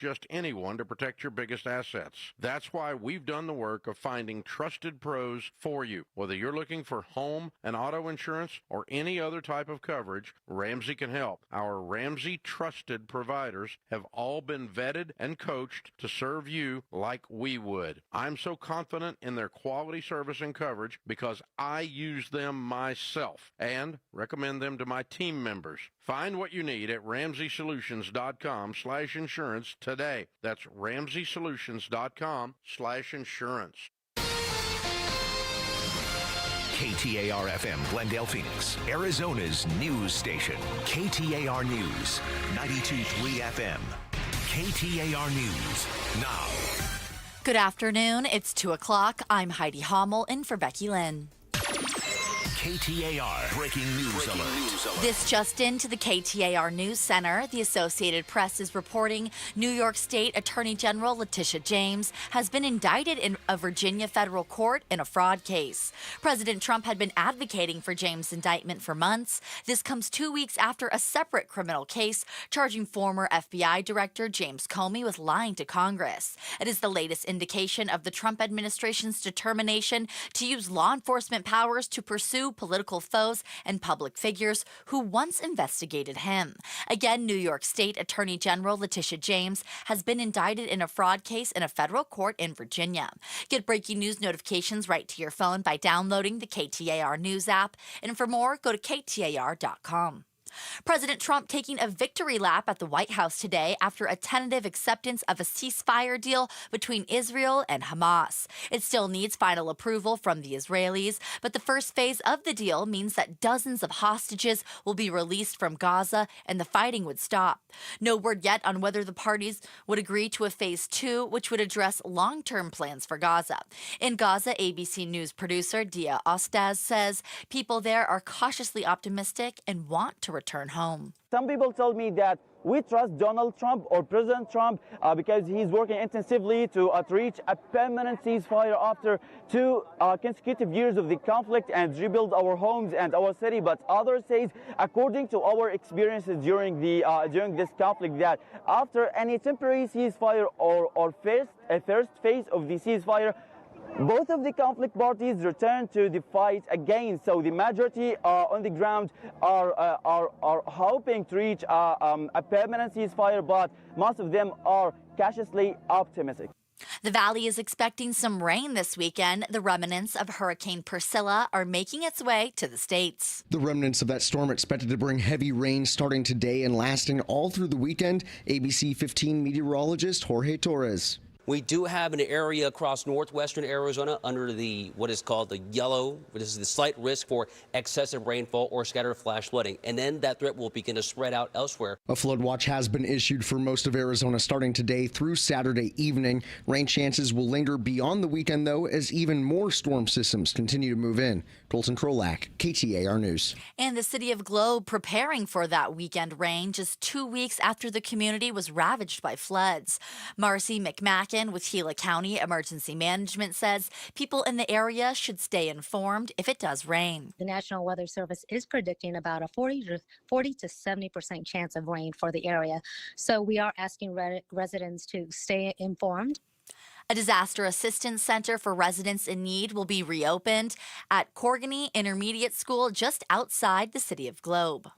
just anyone to protect your biggest assets. That's why we've done the work of finding trusted pros for you. Whether you're looking for home and auto insurance or any other type of coverage, Ramsey can help. Our Ramsey trusted providers have all been vetted and coached to serve you like we would. I'm so confident in their quality service and coverage because I use them myself and recommend them to my team members. Find what you need at RamseySolutions.com/insurance today. That's RamseySolutions.com/insurance. KTAR-FM, Glendale, Phoenix, Arizona's news station. KTAR News, 92.3 FM. KTAR News, now. Good afternoon. It's 2 o'clock. I'm Heidi Hommel in for Becky Lynn. KTAR Breaking News Alert. This just into the KTAR News Center. The Associated Press is reporting New York State Attorney General Letitia James has been indicted in a Virginia federal court in a fraud case. President Trump had been advocating for James' indictment for months. This comes 2 weeks after a separate criminal case charging former FBI Director James Comey with lying to Congress. It is the latest indication of the Trump administration's determination to use law enforcement powers to pursue political foes and public figures who once investigated him. Again, New York State Attorney General Letitia James has been indicted in a fraud case in a federal court in Virginia. Get breaking news notifications right to your phone by downloading the KTAR News app. And for more, go to KTAR.com. President Trump taking a victory lap at the White House today after a tentative acceptance of a ceasefire deal between Israel and Hamas. It still needs final approval from the Israelis, but the first phase of the deal means that dozens of hostages will be released from Gaza and the fighting would stop. No word yet on whether the parties would agree to a phase 2, which would address long-term plans for Gaza. In Gaza, ABC News producer Dia Ostaz says people there are cautiously optimistic and want to return home. Some people tell me that we trust Donald Trump or President Trump because he's working intensively to reach a permanent ceasefire after 2 consecutive years of the conflict and rebuild our homes and our city. But others say, according to our experiences during this conflict, that after any temporary ceasefire or first phase of the ceasefire, both of the conflict parties return to the fight again. So the majority on the ground are hoping to reach a permanent ceasefire, but most of them are cautiously optimistic. The Valley is expecting some rain this weekend. The remnants of Hurricane Priscilla are making its way to the States. The remnants of that storm are expected to bring heavy rain starting today and lasting all through the weekend. ABC 15 meteorologist Jorge Torres. We do have an area across northwestern Arizona under what is called the yellow. This is the slight risk for excessive rainfall or scattered flash flooding. And then that threat will begin to spread out elsewhere. A flood watch has been issued for most of Arizona starting today through Saturday evening. Rain chances will linger beyond the weekend, though, as even more storm systems continue to move in. Colton Krolak, KTAR News. And the city of Globe preparing for that weekend rain just 2 weeks after the community was ravaged by floods. Marcy McMacken with Gila County Emergency Management says people in the area should stay informed if it does rain. The National Weather Service is predicting about a 40 to 70% chance of rain for the area. So we are asking residents to stay informed. A disaster assistance center for residents in need will be reopened at Corgany Intermediate School just outside the city of Globe.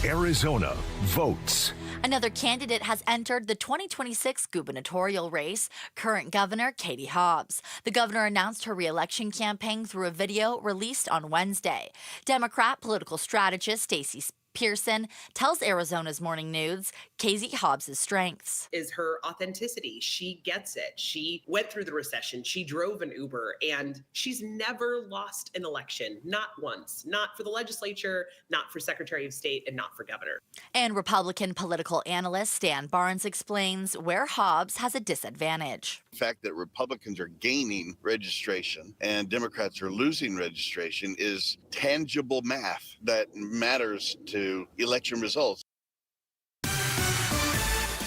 Arizona votes. Another candidate has entered the 2026 gubernatorial race, current Governor Katie Hobbs. The governor announced her re-election campaign through a video released on Wednesday. Democrat political strategist Stacey Pearson tells Arizona's Morning News Katie Hobbs' strengths is her authenticity. She gets it. She went through the recession. She drove an Uber, and she's never lost an election. Not once. Not for the legislature, not for Secretary of State, and not for governor. And Republican political analyst Stan Barnes explains where Hobbs has a disadvantage. The fact that Republicans are gaining registration and Democrats are losing registration is tangible math that matters to election results.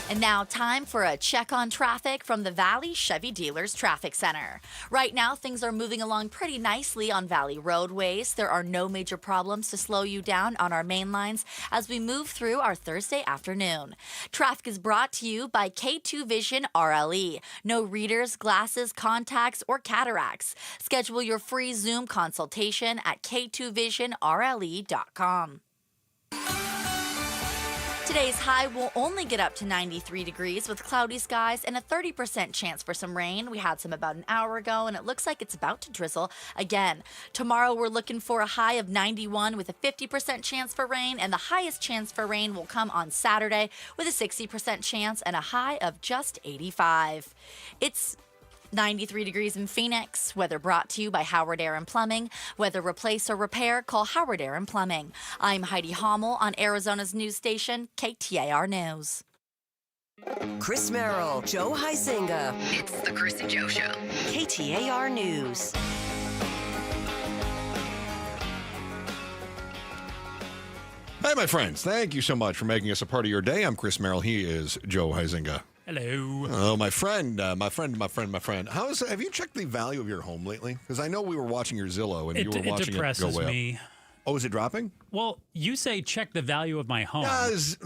And now time for a check on traffic from the Valley Chevy Dealers Traffic Center. Right now, things are moving along pretty nicely on Valley roadways. There are no major problems to slow you down on our main lines as we move through our Thursday afternoon. Traffic is brought to you by K2 Vision RLE. No readers, glasses, contacts, or cataracts. Schedule your free Zoom consultation at k2visionrle.com. Today's high will only get up to 93 degrees with cloudy skies and a 30% chance for some rain. We had some about an hour ago, and it looks like it's about to drizzle again. Tomorrow, we're looking for a high of 91 with a 50% chance for rain, and the highest chance for rain will come on Saturday with a 60% chance and a high of just 85. It's 93 degrees in Phoenix. Weather brought to you by Howard Air and Plumbing. Whether replace or repair, call Howard Air and Plumbing. I'm Heidi Hommel on Arizona's news station, KTAR News. Chris Merrill, Joe Huizinga. It's the Chris and Joe Show. KTAR News. Hi, my friends. Thank you so much for making us a part of your day. I'm Chris Merrill. He is Joe Huizinga. Hello. Oh, my friend. Have you checked the value of your home lately? Because I know we were watching your Zillow and you were watching it go depresses way me. up. Oh, is it dropping? Well, you say check the value of my home. His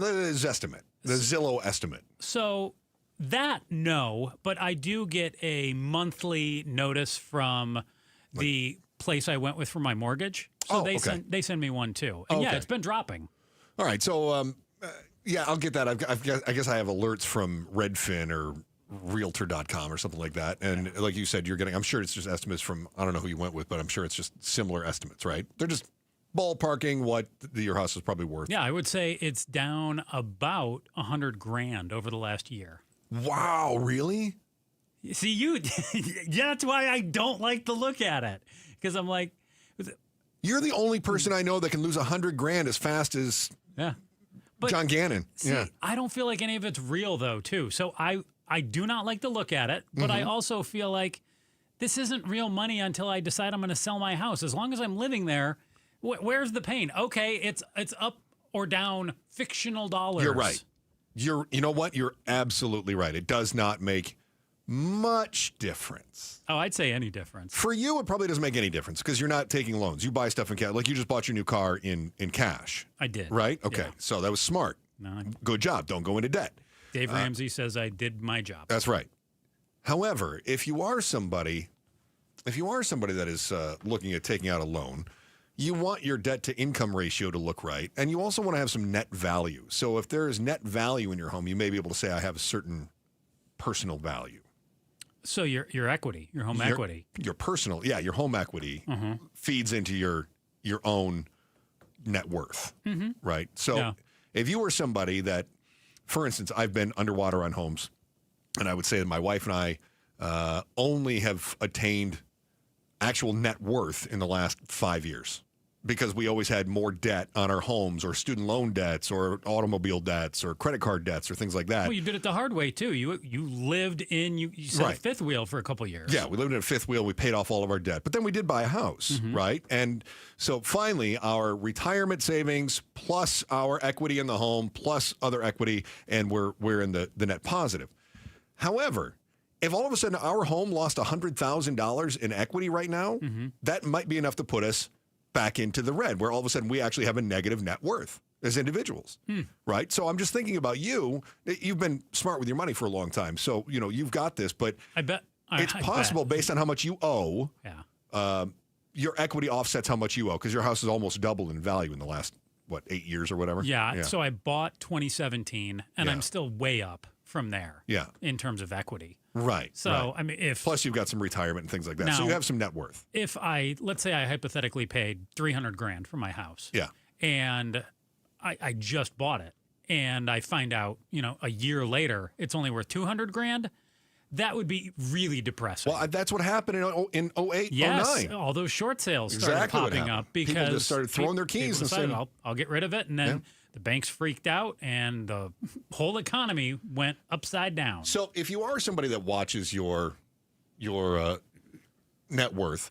estimate. The Zillow estimate. So that, no, but I do get a monthly notice from the place I went with for my mortgage. So they send me one too. And yeah, it's been dropping. All right. So, yeah, I'll get that. I guess I have alerts from Redfin or Realtor.com or something like that. And like you said, I'm sure it's just estimates from, I don't know who you went with, but I'm sure it's just similar estimates, right? They're just ballparking what your house is probably worth. Yeah, I would say it's down about $100,000 over the last year. Wow, really? See, that's why I don't like to look at it. Because I'm like... You're the only person I know that can lose $100,000 as fast as... Yeah. But, John Gannon. See, I don't feel like any of it's real, though, too. So I do not like to look at it, but I also feel like this isn't real money until I decide I'm going to sell my house. As long as I'm living there, where's the pain? Okay, it's up or down fictional dollars. You're right. You know what? You're absolutely right. It does not make much difference. Oh, I'd say any difference. For you, it probably doesn't make any difference because you're not taking loans. You buy stuff in cash. Like you just bought your new car in cash. I did. Right? Okay. Yeah. So that was smart. No, good job. Don't go into debt. Dave Ramsey says I did my job. That's right. However, if you are somebody that is looking at taking out a loan, you want your debt to income ratio to look right, and you also want to have some net value. So if there is net value in your home, you may be able to say I have a certain personal value. So your equity, your home equity. Your personal, your home equity feeds into your own net worth, right? So if you were somebody that, for instance, I've been underwater on homes, and I would say that my wife and I only have attained actual net worth in the last 5 years because we always had more debt on our homes or student loan debts or automobile debts or credit card debts or things like that. Well, you did it the hard way, too. You lived in, you said a fifth wheel for a couple of years. Yeah, we lived in a fifth wheel. We paid off all of our debt. But then we did buy a house, right? And so finally, our retirement savings plus our equity in the home plus other equity, and we're in the net positive. However, if all of a sudden our home lost $100,000 in equity right now, that might be enough to put us back into the red, where all of a sudden we actually have a negative net worth as individuals, right? So I'm just thinking about you. You've been smart with your money for a long time, so you've got this. But I bet it's possible based on how much you owe. Yeah, your equity offsets how much you owe because your house has almost doubled in value in the last 8 years or whatever. Yeah. So I bought 2017, and I'm still way up from there. Yeah, in terms of equity. Right. So, right. I mean, plus you've got some retirement and things like that. Now, so you have some net worth. If let's say I hypothetically paid $300,000 for my house. Yeah. And I just bought it and I find out, a year later, it's only worth $200,000. That would be really depressing. Well, that's what happened in 08, yes, 09. All those short sales started popping up because people just started throwing their keys and saying, I'll get rid of it. And then the banks freaked out and the whole economy went upside down. So if you are somebody that watches your net worth,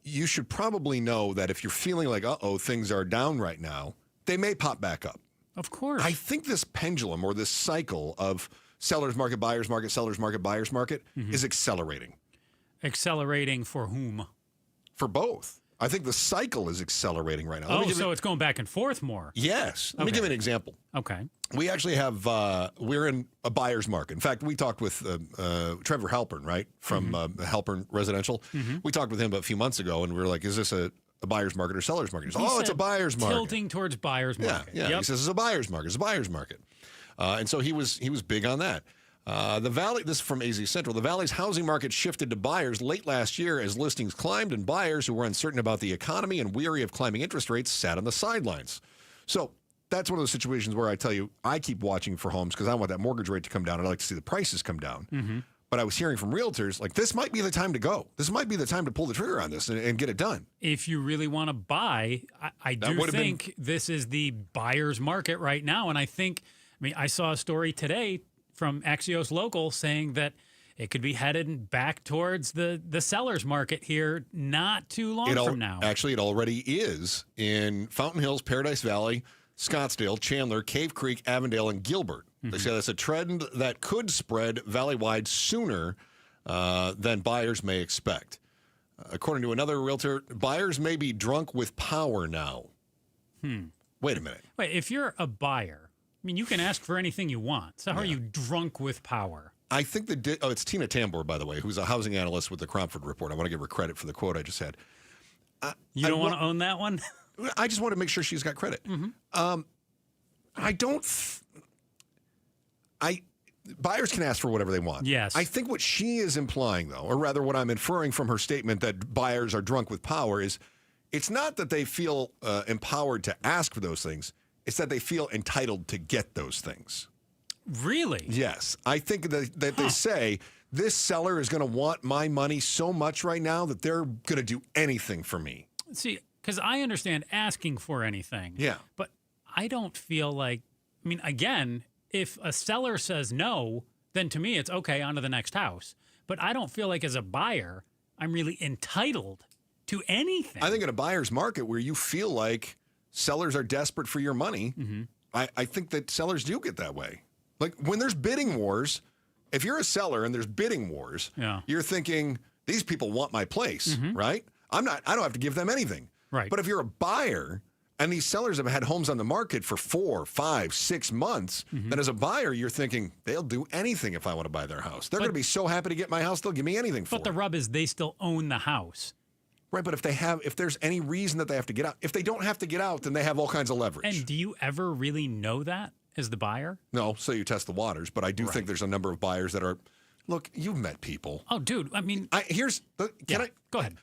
you should probably know that if you're feeling like, things are down right now, they may pop back up. Of course. I think this pendulum or this cycle of seller's market, buyer's market, seller's market, buyer's market is accelerating. Accelerating for whom? For both. I think the cycle is accelerating right now. So it's going back and forth more. Yes. Let me give you an example. Okay. We actually have, we're in a buyer's market. In fact, we talked with Trevor Halpern, right, from Halpern Residential. We talked with him a few months ago, and we were like, is this a buyer's market or seller's market? He said, it's a buyer's market. Tilting towards buyer's market. Yeah. He says it's a buyer's market. It's a buyer's market. And so he was big on that. The Valley, this is from AZ Central, the Valley's housing market shifted to buyers late last year as listings climbed and buyers who were uncertain about the economy and weary of climbing interest rates sat on the sidelines. So that's one of those situations where I tell you, I keep watching for homes because I want that mortgage rate to come down and I like to see the prices come down. But I was hearing from realtors, like, this might be the time to go. This might be the time to pull the trigger on this and get it done. If you really want to buy, I do think this is the buyer's market right now. And I saw a story today from Axios Local saying that it could be headed back towards the seller's market here not too long from now. Actually, it already is in Fountain Hills, Paradise Valley, Scottsdale, Chandler, Cave Creek, Avondale, and Gilbert. They say that's a trend that could spread valley-wide sooner than buyers may expect. According to another realtor, buyers may be drunk with power now. Wait a minute. Wait, if you're a buyer, you can ask for anything you want. So how are you drunk with power? I think it's Tina Tambor, by the way, who's a housing analyst with the Cromford Report. I want to give her credit for the quote I just had. You don't want to own that one? I just want to make sure she's got credit. Buyers can ask for whatever they want. Yes. I think what she is implying, though, or rather what I'm inferring from her statement that buyers are drunk with power is it's not that they feel empowered to ask for those things. It's that they feel entitled to get those things. Really? Yes. I think that they say this seller is going to want my money so much right now that they're going to do anything for me. See, because I understand asking for anything. Yeah. But I don't feel like, again, if a seller says no, then to me it's okay, on to the next house. But I don't feel like as a buyer, I'm really entitled to anything. I think in a buyer's market where you feel like sellers are desperate for your money, I think that sellers do get that way. Like when there's bidding wars, if you're a seller and there's bidding wars, you're thinking, these people want my place, right? I don't have to give them anything. Right. But if you're a buyer and these sellers have had homes on the market for 4, 5, 6 months, then as a buyer, you're thinking, they'll do anything if I want to buy their house. They're going to be so happy to get my house, they'll give me anything for it. But the rub is they still own the house. Right, but if there's any reason that they have to get out, if they don't have to get out, then they have all kinds of leverage. And do you ever really know that as the buyer? No, so you test the waters, but I do think there's a number of buyers that are, look, you've met people. Oh, dude, Go ahead.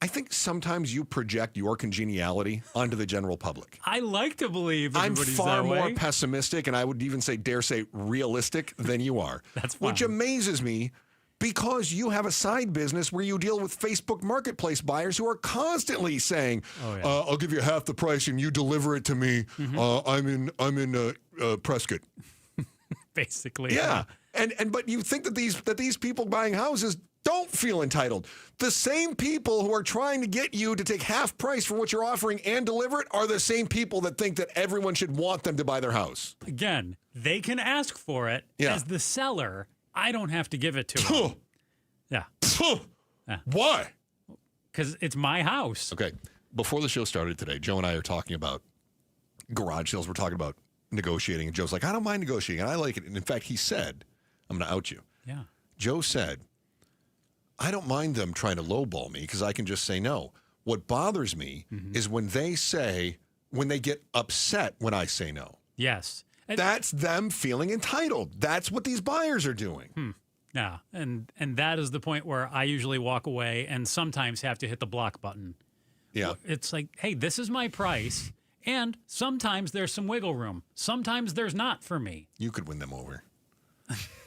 I think sometimes you project your congeniality onto the general public. I like to believe I'm everybody's far that more way. pessimistic, and I would even dare say realistic than you are. That's fine. Which amazes me because you have a side business where you deal with Facebook Marketplace buyers who are constantly saying, I'll give you half the price and you deliver it to me. I'm in Prescott. Basically. Yeah. But you think that these people buying houses don't feel entitled. The same people who are trying to get you to take half price for what you're offering and deliver it are the same people that think that everyone should want them to buy their house. Again, they can ask for it. As the seller, I don't have to give it to them. Yeah. Why? Because it's my house. Okay. Before the show started today, Joe and I are talking about garage sales. We're talking about negotiating. And Joe's like, I don't mind negotiating. And I like it. And in fact, he said, I'm going to out you. Yeah. Joe said, I don't mind them trying to lowball me because I can just say no. What bothers me is when they get upset when I say no. Yes. That's them feeling entitled. That's what these buyers are doing. Yeah. And that is the point where I usually walk away and sometimes have to hit the block button. Yeah. It's like, hey, this is my price. And sometimes there's some wiggle room. Sometimes there's not for me. You could win them over.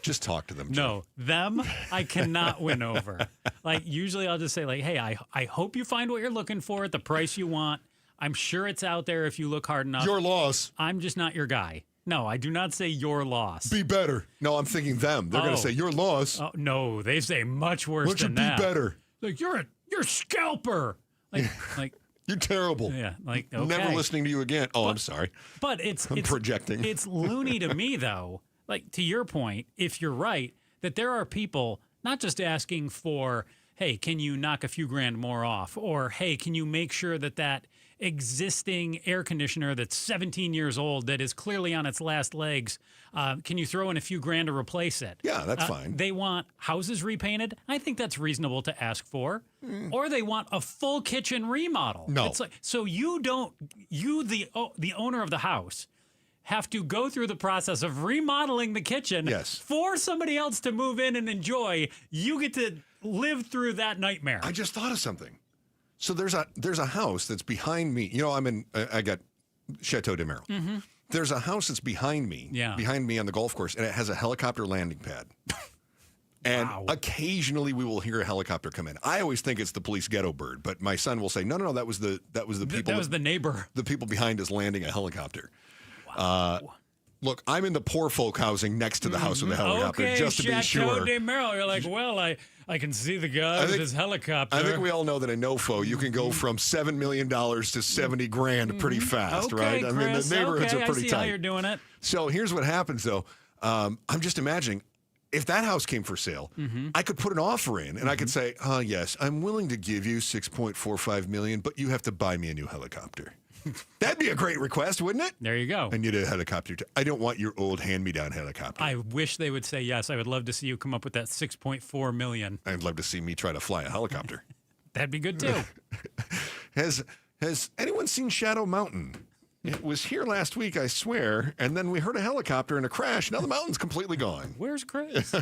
Just talk to them, Joe. No, them I cannot win over. Like usually I'll just say like, hey, I hope you find what you're looking for at the price you want. I'm sure it's out there if you look hard enough. Your loss. I'm just not your guy. No, I do not say your loss. Be better. No, I'm thinking them. They're going to say your loss. Oh, no, they say much worse Why don't than you that. be better? Like you're a scalper. Like You're terrible. Yeah, like, okay. Never listening to you again. Oh, I'm sorry. But I'm projecting. It's loony to me, though. Like, to your point, if you're right, that there are people not just asking for, hey, can you knock a few grand more off? Or, hey, can you make sure that existing air conditioner that's 17 years old, that is clearly on its last legs, can you throw in a few grand to replace it? Yeah, that's fine. They want houses repainted. I think that's reasonable to ask for. Or they want a full kitchen remodel. No. It's like, so the owner of the house, have to go through the process of remodeling the kitchen for somebody else to move in and enjoy. You get to live through that nightmare. I just thought of something. So there's a house that's behind me. You know, I got Chateau de Merrill. Mm-hmm. There's a house that's behind me on the golf course, and it has a helicopter landing pad. And occasionally we will hear a helicopter come in. I always think it's the police ghetto bird, but my son will say, no, that was the people. That was the neighbor. The people behind us landing a helicopter. Look, I'm in the poor folk housing next to the house with the helicopter, okay, just to be sure. Chateau de Merrill. You're like, well, I can see the guy with his helicopter. I think we all know that in NoFo, you can go from $7 million to 70 grand pretty fast, right? Chris, I mean, the neighborhoods are pretty I see tight. how you're doing it. So here's what happens, though. I'm just imagining, if that house came for sale, I could put an offer in, and I could say, yes, I'm willing to give you $6.45 million, but you have to buy me a new helicopter. That'd be a great request, wouldn't it? There you go. I need a helicopter. I don't want your old hand-me-down helicopter. I wish they would say yes. I would love to see you come up with that $6.4 million. I'd love to see me try to fly a helicopter. That'd be good, too. Has anyone seen Shadow Mountain? It was here last week, I swear, and then we heard a helicopter and a crash. Now the mountain's completely gone. Where's Chris?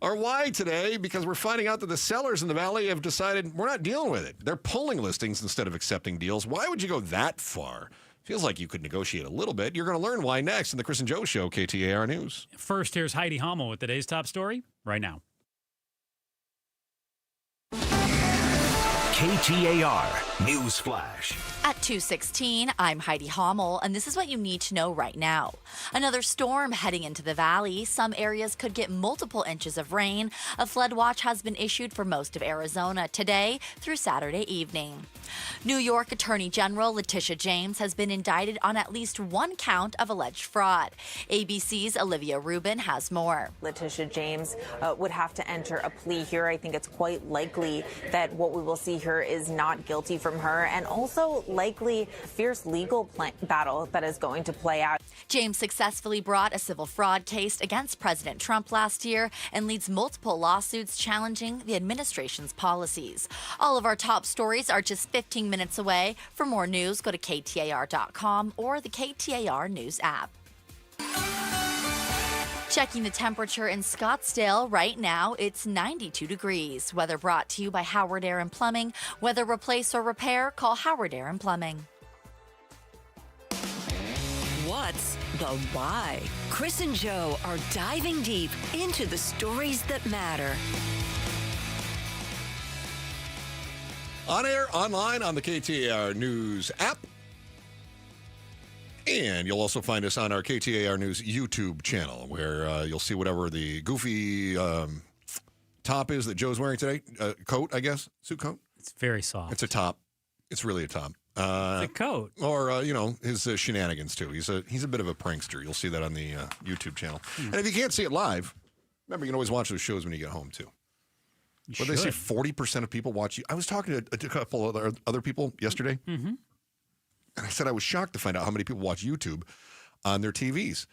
Or why today? Because we're finding out that the sellers in the valley have decided we're not dealing with it. They're pulling listings instead of accepting deals. Why would you go that far? Feels like you could negotiate a little bit. You're going to learn why next in the Chris and Joe Show, KTAR News. First, here's Heidi Hommel with today's top story right now. KTAR News Flash. At 2:16, I'm Heidi Hommel, and this is what you need to know right now. Another storm heading into the valley. Some areas could get multiple inches of rain. A flood watch has been issued for most of Arizona today through Saturday evening. New York Attorney General Letitia James has been indicted on at least one count of alleged fraud. ABC's Olivia Rubin has more. Letitia James would have to enter a plea here. I think it's quite likely that what we will see here is not guilty from her, and also likely fierce legal battle that is going to play out. James successfully brought a civil fraud case against President Trump last year and leads multiple lawsuits challenging the administration's policies. All of our top stories are just 15 minutes away. For more news, go to KTAR.com or the KTAR News app. Checking the temperature in Scottsdale right now, it's 92 degrees. Weather brought to you by Howard Air and Plumbing. Whether replace or repair, call Howard Air and Plumbing. What's the why? Chris and Joe are diving deep into the stories that matter. On air, online, on the KTAR News app. And you'll also find us on our KTAR News YouTube channel, where you'll see whatever the goofy top is that Joe's wearing today. Coat, I guess. Suit coat. It's very soft. It's a top. It's really a top. It's a coat. Or, his shenanigans, too. He's a bit of a prankster. You'll see that on the YouTube channel. And if you can't see it live, remember, you can always watch those shows when you get home, too. But they say 40% of people watch you. I was talking to a couple of other people yesterday. Mm-hmm. And I said I was shocked to find out how many people watch YouTube on their TVs.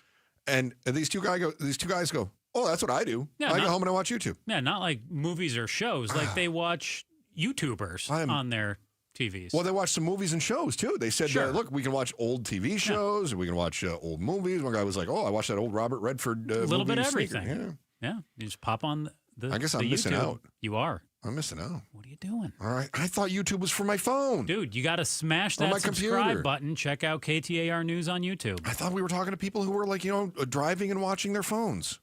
And these two guys go, oh, that's what I do. Yeah, I go home and I watch YouTube. Yeah, not like movies or shows. Like they watch YouTubers on their TVs. Well, they watch some movies and shows, too. They said, look, we can watch old TV shows, and we can watch old movies. One guy was like, oh, I watched that old Robert Redford a little bit of everything. Sneaker. Yeah, you just pop on the I guess I'm missing out. You are. I'm missing out. What are you doing? All right. I thought YouTube was for my phone. Dude, you got to smash that subscribe button. Check out KTAR News on YouTube. I thought we were talking to people who were driving and watching their phones.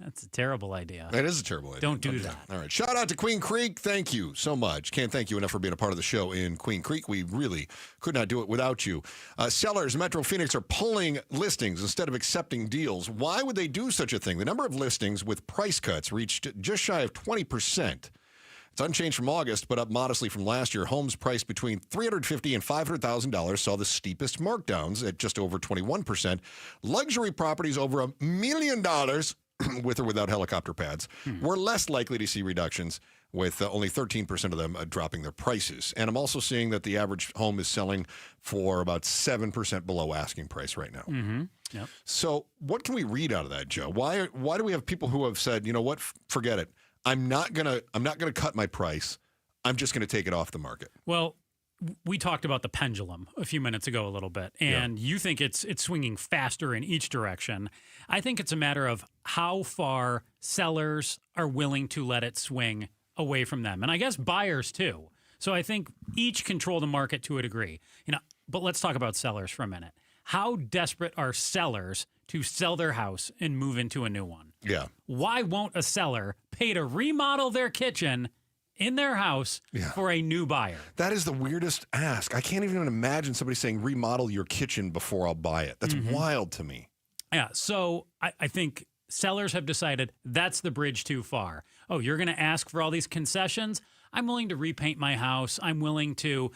That's a terrible idea. That is a terrible idea. Don't do that. All right. Shout out to Queen Creek. Thank you so much. Can't thank you enough for being a part of the show in Queen Creek. We really could not do it without you. Sellers in Metro Phoenix are pulling listings instead of accepting deals. Why would they do such a thing? The number of listings with price cuts reached just shy of 20%. It's unchanged from August, but up modestly from last year. Homes priced between $350,000 and $500,000 saw the steepest markdowns at just over 21%. Luxury properties over $1 million, with or without helicopter pads, were less likely to see reductions, with only 13% of them dropping their prices. And I'm also seeing that the average home is selling for about 7% below asking price right now. Mm-hmm. Yep. So what can we read out of that, Joe? Why do we have people who have said, you know what, forget it. I'm not gonna cut my price. I'm just gonna take it off the market. Well, we talked about the pendulum a few minutes ago a little bit, and you think it's swinging faster in each direction. I think it's a matter of how far sellers are willing to let it swing away from them, and I guess buyers too. So I think each control the market to a degree. But let's talk about sellers for a minute. How desperate are sellers to sell their house and move into a new one? Yeah. Why won't a seller pay to remodel their kitchen in their house for a new buyer? That is the weirdest ask. I can't even imagine somebody saying remodel your kitchen before I'll buy it. That's wild to me. Yeah, so I think sellers have decided that's the bridge too far. Oh, you're going to ask for all these concessions? I'm willing to repaint my house. I'm willing to,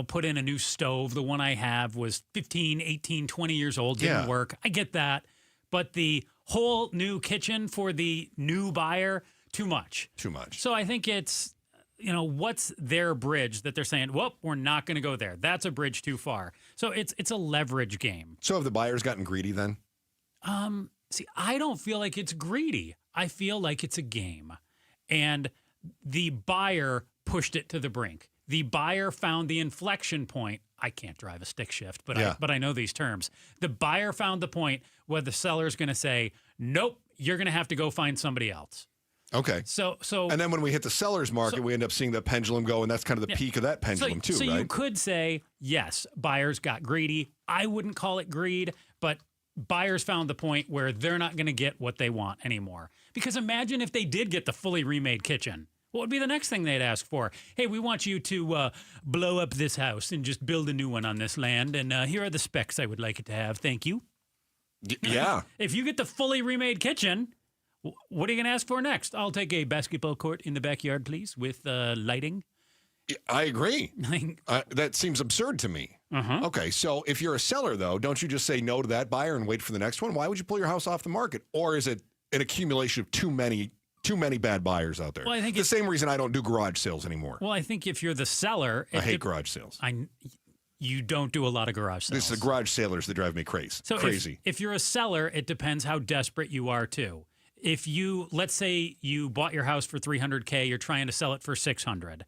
put in a new stove. The one I have was 15, 18, 20 years old, didn't work. I get that. But the whole new kitchen for the new buyer, too much. Too much. So I think it's, what's their bridge that they're saying, well, we're not going to go there. That's a bridge too far. So it's a leverage game. So have the buyers gotten greedy then? See, I don't feel like it's greedy. I feel like it's a game. And the buyer pushed it to the brink. The buyer found the inflection point. I can't drive a stick shift, but I know these terms. The buyer found the point where the seller's going to say, nope, you're going to have to go find somebody else. Okay. So, and then when we hit the seller's market, we end up seeing the pendulum go, and that's kind of the peak of that pendulum too, so right? So you could say, yes, buyers got greedy. I wouldn't call it greed, but buyers found the point where they're not going to get what they want anymore. Because imagine if they did get the fully remade kitchen. What would be the next thing they'd ask for? Hey, we want you to blow up this house and just build a new one on this land, and here are the specs I would like it to have. Thank you. Yeah. If you get the fully remade kitchen, what are you going to ask for next? I'll take a basketball court in the backyard, please, with lighting. I agree. That seems absurd to me. Okay, so if you're a seller, though, don't you just say no to that buyer and wait for the next one? Why would you pull your house off the market? Or is it an accumulation of too many bad buyers out there? Well, I think the same reason I don't do garage sales anymore. Well, I think if you're the seller... I hate garage sales. You don't do a lot of garage sales. It's the garage sailors that drive me crazy. So if you're a seller, it depends how desperate you are, too. If let's say you bought your house for $300K, you're trying to sell it for $600.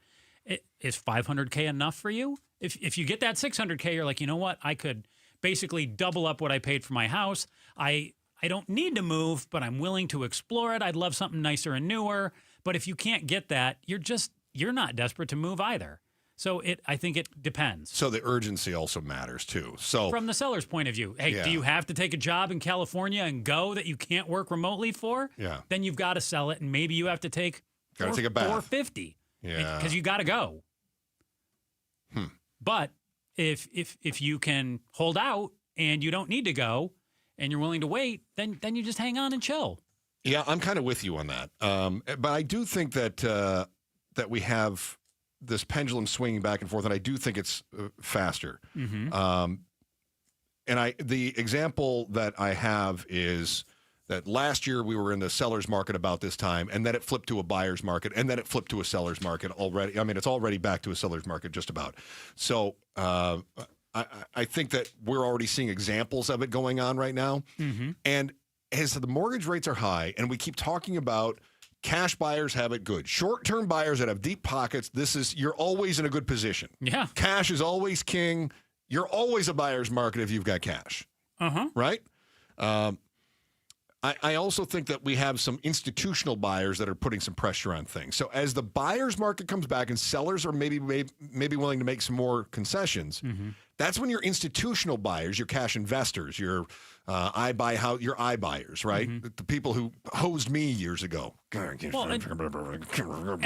Is $500K enough for you? If you get that $600K, you're like, you know what? I could basically double up what I paid for my house. I don't need to move, but I'm willing to explore it. I'd love something nicer and newer. But if you can't get that, you're not desperate to move either. So I think it depends. So the urgency also matters too. So from the seller's point of view, hey, do you have to take a job in California and go that you can't work remotely for? Yeah. Then you've got to sell it, and maybe you have to take a bath. $450. Yeah. Because you got to go. But if you can hold out and you don't need to go and you're willing to wait, then you just hang on and chill. Yeah, I'm kind of with you on that. But I do think that we have this pendulum swinging back and forth, and I do think it's faster. And the example that I have is that last year we were in the seller's market about this time, and then it flipped to a buyer's market, and then it flipped to a seller's market already. I mean, it's already back to a seller's market just about. So I think that we're already seeing examples of it going on right now. And as the mortgage rates are high, and we keep talking about cash buyers have it good. Short-term buyers that have deep pockets, you're always in a good position. Yeah. Cash is always king. You're always a buyer's market if you've got cash. Right? I also think that we have some institutional buyers that are putting some pressure on things. So as the buyer's market comes back and sellers are maybe willing to make some more concessions, that's when your institutional buyers, your cash investors, your iBuyers, right? The people who hosed me years ago. And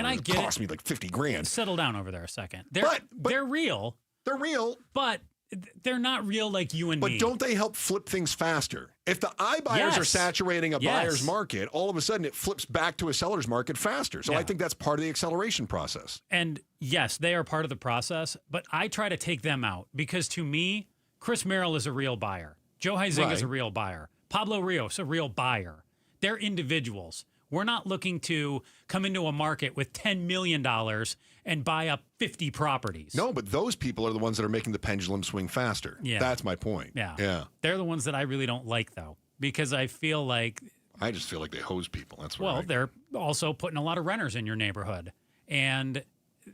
I get cost me like $50,000. Settle down over there a second. They're real. They're real. But they're not real like you and me. But don't they help flip things faster? If the iBuyers are saturating a buyer's market, all of a sudden it flips back to a seller's market faster. So I think that's part of the acceleration process. And yes, they are part of the process, but I try to take them out because to me, Chris Merrill is a real buyer. Joe Huizinga is a real buyer. Pablo Rios, a real buyer. They're individuals. We're not looking to come into a market with $10 million and buy up 50 properties. No, but those people are the ones that are making the pendulum swing faster. Yeah. That's my point. Yeah. They're the ones that I really don't like, though, because I feel like... I just feel like they hose people. That's what Well, they're also putting a lot of renters in your neighborhood, and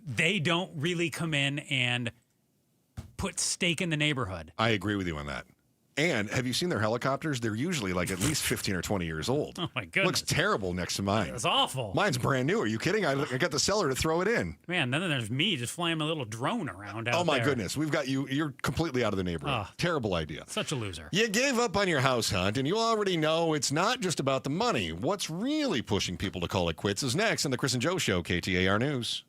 they don't really come in and put stake in the neighborhood. I agree with you on that. And have you seen their helicopters? They're usually like at least 15 or 20 years old. Oh, my goodness. Looks terrible next to mine. It's awful. Mine's brand new. Are you kidding? I got the seller to throw it in. Man, then there's me just flying my little drone around out Oh, my there. goodness. We've got you. You're completely out of the neighborhood. Terrible idea. Such a loser. You gave up on your house hunt, and you already know it's not just about the money. What's really pushing people to call it quits is next on the Chris and Joe Show, KTAR News.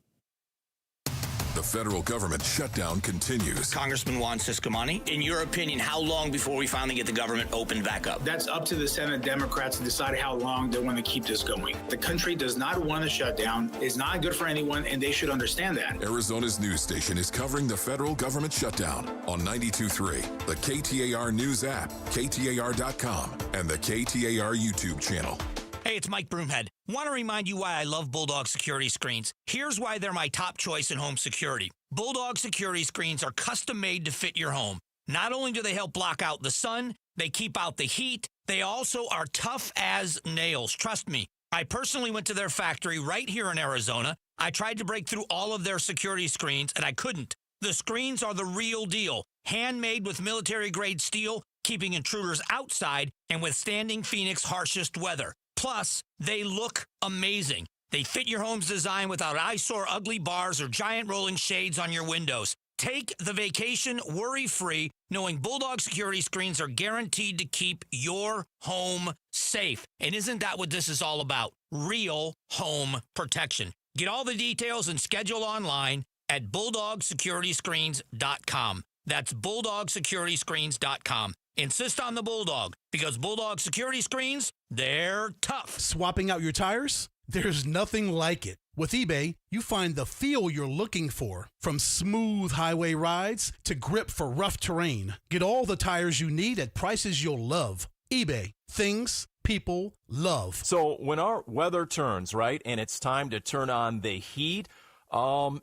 The federal government shutdown continues. Congressman Juan Ciscomani, in your opinion, how long before we finally get the government opened back up? That's up to the Senate Democrats to decide how long they want to keep this going. The country does not want a shutdown. It's not good for anyone, and they should understand that. Arizona's news station is covering the federal government shutdown on 92.3, the KTAR News app, KTAR.com, and the KTAR YouTube channel. Hey, it's Mike Broomhead. Want to remind you why I love Bulldog security screens. Here's why they're my top choice in home security. Bulldog security screens are custom made to fit your home. Not only do they help block out the sun, they keep out the heat, they also are tough as nails. Trust me, I personally went to their factory right here in Arizona. I tried to break through all of their security screens, and I couldn't. The screens are the real deal. Handmade with military-grade steel, keeping intruders outside and withstanding Phoenix's harshest weather. Plus, they look amazing. They fit your home's design without eyesore ugly bars or giant rolling shades on your windows. Take the vacation worry-free, knowing Bulldog security screens are guaranteed to keep your home safe. And isn't that what this is all about? Real home protection. Get all the details and schedule online at BulldogSecurityScreens.com. That's BulldogSecurityScreens.com. Insist on the Bulldog, because Bulldog security screens, they're tough. Swapping out your tires? There's nothing like it. With eBay, you find the feel you're looking for, from smooth highway rides to grip for rough terrain. Get all the tires you need at prices you'll love. eBay. Things people love. So when our weather turns, right, and it's time to turn on the heat,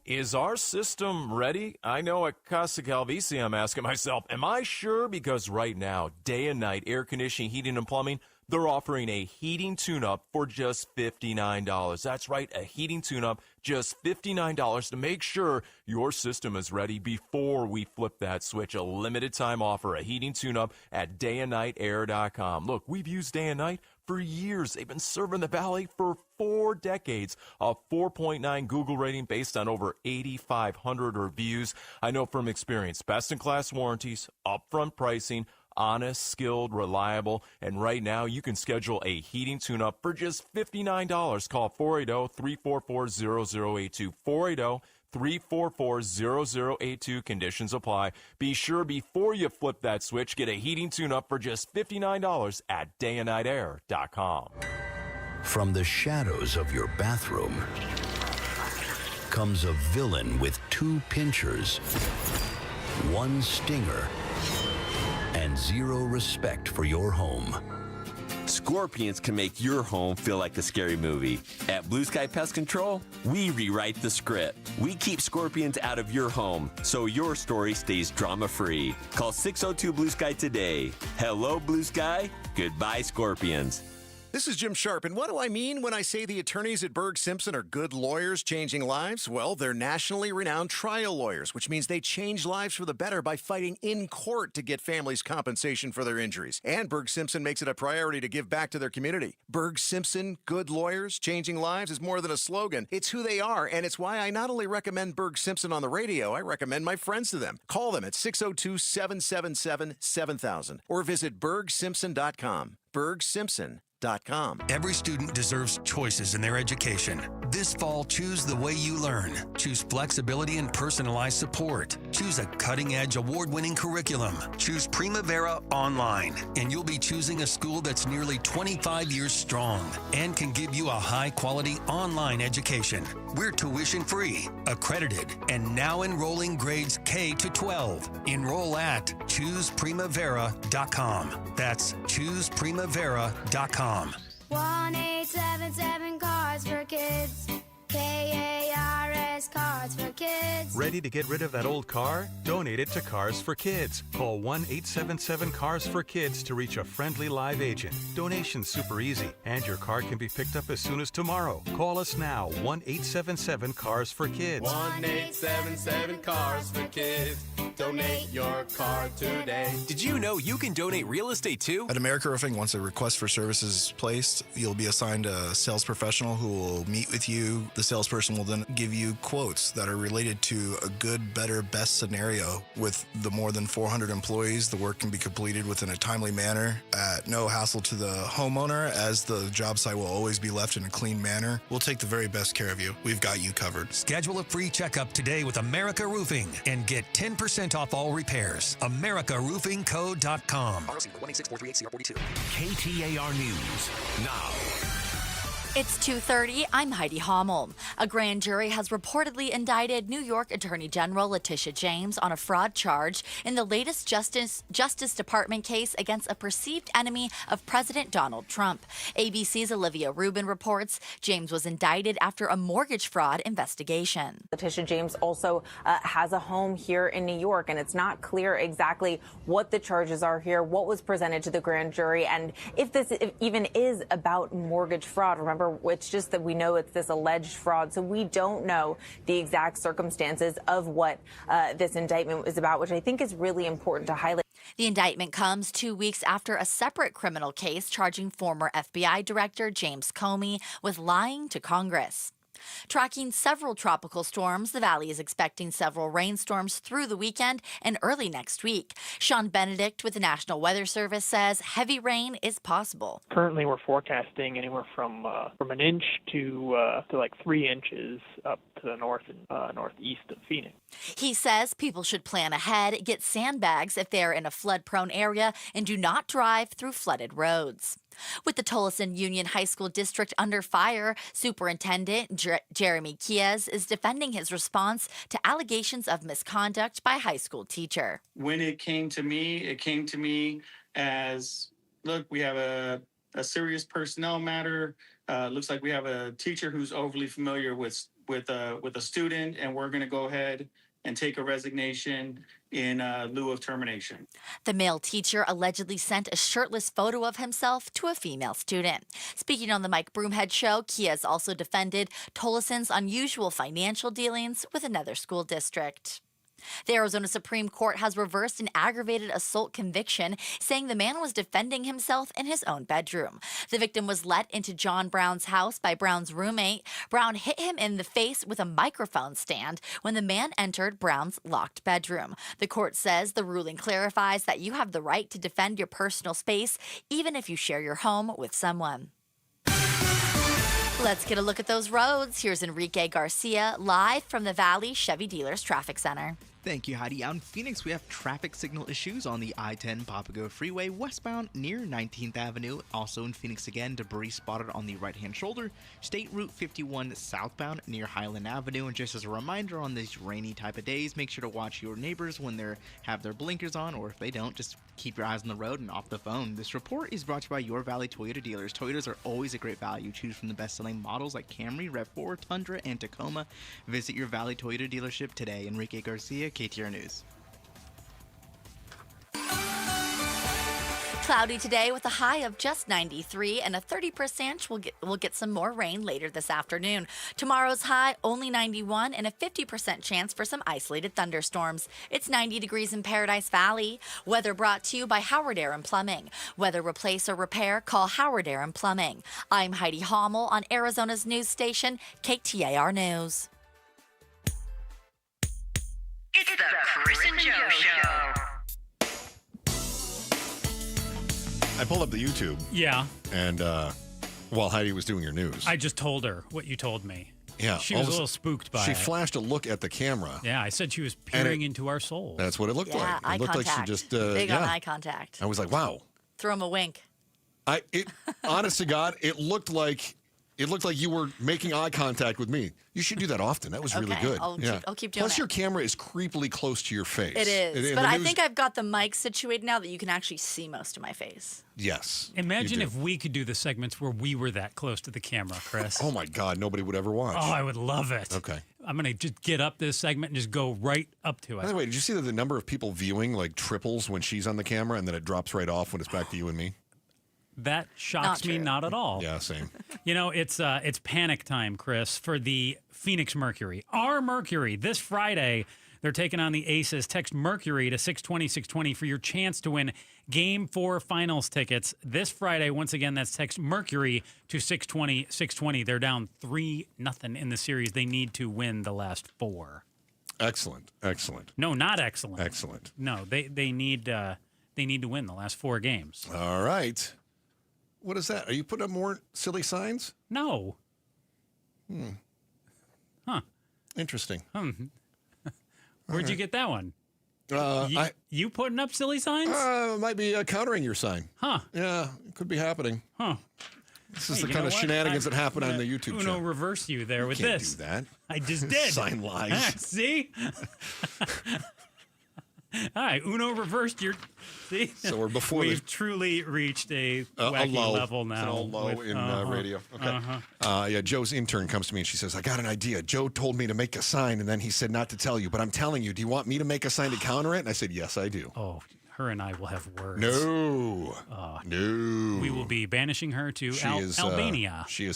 is our system ready? I know at Casa Calvici, I'm asking myself, am I sure? Because right now, day and night, air conditioning, heating, and plumbing, they're offering a heating tune-up for just $59. That's right, a heating tune-up, just $59 to make sure your system is ready before we flip that switch. A limited time offer, a heating tune-up at dayandnightair.com. Look, we've used Day and Night for years. They've been serving the Valley for 4 decades. A 4.9 Google rating based on over 8,500 reviews. I know from experience, best-in-class warranties, upfront pricing, honest, skilled, reliable, and right now you can schedule a heating tune-up for just $59. Call 480-344-0082. 480-344-0082. Conditions apply. Be sure before you flip that switch, get a heating tune-up for just $59 at dayandnightair.com. From the shadows of your bathroom comes a villain with 2 pinchers, 1 stinger, and 0 respect for your home. Scorpions can make your home feel like a scary movie. At Blue Sky Pest Control, we rewrite the script. We keep scorpions out of your home so your story stays drama-free. Call 602-BLUE-SKY today. Hello, Blue Sky. Goodbye, scorpions. This is Jim Sharp, and what do I mean when I say the attorneys at Berg Simpson are good lawyers changing lives? Well, they're nationally renowned trial lawyers, which means they change lives for the better by fighting in court to get families compensation for their injuries. And Berg Simpson makes it a priority to give back to their community. Berg Simpson, good lawyers changing lives, is more than a slogan. It's who they are, and it's why I not only recommend Berg Simpson on the radio, I recommend my friends to them. Call them at 602-777-7000 or visit bergsimpson.com. Berg Simpson, KTAR-FM.com. Every student deserves choices in their education. This fall, choose the way you learn. Choose flexibility and personalized support. Choose a cutting-edge, award-winning curriculum. Choose Primavera Online, and you'll be choosing a school that's nearly 25 years strong and can give you a high-quality online education. We're tuition-free, accredited, and now enrolling grades K to 12. Enroll at ChoosePrimavera.com. That's ChoosePrimavera.com. 1-877 Cars for Kids. KARS Cars for Kids. Ready to get rid of that old car? Donate it to Cars for Kids. Call 1-877-CARS-FOR-KIDS to reach a friendly live agent. Donation's super easy, and your car can be picked up as soon as tomorrow. Call us now, 1-877-CARS-FOR-KIDS. 1-877-CARS-FOR-KIDS. Donate your car today. Did you know you can donate real estate too? At America Roofing, once a request for service is placed, you'll be assigned a sales professional who will meet with you. The salesperson will then give you quotes that are related to a good, better, best scenario. With the more than 400 employees, the work can be completed within a timely manner at no hassle to the homeowner, as the job site will always be left in a clean manner. We'll take the very best care of you. We've got you covered. Schedule a free checkup today with America Roofing and get 10% off all repairs. AmericaRoofingCo.com. KTAR News now. It's 2:30. I'm Heidi Hommel. A grand jury has reportedly indicted New York Attorney General Letitia James on a fraud charge in the latest Justice Department case against a perceived enemy of President Donald Trump. ABC's Olivia Rubin reports James was indicted after a mortgage fraud investigation. Letitia James also has a home here in New York, and it's not clear exactly what the charges are here, what was presented to the grand jury, and if this even is about mortgage fraud. Remember, it's just that we know it's this alleged fraud, so we don't know the exact circumstances of what this indictment is about, which I think is really important to highlight. The indictment comes 2 weeks after a separate criminal case charging former FBI Director James Comey with lying to Congress. Tracking several tropical storms, the Valley is expecting several rainstorms through the weekend and early next week. Sean Benedict with the National Weather Service says heavy rain is possible. Currently, we're forecasting anywhere from an inch to like 3 inches up to the north and northeast of Phoenix. He says people should plan ahead, get sandbags if they're in a flood-prone area, and do not drive through flooded roads. With the Tolleson Union High School District under fire, Superintendent Jeremy Kies is defending his response to allegations of misconduct by a high school teacher. When it came to me as, look, we have a serious personnel matter. Looks like we have a teacher who's overly familiar with a student, and we're going to go ahead and take a resignation in lieu of termination. The male teacher allegedly sent a shirtless photo of himself to a female student. Speaking on the Mike Broomhead Show, Kies also defended Tolleson's unusual financial dealings with another school district. The Arizona Supreme Court has reversed an aggravated assault conviction, saying the man was defending himself in his own bedroom. The victim was let into John Brown's house by Brown's roommate. Brown hit him in the face with a microphone stand when the man entered Brown's locked bedroom. The court says the ruling clarifies that you have the right to defend your personal space, even if you share your home with someone. Let's get a look at those roads. Here's Enrique Garcia live from the Valley Chevy Dealers Traffic Center. Thank you, Heidi. Out in Phoenix, we have traffic signal issues on the I-10 Papago Freeway westbound near 19th Avenue. Also in Phoenix again, debris spotted on the right-hand shoulder. State Route 51 southbound near Highland Avenue. And just as a reminder, on these rainy type of days, make sure to watch your neighbors when they have their blinkers on, or if they don't, just keep your eyes on the road and off the phone. This report is brought to you by Your Valley Toyota dealers. Toyotas are always a great value. Choose from the best-selling models like Camry, RAV4, Tundra, and Tacoma. Visit Your Valley Toyota dealership today. Enrique Garcia, KTAR News. Cloudy today with a high of just 93 and a 30% we'll get some more rain later this afternoon. Tomorrow's high only 91 and a 50% chance for some isolated thunderstorms. It's 90 degrees in Paradise Valley. Weather brought to you by Howard Air and Plumbing. Whether replace or repair, call Howard Air and Plumbing. I'm Heidi Hommel on Arizona's news station, KTAR News. It's the Chris and Joe Show. I pulled up the YouTube. Yeah. And while Heidi was doing your news. I just told her what you told me. Yeah. She was a little spooked by it. She flashed a look at the camera. Yeah, I said she was peering into our souls. That's what it looked like. Eye It looked contact. like she just Big on eye contact. I was like, wow. Throw him a wink. Honest to God, it looked like you were making eye contact with me. You should do that often. That was really Okay, good. I'll keep doing Plus, it. your camera is creepily close to your face. It is. In But the I news- think I've got the mic situated now that you can actually see most of my face. Yes. Imagine if we could do the segments where we were that close to the camera, Chris. Oh, my God. Nobody would ever watch. Oh, I would love it. Okay. I'm going to just get up this segment and just go right up to it. By the way, did you see that the number of people viewing like triples when she's on the camera and then it drops right off when it's back to you and me? That shocks me not at all. Yeah, same. You know, it's panic time, Chris, for the Phoenix Mercury. Our Mercury, this Friday, they're taking on the Aces. Text Mercury to 620-620 for your chance to win Game 4 Finals tickets. This Friday, once again, that's text Mercury to 620-620. They're down 3-0 in the series. They need to win the last 4. Excellent. Excellent. No, not excellent. Excellent. No, they need to win the last 4 games. All right. What is that? Are you putting up more silly signs? No. Huh. Interesting. Where'd you get that one? You putting up silly signs? Might be countering your sign. Huh. Yeah, it could be happening. Huh. This is the kind of shenanigans that happen on the YouTube channel. Reverse you there with can't this. do that. I just did. Sign lies. See? All right, Uno reversed your. See, So we're before we've truly reached a wacky low. level now. It's an all low in radio. Okay. Yeah, Joe's intern comes to me and she says, "I got an idea. Joe told me to make a sign, and then he said not to tell you. But I'm telling you. Do you want me to make a sign to counter it?" And I said, "Yes, I do." Oh, her and I will have words. No. No. We will be banishing her to Albania. She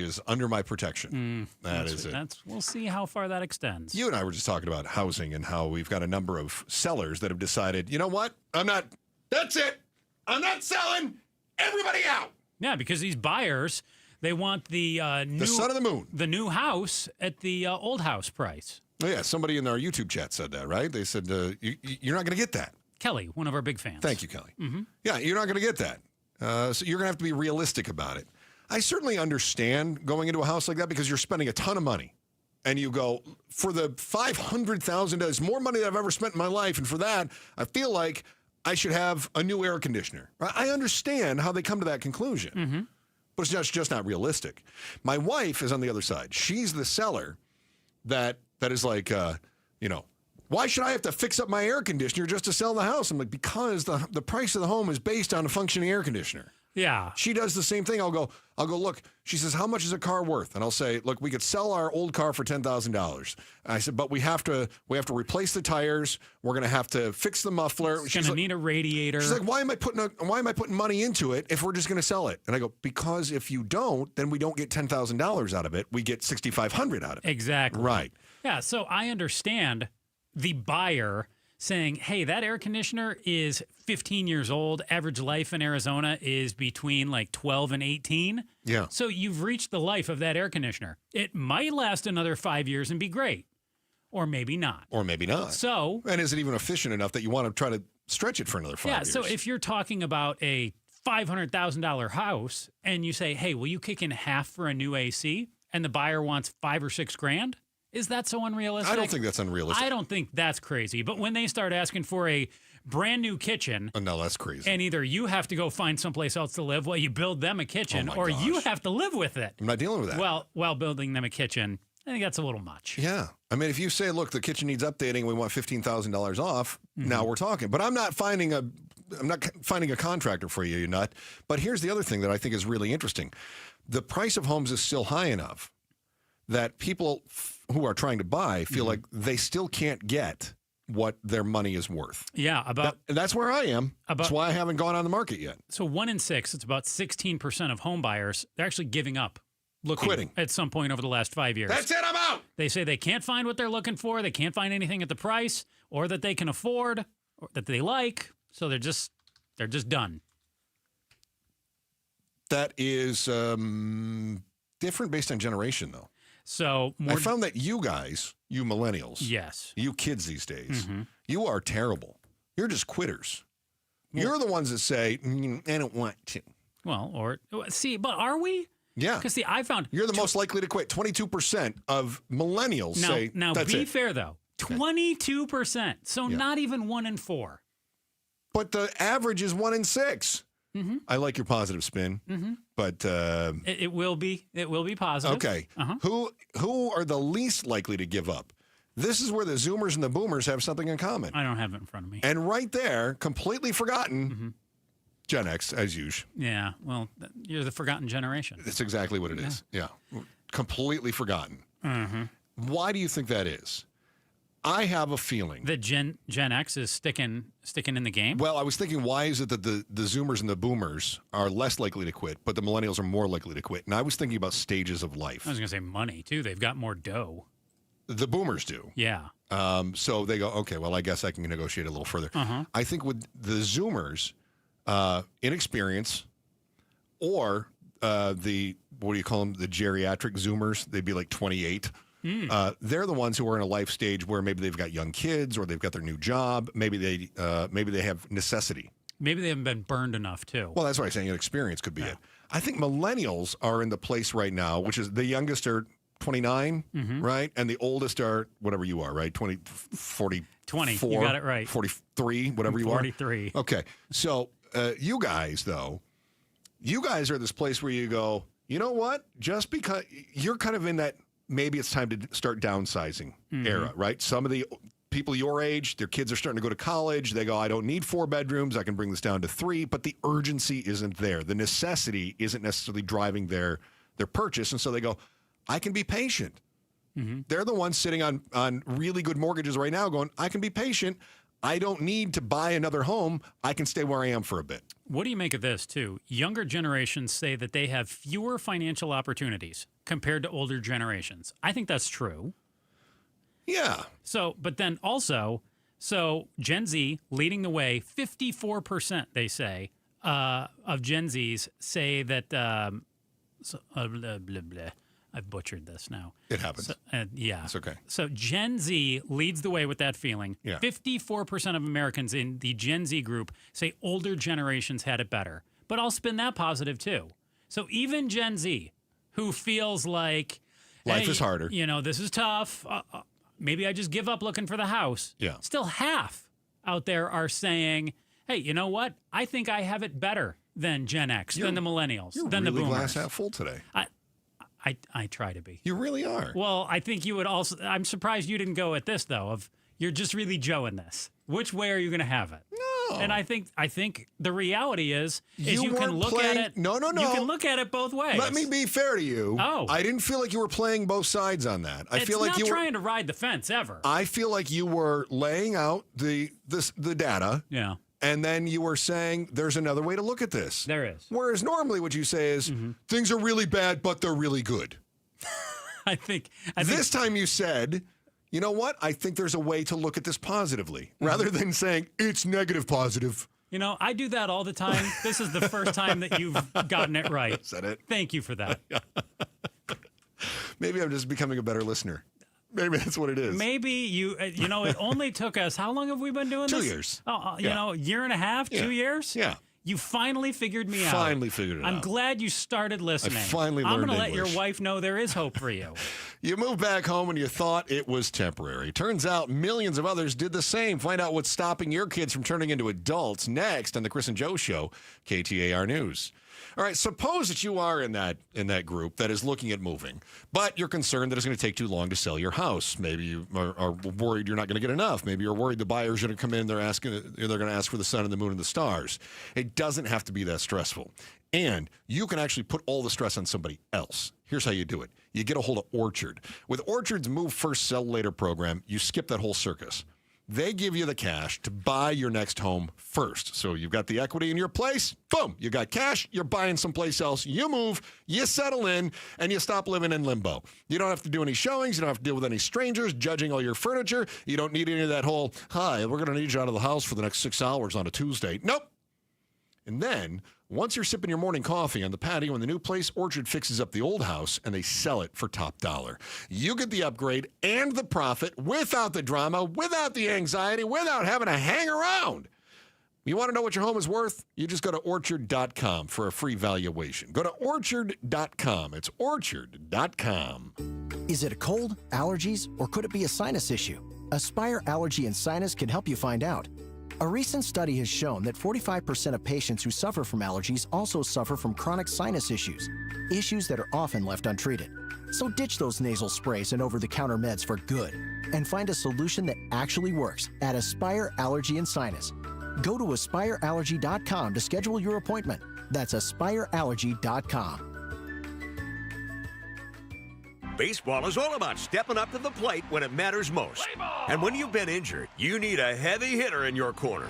is under my protection. That is it. We'll see how far that extends. You and I were just talking about housing and how we've got a number of sellers that have decided, you know what? That's it. I'm not selling. Everybody out. Yeah, because these buyers, they want the The sun and the moon. the new house at the old house price. Oh, yeah, somebody in our YouTube chat said that, right? They said, you're not going to get that. Kelly, one of our big fans. Thank you, Kelly. Mm-hmm. Yeah, you're not going to get that. So you're going to have to be realistic about it. I certainly understand going into a house like that because you're spending a ton of money. And you go, for the $500,000, more money than I've ever spent in my life. And for that, I feel like I should have a new air conditioner. I understand how they come to that conclusion. Mm-hmm. But it's just not realistic. My wife is on the other side. She's the seller that is like, why should I have to fix up my air conditioner just to sell the house? I'm like, because the price of the home is based on a functioning air conditioner. Yeah. She does the same thing. I'll go, look, she says, how much is a car worth? And I'll say, look, we could sell our old car for $10,000. I said, but we have to replace the tires. We're going to have to fix the muffler. She's going to need a radiator. She's like, why am I putting money into it if we're just going to sell it? And I go, because if you don't, then we don't get $10,000 out of it. We get $6,500 out of it. Exactly. Right. Yeah, so I understand the buyer saying, hey, that air conditioner is 15 years old. Average life in Arizona is between like 12 and 18. Yeah. So you've reached the life of that air conditioner. It might last another 5 years and be great. Or maybe not. So. And is it even efficient enough that you want to try to stretch it for another 5 years? Yeah, so if you're talking about a $500,000 house and you say, hey, will you kick in half for a new AC? And the buyer wants $5,000 or $6,000? Is that so unrealistic? I don't think that's unrealistic. I don't think that's crazy. But when they start asking for a brand new kitchen. No, that's crazy. And either you have to go find someplace else to live while you build them a kitchen, or you have to live with it. I'm not dealing with that. Well, while building them a kitchen, I think that's a little much. Yeah. I mean, if you say, look, the kitchen needs updating, we want $15,000 off, now we're talking. But I'm not finding a contractor for you, you nut. But here's the other thing that I think is really interesting. The price of homes is still high enough that people who are trying to buy feel like they still can't get what their money is worth. Yeah, that's where I am. That's why I haven't gone on the market yet. So 1 in 6, it's about 16% of home buyers, they're actually giving up, quitting at some point over the last 5 years. That's it, I'm out. They say they can't find what they're looking for, they can't find anything at the price, or that they can afford, or that they like, so they're just done. That is different based on generation, though. So I found that you guys, you millennials, yes, you kids these days, you are terrible. You're just quitters. You're the ones that say, I don't want to. Well, but are we? Yeah. Because I found you're the most likely to quit. 22% of millennials say now that's be it. fair though. 22%. So not even 1 in 4. But the average is 1 in 6. Mm-hmm. I like your positive spin, but it will be positive. Okay. Who are the least likely to give up? This is where the Zoomers and the Boomers have something in common. I don't have it in front of me. And right there, completely forgotten, Gen X, as usual. Yeah, well, you're the forgotten generation. That's exactly what it is. Yeah. Completely forgotten. Why do you think that is? I have a feeling that Gen X is sticking in the game. Well, I was thinking, why is it that the Zoomers and the Boomers are less likely to quit, but the Millennials are more likely to quit? And I was thinking about stages of life. I was going to say money, too. They've got more dough. The Boomers do. Yeah. So they go, okay, well, I guess I can negotiate a little further. I think with the Zoomers, inexperience, or what do you call them? The geriatric Zoomers. They'd be like 28. They're the ones who are in a life stage where maybe they've got young kids or they've got their new job. Maybe they have necessity. Maybe they haven't been burned enough, too. Well, that's what I'm saying. Experience could be it. I think millennials are in the place right now, which is the youngest are 29, right? And the oldest are whatever you are, right? 20, 40, 20. You got it right. 43, whatever you 43. are. Okay. So you guys, though, are this place where you go, you know what? Just because you're kind of in that, maybe it's time to start downsizing era, right? Some of the people your age, their kids are starting to go to college. They go, I don't need 4 bedrooms. I can bring this down to 3. But the urgency isn't there. The necessity isn't necessarily driving their purchase. And so they go, I can be patient. They're the ones sitting on really good mortgages right now going, I can be patient. I don't need to buy another home. I can stay where I am for a bit. What do you make of this, too? Younger generations say that they have fewer financial opportunities compared to older generations. I think that's true. Yeah. But then also, Gen Z leading the way, 54%, they say, of Gen Zs say that, blah, blah, blah. I've butchered this now. It happens. Yeah. It's okay. So Gen Z leads the way with that feeling. Yeah. 54% of Americans in the Gen Z group say older generations had it better. But I'll spin that positive, too. So even Gen Z, who feels like... Life is harder. This is tough. Maybe I just give up looking for the house. Yeah. Still half out there are saying, hey, you know what? I think I have it better than Gen X, than the millennials, than the boomers. You're glass half full today. I try to be. You really are. Well, I think you would also... I'm surprised you didn't go at this, though, of you're just really Joe-ing this. Which way are you going to have it? No. And I think the reality is you can look at it... No. You can look at it both ways. Let me be fair to you. Oh. I didn't feel like you were playing both sides on that. I feel like you were trying to ride the fence, ever. I feel like you were laying out the data. Yeah. And then you were saying there's another way to look at this. There is. Whereas normally what you say is things are really bad, but they're really good. I think this time you said, you know what? I think there's a way to look at this positively rather than saying it's negative positive. I do that all the time. This is the first time that you've gotten it right. Is that it? Thank you for that. Maybe I'm just becoming a better listener. Maybe that's what it is. Maybe it only took us, how long have we been doing this? 2 years. A year and a half, 2 years? Yeah. You finally figured me out. Finally figured it out. I'm glad you started listening. I finally learned I'm going to let English. your wife know there is hope for you. You moved back home and you thought it was temporary. Turns out millions of others did the same. Find out what's stopping your kids from turning into adults next on the Chris and Joe Show, KTAR News. All right, suppose that you are in that group that is looking at moving, but you're concerned that it's going to take too long to sell your house. Maybe you are worried you're not going to get enough. Maybe you're worried the buyer's going to come in, they're going to ask for the sun and the moon and the stars. It doesn't have to be that stressful. And you can actually put all the stress on somebody else. Here's how you do it. You get a hold of Orchard. With Orchard's Move First, Sell Later program, you skip that whole circus. They give you the cash to buy your next home first. So you've got the equity in your place. Boom. You got cash. You're buying someplace else. You move. You settle in. And you stop living in limbo. You don't have to do any showings. You don't have to deal with any strangers judging all your furniture. You don't need any of that whole, hi, we're going to need you out of the house for the next 6 hours on a Tuesday. Nope. And then, once you're sipping your morning coffee on the patio in the new place, Orchard fixes up the old house and they sell it for top dollar. You get the upgrade and the profit without the drama, without the anxiety, without having to hang around. You want to know what your home is worth? You just go to Orchard.com for a free valuation. Go to Orchard.com. It's Orchard.com. Is it a cold, allergies, or could it be a sinus issue? Aspire Allergy and Sinus can help you find out. A recent study has shown that 45% of patients who suffer from allergies also suffer from chronic sinus issues that are often left untreated. So ditch those nasal sprays and over-the-counter meds for good and find a solution that actually works at Aspire Allergy and Sinus. Go to AspireAllergy.com to schedule your appointment. That's AspireAllergy.com. Baseball is all about stepping up to the plate when it matters most. And when you've been injured, you need a heavy hitter in your corner.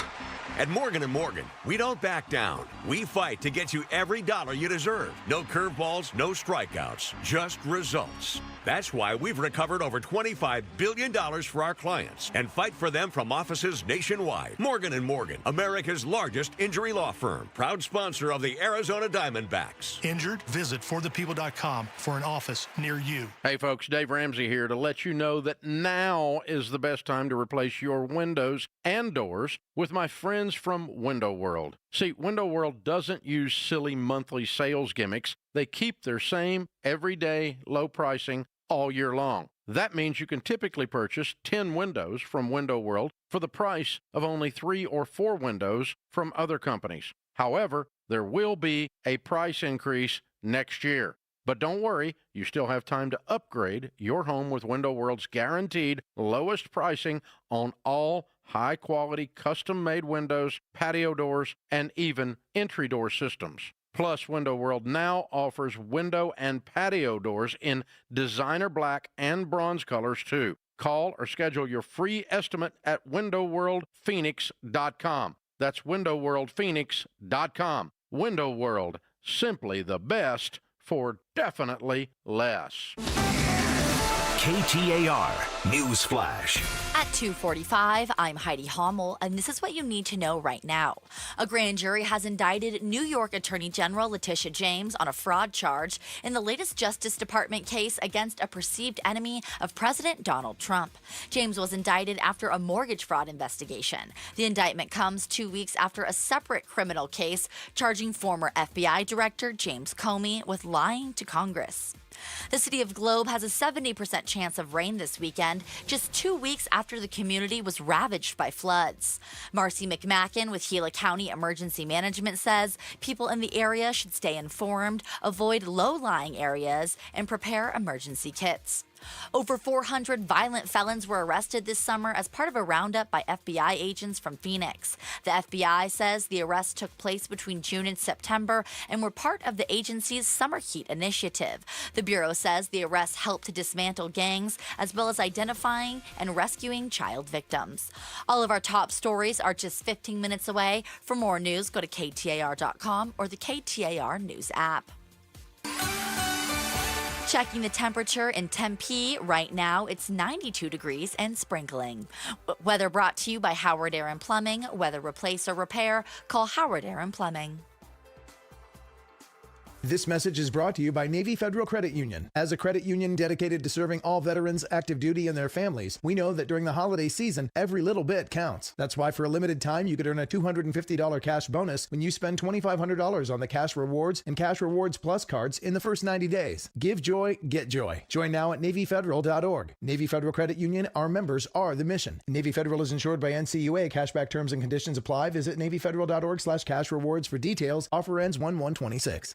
At Morgan & Morgan, we don't back down. We fight to get you every dollar you deserve. No curveballs, no strikeouts, just results. That's why we've recovered over $25 billion for our clients and fight for them from offices nationwide. Morgan & Morgan, America's largest injury law firm, proud sponsor of the Arizona Diamondbacks. Injured? Visit forthepeople.com for an office near you. Hey folks, Dave Ramsey here to let you know that now is the best time to replace your windows and doors with my friends from Window World. See, Window World doesn't use silly monthly sales gimmicks. They keep their same everyday low pricing all year long. That means you can typically purchase 10 windows from Window World for the price of only 3 or 4 windows from other companies. However, there will be a price increase next year. But don't worry, you still have time to upgrade your home with Window World's guaranteed lowest pricing on all high-quality custom-made windows, patio doors, and even entry door systems. Plus, Window World now offers window and patio doors in designer black and bronze colors, too. Call or schedule your free estimate at WindowWorldPhoenix.com. That's WindowWorldPhoenix.com. Window World, simply the best for definitely less. KTAR News Flash. At 2:45, I'm Heidi Hommel, and this is what you need to know right now. A grand jury has indicted New York Attorney General Letitia James on a fraud charge in the latest Justice Department case against a perceived enemy of President Donald Trump. James was indicted after a mortgage fraud investigation. The indictment comes 2 weeks after a separate criminal case charging former FBI Director James Comey with lying to Congress. The city of Globe has a 70% chance of rain this weekend, just 2 weeks after the community was ravaged by floods. Marcy McMacken with Gila County Emergency Management says people in the area should stay informed, avoid low-lying areas, and prepare emergency kits. Over 400 violent felons were arrested this summer as part of a roundup by FBI agents from Phoenix. The FBI says the arrests took place between June and September and were part of the agency's Summer Heat initiative. The Bureau says the arrests helped to dismantle gangs as well as identifying and rescuing child victims. All of our top stories are just 15 minutes away. For more news, go to KTAR.com or the KTAR News app. Checking the temperature in Tempe right now, it's 92 degrees and sprinkling. Weather brought to you by Howard Aaron Plumbing. Whether replace or repair, call Howard Aaron Plumbing. This message is brought to you by Navy Federal Credit Union. As a credit union dedicated to serving all veterans, active duty, and their families, we know that during the holiday season, every little bit counts. That's why for a limited time, you could earn a $250 cash bonus when you spend $2,500 on the Cash Rewards and Cash Rewards Plus cards in the first 90 days. Give joy, get joy. Join now at NavyFederal.org. Navy Federal Credit Union, our members are the mission. Navy Federal is insured by NCUA. Cashback terms and conditions apply. Visit NavyFederal.org/cash rewards for details. Offer ends 1/1/26.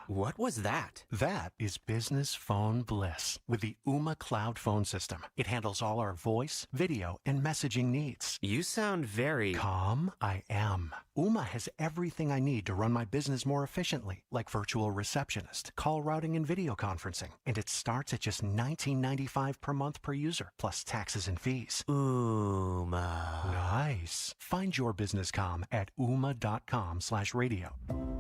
What was that? That is business phone bliss with the Ooma Cloud Phone System. It handles all our voice, video, and messaging needs. You sound very... Calm, I am. Ooma has everything I need to run my business more efficiently, like virtual receptionist, call routing, and video conferencing. And it starts at just $19.95 per month per user, plus taxes and fees. Ooma. Nice. Find your business comm at ooma.com/radio.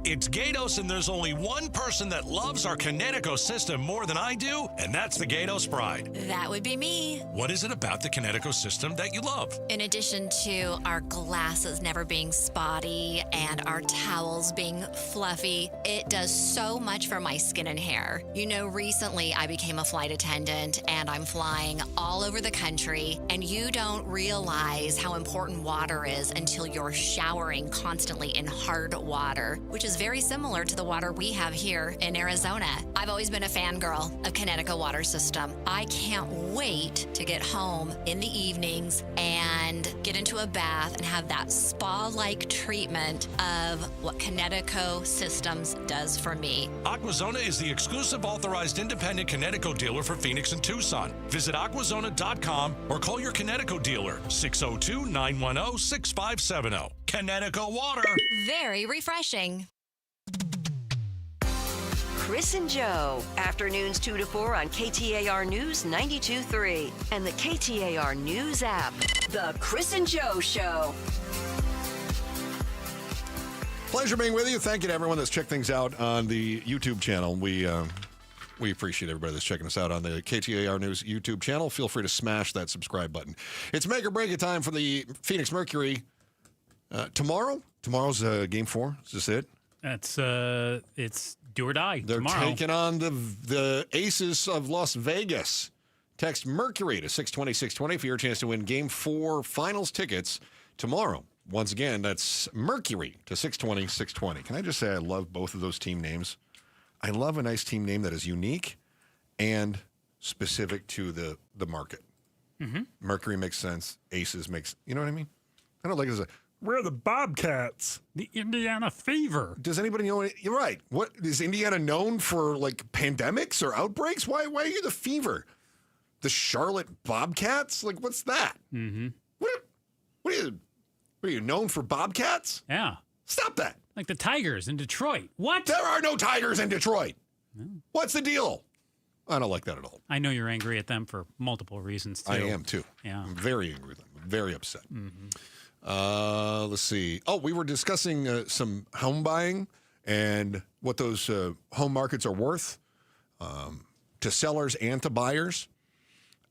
It's Gatos, and there's only one person that loves our Connecticut system more than I do, and that's the Gatos Bride. That would be me. What is it about the Connecticut system that you love? In addition to our glasses never being spotty and our towels being fluffy, it does so much for my skin and hair. You know, recently I became a flight attendant and I'm flying all over the country, and you don't realize how important water is until you're showering constantly in hard water, which is very similar to the water we have here in Arizona. I've always been a fangirl of Connecticut water system. I can't wait to get home in the evenings and get into a bath and have that spa-like treatment of what Connecticut Systems does for me. Aquazona is the exclusive authorized independent Connecticut dealer for Phoenix and Tucson. Visit aquazona.com or call your Connecticut dealer, 602-910-6570. Connecticut Water. Very refreshing. Chris and Joe, afternoons 2 to 4 on KTAR News 92.3 and the KTAR News app. The Chris and Joe Show. Pleasure being with you. Thank you to everyone that's checked things out on the YouTube channel. We appreciate everybody that's checking us out on the KTAR News YouTube channel. Feel free to smash that subscribe button. It's make or break it time for the Phoenix Mercury. Tomorrow's game 4. Is this it? It's do or die. They're tomorrow. taking on the Aces of Las Vegas. Text Mercury to 620-620 for your chance to win Game 4 finals tickets tomorrow. Once again, that's Mercury to 620-620. Can I just say I love both of those team names? I love a nice team name that is unique and specific to the market. Mm-hmm. Mercury makes sense. Aces makes, you know what I mean? I don't like it as we're the Bobcats. The Indiana Fever. Does anybody know? You're right. What is Indiana known for, like pandemics or outbreaks? Why are you the Fever? The Charlotte Bobcats? Like, what's that? Mm-hmm. What are you known for, Bobcats? Yeah. Stop that. Like the Tigers in Detroit. What? There are no Tigers in Detroit. No. What's the deal? I don't like that at all. I know you're angry at them for multiple reasons, too. I am, too. Yeah. I'm very angry with them. I'm very upset. Mm-hmm. Let's see. Oh, we were discussing some home buying and what those home markets are worth to sellers and to buyers.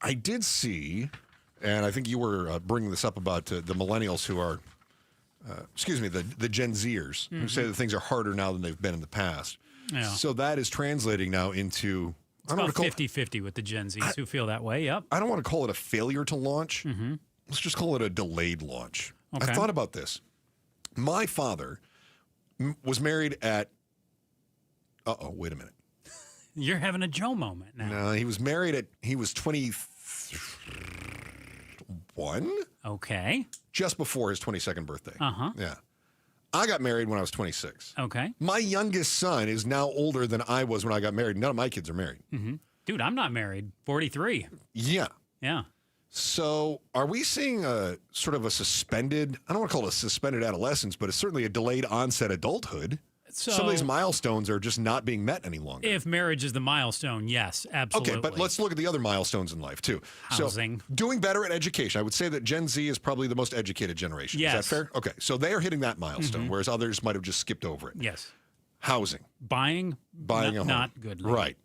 I did see, and I think you were bringing this up about the millennials who are, the Gen Zers, who say that things are harder now than they've been in the past. Yeah. So that is translating now into... It's about 50-50 with the Gen Zs who feel that way, yep. I don't want to call it a failure to launch. Mm-hmm. Let's just call it a delayed launch. Okay. I thought about this. My father was married at... wait a minute. You're having a Joe moment now. No, he was married at... He was 21. Okay. Just before his 22nd birthday. Uh-huh. Yeah. I got married when I was 26. Okay. My youngest son is now older than I was when I got married. None of my kids are married. Mm-hmm. Dude, I'm not married. 43. Yeah. Yeah. So are we seeing a sort of a suspended, I don't want to call it a suspended adolescence, but it's certainly a delayed onset adhood. So, some of these milestones are just not being met any longer. If marriage is the milestone, yes, absolutely. Okay, but let's look at the other milestones in life, too. Housing. So, doing better at education. I would say that Gen Z is probably the most educated generation. Yes. Is that fair? Okay, so they are hitting that milestone, whereas others might have just skipped over it. Yes. Housing. Buying a home. Not good. Right.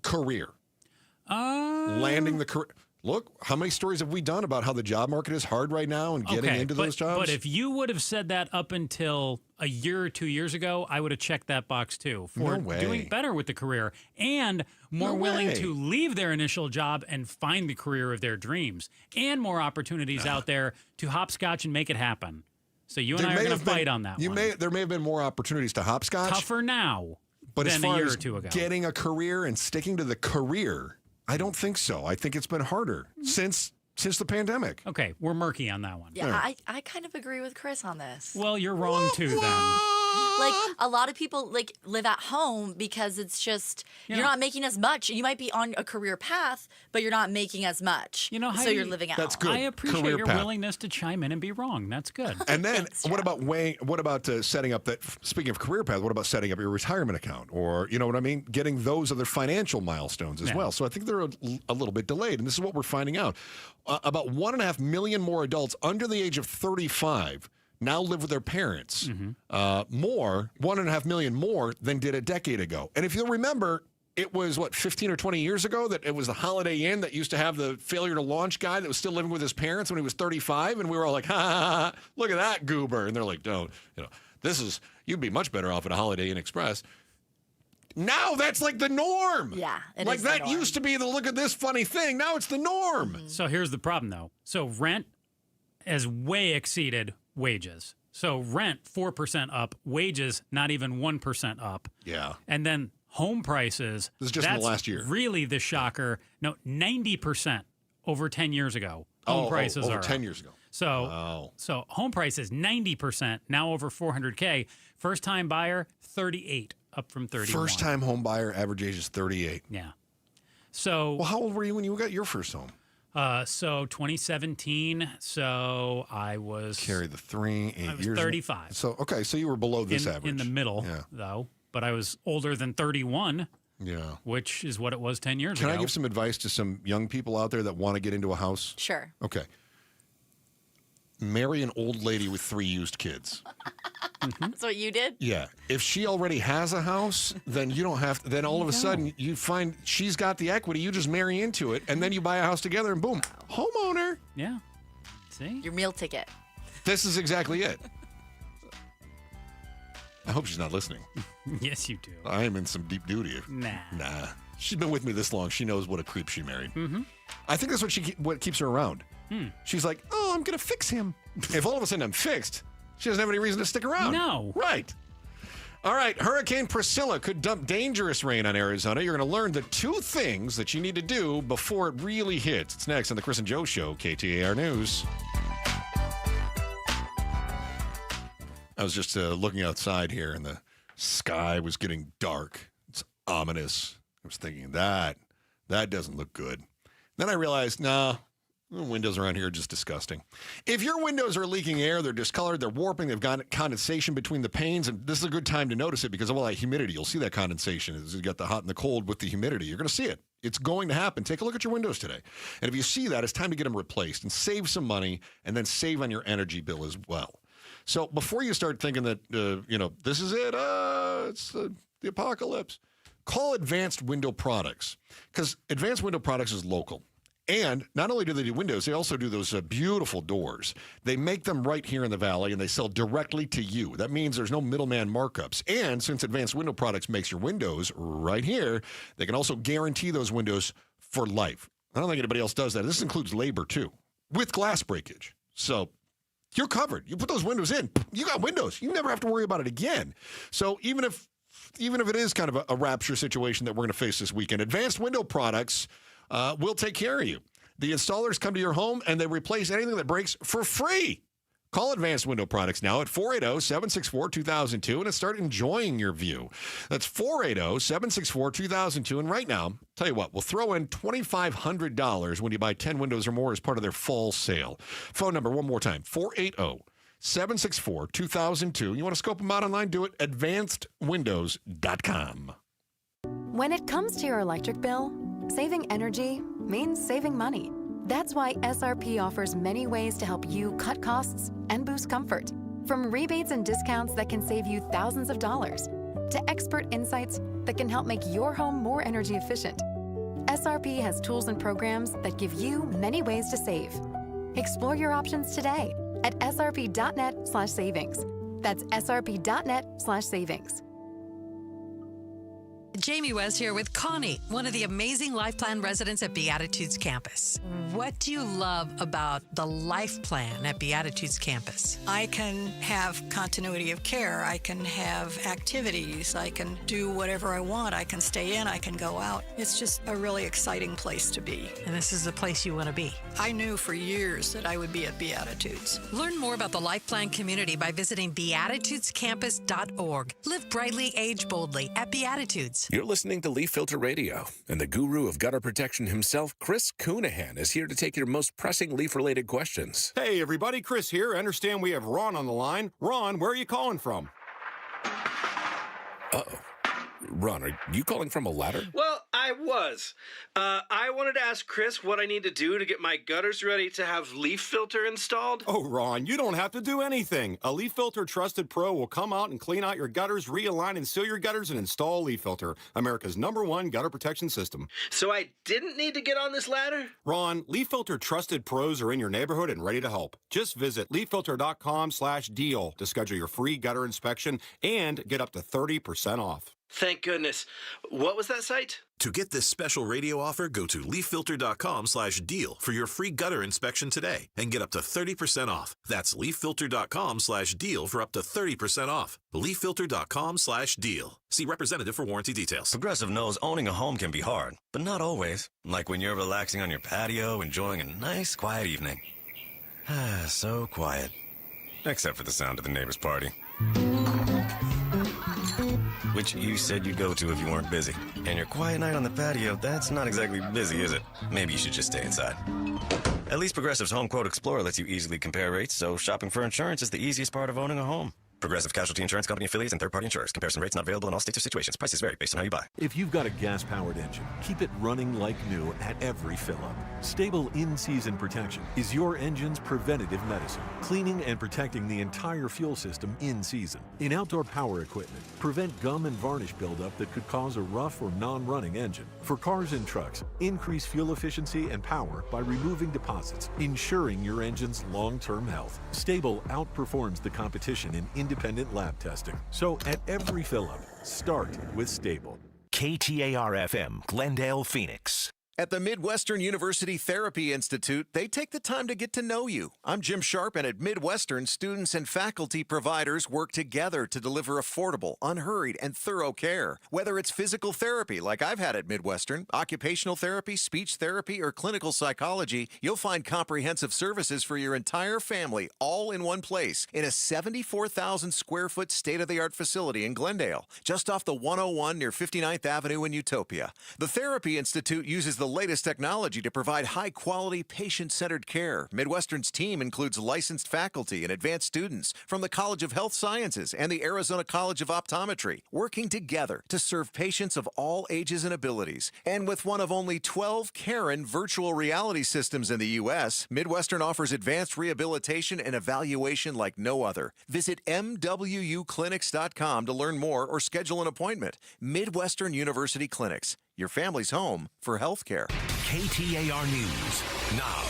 Career. Landing the career. Look, how many stories have we done about how the job market is hard right now and getting into those jobs? But if you would have said that up until a year or 2 years ago, I would have checked that box too for doing better with the career and more willing to leave their initial job and find the career of their dreams and more opportunities out there to hopscotch and make it happen. So you and I are going to fight on that one. There may have been more opportunities to hopscotch. Tougher now but than as far a year as or two ago. Getting a career and sticking to the career, I don't think so. I think it's been harder since the pandemic. Okay, we're murky on that one. Yeah, I kind of agree with Chris on this. Well, you're wrong too then. Like, a lot of people live at home because it's just you're not making as much. You might be on a career path, but you're not making as much. You know, so you're living at home. Good. I appreciate career your path. willingness to chime in and be wrong. That's good. And then what about setting up that? Speaking of career path, what about setting up your retirement account, or you know what I mean, getting those other financial milestones as well? So I think they're a little bit delayed, and this is what we're finding out: about 1.5 million more adults under the age of 35 now live with their parents. More, 1.5 million more than did a decade ago. And if you'll remember, it was, 15 or 20 years ago that it was the Holiday Inn that used to have the failure to launch guy that was still living with his parents when he was 35. And we were all like, ha, ha, ha, look at that goober. And they're like, don't, you'd be much better off at a Holiday Inn Express. Now that's like the norm. Yeah, it like is the that norm. used to be the look at this funny thing. Now it's the norm. So here's the problem, though. So rent has way exceeded wages. So rent 4% up, wages not even 1% up. Yeah. And then home prices. This is just in the last year. Really the shocker. No, 90% over 10 years ago. Home prices over are 10 up. years ago. So home prices 90%, now over $400K. First time buyer 38, up from 31. First time home buyer, average age is 38. Yeah. So well, how old were you when you got your first home? So 2017. So I was carry the 3 8 I was years. 35. So okay, so you were below this average. In the middle, though. But I was older than 31. Yeah. Which is what it was 10 years ago. Can I give some advice to some young people out there that want to get into a house? Sure. Okay. Marry an old lady with 3 used kids. That's what you did? Yeah. If she already has a house, then you don't have to. Then all of a sudden you find she's got the equity. You just marry into it, and then you buy a house together, and boom, homeowner. Yeah. See? Your meal ticket. This is exactly it. I hope she's not listening. Yes, you do. I am in some deep duty. Nah. She's been with me this long. She knows what a creep she married. I think that's what keeps her around. She's like, oh, I'm going to fix him. If all of a sudden I'm fixed, she doesn't have any reason to stick around. No. Right. All right. Hurricane Priscilla could dump dangerous rain on Arizona. You're going to learn the 2 things that you need to do before it really hits. It's next on the Chris and Joe Show, KTAR News. I was just looking outside here, and the sky was getting dark. It's ominous. I was thinking that doesn't look good. Then I realized, the windows around here are just disgusting. If your windows are leaking air, they're discolored, they're warping, they've got condensation between the panes, and this is a good time to notice it because of all that humidity. You'll see that condensation as you got the hot and the cold with the humidity. You're going to see it. It's going to happen. Take a look at your windows today. And if you see that, it's time to get them replaced and save some money and then save on your energy bill as well. So before you start thinking that, this is it, it's the apocalypse, call Advanced Window Products because Advanced Window Products is local. And not only do they do windows, they also do those beautiful doors. They make them right here in the Valley, and they sell directly to you. That means there's no middleman markups. And since Advanced Window Products makes your windows right here, they can also guarantee those windows for life. I don't think anybody else does that. This includes labor, too, with glass breakage. So you're covered. You put those windows in, you got windows. You never have to worry about it again. So even if it is kind of a rapture situation that we're going to face this weekend, Advanced Window Products will take care of you. The installers come to your home and they replace anything that breaks for free. Call Advanced Window Products now at 480-764-2002 and start enjoying your view. That's 480-764-2002. And right now, tell you what, we'll throw in $2,500 when you buy 10 windows or more as part of their fall sale. Phone number one more time, 480-764-2002. You want to scope them out online? Do it, advancedwindows.com. When it comes to your electric bill, saving energy means saving money. That's why SRP offers many ways to help you cut costs and boost comfort. From rebates and discounts that can save you thousands of dollars, to expert insights that can help make your home more energy efficient. SRP has tools and programs that give you many ways to save. Explore your options today at srp.net/savings. That's srp.net/savings. Jamie West here with Connie, one of the amazing Life Plan residents at Beatitudes Campus. What do you love about the Life Plan at Beatitudes Campus? I can have continuity of care. I can have activities. I can do whatever I want. I can stay in. I can go out. It's just a really exciting place to be. And this is the place you want to be. I knew for years that I would be at Beatitudes. Learn more about the Life Plan community by visiting beatitudescampus.org. Live brightly, age boldly at Beatitudes. You're listening to Leaf Filter Radio, and the guru of gutter protection himself, Chris Coonahan, is here to take your most pressing leaf-related questions. Hey, everybody, Chris here. I understand we have Ron on the line. Ron, where are you calling from? Uh-oh. Ron, are you calling from a ladder? Well, I I was. I wanted to ask Chris what I need to do to get my gutters ready to have leaf filter installed. Oh, Ron, you don't have to do anything. A Leaf Filter Trusted Pro will come out and clean out your gutters, realign and seal your gutters, and install Leaf Filter, America's #1 gutter protection system. So I didn't need to get on this ladder? Ron, Leaf Filter Trusted Pros are in your neighborhood and ready to help. Just visit leaffilter.com/deal to schedule your free gutter inspection and get up to 30% off. Thank goodness. What was that site? To get this special radio offer, go to leaffilter.com/deal for your free gutter inspection today and get up to 30% off. That's leaffilter.com/deal for up to 30% off. leaffilter.com/deal. See representative for warranty details. Progressive knows owning a home can be hard, but not always. Like when you're relaxing on your patio, enjoying a nice, quiet evening. So quiet. Except for the sound of the neighbor's party. Which you said you'd go to if you weren't busy. And your quiet night on the patio, that's not exactly busy, is it? Maybe you should just stay inside. At least Progressive's Home Quote Explorer lets you easily compare rates, so shopping for insurance is the easiest part of owning a home. Progressive Casualty Insurance Company affiliates and third-party insurers. Comparison rates not available in all states or situations. Prices vary based on how you buy. If you've got a gas-powered engine, keep it running like new at every fill-up. Stable in-season protection is your engine's preventative medicine, cleaning and protecting the entire fuel system in season. In outdoor power equipment, prevent gum and varnish buildup that could cause a rough or non-running engine. For cars and trucks, increase fuel efficiency and power by removing deposits, ensuring your engine's long-term health. Stable outperforms the competition in independent lab testing. So at every fill-up, start with Stable. KTAR-FM, Glendale, Phoenix. At the Midwestern University Therapy Institute, they take the time to get to know you. I'm Jim Sharp, and at Midwestern, students and faculty providers work together to deliver affordable, unhurried, and thorough care. Whether it's physical therapy, like I've had at Midwestern, occupational therapy, speech therapy, or clinical psychology, you'll find comprehensive services for your entire family, all in one place, in a 74,000 square foot state-of-the-art facility in Glendale, just off the 101 near 59th Avenue in Utopia. The Therapy Institute uses the latest technology to provide high-quality, patient-centered care. Midwestern's team includes licensed faculty and advanced students from the College of Health Sciences and the Arizona College of Optometry, working together to serve patients of all ages and abilities. And with one of only 12 Karen virtual reality systems in the U.S., Midwestern offers advanced rehabilitation and evaluation like no other. Visit MWUclinics.com to learn more or schedule an appointment. Midwestern University Clinics, your family's home for healthcare. KTAR News now.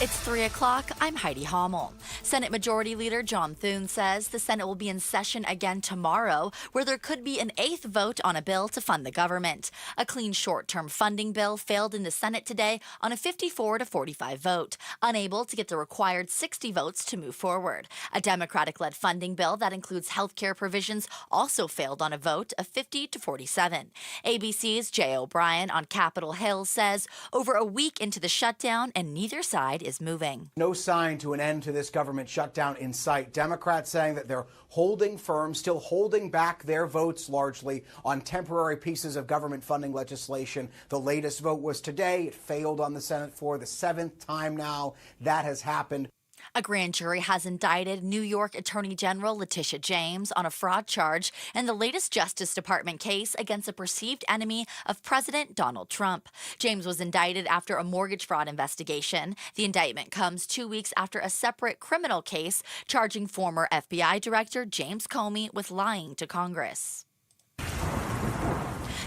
It's 3 o'clock. I'm Heidi Hommel. Senate Majority Leader John Thune says the Senate will be in session again tomorrow, where there could be an 8th vote on a bill to fund the government. A clean short-term funding bill failed in the Senate today on a 54-45 vote, unable to get the required 60 votes to move forward. A Democratic-led funding bill that includes health care provisions also failed on a vote of 50-47. ABC's Jay O'Brien on Capitol Hill says over a week into the shutdown and neither side is moving. No sign to an end to this government shutdown in sight. Democrats saying that they're holding firm, still holding back their votes largely on temporary pieces of government funding legislation. The latest vote was today. It failed on the Senate for the 7th time now that has happened. A grand jury has indicted New York Attorney General Letitia James on a fraud charge in the latest Justice Department case against a perceived enemy of President Donald Trump. James was indicted after a mortgage fraud investigation. The indictment comes 2 weeks after a separate criminal case charging former FBI Director James Comey with lying to Congress.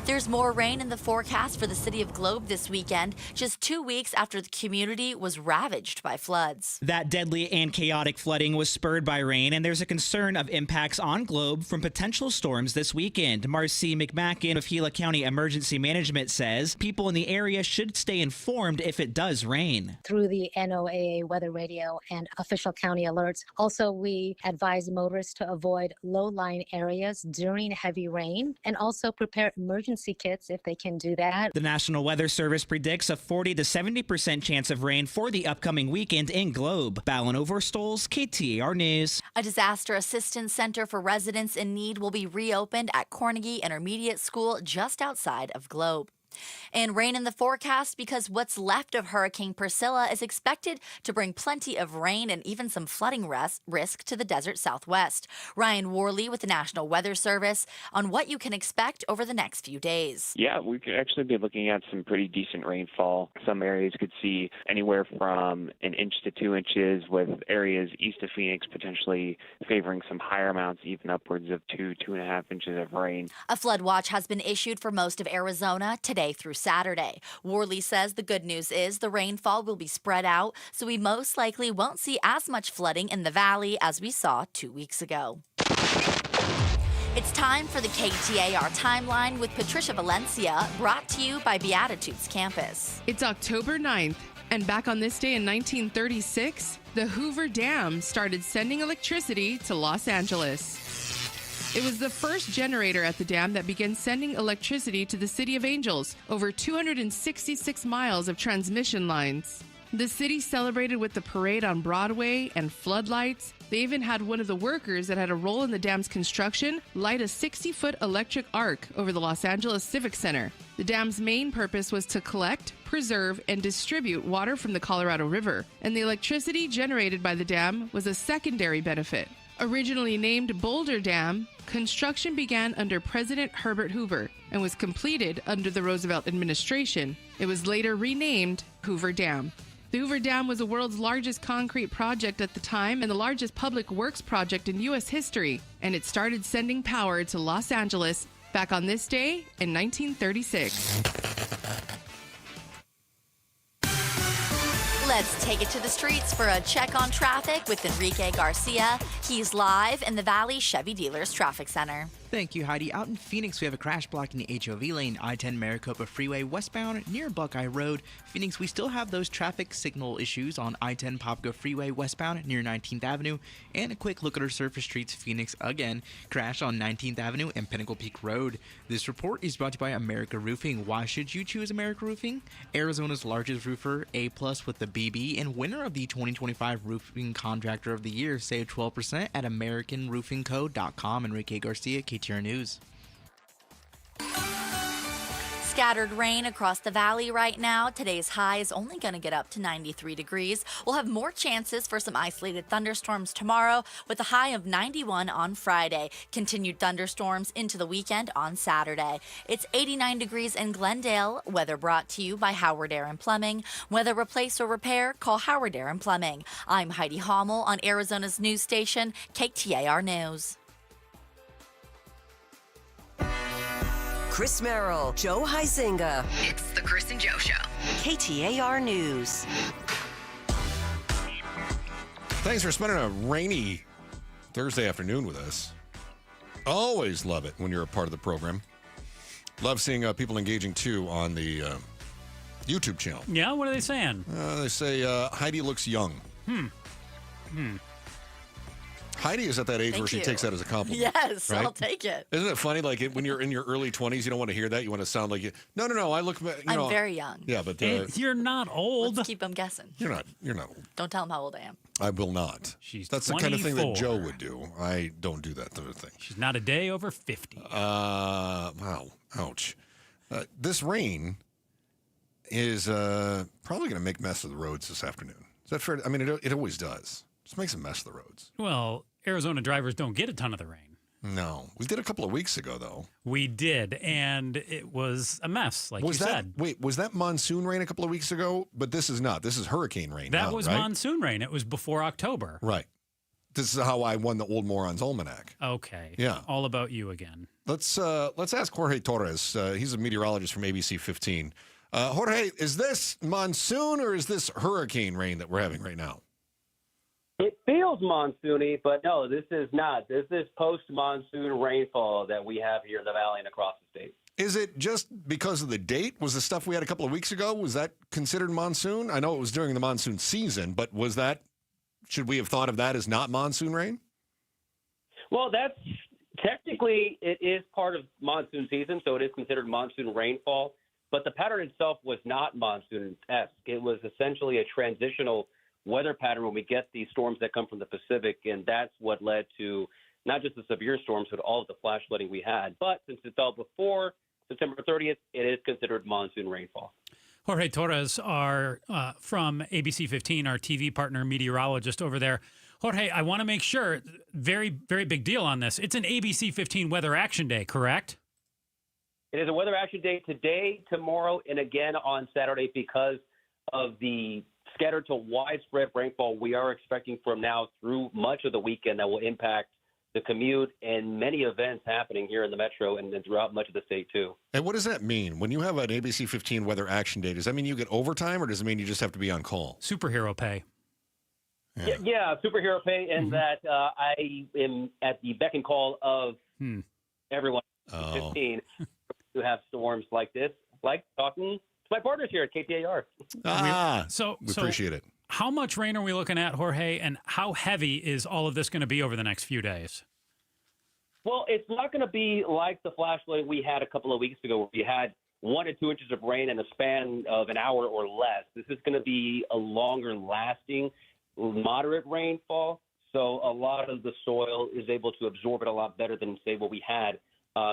There's more rain in the forecast for the city of Globe this weekend, just 2 weeks after the community was ravaged by floods. That deadly and chaotic flooding was spurred by rain, and there's a concern of impacts on Globe from potential storms this weekend. Marcy McMacken of Gila County Emergency Management says people in the area should stay informed if it does rain. Through the NOAA weather radio and official county alerts. Also, we advise motorists to avoid low-lying areas during heavy rain and also prepare emergency kits if they can do that. The National Weather Service predicts a 40 to 70% chance of rain for the upcoming weekend in Globe. Ballin Overstoles, KTAR News. A disaster assistance center for residents in need will be reopened at Carnegie Intermediate School just outside of Globe. And rain in the forecast because what's left of Hurricane Priscilla is expected to bring plenty of rain and even some flooding risk to the desert southwest. Ryan Worley with the National Weather Service on what you can expect over the next few days. Yeah, we could actually be looking at some pretty decent rainfall. Some areas could see anywhere from 1 inch to 2 inches, with areas east of Phoenix potentially favoring some higher amounts, even upwards of 2.5 inches of rain. A flood watch has been issued for most of Arizona today through Saturday. Worley says the good news is the rainfall will be spread out, so we most likely won't see as much flooding in the valley as we saw 2 weeks ago. It's time for the KTAR Timeline with Patricia Valencia, brought to you by Beatitudes Campus. It's October 9th, and back on this day in 1936, the Hoover Dam started sending electricity to Los Angeles. It was the first generator at the dam that began sending electricity to the City of Angels, over 266 miles of transmission lines. The city celebrated with the parade on Broadway and floodlights. They even had one of the workers that had a role in the dam's construction light a 60-foot electric arc over the Los Angeles Civic Center. The dam's main purpose was to collect, preserve, and distribute water from the Colorado River, and the electricity generated by the dam was a secondary benefit. Originally named Boulder Dam, construction began under President Herbert Hoover and was completed under the Roosevelt administration. It was later renamed Hoover Dam. The Hoover Dam was the world's largest concrete project at the time and the largest public works project in U.S. history, and it started sending power to Los Angeles back on this day in 1936. Let's take it to the streets for a check on traffic with Enrique Garcia. He's live in the Valley Chevy Dealers Traffic Center. Thank you, Heidi. Out in Phoenix, we have a crash blocking the HOV lane, I-10 Maricopa Freeway westbound near Buckeye Road. Phoenix, we still have those traffic signal issues on I-10 Popka Freeway westbound near 19th Avenue. And a quick look at our surface streets. Phoenix, again, crash on 19th Avenue and Pinnacle Peak Road. This report is brought to you by America Roofing. Why should you choose America Roofing? Arizona's largest roofer, A+ with the BB, and winner of the 2025 Roofing Contractor of the Year. Save 12% at AmericanRoofingCo.com. Enrique Garcia, KTAR News. Scattered rain across the valley right now. Today's high is only going to get up to 93 degrees. We'll have more chances for some isolated thunderstorms tomorrow with a high of 91 on Friday. Continued thunderstorms into the weekend on Saturday. It's 89 degrees in Glendale. Weather brought to you by Howard Air and Plumbing. Whether replace or repair, call Howard Air and Plumbing. I'm Heidi Hommel on Arizona's news station, KTAR News. Chris Merrill, Joe Huizinga. It's the Chris and Joe Show. KTAR News. Thanks for spending a rainy Thursday afternoon with us. Always love it when you're a part of the program. Love seeing people engaging, too, on the YouTube channel. Yeah, what are they saying? They say Heidi looks young. Heidi is at that age where she takes that as a compliment. Yes, right? I'll take it. Isn't it funny? Like when you're in your early 20s, you don't want to hear that. You want to sound like you. No. I look. I'm very young. Yeah, but you're not old. Let's keep them guessing. You're not old. Don't tell them how old I am. I will not. That's 24. The kind of thing that Joe would do. I don't do that sort of thing. She's not a day over 50. Wow. Ouch. This rain is probably going to make a mess of the roads this afternoon. Is that fair? I mean, it always does. Just makes a mess of the roads. Well, Arizona drivers don't get a ton of the rain. No. We did a couple of weeks ago, though. We did, and it was a mess, like you said. Wait, was that monsoon rain a couple of weeks ago? But this is not. This is hurricane rain That now, was right? monsoon rain. It was before October. Right. This is how I won the Old Morons Almanac. Okay. Yeah. All about you again. Let's ask Jorge Torres. He's a meteorologist from ABC 15. Jorge, is this monsoon or is this hurricane rain that we're having right now? It feels monsoony, but no, this is not. This is post-monsoon rainfall that we have here in the valley and across the state. Is it just because of the date? Was the stuff we had a couple of weeks ago, was that considered monsoon? I know it was during the monsoon season, but should we have thought of that as not monsoon rain? Well, that's technically, it is part of monsoon season, so it is considered monsoon rainfall, but the pattern itself was not monsoon-esque. It was essentially a transitional weather pattern when we get these storms that come from the Pacific, and that's what led to not just the severe storms, but all of the flash flooding we had. But since it fell before September 30th, it is considered monsoon rainfall. Jorge Torres, our from ABC 15, our TV partner meteorologist over there. Jorge, I want to make sure, very, very big deal on this. It's an ABC 15 Weather Action Day, correct? It is a weather action day today, tomorrow, and again on Saturday because of the scattered to widespread rainfall we are expecting from now through much of the weekend that will impact the commute and many events happening here in the metro and then throughout much of the state, too. And what does that mean? When you have an ABC 15 Weather Action Day, does that mean you get overtime or does it mean you just have to be on call? Superhero pay. Yeah, superhero pay, and that I am at the beck and call of everyone 15 who have storms like this, like talking to my partners here at KTAR. We appreciate it. How much rain are we looking at, Jorge, and how heavy is all of this going to be over the next few days? Well, it's not going to be like the flash flooding we had a couple of weeks ago where we had 1 to 2 inches of rain in a span of an hour or less. This is going to be a longer lasting, moderate rainfall. So a lot of the soil is able to absorb it a lot better than, say, what we had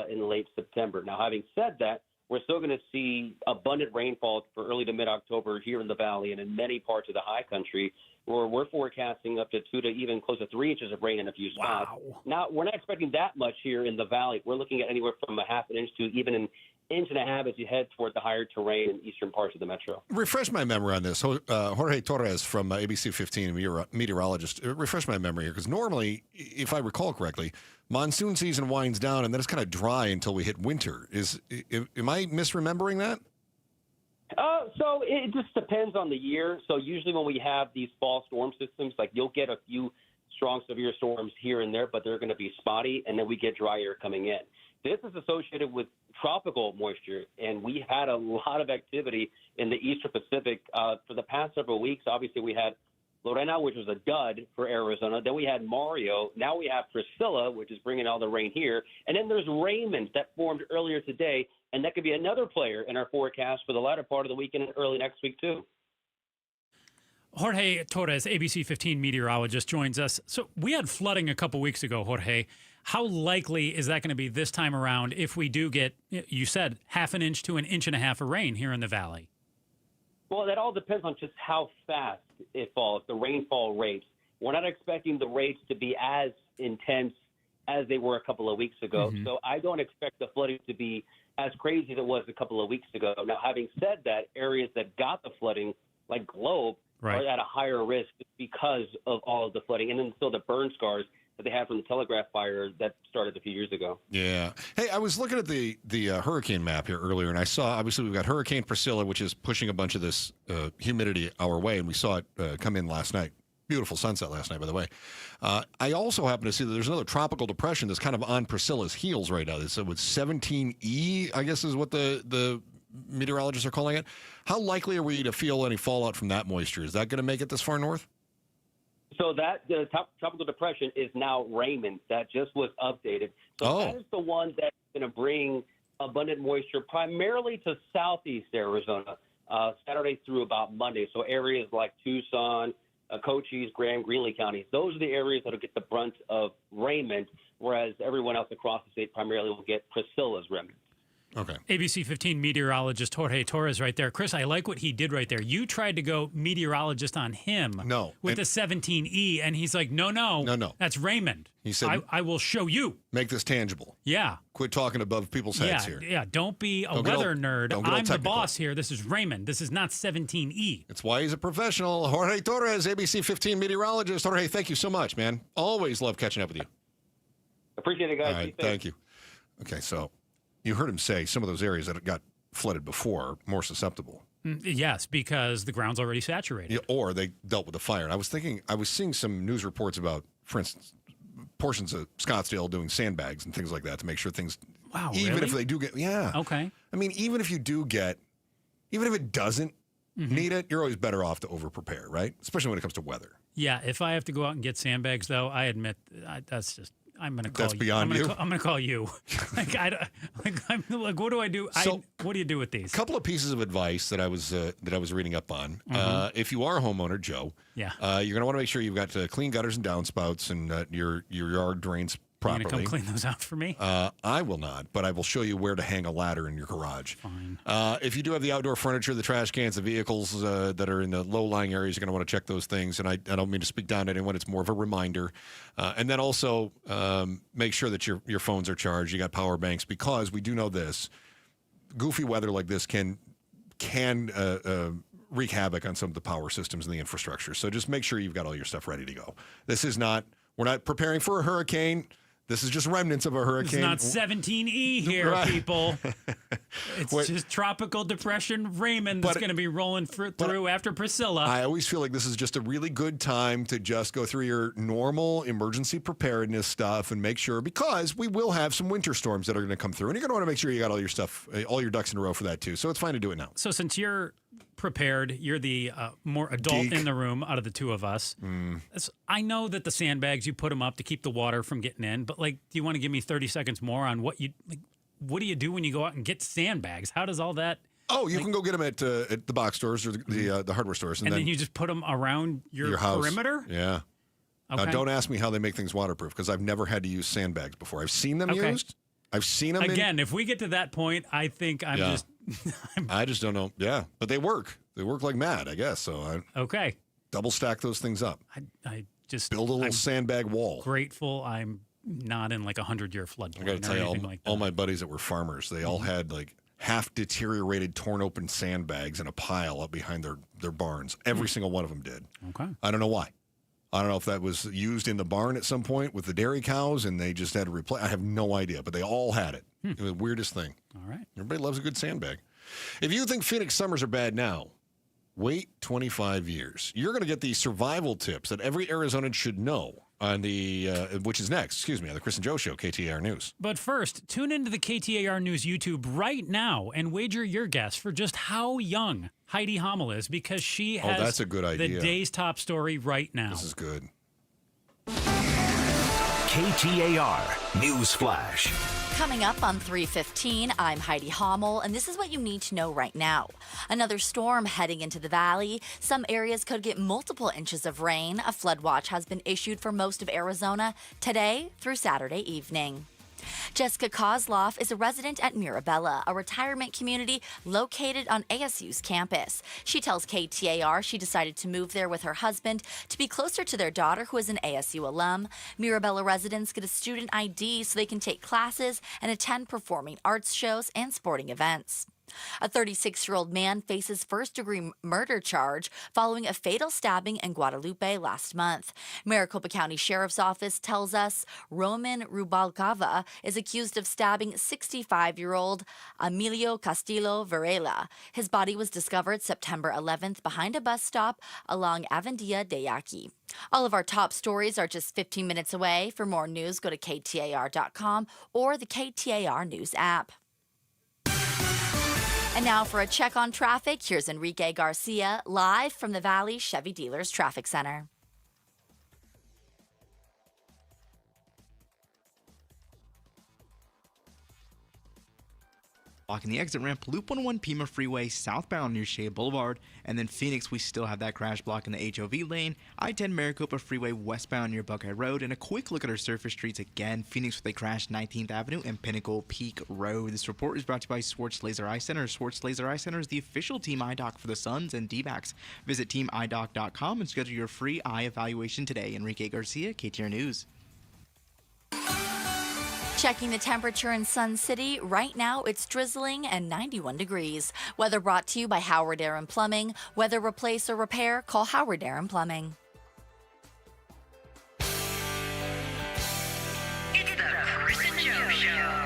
in late September. Now, having said that, we're still going to see abundant rainfall for early to mid-October here in the valley and in many parts of the high country, where we're forecasting up to 2 to even close to 3 inches of rain in a few spots. Wow. Now, we're not expecting that much here in the valley. We're looking at anywhere from a half an inch to even an inch and a half as you head toward the higher terrain in eastern parts of the metro. Refresh my memory on this. Jorge Torres from ABC 15, meteorologist. Refresh my memory here, because normally, if I recall correctly, monsoon season winds down and then it's kind of dry until we hit winter. Am I misremembering that? So it just depends on the year. So usually when we have these fall storm systems, like you'll get a few strong, severe storms here and there, but they're going to be spotty, and then we get dry air coming in. This is associated with tropical moisture, and we had a lot of activity in the Eastern Pacific for the past several weeks. Obviously, we had Lorena, which was a dud for Arizona. Then we had Mario. Now we have Priscilla, which is bringing all the rain here. And then there's Raymond that formed earlier today, and that could be another player in our forecast for the latter part of the weekend and early next week, too. Jorge Torres, ABC 15 meteorologist, joins us. So we had flooding a couple weeks ago, Jorge. How likely is that going to be this time around if we do get, you said, half an inch to an inch and a half of rain here in the valley? Well, that all depends on just how fast it falls, the rainfall rates. We're not expecting the rates to be as intense as they were a couple of weeks ago. So I don't expect the flooding to be as crazy as it was a couple of weeks ago. Now, having said that, areas that got the flooding, like Globe, are at a higher risk because of all of the flooding. And then still the burn scars that they had from the telegraph fire that started a few years ago. Yeah. Hey, I was looking at the hurricane map here earlier, and I saw, obviously, we've got Hurricane Priscilla, which is pushing a bunch of this humidity our way, and we saw it come in last night. Beautiful sunset last night, by the way. I also happen to see that there's another tropical depression that's kind of on Priscilla's heels right now. So with 17E, I guess is what the meteorologists are calling it. How likely are we to feel any fallout from that moisture? Is that going to make it this far north? So that the tropical depression is now Raymond. That just was updated. So that is the one that's going to bring abundant moisture primarily to southeast Arizona, Saturday through about Monday. So areas like Tucson, Cochise, Graham, Greeley counties, those are the areas that will get the brunt of Raymond, whereas everyone else across the state primarily will get Priscilla's remnant. Okay. ABC 15 meteorologist Jorge Torres right there. Chris, I like what he did right there. You tried to go meteorologist on him with the 17E, and he's like, no. That's Raymond. He said, I will show you. Make this tangible. Yeah. Quit talking above people's heads here. Yeah, don't be a weather nerd. I'm the boss here. This is Raymond. This is not 17E. That's why he's a professional. Jorge Torres, ABC 15 meteorologist. Jorge, thank you so much, man. Always love catching up with you. Appreciate it, guys. All right, thank you. Okay, so you heard him say some of those areas that got flooded before are more susceptible. Yes, because the ground's already saturated. Yeah, or they dealt with the fire. And I was seeing some news reports about, for instance, portions of Scottsdale doing sandbags and things like that to make sure things. Wow, even really? if they do get, Okay. I mean, even if it doesn't need it, you're always better off to over prepare, right? Especially when it comes to weather. Yeah, if I have to go out and get sandbags, though, I admit that's just. I'm going to call That's beyond you. I'm going to call you. What do I do? What do you do with these? A couple of pieces of advice that I was reading up on. If you are a homeowner, Joe, you're going to want to make sure you've got clean gutters and downspouts, and your yard drains properly. You going to come clean those out for me? I will not, but I will show you where to hang a ladder in your garage. Fine. If you do have the outdoor furniture, the trash cans, the vehicles that are in the low-lying areas, you're going to want to check those things. And I don't mean to speak down to anyone. It's more of a reminder. And then also make sure that your phones are charged. You got power banks, because we do know this. Goofy weather like this can wreak havoc on some of the power systems and the infrastructure. So just make sure you've got all your stuff ready to go. We're not preparing for a hurricane. This is just remnants of a hurricane. It's not 17E here, Right. people. It's just tropical depression Raymond that's going to be rolling through after Priscilla. I always feel like this is just a really good time to just go through your normal emergency preparedness stuff and make sure, because we will have some winter storms that are going to come through, and you're going to want to make sure you got all your stuff, all your ducks in a row for that too. So it's fine to do it now. So since you're prepared, you're the more adult Geek. in the room out of the two of us. I know that the sandbags, you put them up to keep the water from getting in, but do you want to give me 30 seconds more on what do you do when you go out and get sandbags? How does all that? Oh, you can go get them at the box stores or the hardware stores, and then you just put them around your house. perimeter. Yeah. Okay. Now, don't ask me how they make things waterproof, because I've never had to use sandbags before. I've seen them used. I've seen them again. If we get to that point, I think I'm just. I just don't know. Yeah, but they work. They work like mad, I guess. So okay. Double stack those things up. I just build a little sandbag wall. Grateful I'm not in like 100-year floodplain. I got to tell you, all my buddies that were farmers, they all had like half deteriorated, torn open sandbags in a pile up behind their barns. Every single one of them did. Okay. I don't know why. I don't know if that was used in the barn at some point with the dairy cows and they just had to replace. I have no idea, but they all had it. It was the weirdest thing. All right. Everybody loves a good sandbag. If you think Phoenix summers are bad now, wait 25 years. You're going to get the survival tips that every Arizonan should know on which is next, on the Chris and Joe Show, KTAR News. But first, tune into the KTAR News YouTube right now and wager your guess for just how young Heidi Hommel is, because she has that's a good idea. The day's top story right now. This is good. KTAR News Flash. Coming up on 3:15, I'm Heidi Hommel, and this is what you need to know right now. Another storm heading into the valley. Some areas could get multiple inches of rain. A flood watch has been issued for most of Arizona today through Saturday evening. Jessica Kozloff is a resident at Mirabella, a retirement community located on ASU's campus. She tells KTAR she decided to move there with her husband to be closer to their daughter, who is an ASU alum. Mirabella residents get a student ID so they can take classes and attend performing arts shows and sporting events. A 36-year-old man faces first-degree murder charge following a fatal stabbing in Guadalupe last month. Maricopa County Sheriff's Office tells us Roman Rubalcava is accused of stabbing 65-year-old Emilio Castillo Varela. His body was discovered September 11th behind a bus stop along Avenida de Yaqui. All of our top stories are just 15 minutes away. For more news, go to KTAR.com or the KTAR News app. And now for a check on traffic, here's Enrique Garcia live from the Valley Chevy Dealers Traffic Center. Blocking the exit ramp, Loop 101 Pima Freeway southbound near Shea Boulevard, and then Phoenix, we still have that crash block in the HOV lane, I-10 Maricopa Freeway westbound near Buckeye Road, and a quick look at our surface streets again. Phoenix with a crash 19th Avenue and Pinnacle Peak Road. This report is brought to you by Swartz Laser Eye Center. Swartz Laser Eye Center is the official team eye doc for the Suns and D-backs. Visit teamidoc.com and schedule your free eye evaluation today. Enrique Garcia, KTAR News. Checking the temperature in Sun City, right now it's drizzling and 91 degrees. Weather brought to you by Howard Air and Plumbing. Whether replace or repair, call Howard Air and Plumbing. It's the Chris and Joe Show.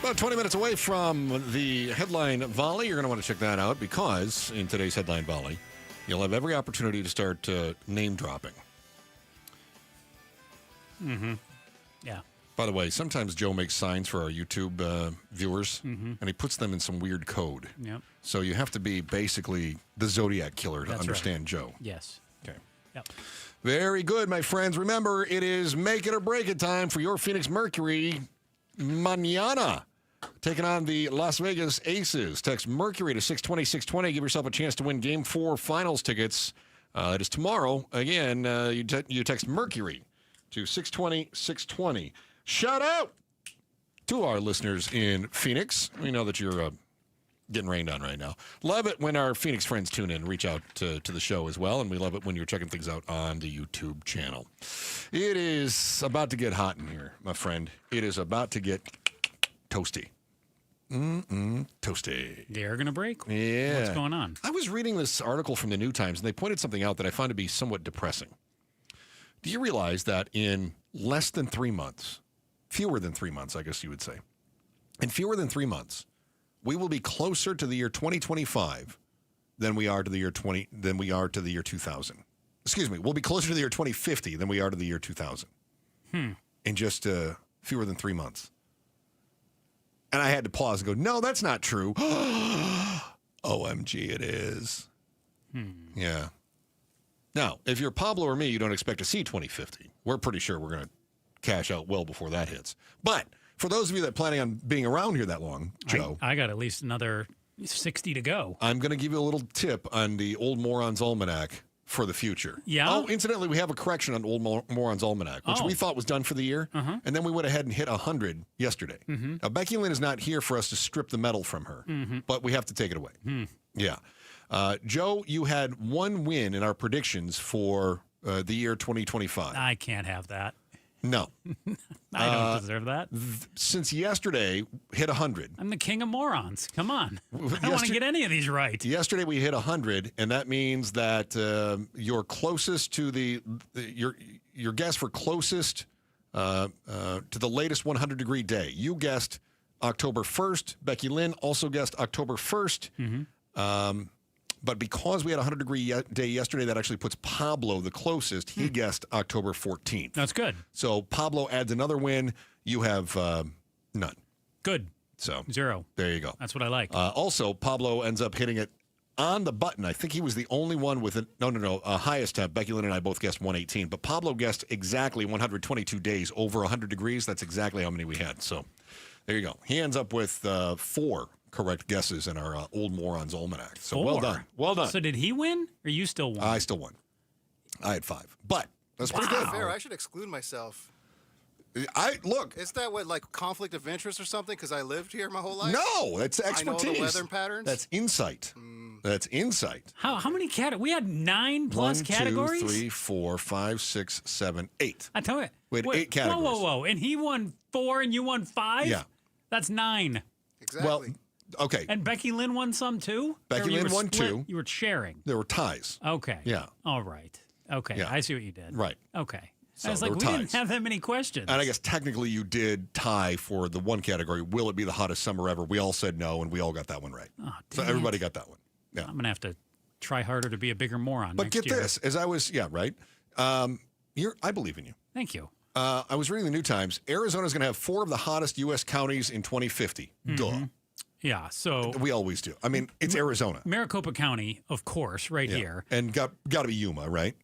About 20 minutes away from the headline volley. You're going to want to check that out, because in today's headline volley, you'll have every opportunity to start name dropping. Mm-hmm. Yeah. By the way, sometimes Joe makes signs for our YouTube viewers, and he puts them in some weird code. Yep. So you have to be basically the Zodiac Killer to That's understand right. Joe. Yes. Okay. Yep. Very good, my friends. Remember, it is make it or break it time for your Phoenix Mercury mañana. Taking on the Las Vegas Aces. Text Mercury to 620-620. Give yourself a chance to win Game 4 finals tickets It is tomorrow. Again, you text Mercury to 620-620. Shout out to our listeners in Phoenix. We know that you're getting rained on right now. Love it when our Phoenix friends tune in, reach out to the show as well, and we love it when you're checking things out on the YouTube channel. It is about to get hot in here, my friend. It is about to get toasty. Toasty. They're going to break? Yeah. What's going on? I was reading this article from the New Times, and they pointed something out that I found to be somewhat depressing. Do you realize that in less than 3 months, fewer than 3 months, I guess you would say, in fewer than 3 months, we will be closer to the year 2025 than we are to the year 2000. Excuse me, we'll be closer to the year 2050 than we are to the year 2000. In just fewer than 3 months. And I had to pause and go, no, that's not true. OMG, it is. Yeah. Now, if you're Pablo or me, you don't expect to see 2050. We're pretty sure we're going to cash out well before that hits. But for those of you that are planning on being around here that long, Joe. I got at least another 60 to go. I'm going to give you a little tip on the Old Morons Almanac for the future. Yeah? Oh, incidentally, we have a correction on Old Morons Almanac, which we thought was done for the year. And then we went ahead and hit 100 yesterday. Now, Becky Lynn is not here for us to strip the medal from her, but we have to take it away. Yeah. Joe, you had one win in our predictions for the year 2025. I can't have that. No. I don't deserve that. Since yesterday, hit 100. I'm the king of morons. Come on. I don't want to get any of these right. Yesterday we hit 100, and that means that you're closest to your guess for closest to the latest 100-degree day. You guessed October 1st. Becky Lynn also guessed October 1st. But because we had a 100-degree day yesterday, that actually puts Pablo the closest. He guessed October 14th. That's good. So Pablo adds another win. You have none. Good. So 0. There you go. That's what I like. Also, Pablo ends up hitting it on the button. I think he was the only one with highest temp. Becky Lynn and I both guessed 118, but Pablo guessed exactly 122 days over 100 degrees. That's exactly how many we had. So there you go. He ends up with 4 correct guesses in our Old Morons Almanac. So 4. Well done. Well done. So did he win or you still won? I still won. I had 5. But that's pretty good. Fair. I should exclude myself. Look. Is that like conflict of interest or something? Because I lived here my whole life. No, that's expertise. I know the weather patterns. That's insight. That's insight. How many categories? We had 9 plus categories. 1, 2, 3, 4, 5, 6, 7, 8. I tell you, we had 8 categories. Whoa! And he won 4, and you won 5. Yeah, that's 9. Exactly. Well, okay. And Becky Lynn won some too. Becky Lynn won 2. You were sharing. There were ties. Okay. Yeah. All right. Okay. Yeah. I see what you did. Right. Okay. So I was like, we didn't have that many questions. And I guess technically you did tie for the one category. Will it be the hottest summer ever? We all said no, and we all got that one right. Oh, so everybody got that one. Yeah. I'm gonna have to try harder to be a bigger moron. But next get year. this, as I was, right. I believe in you. Thank you. I was reading the New Times. Arizona's going to have 4 of the hottest U.S. counties in 2050. Duh. Yeah, so we always do. I mean, it's Arizona. Maricopa County, of course, right here. And got to be Yuma, right?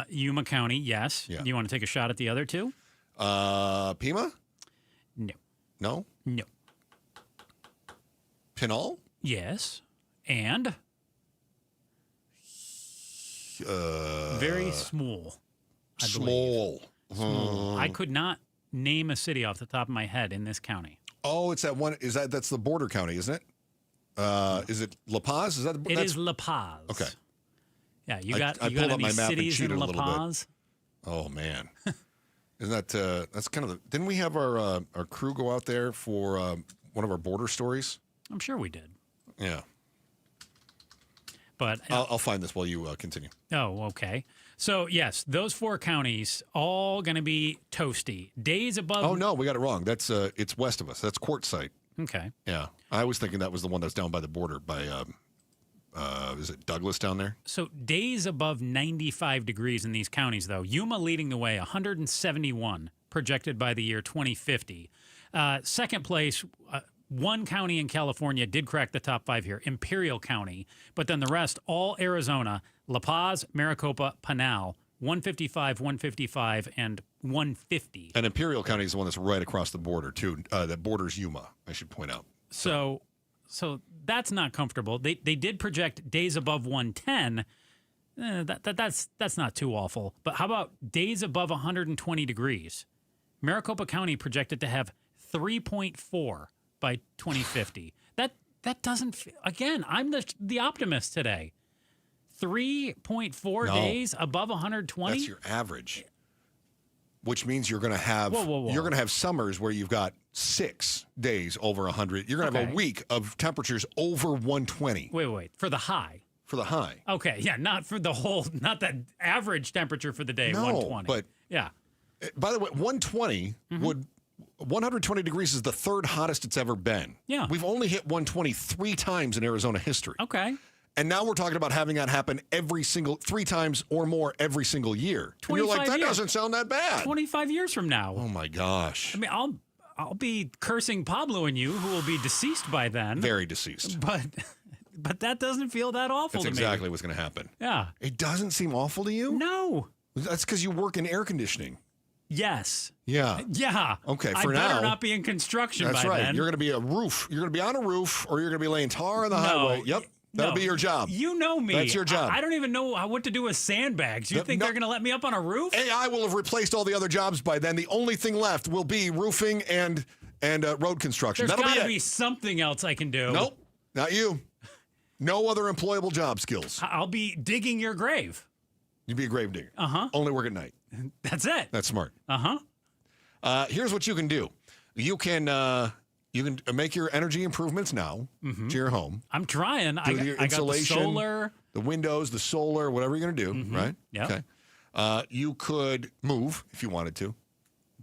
Yuma County, yes. Yeah. Do you want to take a shot at the other 2? Pima? No. No? No. Pinal? Yes. And? Very small. Small. I could not name a city off the top of my head in this county. Oh, it's that one. That's the border county, isn't it? Is it La Paz? It is La Paz. Okay. Yeah, you got I pulled up my map and cities cheated in a La little Paz? bit. Oh man, isn't that that's kind of the? Didn't we have our crew go out there for one of our border stories? I'm sure we did. Yeah. But I'll find this while you continue. Oh, okay. So yes, those 4 counties all going to be toasty. Days above. Oh no, we got it wrong. That's it's west of us. That's Quartzsite. Okay. Yeah, I was thinking that was the one that's down by the border by is it Douglas down there? So days above 95 degrees in these counties, though. Yuma leading the way, 171 projected by the year 2050. Second place. One county in California did crack the top 5 here, Imperial County, but then the rest, all Arizona, La Paz, Maricopa, Pinal, 155, 155, and 150. And Imperial County is the one that's right across the border, too, that borders Yuma, I should point out. So that's not comfortable. They did project days above 110, That's not too awful. But how about days above 120 degrees? Maricopa County projected to have 3.4 by 2050. That doesn't. Again, I'm the optimist today. 3.4 days above 120. That's your average. Which means you're going to have Whoa. you're going to have summers where you've got 6 days over 100. You're going to have a week of temperatures over 120. Wait. For the high. For the high. Okay, yeah, not for the whole, not that average temperature for the day, No, 120. but yeah. By the way, 120 would 120 degrees is the third hottest it's ever been. Yeah. We've only hit 120 3 times in Arizona history. Okay. And now we're talking about having that happen 3 times or more every single year. And you're like, that doesn't sound that bad. 25 years from now. Oh my gosh. I mean, I'll be cursing Pablo and you, who will be deceased by then. Very deceased. But that doesn't feel that awful That's to me. exactly what's going to happen. Yeah. It doesn't seem awful to you? No. That's because you work in air conditioning. Yes. Yeah. Yeah. Okay, I for now. better not be in construction That's by right. then. You're going to be a roof. You're going to be on a roof, or you're going to be laying tar on the highway. Yep. That'll be your job. You know me. That's your job. I don't even know what to do with sandbags. You think they're going to let me up on a roof? AI will have replaced all the other jobs by then. The only thing left will be roofing and road construction. There's That'll got to be be it. something else I can do. Nope. Not you. No other employable job skills. I'll be digging your grave. You'd be a grave digger. Uh-huh. Only work at night. That's it. That's smart. Uh-huh. Here's what you can do. You can make your energy improvements now to your home. I'm trying. Do I your got the insulation, solar. the windows, the solar, whatever you're going to do, right? Yep. Okay. You could move if you wanted to.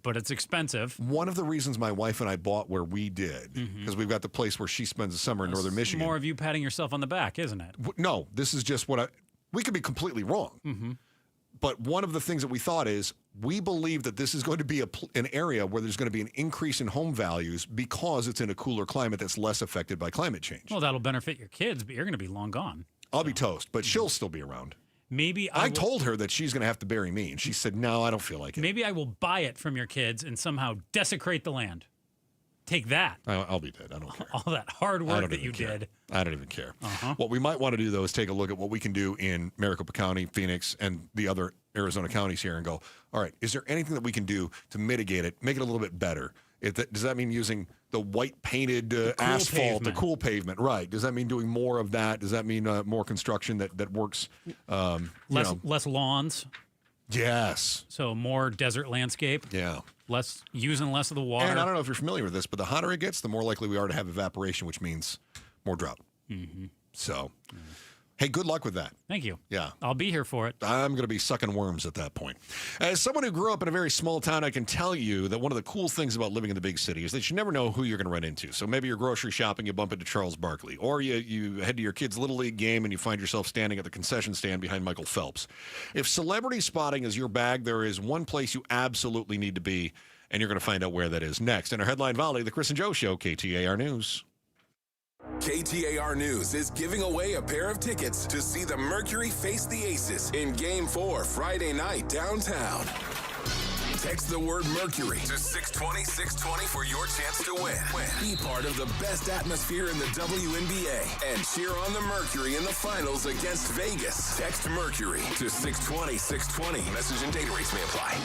But it's expensive. One of the reasons my wife and I bought where we did, because we've got the place where she spends the summer in northern Michigan. More of you patting yourself on the back, isn't it? No, this is just we could be completely wrong. But one of the things that we thought is we believe that this is going to be an area where there's going to be an increase in home values because it's in a cooler climate that's less affected by climate change. Well, that'll benefit your kids, but you're going to be long gone. I'll be toast, but she'll still be around. Maybe I told her that she's going to have to bury me, and she said, no, I don't feel like it. Maybe I will buy it from your kids and somehow desecrate the land. Take that. I'll be dead. I don't care. All that hard work that you did. I don't even care. What we might want to do, though, is take a look at what we can do in Maricopa County, Phoenix, and the other Arizona counties here and go, all right, is there anything that we can do to mitigate it, make it a little bit better? Does that mean using the white painted asphalt, pavement. the cool pavement? Right. Does that mean doing more of that? Does that mean more construction that works? Less lawns. Yes. So more desert landscape. Yeah. Using less of the water. And I don't know if you're familiar with this, but the hotter it gets, the more likely we are to have evaporation, which means more drought. So, hey, good luck with that. Thank you. Yeah. I'll be here for it. I'm going to be sucking worms at that point. As someone who grew up in a very small town, I can tell you that one of the cool things about living in the big city is that you never know who you're going to run into. So maybe you're grocery shopping, you bump into Charles Barkley, or you head to your kid's Little League game and you find yourself standing at the concession stand behind Michael Phelps. If celebrity spotting is your bag, there is one place you absolutely need to be, and you're going to find out where that is next. In our Headline Volley, the Chris and Joe Show, KTAR News. KTAR News is giving away a pair of tickets to see the Mercury face the Aces in Game 4 Friday night downtown. Text the word Mercury to 620-620 for your chance to win. Be part of the best atmosphere in the WNBA and cheer on the Mercury in the finals against Vegas. Text Mercury to 620-620. Message and data rates may apply.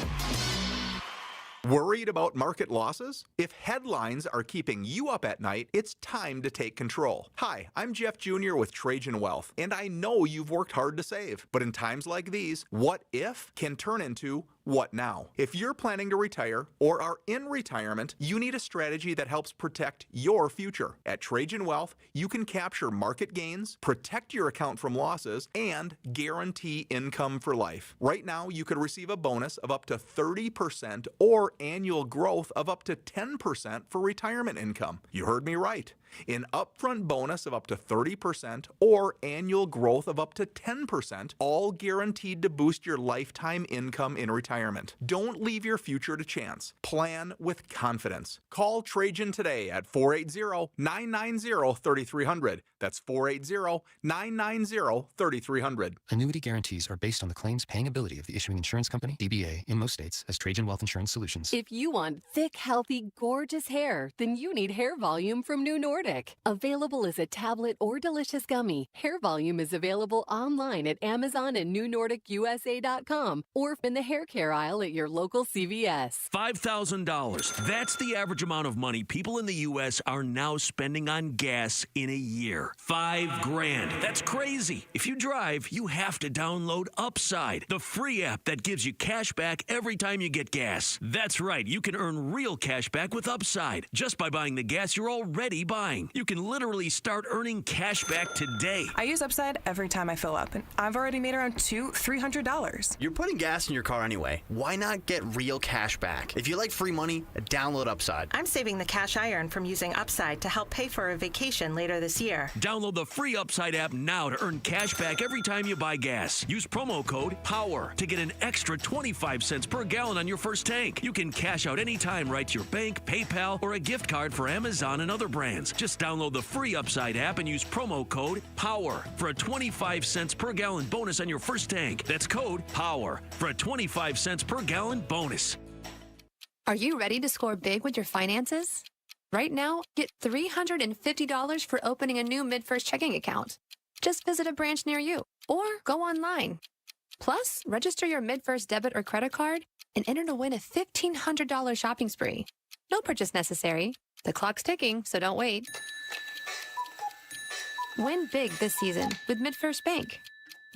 Worried about market losses? If headlines are keeping you up at night, it's time to take control. Hi, I'm Jeff Jr. with Trajan Wealth, and I know you've worked hard to save. But in times like these, what if can turn into what now? If you're planning to retire or are in retirement, you need a strategy that helps protect your future. At Trajan Wealth, you can capture market gains, protect your account from losses, and guarantee income for life. Right now, you could receive a bonus of up to 30% or annual growth of up to 10% for retirement income. You heard me right. An upfront bonus of up to 30% or annual growth of up to 10%, all guaranteed to boost your lifetime income in retirement. Don't leave your future to chance. Plan with confidence. Call Trajan today at 480-990-3300. That's 480-990-3300. Annuity guarantees are based on the claims paying ability of the issuing insurance company, DBA, in most states as Trajan Wealth Insurance Solutions. If you want thick, healthy, gorgeous hair, then you need Hair Volume from New North. Nordic. Available as a tablet or delicious gummy, Hair Volume is available online at Amazon and NewNordicUSA.com or in the hair care aisle at your local CVS. $5,000. That's the average amount of money people in the U.S. are now spending on gas in a year. $5,000. That's crazy. If you drive, you have to download Upside, the free app that gives you cash back every time you get gas. That's right. You can earn real cash back with Upside just by buying the gas you're already buying. You can literally start earning cash back today. I use Upside every time I fill up, and I've already made around $300. You're putting gas in your car anyway. Why not get real cash back? If you like free money, download Upside. I'm saving the cash I earn from using Upside to help pay for a vacation later this year. Download the free Upside app now to earn cash back every time you buy gas. Use promo code POWER to get an extra 25 cents per gallon on your first tank. You can cash out anytime right to your bank, PayPal, or a gift card for Amazon and other brands. Just download the free Upside app and use promo code POWER for a 25 cents per gallon bonus on your first tank. That's code POWER for a 25 cents per gallon bonus. Are you ready to score big with your finances? Right now, get $350 for opening a new MidFirst checking account. Just visit a branch near you or go online. Plus, register your MidFirst debit or credit card and enter to win a $1,500 shopping spree. No purchase necessary. The clock's ticking, so don't wait. Win big this season with MidFirst Bank.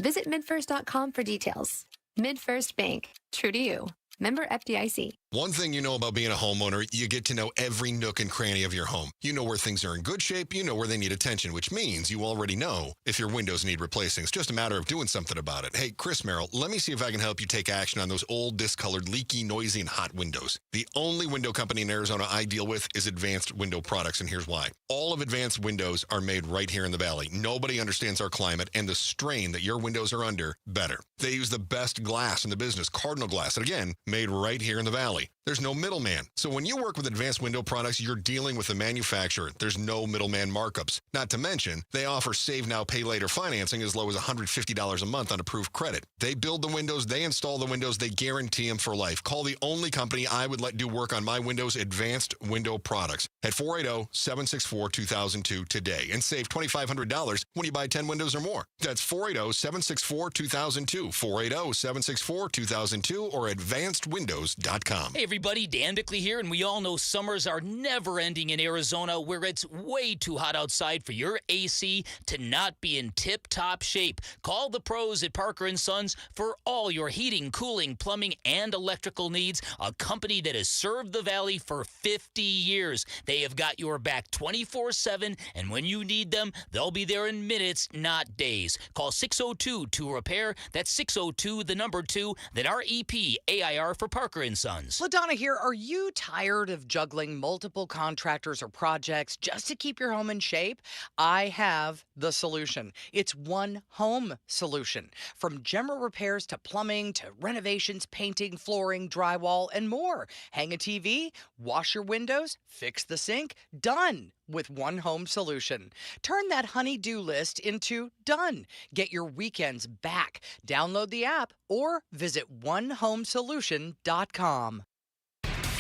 Visit midfirst.com for details. MidFirst Bank. True to you. Member FDIC. One thing you know about being a homeowner, you get to know every nook and cranny of your home. You know where things are in good shape, you know where they need attention, which means you already know if your windows need replacing. It's just a matter of doing something about it. Hey, Chris Merrill, let me see if I can help you take action on those old, discolored, leaky, noisy, and hot windows. The only window company in Arizona I deal with is Advanced Window Products, and here's why. All of Advanced Windows are made right here in the Valley. Nobody understands our climate and the strain that your windows are under better. They use the best glass in the business, Cardinal glass, and again, made right here in the Valley. There's no middleman. So when you work with Advanced Window Products, you're dealing with the manufacturer. There's no middleman markups. Not to mention, they offer save now, pay later financing as low as $150 a month on approved credit. They build the windows, they install the windows, they guarantee them for life. Call the only company I would let do work on my windows, Advanced Window Products, at 480-764-2002 today and save $2,500 when you buy 10 windows or more. That's 480-764-2002, 480-764-2002 or advancedwindows.com. Hey everybody, Dan Bickley here, and we all know summers are never ending in Arizona, where it's way too hot outside for your AC to not be in tip-top shape. Call the pros at Parker & Sons for all your heating, cooling, plumbing, and electrical needs, a company that has served the Valley for 50 years. They have got your back 24/7, and when you need them, they'll be there in minutes, not days. Call 602-2-REPAIR. That's 602, the number 2, then REP AIR for Parker & Sons. LaDonna here. Are you tired of juggling multiple contractors or projects just to keep your home in shape? I have the solution. It's One Home Solution. From general repairs to plumbing to renovations, painting, flooring, drywall, and more. Hang a TV, wash your windows, fix the sink, done with One Home Solution. Turn that honey-do list into done. Get your weekends back. Download the app or visit onehomesolution.com.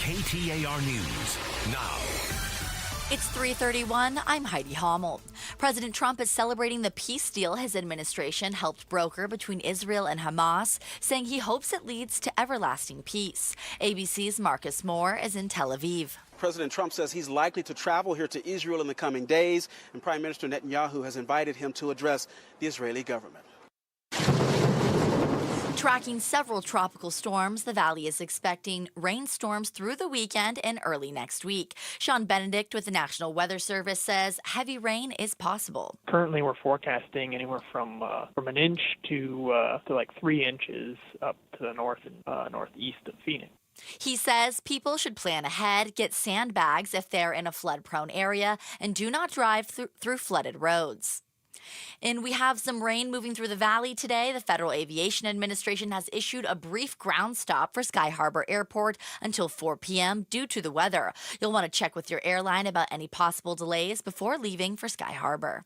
KTAR News now. It's 3:31. I'm Heidi Hommel. President Trump is celebrating the peace deal his administration helped broker between Israel and Hamas, saying he hopes it leads to everlasting peace. ABC's Marcus Moore is in Tel Aviv. President Trump says he's likely to travel here to Israel in the coming days, and Prime Minister Netanyahu has invited him to address the Israeli government. Tracking several tropical storms, the Valley is expecting rainstorms through the weekend and early next week. Sean Benedict with the National Weather Service says heavy rain is possible. Currently, we're forecasting anywhere from an inch to like 3 inches up to the north and northeast of Phoenix. He says people should plan ahead, get sandbags if they're in a flood-prone area, and do not drive through flooded roads. And we have some rain moving through the valley today. The Federal Aviation Administration has issued a brief ground stop for Sky Harbor Airport until 4 p.m. due to the weather. You'll want to check with your airline about any possible delays before leaving for Sky Harbor.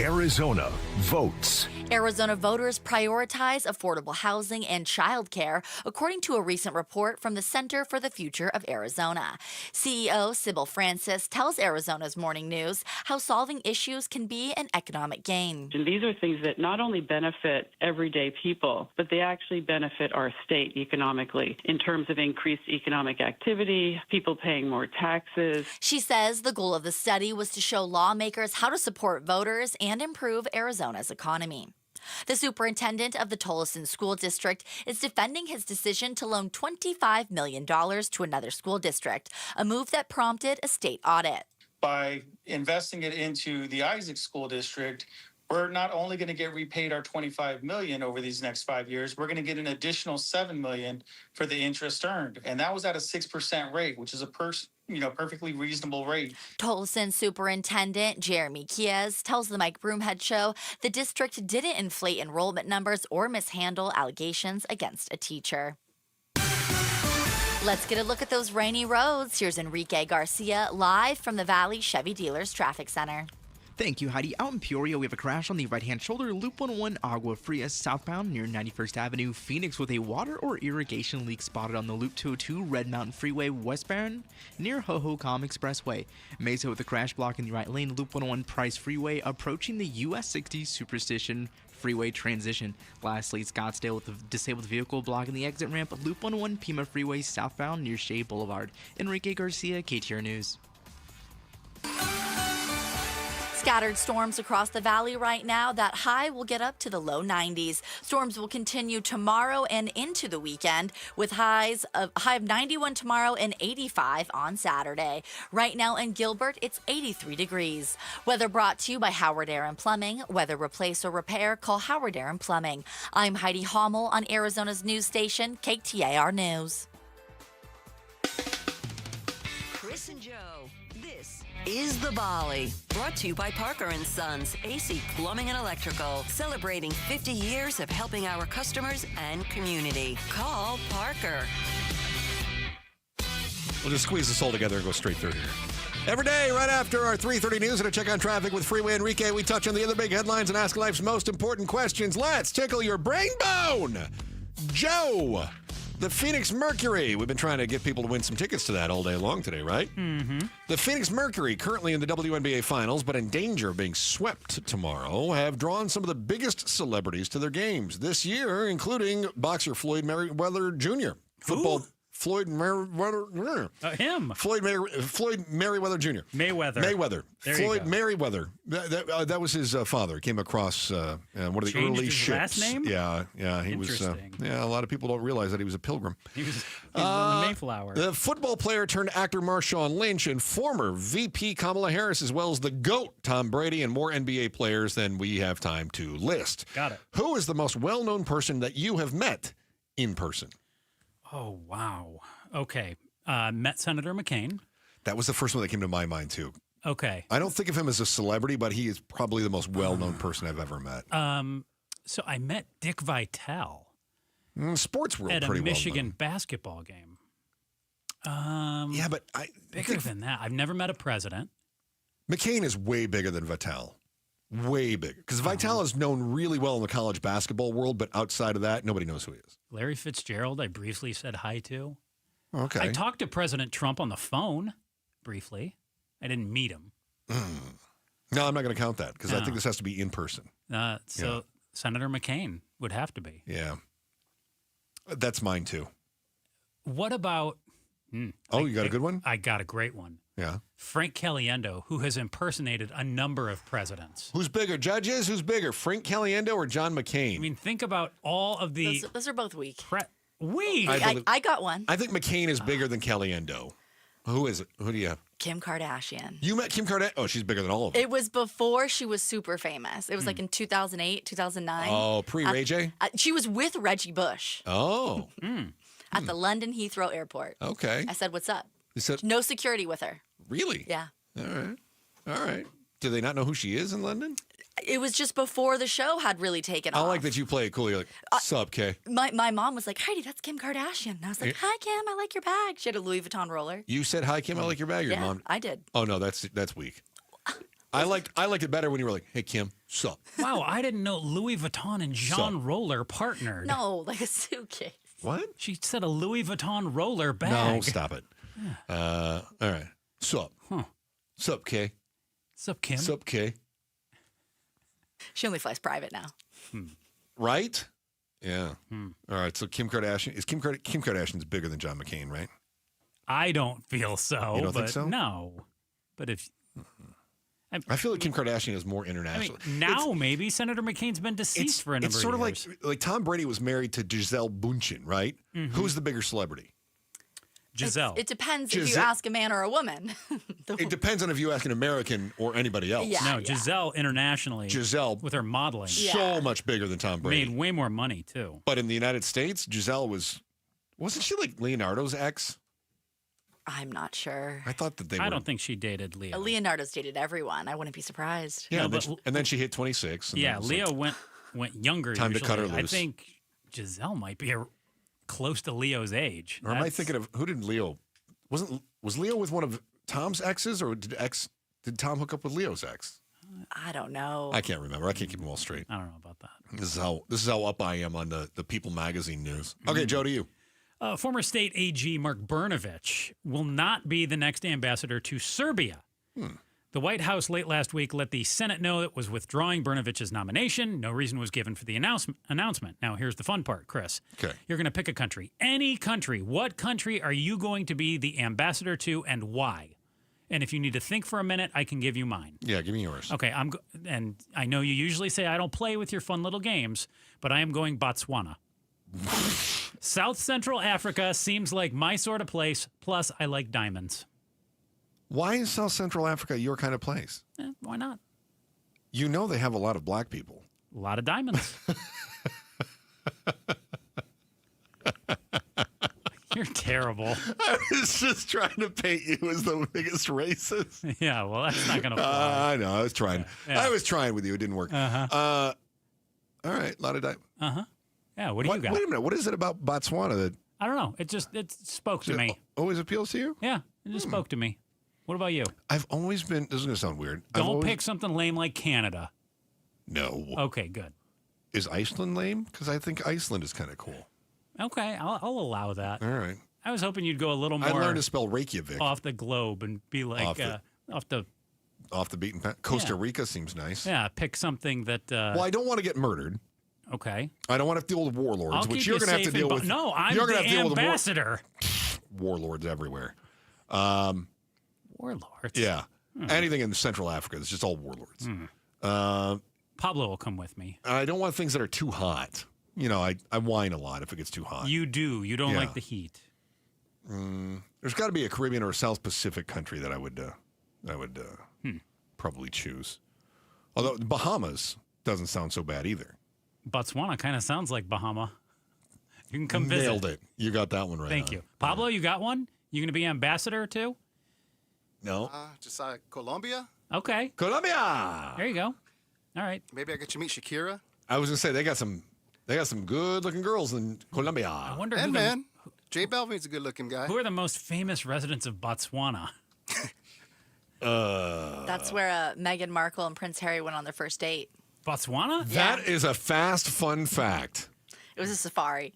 Arizona votes. Arizona voters prioritize affordable housing and childcare, according to a recent report from the Center for the Future of Arizona. CEO Sybil Francis tells Arizona's Morning News how solving issues can be an economic gain. And these are things that not only benefit everyday people, but they actually benefit our state economically in terms of increased economic activity, people paying more taxes. She says the goal of the study was to show lawmakers how to support voters and improve Arizona's economy. The superintendent of the Tolleson School District is defending his decision to loan $25 million to another school district, a move that prompted a state audit. By investing it into the Isaac School District, we're not only going to get repaid our $25 million over these next 5 years, we're going to get an additional $7 million for the interest earned. And that was at a 6% rate, which is a perfectly reasonable rate. Tolleson Superintendent Jeremy Kies tells the Mike Broomhead Show the district didn't inflate enrollment numbers or mishandle allegations against a teacher. Let's get a look at those rainy roads. Here's Enrique Garcia live from the Valley Chevy Dealers Traffic Center. Thank you, Heidi. Out in Peoria, we have a crash on the right-hand shoulder, Loop 101 Agua Fria southbound near 91st Avenue. Phoenix with a water or irrigation leak spotted on the Loop 202 Red Mountain Freeway westbound near Hohokam Expressway. Mesa with a crash block in the right lane, Loop 101 Price Freeway approaching the US 60 Superstition Freeway transition. Lastly, Scottsdale with a disabled vehicle blocking the exit ramp, Loop 101 Pima Freeway southbound near Shea Boulevard. Enrique Garcia, KTAR News. Scattered storms across the valley right now. That high will get up to the low 90s. Storms will continue tomorrow and into the weekend with high of 91 tomorrow and 85 on Saturday. Right now in Gilbert, it's 83 degrees. Weather brought to you by Howard Air and Plumbing. Weather replace or repair, call Howard Air and Plumbing. I'm Heidi Hommel on Arizona's news station, KTAR News. Chris and Joe. This is The Volley, brought to you by Parker & Sons, AC Plumbing and Electrical, celebrating 50 years of helping our customers and community. Call Parker. We'll just squeeze this all together and go straight through here. Every day, right after our 3:30 news and a check on traffic with Freeway Enrique, we touch on the other big headlines and ask life's most important questions. Let's tickle your brain bone. Joe, the Phoenix Mercury. We've been trying to get people to win some tickets to that all day long today, right? Mm-hmm. The Phoenix Mercury, currently in the WNBA Finals, but in danger of being swept tomorrow, have drawn some of the biggest celebrities to their games this year, including boxer Floyd Mayweather Jr., football Floyd Merriweather. Him. Floyd Merriweather Jr. Mayweather. There Floyd you go. Merriweather. That was his father. He came across one of the Changed early his ships. last name? Yeah. He was. Interesting. A lot of people don't realize that he was a pilgrim. He was on the Mayflower. The football player turned actor Marshawn Lynch and former VP Kamala Harris, as well as the GOAT Tom Brady, and more NBA players than we have time to list. Got it. Who is the most well-known person that you have met in person? Oh, wow. Okay. Met Senator McCain. That was the first one that came to my mind, too. Okay. I don't think of him as a celebrity, but he is probably the most well-known person I've ever met. So I met Dick Vitale. Sports world, at pretty a Michigan well-known. basketball game. Yeah, but bigger than that. I've never met a president. McCain is way bigger than Vitale. Way bigger. Because Vitale is known really well in the college basketball world, but outside of that, nobody knows who he is. Larry Fitzgerald, I briefly said hi to. Okay. I talked to President Trump on the phone briefly. I didn't meet him. No, I'm not going to count that because I think this has to be in person. So Senator McCain would have to be. Yeah. That's mine too. What about... you got a good one? I got a great one. Yeah. Frank Caliendo, who has impersonated a number of presidents. Who's bigger? Judges? Who's bigger? Frank Caliendo or John McCain? I mean, think about all of the... Those are both weak. Weak? I got one. I think McCain is bigger than Caliendo. Who is it? Who do you have? Kim Kardashian. You met Kim Kardashian? Oh, she's bigger than all of them. It was before she was super famous. It was like in 2008, 2009. Oh, pre-Ray J? She was with Reggie Bush. Oh. At the London Heathrow Airport. Okay. I said, what's up? You said, no security with her. Really? Yeah. All right. Do they not know who she is in London? It was just before the show had really taken off. I like that you play it cool. You're like, sup, Kay? My mom was like, Heidi, that's Kim Kardashian. And I was like, hi, Kim, I like your bag. She had a Louis Vuitton roller. You said, hi, Kim, I like your bag. Your Yeah, mom. I did. Oh, no, that's weak. I liked it better when you were like, "Hey Kim, sup?" Wow, I didn't know Louis Vuitton and Jean Roller partnered. No, like a suitcase. What? She said a Louis Vuitton roller bag. No, stop it. All right. Sup? Huh. Sup, Kay? Sup, Kim? Sup, Kay? She only flies private now. Right? Yeah. All right. So Kim Kardashian Kim Kardashian's bigger than John McCain, right? I don't feel so. You don't think but so? No. But if I feel like Kim Kardashian is more international. now maybe Senator McCain's been deceased for a number of years. It's sort of like Tom Brady was married to Giselle Bündchen, right? Who's the bigger celebrity? Giselle. It depends if you ask a man or a woman. It depends on if you ask an American or anybody else. Yeah, no, Giselle internationally. Giselle with her modeling. So much bigger than Tom Brady. Made way more money too. But in the United States, Giselle wasn't she like Leonardo's ex? I'm not sure. I thought that they were. I don't think she dated Leo. Leonardo's dated everyone. I wouldn't be surprised. Yeah, No, and then she hit 26. And Yeah, then it was Leo like, went younger. Time to cut her usually. loose. I think Giselle might be close to Leo's age. Or am I thinking of who did Leo? Was Leo with one of Tom's exes, or did Tom hook up with Leo's ex? I don't know. I can't remember. I can't keep them all straight. I don't know about that. This is how up I am on the People magazine news. Okay, Joe, to you. Former state AG Mark Brnovich will not be the next ambassador to Serbia. The White House late last week let the Senate know it was withdrawing Brnovich's nomination. No reason was given for the announcement. Now, here's the fun part, Chris. Okay. You're going to pick a country. Any country. What country are you going to be the ambassador to and why? And if you need to think for a minute, I can give you mine. Yeah, give me yours. Okay, and I know you usually say I don't play with your fun little games, but I am going Botswana. South Central Africa seems like my sort of place, plus I like diamonds. Why is South Central Africa your kind of place? Why not? You know they have a lot of black people. A lot of diamonds. You're terrible. I was just trying to paint you as the biggest racist. Yeah, well, that's not going to fly. I know. I was trying. Yeah. I was trying with you. It didn't work. Uh-huh. All right. A lot of diamonds. Uh-huh. Yeah, what do you got? Wait a minute. What is it about Botswana that I don't know. It spoke to me. always appeals to you? Yeah, it just spoke to me. What about you? I've always been, this is going to sound weird. Don't pick something lame like Canada. No. Okay, good. Is Iceland lame? Because I think Iceland is kind of cool. Okay, I'll allow that. All right. I was hoping you'd go a little more. I learned to spell Reykjavik. Off the globe and be like off the beaten path. Costa Rica seems nice. Yeah, pick something that. Well, I don't want to get murdered. Okay. I don't want to deal with warlords, I'll which keep you're you going to have to safe deal in with. No, I'm you're the gonna have to deal ambassador. With warlords everywhere. Warlords? Yeah. Anything in Central Africa, it's just all warlords. Pablo will come with me. I don't want things that are too hot. You know, I whine a lot if it gets too hot. You do. You don't like the heat. There's got to be a Caribbean or a South Pacific country that I would probably choose. Although the Bahamas doesn't sound so bad either. Botswana kind of sounds like Bahama. You can come visit. Nailed it. You got that one right. Thank you. Pablo, you got one? You going to be ambassador too? No. Just Colombia. Okay. Colombia. There you go. All right. Maybe I get you meet Shakira. I was going to say they got some good-looking girls in Colombia. I wonder and man, J Balvin's a good-looking guy. Who are the most famous residents of Botswana? That's where Meghan Markle and Prince Harry went on their first date. Botswana? That is a fast, fun fact. It was a safari.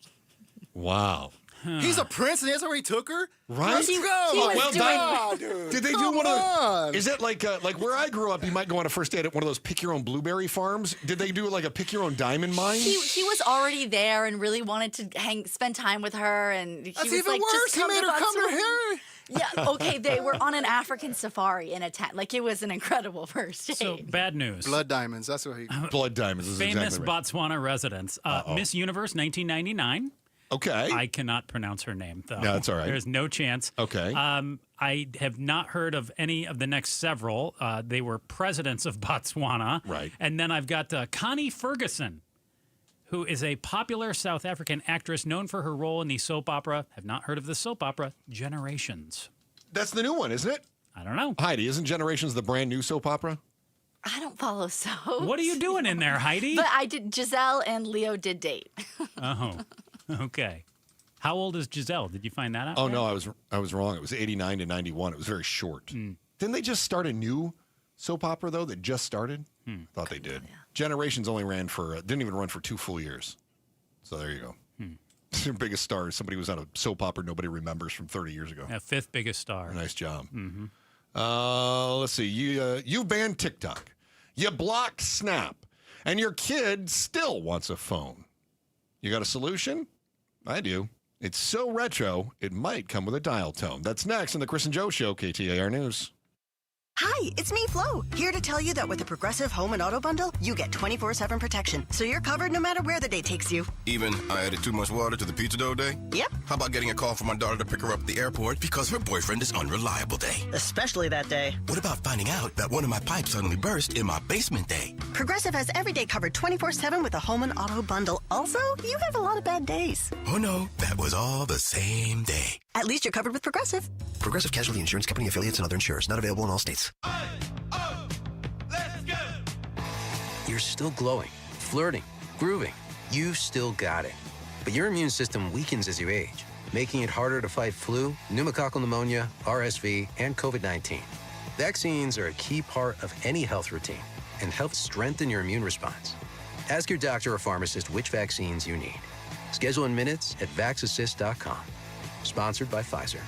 Wow. He's a prince, and that's where he took her. Right? Let's go. Well done. Dude. Did they do one of? Is it like where I grew up? You might go on a first date at one of those pick your own blueberry farms. Did they do like a pick your own diamond mine? He was already there and really wanted to spend time with her, and That's was even like, worse. Just He come made to her come to Botswana. here. Yeah, okay, they were on an African safari in a tent. Like, it was an incredible first date. So, bad news. Blood diamonds. That's what he. Blood diamonds is Famous exactly right. Botswana residents. Miss Universe 1999. Okay. I cannot pronounce her name, though. No, that's all right. There's no chance. Okay. I have not heard of any of the next several. They were presidents of Botswana. Right. And then I've got Connie Ferguson, who is a popular South African actress known for her role in the soap opera. Have not heard of the soap opera Generations. That's the new one, isn't it? I don't know. Heidi, isn't Generations the brand new soap opera? I don't follow soaps. What are you doing in there, Heidi? But I did. Giselle and Leo did date. Oh, okay. How old is Giselle? Did you find that out? Oh, no, I was wrong. It was 89 to 91. It was very short. Didn't they just start a new soap opera, though, that just started? Thought they did. Generations only didn't even run for 2 full years. So there you go. Their biggest star is somebody who was on a soap opera nobody remembers from 30 years ago. Yeah, 5th biggest star. Nice job. Mm-hmm. Let's see. You banned TikTok. You blocked Snap. And your kid still wants a phone. You got a solution? I do. It's so retro, it might come with a dial tone. That's next on the Chris and Joe Show, KTAR News. Hi, it's me, Flo, here to tell you that with the Progressive Home and Auto Bundle, you get 24/7 protection, so you're covered no matter where the day takes you. Even I added too much water to the pizza dough day? Yep. How about getting a call from my daughter to pick her up at the airport because her boyfriend is unreliable day? Especially that day. What about finding out that one of my pipes suddenly burst in my basement day? Progressive has every day covered 24/7 with the Home and Auto Bundle. Also, you have a lot of bad days. Oh no, that was all the same day. At least you're covered with Progressive. Progressive Casualty Insurance Company, affiliates, and other insurers. Not available in all states. You're still glowing, flirting, grooving. You've still got it. But your immune system weakens as you age, making it harder to fight flu, pneumococcal pneumonia, RSV, and COVID-19. Vaccines are a key part of any health routine and help strengthen your immune response. Ask your doctor or pharmacist which vaccines you need. Schedule in minutes at vaxassist.com. Sponsored by Pfizer.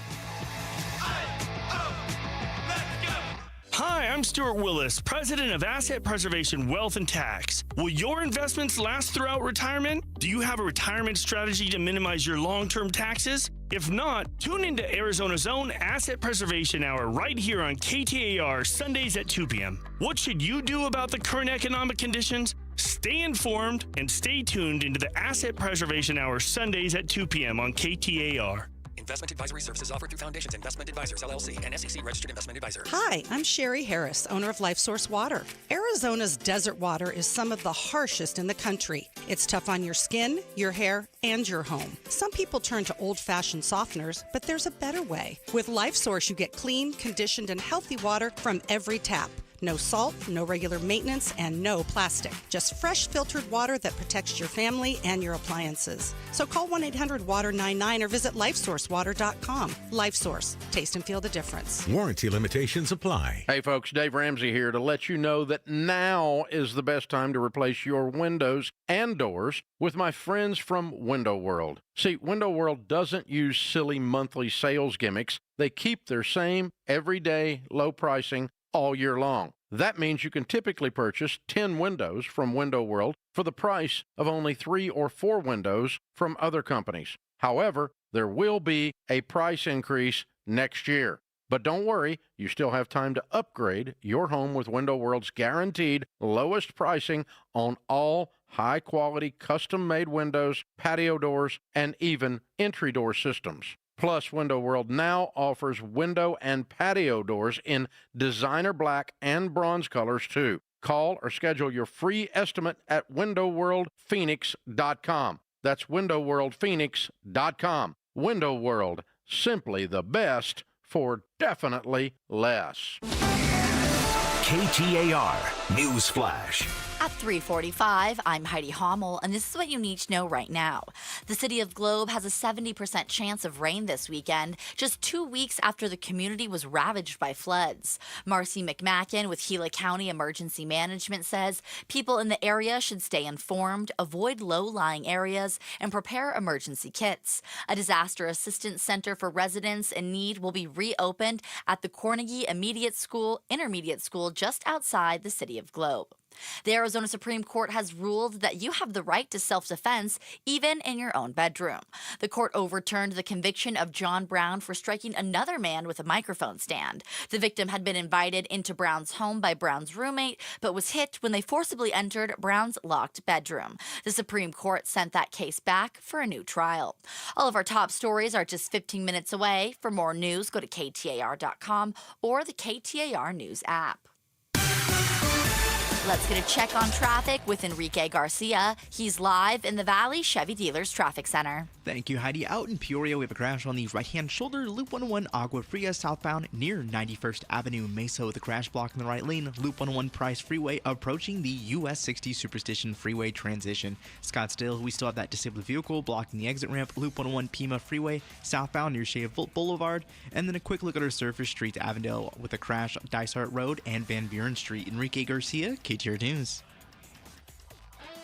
Hi, I'm Stuart Willis, president of Asset Preservation Wealth and Tax. Will your investments last throughout retirement? Do you have a retirement strategy to minimize your long-term taxes? If not, tune into Arizona's own Asset Preservation Hour right here on KTAR Sundays at 2 p.m. What should you do about the current economic conditions? Stay informed and stay tuned into the Asset Preservation Hour Sundays at 2 p.m. on KTAR. Investment advisory services offered through Foundations Investment Advisors, LLC, and SEC Registered Investment Advisor. Hi, I'm Sherry Harris, owner of LifeSource Water. Arizona's desert water is some of the harshest in the country. It's tough on your skin, your hair, and your home. Some people turn to old-fashioned softeners, but there's a better way. With LifeSource, you get clean, conditioned, and healthy water from every tap. No salt, no regular maintenance, and no plastic. Just fresh filtered water that protects your family and your appliances. So call 1-800-WATER-99 or visit LifeSourceWater.com. LifeSource. Taste and feel the difference. Warranty limitations apply. Hey folks, Dave Ramsey here to let you know that now is the best time to replace your windows and doors with my friends from Window World. See, Window World doesn't use silly monthly sales gimmicks. They keep their same everyday low pricing all year long. That means you can typically purchase 10 windows from Window World for the price of only 3 or 4 windows from other companies. However, there will be a price increase next year. But don't worry, you still have time to upgrade your home with Window World's guaranteed lowest pricing on all high-quality custom-made windows, patio doors, and even entry door systems. Plus, Window World now offers window and patio doors in designer black and bronze colors, too. Call or schedule your free estimate at windowworldphoenix.com. That's windowworldphoenix.com. Window World, simply the best for definitely less. KTAR News Flash. At 3:45, I'm Heidi Hommel, and this is what you need to know right now. The city of Globe has a 70% chance of rain this weekend, just 2 weeks after the community was ravaged by floods. Marcy McMacken with Gila County Emergency Management says people in the area should stay informed, avoid low-lying areas, and prepare emergency kits. A disaster assistance center for residents in need will be reopened at the Carnegie Intermediate School just outside the city of Globe. The Arizona Supreme Court has ruled that you have the right to self-defense even in your own bedroom. The court overturned the conviction of John Brown for striking another man with a microphone stand. The victim had been invited into Brown's home by Brown's roommate, but was hit when they forcibly entered Brown's locked bedroom. The Supreme Court sent that case back for a new trial. All of our top stories are just 15 minutes away. For more news, go to KTAR.com or the KTAR News app. Let's get a check on traffic with Enrique Garcia. He's live in the Valley Chevy Dealers Traffic Center. Thank you, Heidi. Out in Peoria, we have a crash on the right-hand shoulder, Loop 101 Agua Fria southbound near 91st Avenue Mesa with a crash block in the right lane. Loop 101 Price Freeway approaching the US 60 Superstition Freeway transition. Scottsdale, we still have that disabled vehicle blocking the exit ramp. Loop 101 Pima Freeway southbound near Shea Boulevard. And then a quick look at our surface street, Avondale, with a crash Dysart Road and Van Buren Street. Enrique Garcia, KTAR News.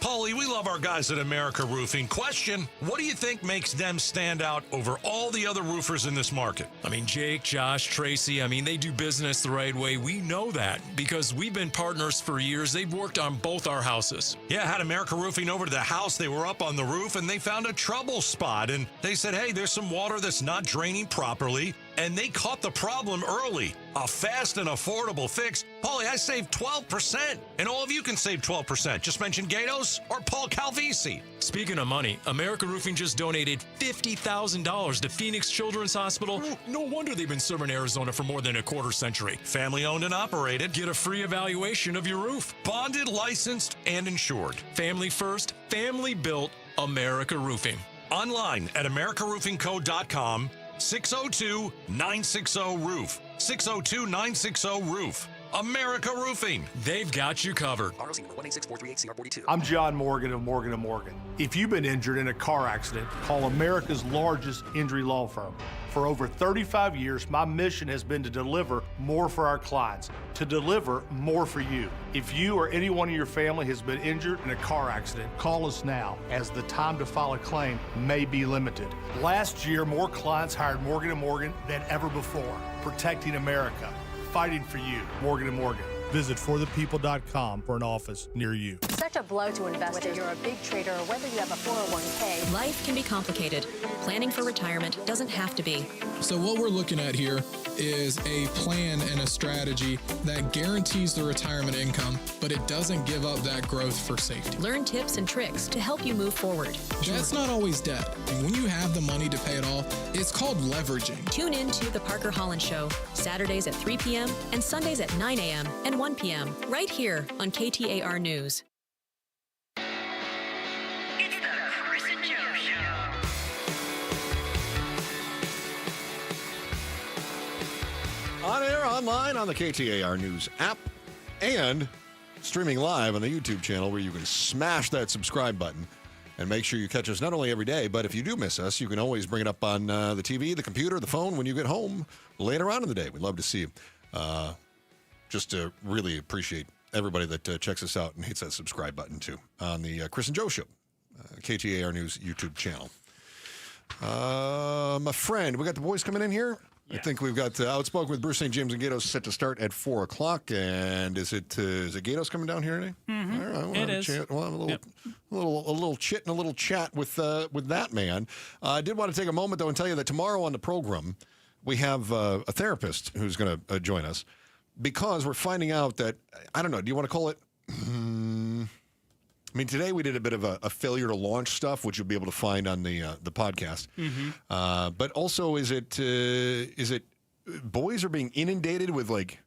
Paulie, we love our guys at America Roofing. Question, what do you think makes them stand out over all the other roofers in this market? I mean, Jake, Josh, Tracy, they do business the right way. We know that because we've been partners for years. They've worked on both our houses. Yeah, I had America Roofing over to the house. They were up on the roof and they found a trouble spot. And they said, hey, there's some water that's not draining properly. And they caught the problem early. A fast and affordable fix. Paulie, I saved 12%. And all of you can save 12%. Just mention Gatos or Paul Calvisi. Speaking of money, America Roofing just donated $50,000 to Phoenix Children's Hospital. No wonder they've been serving Arizona for more than a quarter century. Family owned and operated. Get a free evaluation of your roof. Bonded, licensed, and insured. Family first, family built, America Roofing. Online at americaroofingco.com. 602-960-ROOF. 602-960-ROOF. America Roofing. They've got you covered. ROC number 186-438-CR42. I'm John Morgan of Morgan & Morgan. If you've been injured in a car accident, call America's largest injury law firm. For over 35 years, my mission has been to deliver more for our clients, to deliver more for you. If you or anyone in your family has been injured in a car accident, call us now, as the time to file a claim may be limited. Last year, more clients hired Morgan & Morgan than ever before, protecting America, fighting for you. Morgan & Morgan. Visit forthepeople.com for an office near you. Such a blow to investors. Whether you're a big trader or whether you have a 401k. Life can be complicated. Planning for retirement doesn't have to be. So what we're looking at here is a plan and a strategy that guarantees the retirement income, but it doesn't give up that growth for safety. Learn tips and tricks to help you move forward. That's not always debt. And when you have the money to pay it off, it's called leveraging. Tune in to The Parker Holland Show, Saturdays at 3 p.m. and Sundays at 9 a.m. and 1 p.m. right here on KTAR News. On air, online, on the KTAR News app, and streaming live on the YouTube channel where you can smash that subscribe button and make sure you catch us not only every day, but if you do miss us, you can always bring it up on the TV, the computer, the phone when you get home later on in the day. We'd love to see you. Just to really appreciate everybody that checks us out and hits that subscribe button, too, on the Chris and Joe Show, KTAR News YouTube channel. My friend, we got the boys coming in here. Yeah. I think we've got Outspoken with Bruce St. James and Gatos set to start at 4 o'clock. And is it Gatos coming down here today? Mm-hmm. All right, it is. We'll have a little chit and a little chat with that man. I did want to take a moment, though, and tell you that tomorrow on the program, we have a therapist who's going to join us because we're finding out that, I don't know, do you want to call it... I mean, today we did a bit of a failure to launch stuff, which you'll be able to find on the podcast. Mm-hmm. But also, is it boys are being inundated with, like,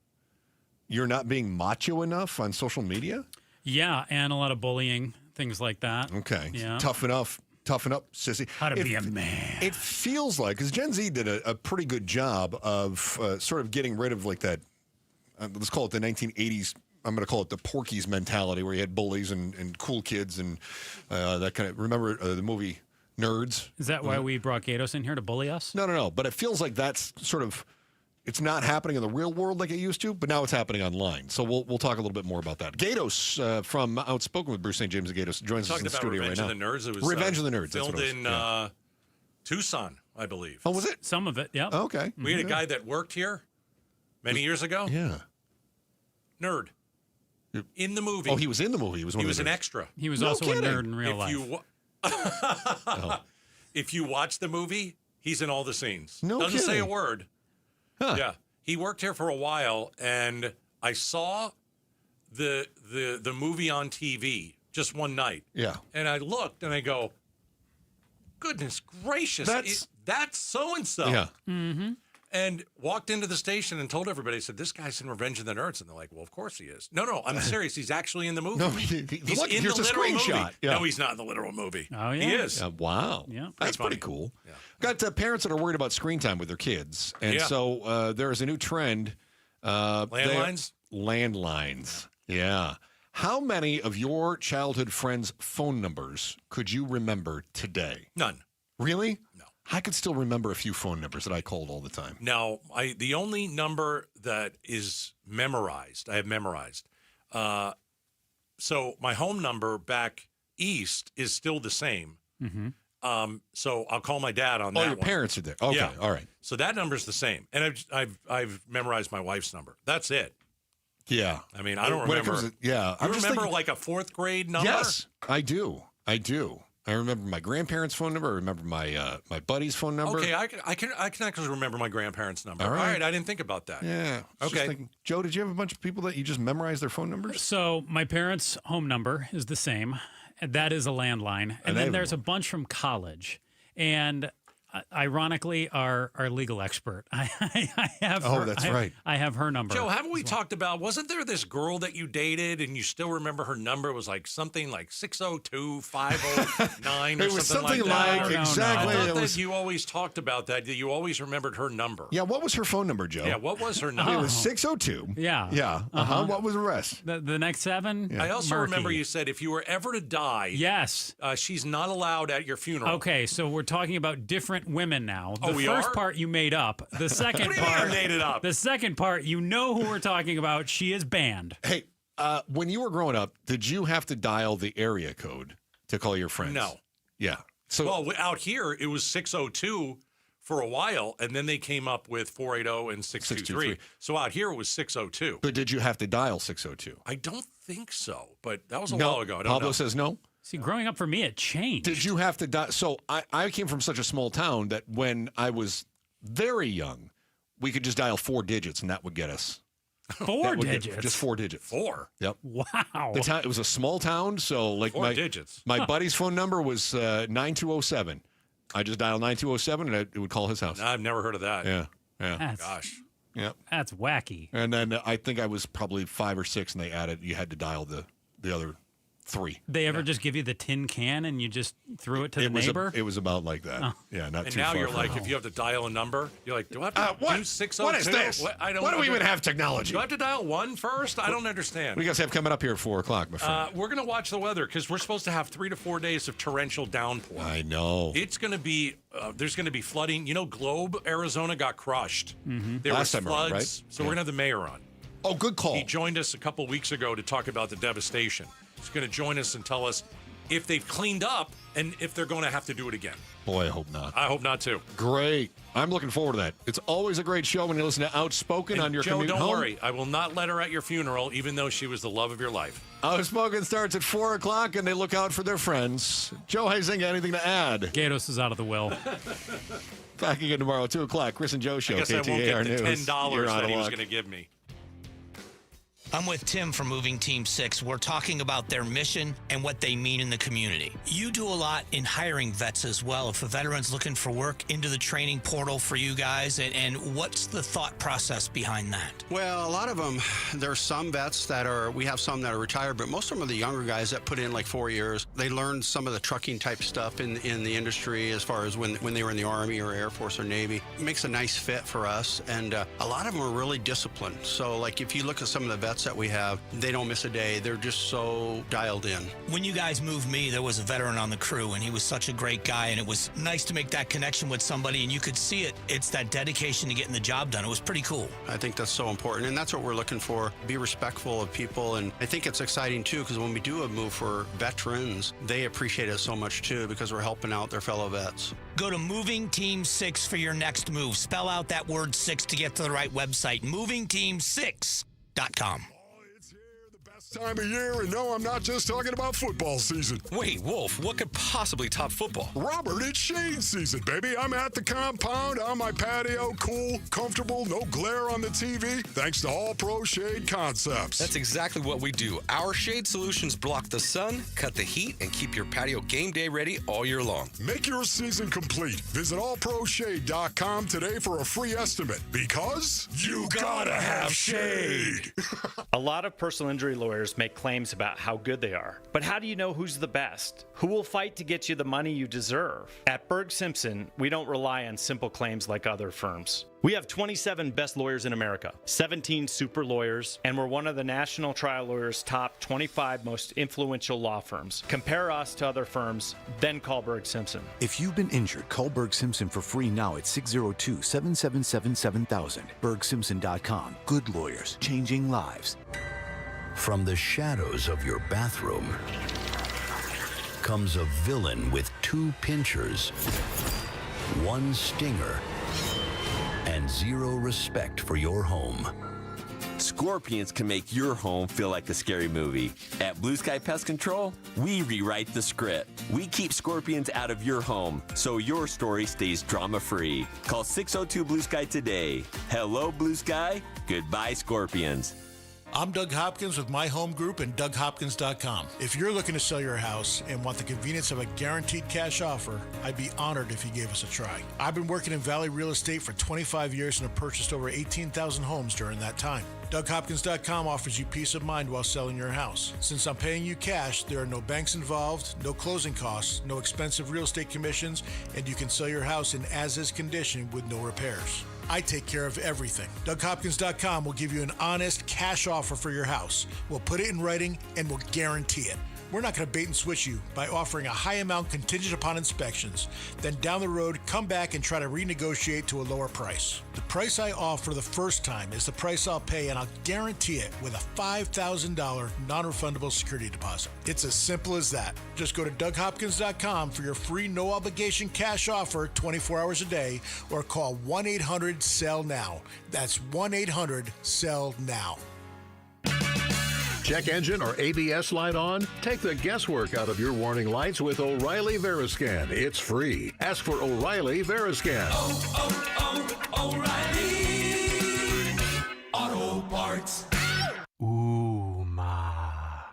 you're not being macho enough on social media? Yeah, and a lot of bullying, things like that. Okay. Yeah. Toughen up, sissy. How to be a man. It feels like, because Gen Z did a pretty good job of sort of getting rid of, like, that, let's call it the 1980s, I'm going to call it the Porky's mentality, where you had bullies and cool kids and that kind of. Remember the movie Nerds? Is that why we brought Gatos in here to bully us? No. But it feels like that's sort of. It's not happening in the real world like it used to, but now it's happening online. So we'll talk a little bit more about that. Gatos from Outspoken with Bruce St. James and Gatos joins us in the studio right now. Revenge of the Nerds. It was Revenge of the Nerds. Filmed in Tucson, I believe. Oh, was it? Some of it, yeah. Oh, okay. We had a guy that worked here many years ago. Yeah. Nerd. In the movie. Oh, he was in the movie. He was an extra. He was also a nerd in real life. If you watch the movie, he's in all the scenes. No Doesn't kidding. say a word. Huh. Yeah. He worked here for a while, and I saw the movie on TV just one night. Yeah. And I looked, and I go, goodness gracious. That's so-and-so. Yeah. Mm-hmm. and walked into the station and told everybody, I said, this guy's in Revenge of the Nerds. And they're like, well, of course he is. No, I'm serious. He's actually in the movie. No, he's look, in here's the a literal screenshot. movie. Yeah. No, he's not in the literal movie. Oh, yeah. He is. Wow. Yeah. That's pretty cool. Yeah. Got parents that are worried about screen time with their kids. And so there is a new trend. Landlines? Landlines. Yeah. How many of your childhood friends' phone numbers could you remember today? None. Really? No. I could still remember a few phone numbers that I called all the time. Now, the only number that is memorized, I have memorized. So my home number back east is still the same. Mm-hmm. So I'll call my dad on that. Oh, your parents are there. Okay, yeah. all right. So that number's the same, and I've memorized my wife's number. That's it. Yeah. I mean, I don't When it remember. comes to- yeah. You remember like a fourth grade number? Yes, I do. I remember my grandparents' phone number. I remember my my buddy's phone number. Okay, I can actually remember my grandparents' number. All right. I didn't think about that. Yeah. I was just Okay. thinking, Joe, did you have a bunch of people that you just memorized their phone numbers? So my parents' home number is the same. And that is a landline. And then there's a bunch from college. And ironically, our legal expert. I have Oh, that's right. I have her number. Joe, haven't we talked about, wasn't there this girl that you dated and you still remember her number? It was like something like 602 509 or It was something like that. like- exactly, I thought it that was- you always talked about that you always remembered her number. Yeah, what was her phone number, Joe? Yeah, what was her number? It was 602. Yeah. Yeah. Uh-huh. What was the rest? The next seven? I also Murky. remember you said if you were ever to die, yes, she's not allowed at your funeral. Okay, so we're talking about different women now. Oh, The we first are? part you made up. The second What do you mean part I made it up? The second part, you know who we're talking about. She is banned. Hey, when you were growing up, did you have to dial the area code to call your friends? No. Yeah. So Well, out here, it was 602 for a while, and then they came up with 480 and 623. So out here, it was 602. But did you have to dial 602? I don't think so, but that was a No. while ago. I don't Pablo know. says no. See, growing up for me, it changed. Did you have to dial? So I came from such a small town that when I was very young, we could just dial 4 digits and that would get us. Four That would get- digits? just 4 digits. 4? Yep. Wow. The town, it was a small town, so like 4 digits. my buddy's phone number was 9207. I just dialed 9207 and it would call his house. I've never heard of that. Yeah. Yeah. Gosh. Yeah. That's wacky. And then I think I was probably 5 or 6 and they added, you had to dial the other 3. They ever just give you the tin can and you just threw it to the neighbor? It was about like that. Oh. Yeah, not And too now far you're from like, it. if you have to dial a number, you're like, do I have to do 602? what is this? I don't Why do we know. even have technology? Do I have to dial 1 first? I don't understand. What do you guys have coming up here at 4 o'clock, my friend? We're going to watch the weather because we're supposed to have 3 to 4 days of torrential downpour. I know. It's going to be, there's going to be flooding. You know, Globe, Arizona got crushed. Mm-hmm. There Last was time around, floods. right? So we're going to have the mayor on. Oh, good call. He joined us a couple weeks ago to talk about the devastation. He's going to join us and tell us if they've cleaned up and if they're going to have to do it again. Boy, I hope not. I hope not, too. Great. I'm looking forward to that. It's always a great show when you listen to Outspoken And on your Joe, commute don't home. worry. I will not let her at your funeral, even though she was the love of your life. Outspoken starts at 4 o'clock, and they look out for their friends. Joe Huizinga, anything to add? Gatos is out of the will. Back again tomorrow, 2 o'clock. Chris and Joe Show, I guess I won't KTAR get the News. $10 You're out that of he was luck. going to give me. I'm with Tim from Moving Team 6. We're talking about their mission and what they mean in the community. You do a lot in hiring vets as well. If a veteran's looking for work, into the training portal for you guys, and what's the thought process behind that? Well, a lot of them, there's some vets that are, we have some that are retired, but most of them are the younger guys that put in like 4 years. They learned some of the trucking type stuff in the industry as far as when they were in the Army or Air Force or Navy. It makes a nice fit for us, and a lot of them are really disciplined. So like if you look at some of the vets that we have, they don't miss a day. They're just so dialed in. When you guys moved me, there was a veteran on the crew, and he was such a great guy, and it was nice to make that connection with somebody, and you could see it. It's that dedication to getting the job done. It was pretty cool. I think that's so important, and that's what we're looking for. Be respectful of people, and I think it's exciting, too, because when we do a move for veterans, they appreciate it so much, too, because we're helping out their fellow vets. Go to Moving Team 6 for your next move. Spell out that word 6 to get to the right website, movingteam6.com. Time of year, and no, I'm not just talking about football season. Wait, Wolf, what could possibly top football? Robert, it's shade season, baby. I'm at the compound, on my patio, cool, comfortable, no glare on the TV, thanks to All Pro Shade Concepts. That's exactly what we do. Our shade solutions block the sun, cut the heat, and keep your patio game day ready all year long. Make your season complete. Visit allproshade.com today for a free estimate, because you gotta have shade. A lot of personal injury lawyers make claims about how good they are. But how do you know who's the best? Who will fight to get you the money you deserve? At Berg Simpson, we don't rely on simple claims like other firms. We have 27 best lawyers in America, 17 super lawyers, and we're one of the National Trial Lawyers' top 25 most influential law firms. Compare us to other firms, then call Berg Simpson. If you've been injured, call Berg Simpson for free now at 602-777-7000. BergSimpson.com. Good lawyers, changing lives. From the shadows of your bathroom comes a villain with 2 pinchers, 1 stinger, and 0 respect for your home. Scorpions can make your home feel like a scary movie. At Blue Sky Pest Control, we rewrite the script. We keep scorpions out of your home so your story stays drama-free. Call 602-BLUE-SKY today. Hello, Blue Sky. Goodbye, scorpions. I'm Doug Hopkins with My Home Group and DougHopkins.com. If you're looking to sell your house and want the convenience of a guaranteed cash offer, I'd be honored if you gave us a try. I've been working in Valley Real Estate for 25 years and have purchased over 18,000 homes during that time. DougHopkins.com offers you peace of mind while selling your house. Since I'm paying you cash, there are no banks involved, no closing costs, no expensive real estate commissions, and you can sell your house in as-is condition with no repairs. I take care of everything. DougHopkins.com will give you an honest cash offer for your house. We'll put it in writing and we'll guarantee it. We're not going to bait and switch you by offering a high amount contingent upon inspections. Then down the road, come back and try to renegotiate to a lower price. The price I offer the first time is the price I'll pay, and I'll guarantee it with a $5,000 non-refundable security deposit. It's as simple as that. Just go to DougHopkins.com for your free no-obligation cash offer 24 hours a day, or call 1-800-SELL-NOW. That's 1-800-SELL-NOW. Check engine or ABS light on? Take the guesswork out of your warning lights with O'Reilly Veriscan. It's free. Ask for O'Reilly Veriscan. O'Reilly Auto Parts.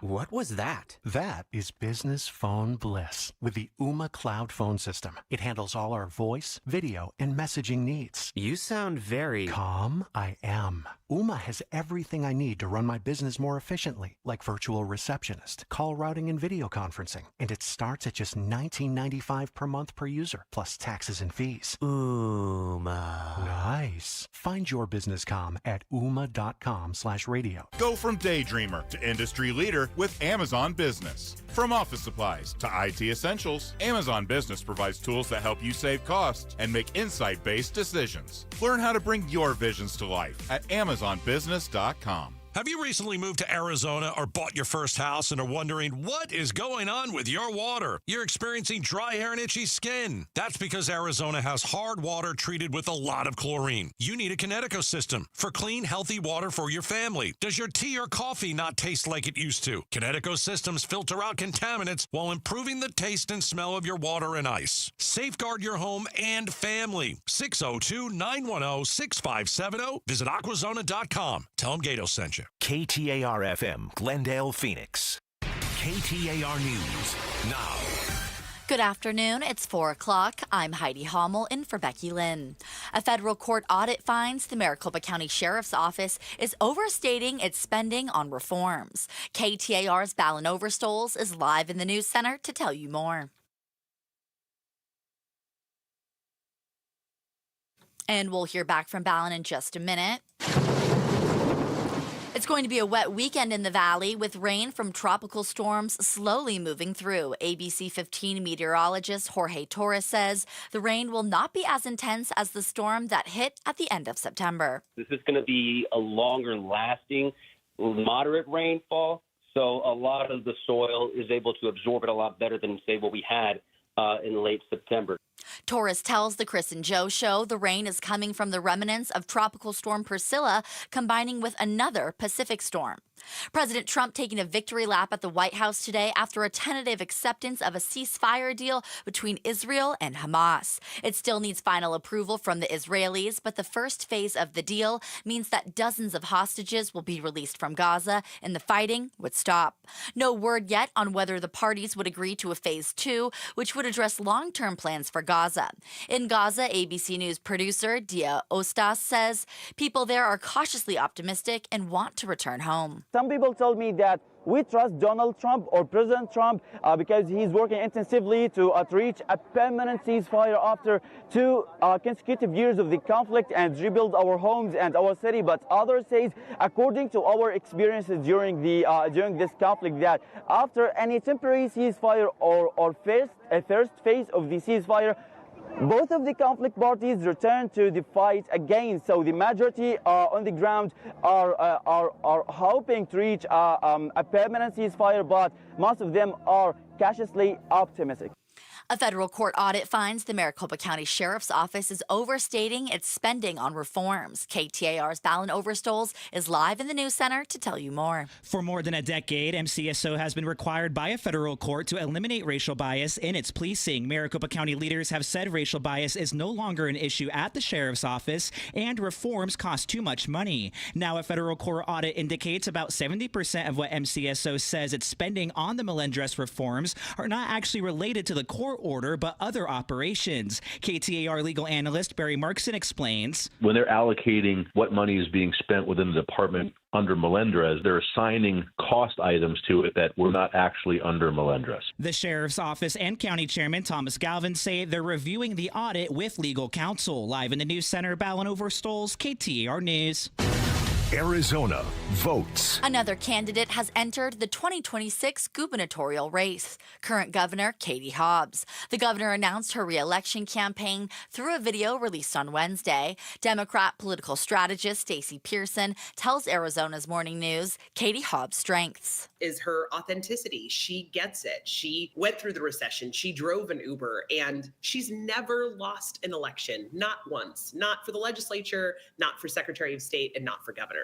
What was that? That is business phone bliss with the Ooma Cloud phone system. It handles all our voice, video, and messaging needs. You sound very... Calm? I am. Ooma has everything I need to run my business more efficiently, like virtual receptionist, call routing, and video conferencing. And it starts at just $19.95 per month per user, plus taxes and fees. Ooma. Nice. Find your business comm at ooma.com/radio. Go from daydreamer to industry leader with Amazon Business. From office supplies to IT essentials, Amazon Business provides tools that help you save costs and make insight-based decisions. Learn how to bring your visions to life at AmazonBusiness.com. Have you recently moved to Arizona or bought your first house and are wondering what is going on with your water? You're experiencing dry hair and itchy skin. That's because Arizona has hard water treated with a lot of chlorine. You need a Connecticut system for clean, healthy water for your family. Does your tea or coffee not taste like it used to? Connecticut systems filter out contaminants while improving the taste and smell of your water and ice. Safeguard your home and family. 602-910-6570. Visit Aquazona.com. Tell them Gato sent you. KTAR-FM, Glendale, Phoenix. KTAR News now. Good afternoon. It's 4 o'clock. I'm Heidi Hommel in for Becky Lynn. A federal court audit finds the Maricopa County Sheriff's Office is overstating its spending on reforms. KTAR's Ballin Overstoles is live in the news center to tell you more. And we'll hear back from Ballin in just a minute. It's going to be a wet weekend in the valley with rain from tropical storms slowly moving through. ABC 15 meteorologist Jorge Torres says the rain will not be as intense as the storm that hit at the end of September. This is going to be a longer lasting, moderate rainfall. So a lot of the soil is able to absorb it a lot better than, say, what we had in late September. Torres tells the Chris and Joe show the rain is coming from the remnants of Tropical Storm Priscilla combining with another Pacific storm. President Trump taking a victory lap at the White House today after a tentative acceptance of a ceasefire deal between Israel and Hamas. It still needs final approval from the Israelis, but the first phase of the deal means that dozens of hostages will be released from Gaza and the fighting would stop. No word yet on whether the parties would agree to a phase 2, which would address long-term plans for Gaza. In Gaza, ABC News producer Dia Ostas says people there are cautiously optimistic and want to return home. Some people told me that we trust Donald Trump or President Trump because he's working intensively to reach a permanent ceasefire after 2 consecutive years of the conflict and rebuild our homes and our city. But others say, according to our experiences during this conflict, that after any temporary ceasefire or first phase of the ceasefire, both of the conflict parties return to the fight again. So the majority on the ground are hoping to reach a permanent ceasefire, but most of them are cautiously optimistic. A federal court audit finds the Maricopa County Sheriff's Office is overstating its spending on reforms. KTAR's Ballon Overstoles is live in the News Center to tell you more. For more than a decade, MCSO has been required by a federal court to eliminate racial bias in its policing. Maricopa County leaders have said racial bias is no longer an issue at the Sheriff's Office and reforms cost too much money. Now, a federal court audit indicates about 70% of what MCSO says it's spending on the Melendrez reforms are not actually related to the court order, but other operations. KTAR legal analyst Barry Markson explains. When they're allocating what money is being spent within the department under Melendrez, they're assigning cost items to it that were not actually under Melendrez. The Sheriff's Office and County Chairman Thomas Galvin say they're reviewing the audit with legal counsel. Live in the News Center, Ballon Overstoles, KTAR News. Arizona votes. Another candidate has entered the 2026 gubernatorial race, current Governor Katie Hobbs. The governor announced her re-election campaign through a video released on Wednesday. Democrat political strategist Stacey Pearson tells Arizona's Morning News Katie Hobbs' strengths is her authenticity. She gets it. She went through the recession. She drove an Uber, and she's never lost an election, not once, not for the legislature, not for Secretary of State, and not for governor.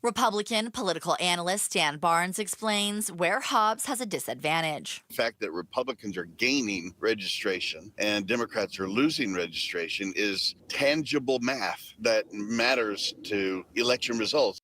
Republican political analyst Dan Barnes explains where Hobbs has a disadvantage. The fact that Republicans are gaining registration and Democrats are losing registration is tangible math that matters to election results.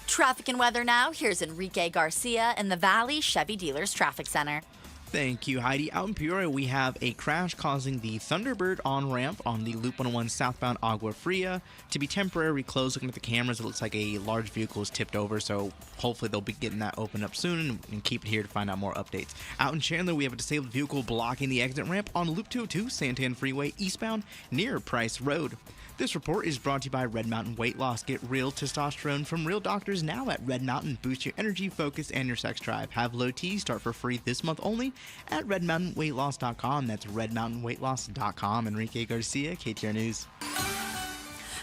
Traffic and weather now. Here's Enrique Garcia in the Valley Chevy Dealers Traffic Center. Thank you, Heidi. Out in Peoria, we have a crash causing the Thunderbird on-ramp on the Loop 101 southbound Agua Fria to be temporarily closed. Looking at the cameras, it looks like a large vehicle is tipped over, so hopefully they'll be getting that opened up soon and keep it here to find out more updates. Out in Chandler, we have a disabled vehicle blocking the exit ramp on Loop 202 Santan Freeway eastbound near Price Road. This report is brought to you by Red Mountain Weight Loss. Get real testosterone from real doctors now at Red Mountain. Boost your energy, focus, and your sex drive. Have low T start for free this month only at redmountainweightloss.com. That's redmountainweightloss.com. Enrique Garcia, KTAR News.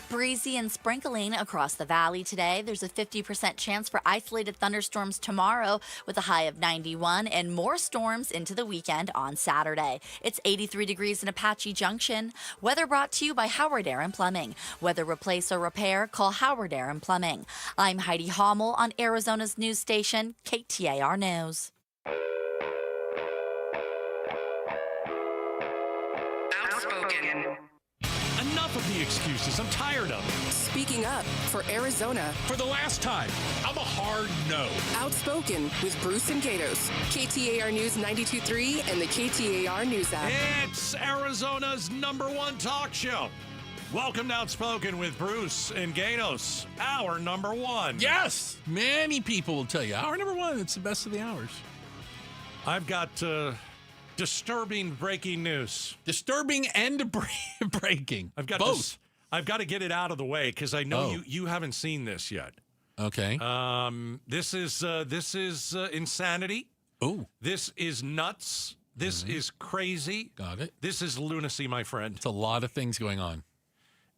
Breezy and sprinkling across the valley today. There's a 50% chance for isolated thunderstorms tomorrow with a high of 91 and more storms into the weekend on Saturday. It's 83 degrees in Apache Junction. Weather brought to you by Howard Air and Plumbing. Whether replace or repair, call Howard Air and Plumbing. I'm Heidi Hommel on Arizona's news station, KTAR News. Outspoken. Enough of the excuses. I'm tired of it. Speaking up for Arizona. For the last time, I'm a hard no. Outspoken with Bruce and Gatos. KTAR News 92.3 and the KTAR News app. It's Arizona's #1 talk show. Welcome to Outspoken with Bruce and Gatos, our #1. Yes! Many people will tell you, hour #1, it's the best of the hours. I've got disturbing breaking news. Disturbing and breaking. I've got both. I've got to get it out of the way because I know you haven't seen this yet. Okay. This is insanity. Oh. This is nuts. This is crazy. Got it. This is lunacy, my friend. It's a lot of things going on.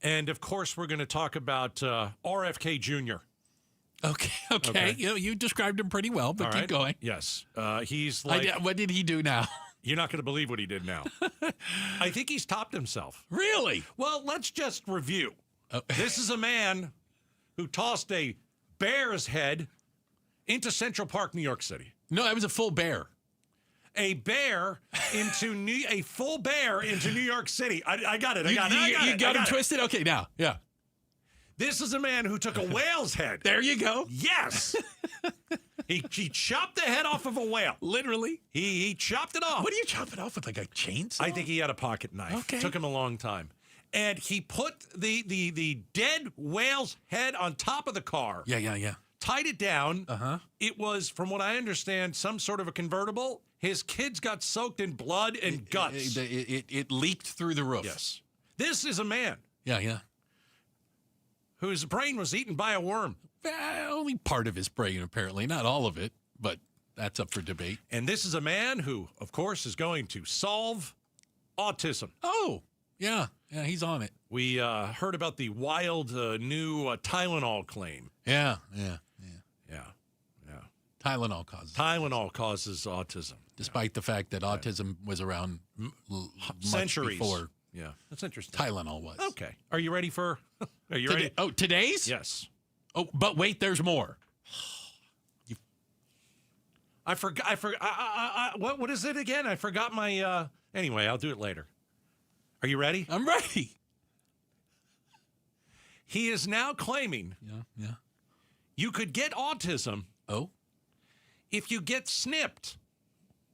And of course, we're going to talk about RFK Jr. Okay. You described him pretty well, but keep going. Yes. He's like... what did he do now? You're not going to believe what he did now. I think he's topped himself. Really? Well, let's just review. This is a man who tossed a bear's head into Central Park, New York City. No, that was a full bear. A full bear into New York City. I got it. You got him twisted? Okay, now. Yeah. This is a man who took a whale's head. There you go. Yes. He chopped the head off of a whale. Literally? He chopped it off. What do you chop it off with, like a chainsaw? I think he had a pocket knife. Okay. Took him a long time. And he put the dead whale's head on top of the car. Yeah. Tied it down. Uh-huh. It was, from what I understand, some sort of a convertible. His kids got soaked in blood and guts. It leaked through the roof. Yes. This is a man. Yeah. Whose brain was eaten by a worm. Only part of his brain, apparently. Not all of it, but that's up for debate. And this is a man who, of course, is going to solve autism. Oh, yeah. Yeah, he's on it. We heard about the wild new Tylenol claim. Yeah. Tylenol causes autism. Despite the fact that autism was around centuries before. Yeah, that's interesting. Tylenol was. Okay. Are you ready for... Are you ready? Oh, today's? Yes. Oh, but wait, there's more. I forgot. What is it again? I forgot my... Anyway, I'll do it later. Are you ready? I'm ready. He is now claiming... Yeah. You could get autism... Oh? If you get snipped.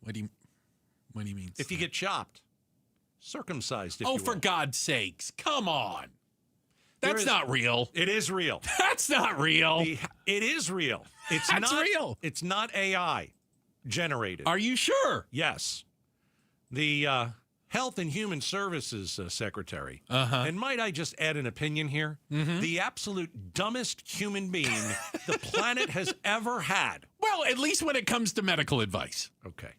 What do you mean? If you get chopped. Circumcised, if you Oh, will. for God's sakes. Come on. That's not real. It is real. That's not real. It is real. It's That's not real. It's not AI generated. Are you sure? Yes. The Health and Human Services Secretary. And might I just add an opinion here? Mm-hmm. The absolute dumbest human being the planet has ever had. Well, at least when it comes to medical advice. Okay.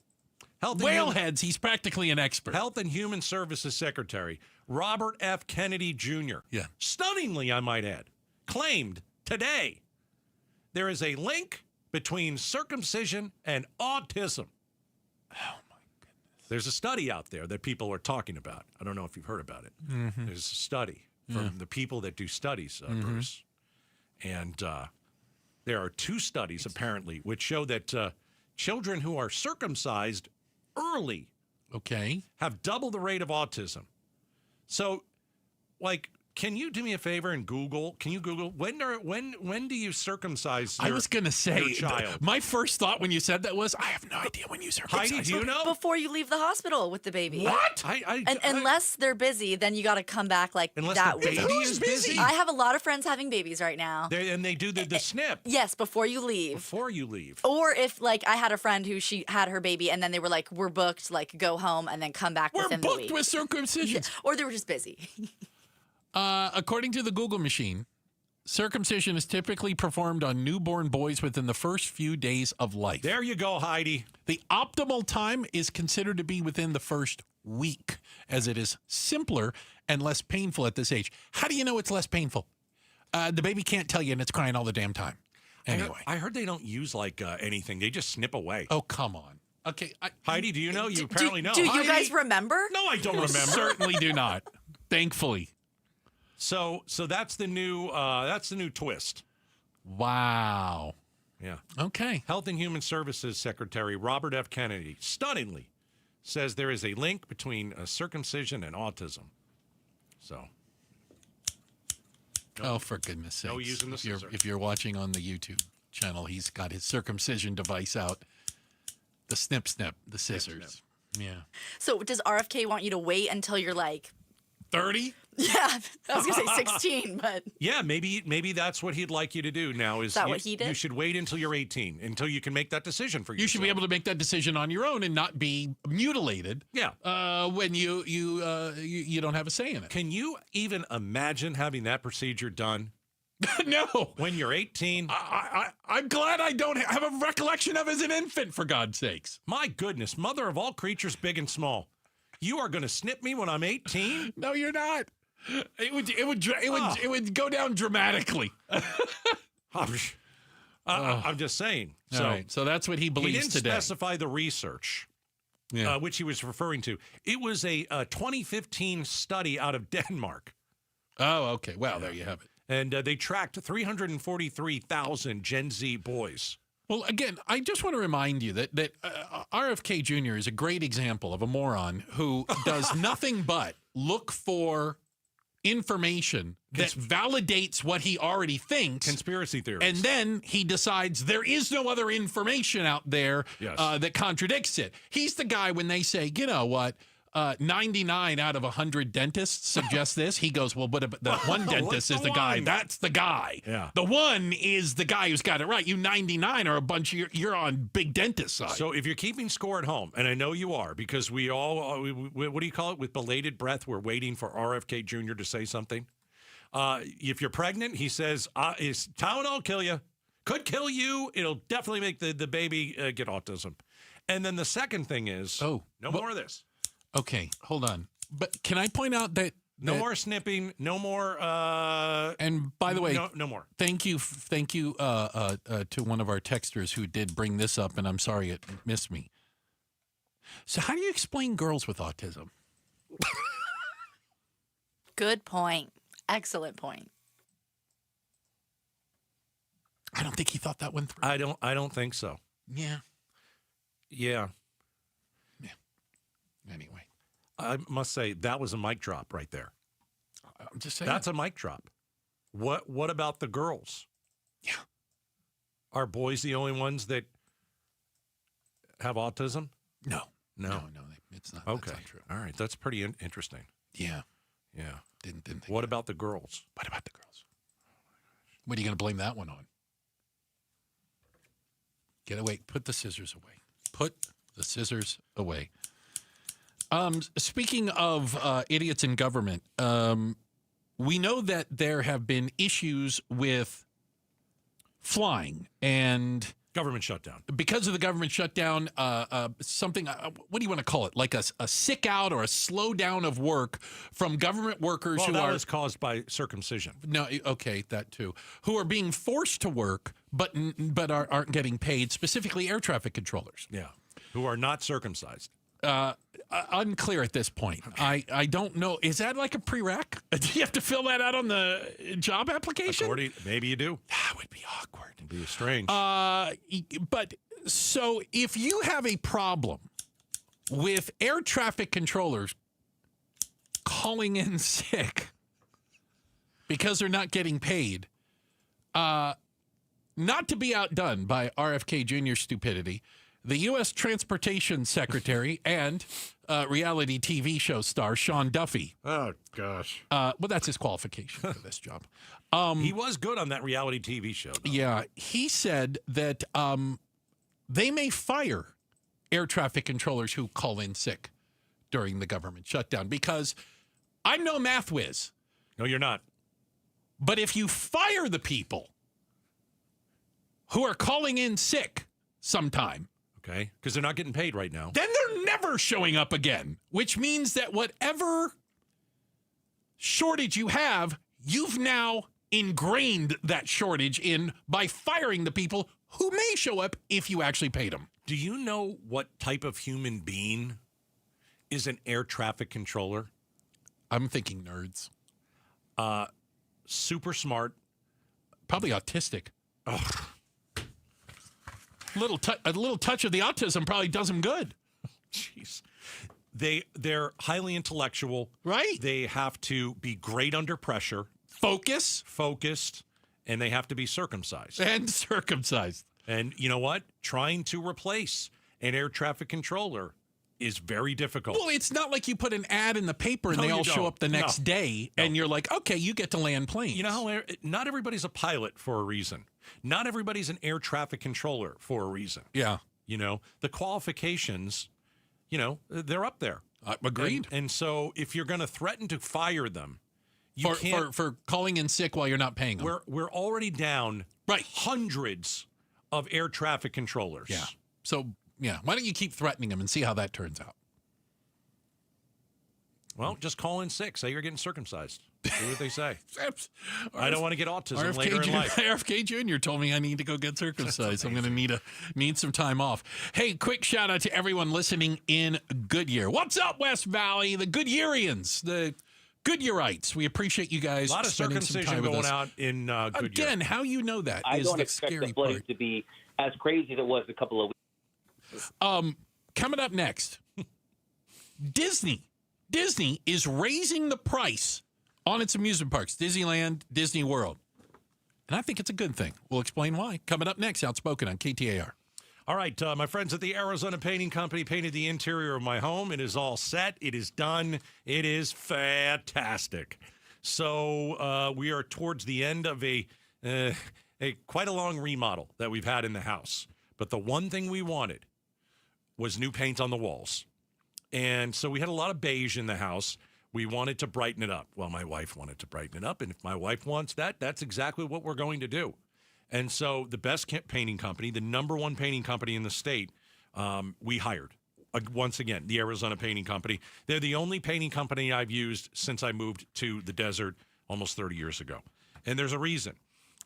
Whaleheads, he's practically an expert. Health and Human Services Secretary Robert F. Kennedy Jr. Yeah. Stunningly, I might add, claimed today there is a link between circumcision and autism. Oh, my goodness. There's a study out there that people are talking about. I don't know if you've heard about it. Mm-hmm. There's a study from the people that do studies, Bruce. And there are two studies, apparently, which show that children who are circumcised early have double the rate of autism. So, like, can you do me a favor and Google? Can you Google when do you circumcise your, I was going to say, your child? My first thought when you said that was, I have no idea when you circumcise. Heidi, do you know? Before you leave the hospital with the baby. What? Unless they're busy, then you got to come back unless that the week. baby is busy. I have a lot of friends having babies right now. They do the snip. Yes, before you leave. Before you leave. Or if, like, I had a friend who she had her baby and then they were like, we're booked, like, go home and then come back within the week. We're booked with circumcision. Or they were just busy. According to the Google machine, circumcision is typically performed on newborn boys within the first few days of life. There you go, Heidi. The optimal time is considered to be within the first week, as it is simpler and less painful at this age. How do you know it's less painful? The baby can't tell you, and it's crying all the damn time. Anyway. I heard they don't use, like, anything. They just snip away. Oh, come on. Okay. Heidi, do you know? You apparently know. Do you Heidi? guys remember? No, I don't remember. Certainly do not. Thankfully. So that's the new twist. Wow. Yeah. Okay. Health and Human Services Secretary Robert F. Kennedy stunningly says there is a link between circumcision and autism. So. Oh, for goodness sakes. No using the scissor. If you're watching on the YouTube channel, he's got his circumcision device out. The snip, the scissors. Snip. Yeah. So does RFK want you to wait until you're like 30? Yeah, I was going to say 16, but... Yeah, maybe that's what he'd like you to do now. Is that what he did? You should wait until you're 18, until you can make that decision for yourself. You should be able to make that decision on your own and not be mutilated. Yeah. When you don't have a say in it. Can you even imagine having that procedure done? No. When you're 18? I'm glad I don't have a recollection of as an infant, for God's sakes. My goodness, mother of all creatures, big and small. You are going to snip me when I'm 18? No, you're not. It would go down dramatically. I'm just saying. So, right. So that's what he believes today. He didn't specify the research, which he was referring to. It was a 2015 study out of Denmark. Oh, okay. Well, there you have it. And they tracked 343,000 Gen Z boys. Well, again, I just want to remind you that RFK Jr. is a great example of a moron who does nothing but look for information that validates what he already thinks. Conspiracy theories. And then he decides there is no other information out there that contradicts it. He's the guy when they say, you know what, 99 out of 100 dentists suggest this. He goes, well, but the one dentist is the guy. That's the guy. Yeah. The one is the guy who's got it right. You 99 are a bunch of, you're on big dentist side. So if you're keeping score at home, and I know you are, because we all, what do you call it? With bated breath, we're waiting for RFK Jr. to say something. If you're pregnant, he says, is Tylenol kill you? Could kill you. It'll definitely make the baby get autism. And then the second thing is, no more of this. Okay, hold on. But can I point out that no more snipping, no more. And by the way, no more. Thank you to one of our texters who did bring this up, and I'm sorry it missed me. So, how do you explain girls with autism? Good point. Excellent point. I don't think he thought that one through. I don't think so. Yeah. Anyway, I must say that was a mic drop right there. I'm just saying. That's a mic drop. What about the girls? Yeah. Are boys the only ones that have autism? No, it's not. Okay. That's not true. All right. That's pretty interesting. Yeah. Didn't think What about the girls? What about the girls? What are you going to blame that one on? Get away. Put the scissors away. Put the scissors away. Speaking of idiots in government, we know that there have been issues with flying and government shutdown. Because of the government shutdown, something, what do you want to call it? Like a sick out or a slowdown of work from government workers who that was caused by circumcision. No, okay, that too. Who are being forced to work but aren't getting paid, specifically air traffic controllers. Yeah, who are not circumcised. Unclear at this point. Okay. I don't know. Is that like a prereq? Do you have to fill that out on the job application? Maybe you do. That would be awkward. It'd be strange. But so if you have a problem with air traffic controllers calling in sick because they're not getting paid, not to be outdone by RFK Jr.'s stupidity, the U.S. Transportation Secretary and reality TV show star Sean Duffy. Oh, gosh. Well, that's his qualification for this job. He was good on that reality TV show, though. Yeah. He said that they may fire air traffic controllers who call in sick during the government shutdown because I'm no math whiz. No, you're not. But if you fire the people who are calling in sick sometime, okay, because they're not getting paid right now, then they're never showing up again, which means that whatever shortage you have, you've now ingrained that shortage in by firing the people who may show up if you actually paid them. Do you know what type of human being is an air traffic controller? I'm thinking nerds. Super smart. Probably autistic. Ugh. A little touch of the autism probably does them good. Jeez. They're highly intellectual. Right. They have to be great under pressure. Focused. And they have to be circumcised. And you know what? Trying to replace an air traffic controller is very difficult. Well, it's not like you put an ad in the paper and they all show up the next day and you're like, okay, you get to land planes. You know how not everybody's a pilot for a reason. Not everybody's an air traffic controller for a reason. Yeah. You know, the qualifications, they're up there. Agreed. And so if you're going to threaten to fire them, you can't. For calling in sick while you're not paying them. We're already down hundreds of air traffic controllers. Yeah. So, yeah, why don't you keep threatening them and see how that turns out? Well, just call in sick. Say you're getting circumcised. See what they say. I don't want to get autism later in life. RFK Jr. told me I need to go get circumcised. I'm going to need some time off. Hey, quick shout out to everyone listening in Goodyear. What's up, West Valley? The Goodyearians, the Goodyearites, we appreciate you guys. A lot of spending some circumcision time with going us. out in Goodyear. Again, how you know that I is don't the expect scary the flooding part. to be as crazy as it was a couple of weeks. Coming up next, Disney is raising the price on its amusement parks, Disneyland, Disney World. And I think it's a good thing. We'll explain why. Coming up next, Outspoken on KTAR. All right, my friends at the Arizona Painting Company painted the interior of my home. It is all set. It is done. It is fantastic. So we are towards the end of a quite a long remodel that we've had in the house. But the one thing we wanted was new paint on the walls. And so we had a lot of beige in the house. We wanted to brighten it up. Well, my wife wanted to brighten it up. And if my wife wants that, that's exactly what we're going to do. And so the best painting company, the number one painting company in the state, we hired. Once again, the Arizona Painting Company. They're the only painting company I've used since I moved to the desert almost 30 years ago. And there's a reason.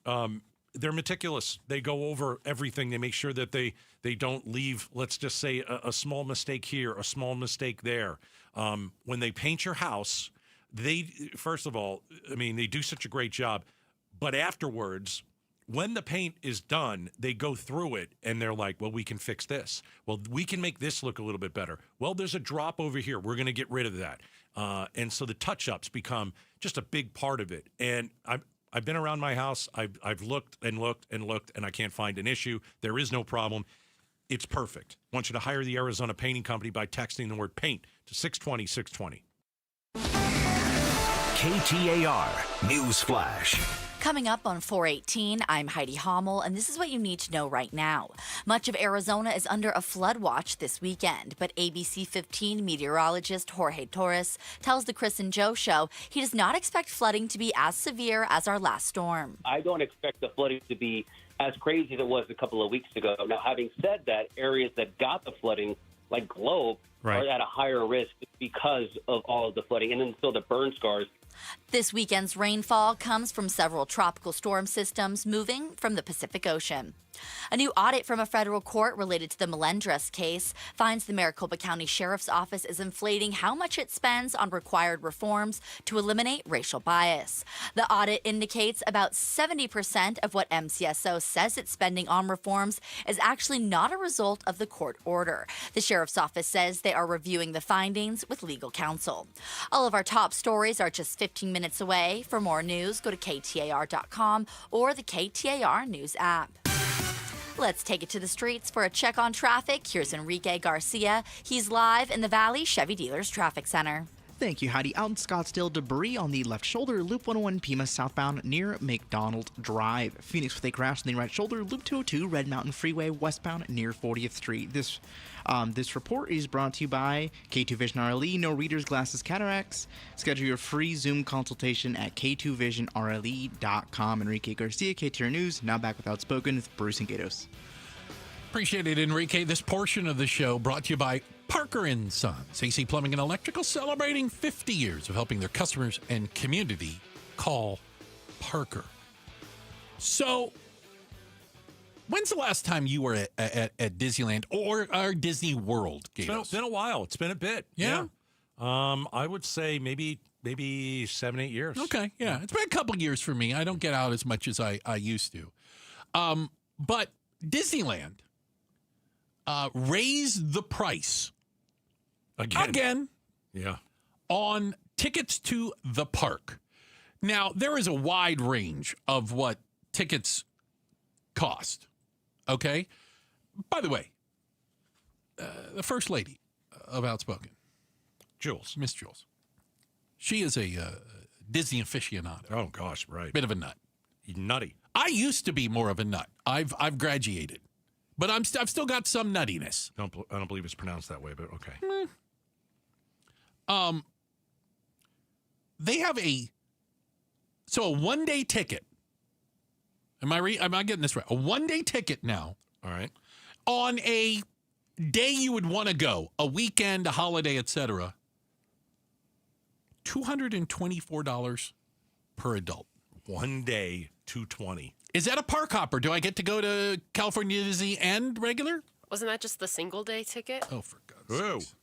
They're meticulous. They go over everything. They make sure that they don't leave, let's just say, a small mistake here, a small mistake there. When they paint your house, first of all, I mean, they do such a great job. But afterwards, when the paint is done, they go through it and they're like, well, we can fix this. Well, we can make this look a little bit better. Well, there's a drop over here. We're going to get rid of that. And so the touch-ups become just a big part of it. And I've been around my house. I've looked and looked and looked, and I can't find an issue. There is no problem. It's perfect. I want you to hire the Arizona Painting Company by texting the word paint to 620-620. KTAR News Flash. Coming up on 418, I'm Heidi Hommel, and this is what you need to know right now. Much of Arizona is under a flood watch this weekend, but ABC 15 meteorologist Jorge Torres tells the Chris and Joe show he does not expect flooding to be as severe as our last storm. I don't expect the flooding to be as crazy as it was a couple of weeks ago. Now, having said that, areas that got the flooding, like Globe, are at a higher risk because of all of the flooding, and then still the burn scars. This weekend's rainfall comes from several tropical storm systems moving from the Pacific Ocean. A new audit from a federal court related to the Melendres case finds the Maricopa County Sheriff's Office is inflating how much it spends on required reforms to eliminate racial bias. The audit indicates about 70% of what MCSO says it's spending on reforms is actually not a result of the court order. The Sheriff's Office says they are reviewing the findings with legal counsel. All of our top stories are just 15 minutes away. For more news, go to KTAR.com or the KTAR News app. Let's take it to the streets for a check on traffic. Here's Enrique Garcia. He's live in the Valley Chevy Dealers Traffic Center. Thank you, Heidi. Out in Scottsdale, debris on the left shoulder, Loop 101 Pima southbound near McDonald Drive. Phoenix with a crash on the right shoulder, Loop 202 Red Mountain Freeway westbound near 40th Street. This report is brought to you by K2 Vision RLE, no readers, glasses, cataracts. Schedule your free Zoom consultation at k2visionrle.com. Enrique Garcia, KTAR News, now back with Outspoken with Bruce and Gatos. Appreciate it, Enrique. This portion of the show brought to you by Parker & Sons, AC Plumbing and Electrical, celebrating 50 years of helping their customers and community. Call Parker. So, when's the last time you were at Disneyland or Disney World, Gatos? It's been a while. It's been a bit. Yeah. I would say maybe 7-8 years. Okay, yeah. It's been a couple years for me. I don't get out as much as I used to. But Disneyland raised the price again on tickets to the park. Now, there is a wide range of what tickets cost, okay? By the way, the First Lady of Outspoken, Jules. Miss Jules, she is a Disney aficionado. Oh, gosh, right. Bit of a nut. Nutty. I used to be more of a nut. I've graduated. But I've still got some nuttiness. I don't believe it's pronounced that way, but okay. They have a one-day ticket. Am I getting this right? A one-day ticket now. All right. On a day you would want to go, a weekend, a holiday, etc. $224 per adult. 1 day, $220. Is that a park hopper? Do I get to go to California Disney and regular? Wasn't that just the single day ticket? Oh, for God's sakes.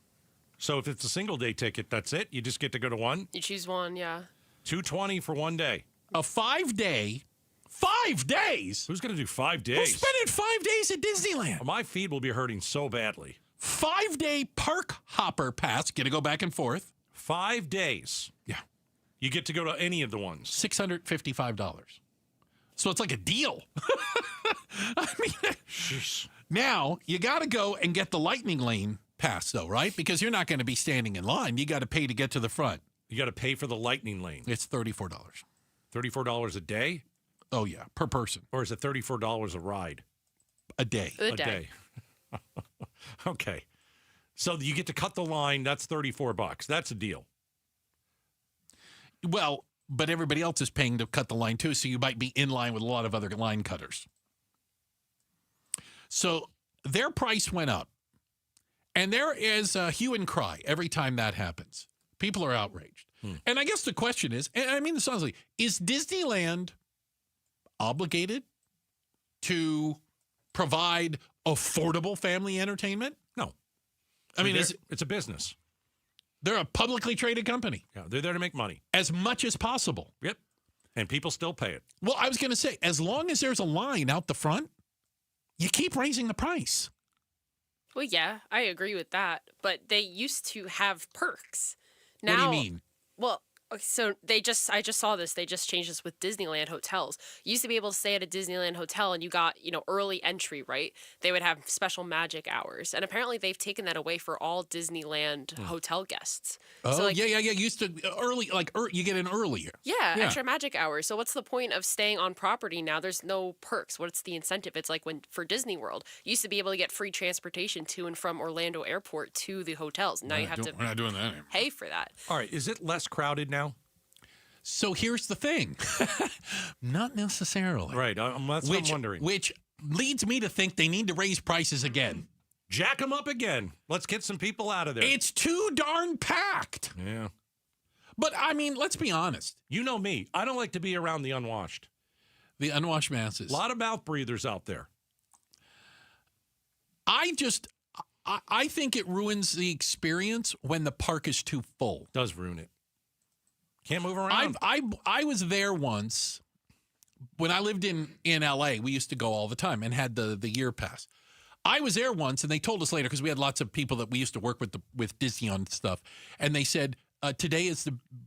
So if it's a single day ticket, that's it? You just get to go to one? You choose one, yeah. $220 for one day. A 5-day. 5 days? Who's going to do 5 days? Who's spending 5 days at Disneyland? My feet will be hurting so badly. 5-day park hopper pass. Get to go back and forth. 5 days. Yeah. You get to go to any of the ones. $655. So it's like a deal. I mean, now you got to go and get the lightning lane pass, though, right? Because you're not going to be standing in line. You got to pay to get to the front. You got to pay for the lightning lane. It's $34. $34 a day? Oh, yeah, per person. Or is it $34 a ride? A day. A day. Okay. So you get to cut the line. That's $34. That's a deal. Well, but everybody else is paying to cut the line, too, so you might be in line with a lot of other line cutters. So their price went up. And there is a hue and cry every time that happens. People are outraged. And I guess the question is, and I mean this honestly, is Disneyland obligated to provide affordable family entertainment? No. I mean, it's a business. They're a publicly traded company. Yeah, they're there to make money. As much as possible. Yep. And people still pay it. Well, I was going to say, as long as there's a line out the front, you keep raising the price. Well, yeah, I agree with that. But they used to have perks. Now, What do you mean? Well, so I just saw this. They just changed this with Disneyland hotels. You used to be able to stay at a Disneyland hotel and you got, early entry, right? They would have special magic hours. And apparently they've taken that away for all Disneyland hotel guests. Oh, so yeah. Used to early, you get in earlier. Yeah, extra magic hours. So what's the point of staying on property now? There's no perks. What's the incentive? It's like when for Disney World, you used to be able to get free transportation to and from Orlando Airport to the hotels. Now you have to we're not doing that anymore. Pay for that. All right. Is it less crowded now? So here's the thing. Not necessarily. Right. That's what I'm wondering. Which leads me to think they need to raise prices again. Jack them up again. Let's get some people out of there. It's too darn packed. Yeah. But, I mean, let's be honest. You know me. I don't like to be around the unwashed. The unwashed masses. A lot of mouth breathers out there. I think it ruins the experience when the park is too full. Does ruin it. Can't move around. I was there once when I lived in L.A. We used to go all the time and had the year pass. I was there once, and they told us later because we had lots of people that we used to work with Disney on stuff, and they said today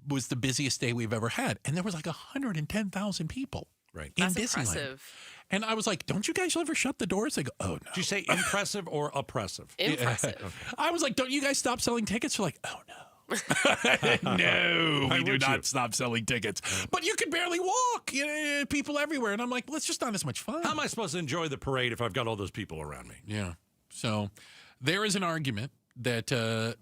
was the busiest day we've ever had, and there was like 110,000 people. Right. In That's Disneyland. impressive. And I was like, don't you guys ever shut the doors? They go, oh, no. Did you say impressive or oppressive? Impressive. Okay. I was like, don't you guys stop selling tickets? They're like, oh, no. No, we do not stop selling tickets. But you can barely walk. People everywhere. And I'm like, well, it's just not as much fun. How am I supposed to enjoy the parade if I've got all those people around me? Yeah. So there is an argument that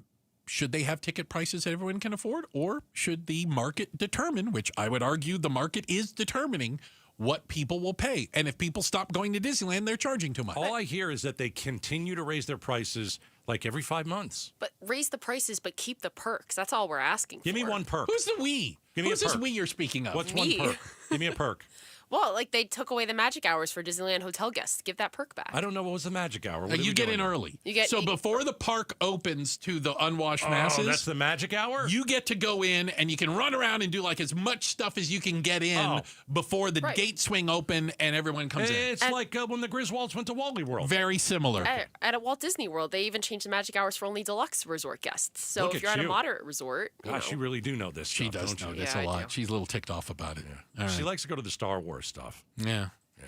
should they have ticket prices that everyone can afford, or should the market determine, which I would argue the market is determining, what people will pay. And if people stop going to Disneyland, they're charging too much. All I hear is that they continue to raise their prices like every 5 months. But raise the prices, but keep the perks. That's all we're asking Give for. me one perk. Who's the we? Give me Who's a this perk. we you're speaking of? What's Me. one perk? Give me a perk. Well, like they took away the magic hours for Disneyland hotel guests. Give that perk back. I don't know what was the magic hour. What are You we get doing in now? early. You get so 8 before the park opens to the unwashed masses. Oh, that's the magic hour? You get to go in and you can run around and do like as much stuff as you can get in before the gates swing open and everyone comes in. It's like when the Griswolds went to Wally World. Very similar. At a Walt Disney World, they even changed the magic hours for only deluxe resort guests. So Look if at you're at a you. moderate resort, Gosh, you really do know this She stuff, does don't know you? this Yeah, a I lot. do. She's a little ticked off about it. Yeah. All She right. likes to go to the Star Wars stuff. Yeah. Yeah.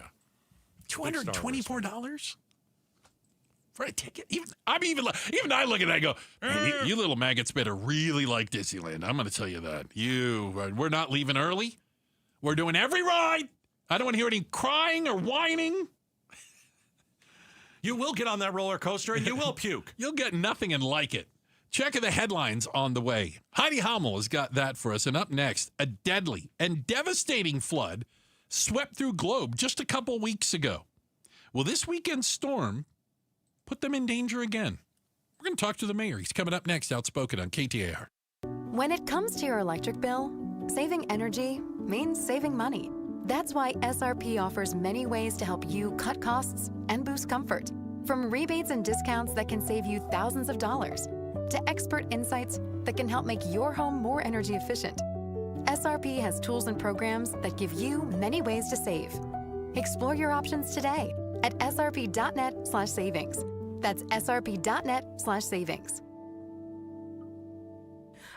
$224 for a ticket? Even I look at that and go, man, you little maggots better really like Disneyland. I'm going to tell you that. We're not leaving early. We're doing every ride. I don't want to hear any crying or whining. You will get on that roller coaster and you will puke. You'll get nothing and like it. Check the headlines on the way. Heidi Hummel has got that for us. And up next, a deadly and devastating flood swept through Globe just a couple weeks ago. Will this weekend's storm put them in danger again? We're going to talk to the mayor. He's coming up next, Outspoken on KTAR. When it comes to your electric bill, saving energy means saving money. That's why SRP offers many ways to help you cut costs and boost comfort. From rebates and discounts that can save you thousands of dollars, to expert insights that can help make your home more energy efficient. SRP has tools and programs that give you many ways to save. Explore your options today at srp.net/savings. That's srp.net/savings.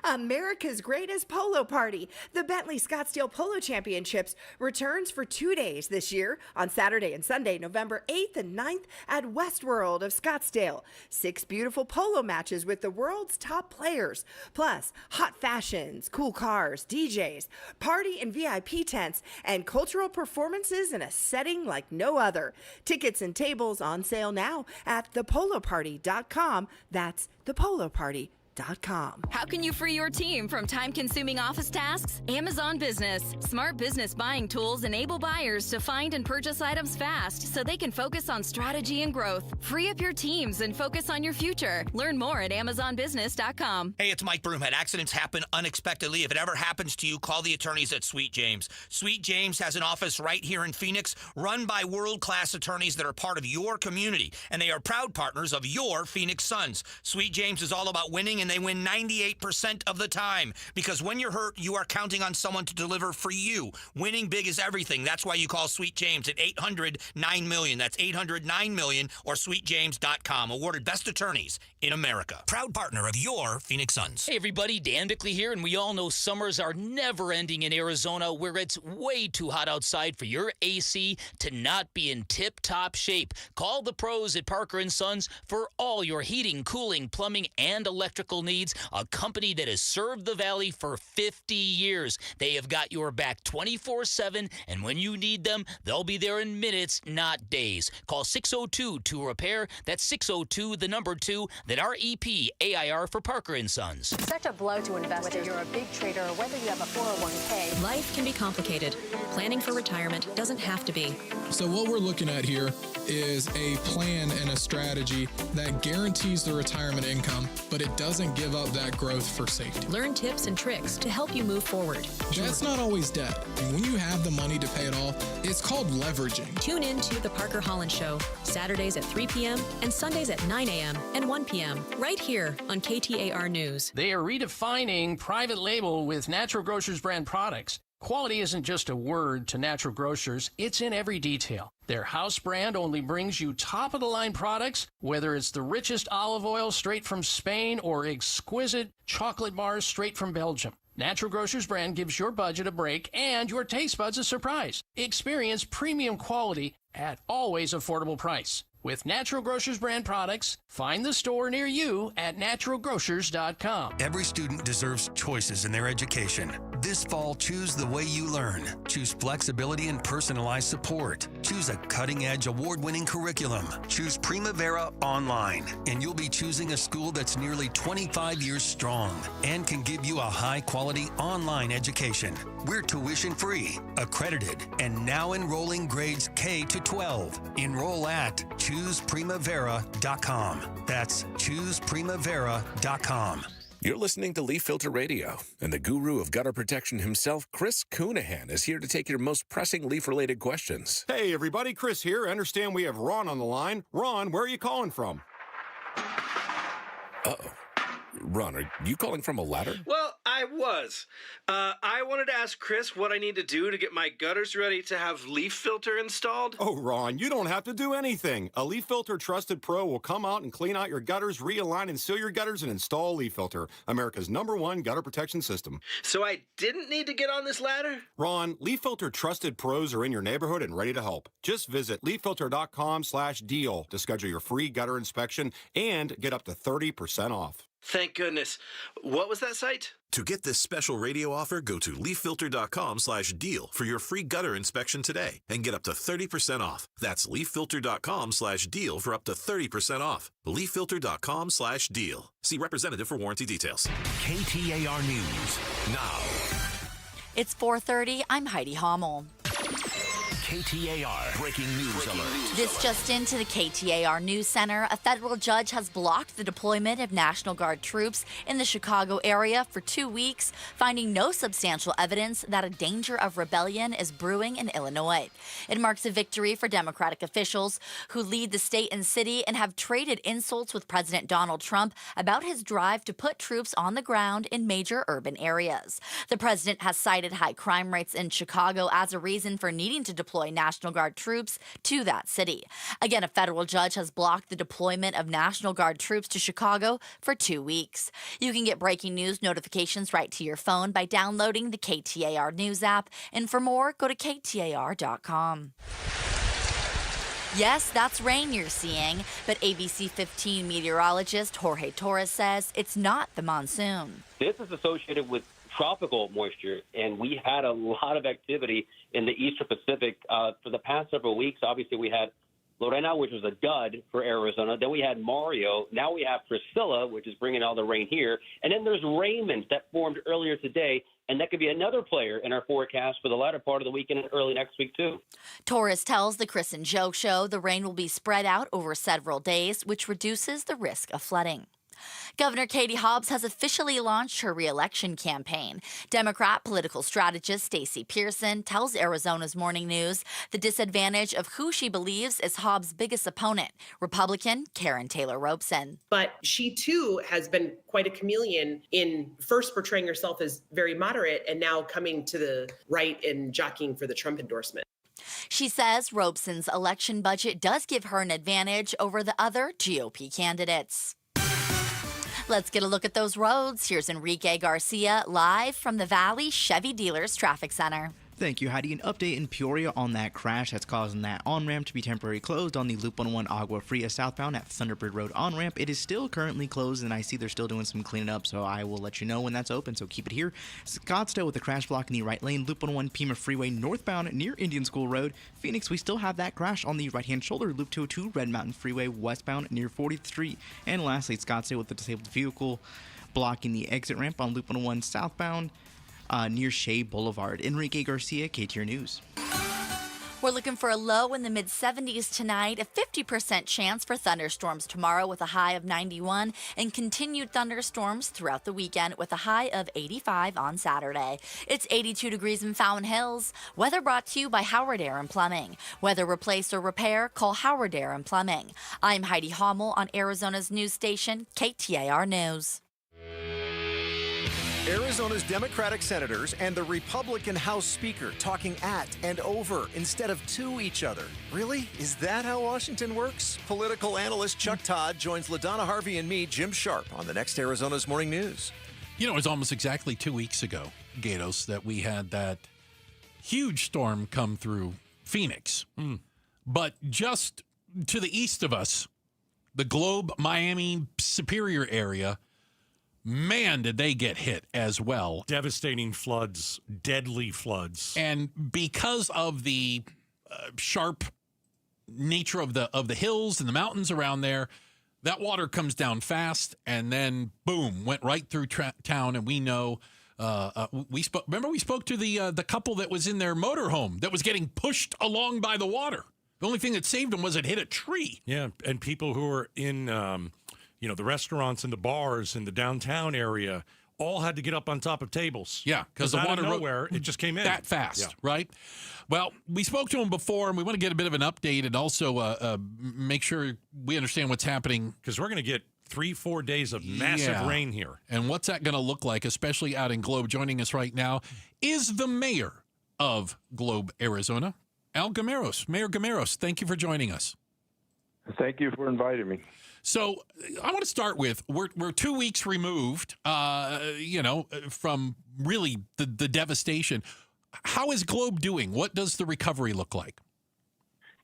America's greatest polo party, the Bentley Scottsdale Polo Championships, returns for 2 days this year on Saturday and Sunday, November 8th and 9th at Westworld of Scottsdale. 6 beautiful polo matches with the world's top players, plus hot fashions, cool cars, DJs, party and VIP tents, and cultural performances in a setting like no other. Tickets and tables on sale now at thepoloparty.com. That's thepoloparty.com. How can you free your team from time-consuming office tasks? Amazon Business. Smart business buying tools enable buyers to find and purchase items fast so they can focus on strategy and growth. Free up your teams and focus on your future. Learn more at amazonbusiness.com. Hey, it's Mike Broomhead. Accidents happen unexpectedly. If it ever happens to you, call the attorneys at Sweet James. Sweet James has an office right here in Phoenix, run by world-class attorneys that are part of your community, and they are proud partners of your Phoenix Suns. Sweet James is all about winning, and they win 98% of the time. Because when you're hurt, you are counting on someone to deliver for you. Winning big is everything. That's why you call Sweet James at 800-9-MILLION. That's 800-9-MILLION or sweetjames.com. Awarded best attorneys in America. Proud partner of your Phoenix Suns. Hey everybody, Dan Bickley here, and we all know summers are never ending in Arizona, where it's way too hot outside for your AC to not be in tip-top shape. Call the pros at Parker & Sons for all your heating, cooling, plumbing, and electrical needs, a company that has served the Valley for 50 years. They have got your back 24/7, and when you need them, they'll be there in minutes, not days. Call 602-2-REPAIR. That's 602-2, then REPAIR for Parker & Sons. Such a blow to investors. Whether you're a big trader or whether you have a 401k. Life can be complicated. Planning for retirement doesn't have to be. So what we're looking at here is a plan and a strategy that guarantees the retirement income, but it doesn't give up that growth for safety. Learn tips and tricks to help you move forward. That's not always debt. And when you have the money to pay it off, it's called leveraging. Tune in to The Parker Holland Show, Saturdays at 3 p.m. and Sundays at 9 a.m. and 1 p.m. right here on KTAR News. They are redefining private label with Natural Grocers brand products. Quality isn't just a word to Natural Grocers, it's in every detail. Their house brand only brings you top-of-the-line products, whether it's the richest olive oil straight from Spain or exquisite chocolate bars straight from Belgium. Natural Grocers brand gives your budget a break and your taste buds a surprise. Experience premium quality at always affordable price. With Natural Grocers brand products, find the store near you at naturalgrocers.com. Every student deserves choices in their education. This fall, choose the way you learn. Choose flexibility and personalized support. Choose a cutting-edge, award-winning curriculum. Choose Primavera Online, and you'll be choosing a school that's nearly 25 years strong and can give you a high-quality online education. We're tuition-free, accredited, and now enrolling grades K to 12. Enroll at ChoosePrimavera.com. That's ChoosePrimavera.com. You're listening to Leaf Filter Radio, and the guru of gutter protection himself, Chris Coonahan, is here to take your most pressing leaf-related questions. Hey, everybody, Chris here. I understand we have Ron on the line. Ron, where are you calling from? Uh-oh. Ron, are you calling from a ladder? Well, I was. I wanted to ask Chris what I need to do to get my gutters ready to have leaf filter installed. Oh, Ron, you don't have to do anything. A Leaf Filter Trusted Pro will come out and clean out your gutters, realign and seal your gutters, and install Leaf Filter, America's #1 gutter protection system. So I didn't need to get on this ladder? Ron, Leaf Filter Trusted Pros are in your neighborhood and ready to help. Just visit leaffilter.com/deal to schedule your free gutter inspection and get up to 30% off. Thank goodness. What was that site? To get this special radio offer, go to leaffilter.com/deal for your free gutter inspection today and get up to 30% off. That's leaffilter.com/deal for up to 30% off. leaffilter.com/deal. See representative for warranty details. KTAR News now. It's 4:30. I'm Heidi Hommel. KTAR breaking news alert. This just into the KTAR News Center. A federal judge has blocked the deployment of National Guard troops in the Chicago area for 2 weeks, finding no substantial evidence that a danger of rebellion is brewing in Illinois. It marks a victory for Democratic officials who lead the state and city and have traded insults with President Donald Trump about his drive to put troops on the ground in major urban areas. The president has cited high crime rates in Chicago as a reason for needing to deploy National Guard troops to that city. Again, a federal judge has blocked the deployment of National Guard troops to Chicago for 2 weeks. You can get breaking news notifications right to your phone by downloading the KTAR News app. And for more, go to KTAR.com. Yes, that's rain you're seeing, but ABC 15 meteorologist Jorge Torres says it's not the monsoon. This is associated with tropical moisture, and we had a lot of activity in the Eastern Pacific for the past several weeks. Obviously, we had Lorena, which was a dud for Arizona. Then we had Mario. Now we have Priscilla, which is bringing all the rain here. And then there's Raymond that formed earlier today, and that could be another player in our forecast for the latter part of the weekend and early next week, too. Torres tells the Chris and Joe Show the rain will be spread out over several days, which reduces the risk of flooding. Governor Katie Hobbs has officially launched her re-election campaign. Democrat political strategist Stacey Pearson tells Arizona's Morning News the disadvantage of who she believes is Hobbs' biggest opponent, Republican Karen Taylor Robeson. But she, too, has been quite a chameleon in first portraying herself as very moderate and now coming to the right and jockeying for the Trump endorsement. She says Robeson's election budget does give her an advantage over the other GOP candidates. Let's get a look at those roads. Here's Enrique Garcia live from the Valley Chevy Dealers Traffic Center. Thank you, Heidi. An update in Peoria on that crash that's causing that on-ramp to be temporarily closed on the Loop 101 Agua Fria southbound at Thunderbird Road on-ramp. It is still currently closed, and I see they're still doing some cleaning up, so I will let you know when that's open, so keep it here. Scottsdale with a crash block in the right lane. Loop 101 Pima Freeway northbound near Indian School Road. Phoenix, we still have that crash on the right-hand shoulder. Loop 202 Red Mountain Freeway westbound near 40th Street. And lastly, Scottsdale with the disabled vehicle blocking the exit ramp on Loop 101 southbound near Shea Boulevard. Enrique Garcia, KTAR News. We're looking for a low in the mid-70s tonight, a 50% chance for thunderstorms tomorrow with a high of 91, and continued thunderstorms throughout the weekend with a high of 85 on Saturday. It's 82 degrees in Fountain Hills. Weather brought to you by Howard Air and Plumbing. Whether replace or repair, call Howard Air and Plumbing. I'm Heidi Hommel on Arizona's news station, KTAR News. Arizona's Democratic senators and the Republican House Speaker talking at and over instead of to each other. Really? Is that how Washington works? Political analyst Chuck Todd joins LaDonna Harvey and me, Jim Sharp, on the next Arizona's Morning News. You know, it was almost exactly 2 weeks ago, Gatos, that we had that huge storm come through Phoenix. But just to the east of us, the Globe, Miami, Superior area, man, did they get hit as well. Devastating floods, deadly floods. And because of the sharp nature of the hills and the mountains around there, that water comes down fast and then, boom, went right through town. And we know, we spoke to the couple that was in their motorhome that was getting pushed along by the water. The only thing that saved them was it hit a tree. Yeah, and people who were in the restaurants and the bars in the downtown area all had to get up on top of tables. Yeah, because the water nowhere, it just came in that fast, right? Well, we spoke to him before, and we want to get a bit of an update and also make sure we understand what's happening. Because we're going to get 3-4 days of massive rain here. And what's that going to look like, especially out in Globe? Joining us right now is the mayor of Globe, Arizona, Al Gameros. Mayor Gameros, thank you for joining us. Thank you for inviting me. So I want to start with, we're 2 weeks removed, from really the devastation. How is Globe doing? What does the recovery look like?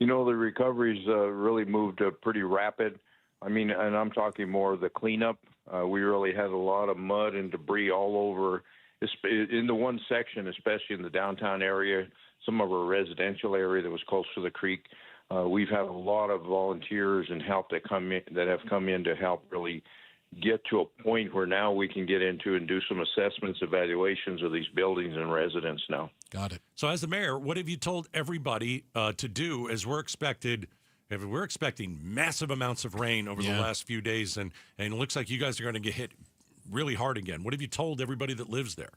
The recovery's really moved pretty rapid. I mean, and I'm talking more of the cleanup. We really had a lot of mud and debris all over, in the one section, especially in the downtown area, some of our residential area that was close to the creek. We've had a lot of volunteers and help that have come in to help really get to a point where now we can get into and do some assessments, evaluations of these buildings and residents now. Got it. So as the mayor, what have you told everybody to do as we're expecting massive amounts of rain over the last few days, and it looks like you guys are going to get hit really hard again. What have you told everybody that lives there?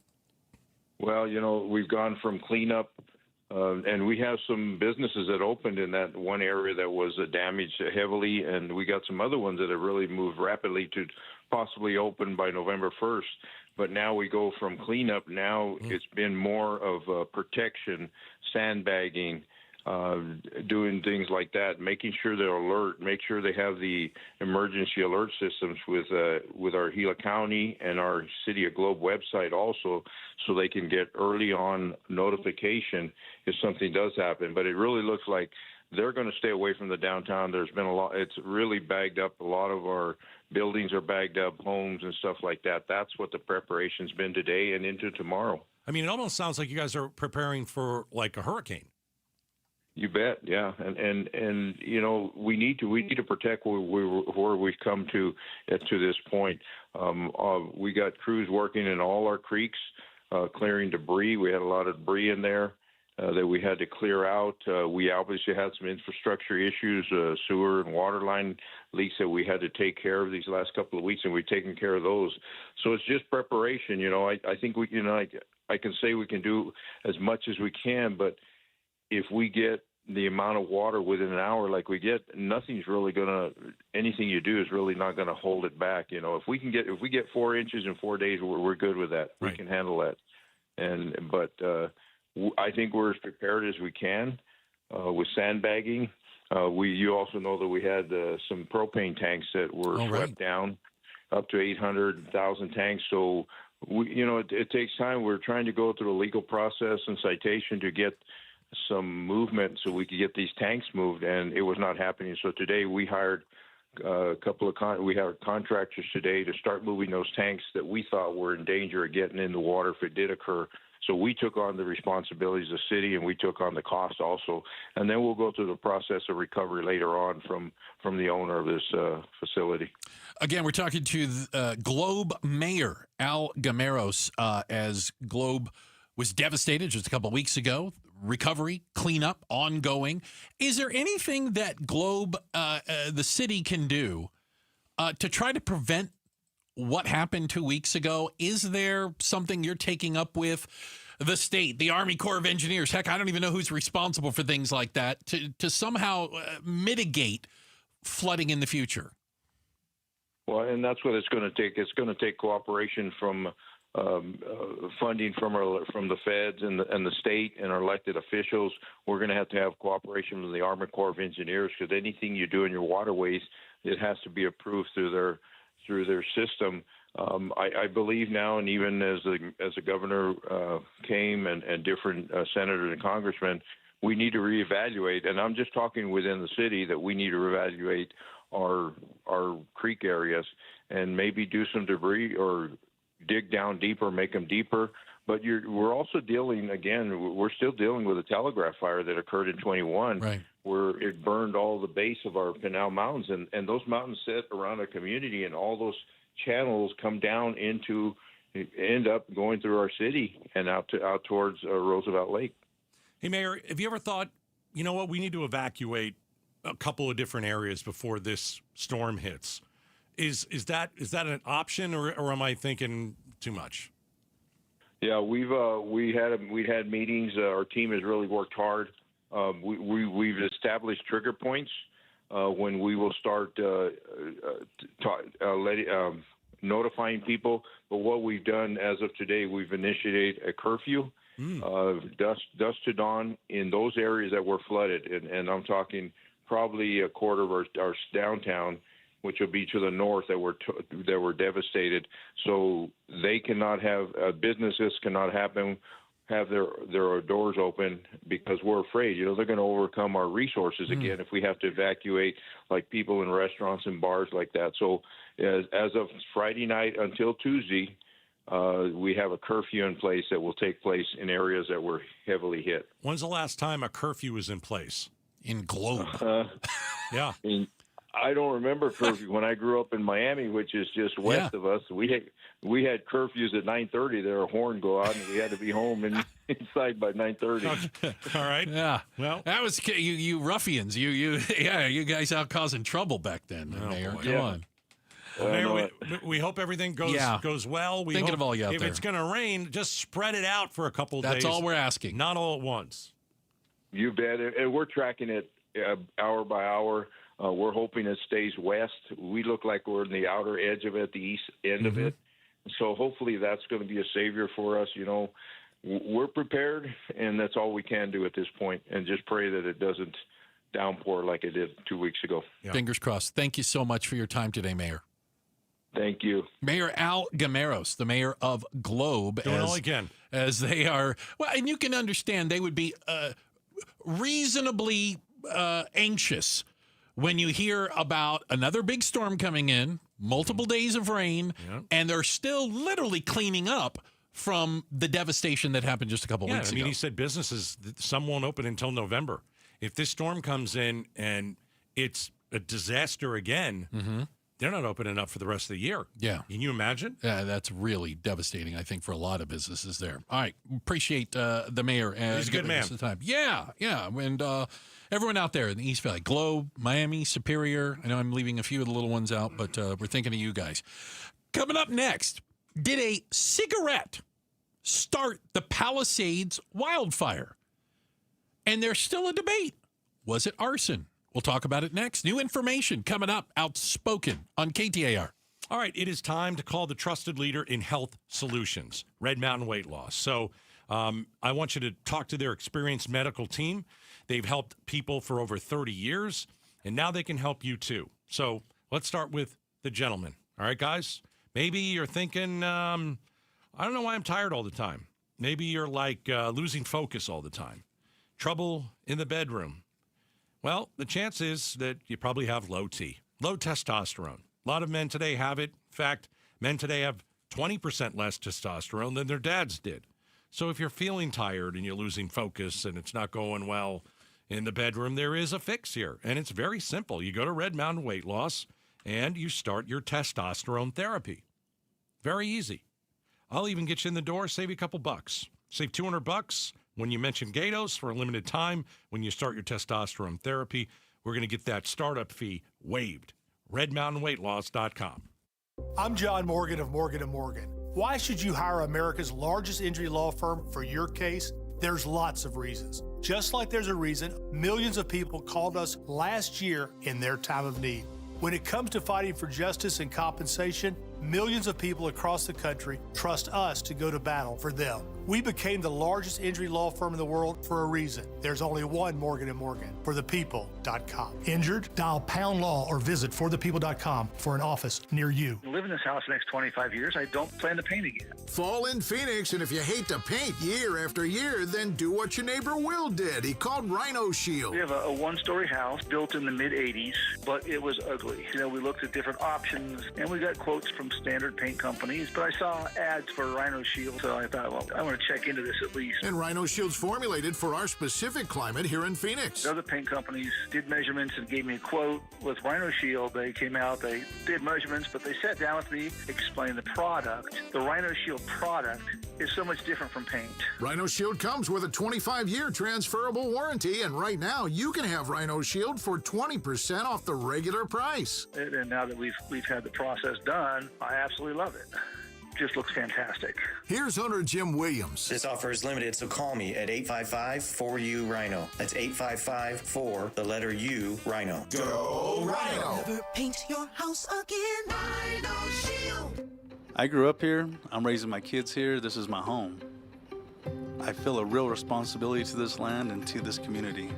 Well, we've gone from cleanup, and we have some businesses that opened in that one area that was damaged heavily, and we got some other ones that have really moved rapidly to possibly open by November 1st. But now we go from cleanup. Now it's been more of protection, sandbagging, doing things like that, making sure they're alert, make sure they have the emergency alert systems with our Gila County and our City of Globe website also, so they can get early on notification if something does happen. But it really looks like they're going to stay away from the downtown. There's been a lot. It's really bagged up. A lot of our buildings are bagged up, homes and stuff like that. That's what the preparation's been today and into tomorrow. I mean, it almost sounds like you guys are preparing for like a hurricane. You bet, yeah, and we need to protect where we've come to this point. We got crews working in all our creeks, clearing debris. We had a lot of debris in there that we had to clear out. We obviously had some infrastructure issues, sewer and water line leaks that we had to take care of these last couple of weeks, and we've taken care of those. So it's just preparation. I think we, I can say we can do as much as we can, but if we get the amount of water within an hour like we get, anything you do is really not going to hold it back. If we get 4 inches in 4 days, we're good with that. Right. We can handle that. But I think we're as prepared as we can with sandbagging. You also know that we had some propane tanks that were swept down, up to 800,000 tanks. So it takes time. We're trying to go through a legal process and citation to get some movement so we could get these tanks moved, and it was not happening. So today we hired a couple of contractors today to start moving those tanks that we thought were in danger of getting in the water if it did occur. So we took on the responsibilities of the city, and we took on the cost also. And then we'll go through the process of recovery later on from the owner of this facility. Again, we're talking to Globe Mayor Al Gameros as Globe was devastated just a couple of weeks ago. Recovery, cleanup, ongoing. Is there anything that Globe, the city, can do to try to prevent what happened 2 weeks ago? Is there something you're taking up with the state, the Army Corps of Engineers? Heck, I don't even know who's responsible for things like that to somehow mitigate flooding in the future. Well, and that's what it's going to take. It's going to take cooperation from funding from the feds and the state and our elected officials. We're going to have cooperation from the Army Corps of Engineers, because anything you do in your waterways, it has to be approved through their system. I believe now, and even as the governor came and different senators and congressmen, we need to reevaluate. And I'm just talking within the city that we need to reevaluate our creek areas and maybe do some debris or dig down deeper, make them deeper. But we're also we're still dealing with a telegraph fire that occurred in 21, right, where it burned all the base of our Pinal Mountains. And those mountains sit around a community, and all those channels come down end up going through our city and out towards Roosevelt Lake. Hey, Mayor, have you ever thought, you know what, we need to evacuate a couple of different areas before this storm hits? Is that an option, or am I thinking too much? Yeah, we had meetings. Our team has really worked hard. We've established trigger points when we will start notifying people. But what we've done as of today, we've initiated a curfew, dusk to dawn in those areas that were flooded, and I'm talking probably a quarter of our downtown, which will be to the north, that were devastated. So they cannot have businesses cannot have their doors open, because we're afraid. They're going to overcome our resources again if we have to evacuate, like people in restaurants and bars like that. So as of Friday night until Tuesday, we have a curfew in place that will take place in areas that were heavily hit. When's the last time a curfew was in place? In Globe. Yeah. I don't remember curfew. When I grew up in Miami, which is just west of us, we had curfews at 9:30. There, a horn go out, and we had to be home and inside by 9:30. Okay. All right. Yeah. Well, that was you ruffians. You guys out causing trouble back then, Mayor. Come on. Mayor, we hope everything goes well. We Thinking hope of all you out if there. it's going to rain, just spread it out for a couple of days. That's all we're asking. Not all at once. You bet. And we're tracking it hour by hour. We're hoping it stays west. We look like we're in the outer edge of it, the east end of it. So hopefully that's going to be a savior for us. You know, we're prepared, and that's all we can do at this point, and just pray that it doesn't downpour like it did 2 weeks ago. Yeah. Fingers crossed. Thank you so much for your time today, Mayor. Thank you. Mayor Al Gameros, the mayor of Globe. Doing all again. As they are, well, and you can understand they would be reasonably anxious when you hear about another big storm coming in, multiple days of rain, and they're still literally cleaning up from the devastation that happened just a couple weeks ago. He said businesses, some won't open until November. If this storm comes in and it's a disaster again, they're not opening up for the rest of the year. Yeah. Can you imagine? Yeah, that's really devastating, I think, for a lot of businesses there. All right. Appreciate the mayor. He's a good man. The time. Yeah. And everyone out there in the East Valley, Globe, Miami, Superior. I know I'm leaving a few of the little ones out, but we're thinking of you guys. Coming up next, did a cigarette start the Palisades wildfire? And there's still a debate. Was it arson? We'll talk about it next. New information coming up, Outspoken on KTAR. All right, it is time to call the trusted leader in health solutions, Red Mountain Weight Loss. So I want you to talk to their experienced medical team. They've helped people for over 30 years, and now they can help you too. So let's start with the gentleman. All right, guys? Maybe you're thinking, I don't know why I'm tired all the time. Maybe you're like losing focus all the time. Trouble in the bedroom. Well, the chance is that you probably have low T, low testosterone. A lot of men today have it. In fact, men today have 20% less testosterone than their dads did. So if you're feeling tired and you're losing focus and it's not going well in the bedroom, there is a fix here. And it's very simple. You go to Red Mountain Weight Loss and you start your testosterone therapy. Very easy. I'll even get you in the door, save you a couple bucks. Save $200 when you mention Gatos for a limited time. When you start your testosterone therapy, we're going to get that startup fee waived. RedMountainWeightLoss.com. I'm John Morgan of Morgan & Morgan. Why should you hire America's largest injury law firm for your case? There's lots of reasons. Just like there's a reason millions of people called us last year in their time of need. When it comes to fighting for justice and compensation, millions of people across the country trust us to go to battle for them. We became the largest injury law firm in the world for a reason. There's only one Morgan & Morgan, forthepeople.com. Injured? Dial pound law or visit forthepeople.com for an office near you. I live in this house the next 25 years. I don't plan to paint again. Fall in Phoenix, and if you hate to paint year after year, then do what your neighbor Will did. He called Rhino Shield. We have a one-story house built in the mid-'80s, but it was ugly. You know, we looked at different options, and we got quotes from standard paint companies, but I saw ads for Rhino Shield, so I thought, well, I want to check into this at least. And Rhino Shield's formulated for our specific climate here in Phoenix. The other paint companies did measurements and gave me a quote. With Rhino Shield, they came out, they did measurements, but they sat down with me, explained the product. The Rhino Shield product is so much different from paint. Rhino Shield comes with a 25-year transferable warranty, and right now you can have Rhino Shield for 20% off the regular price. And now that we've had the process done, I absolutely love it. Just looks fantastic. Here's owner Jim Williams. This offer is limited, so call me at 855-4U-RHINO. That's 855-4, the letter U, Rhino. Go Rhino! Never paint your house again. Rhino Shield. I grew up here. I'm raising my kids here. This is my home. I feel a real responsibility to this land and to this community.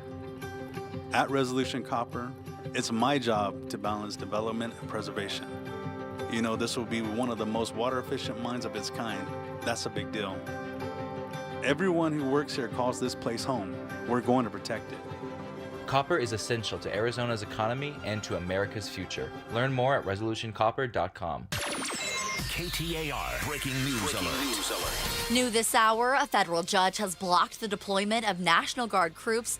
At Resolution Copper, it's my job to balance development and preservation. You know, this will be one of the most water-efficient mines of its kind. That's a big deal. Everyone who works here calls this place home. We're going to protect it. Copper is essential to Arizona's economy and to America's future. Learn more at resolutioncopper.com. KTAR Breaking News Alert. New this hour, a federal judge has blocked the deployment of National Guard troops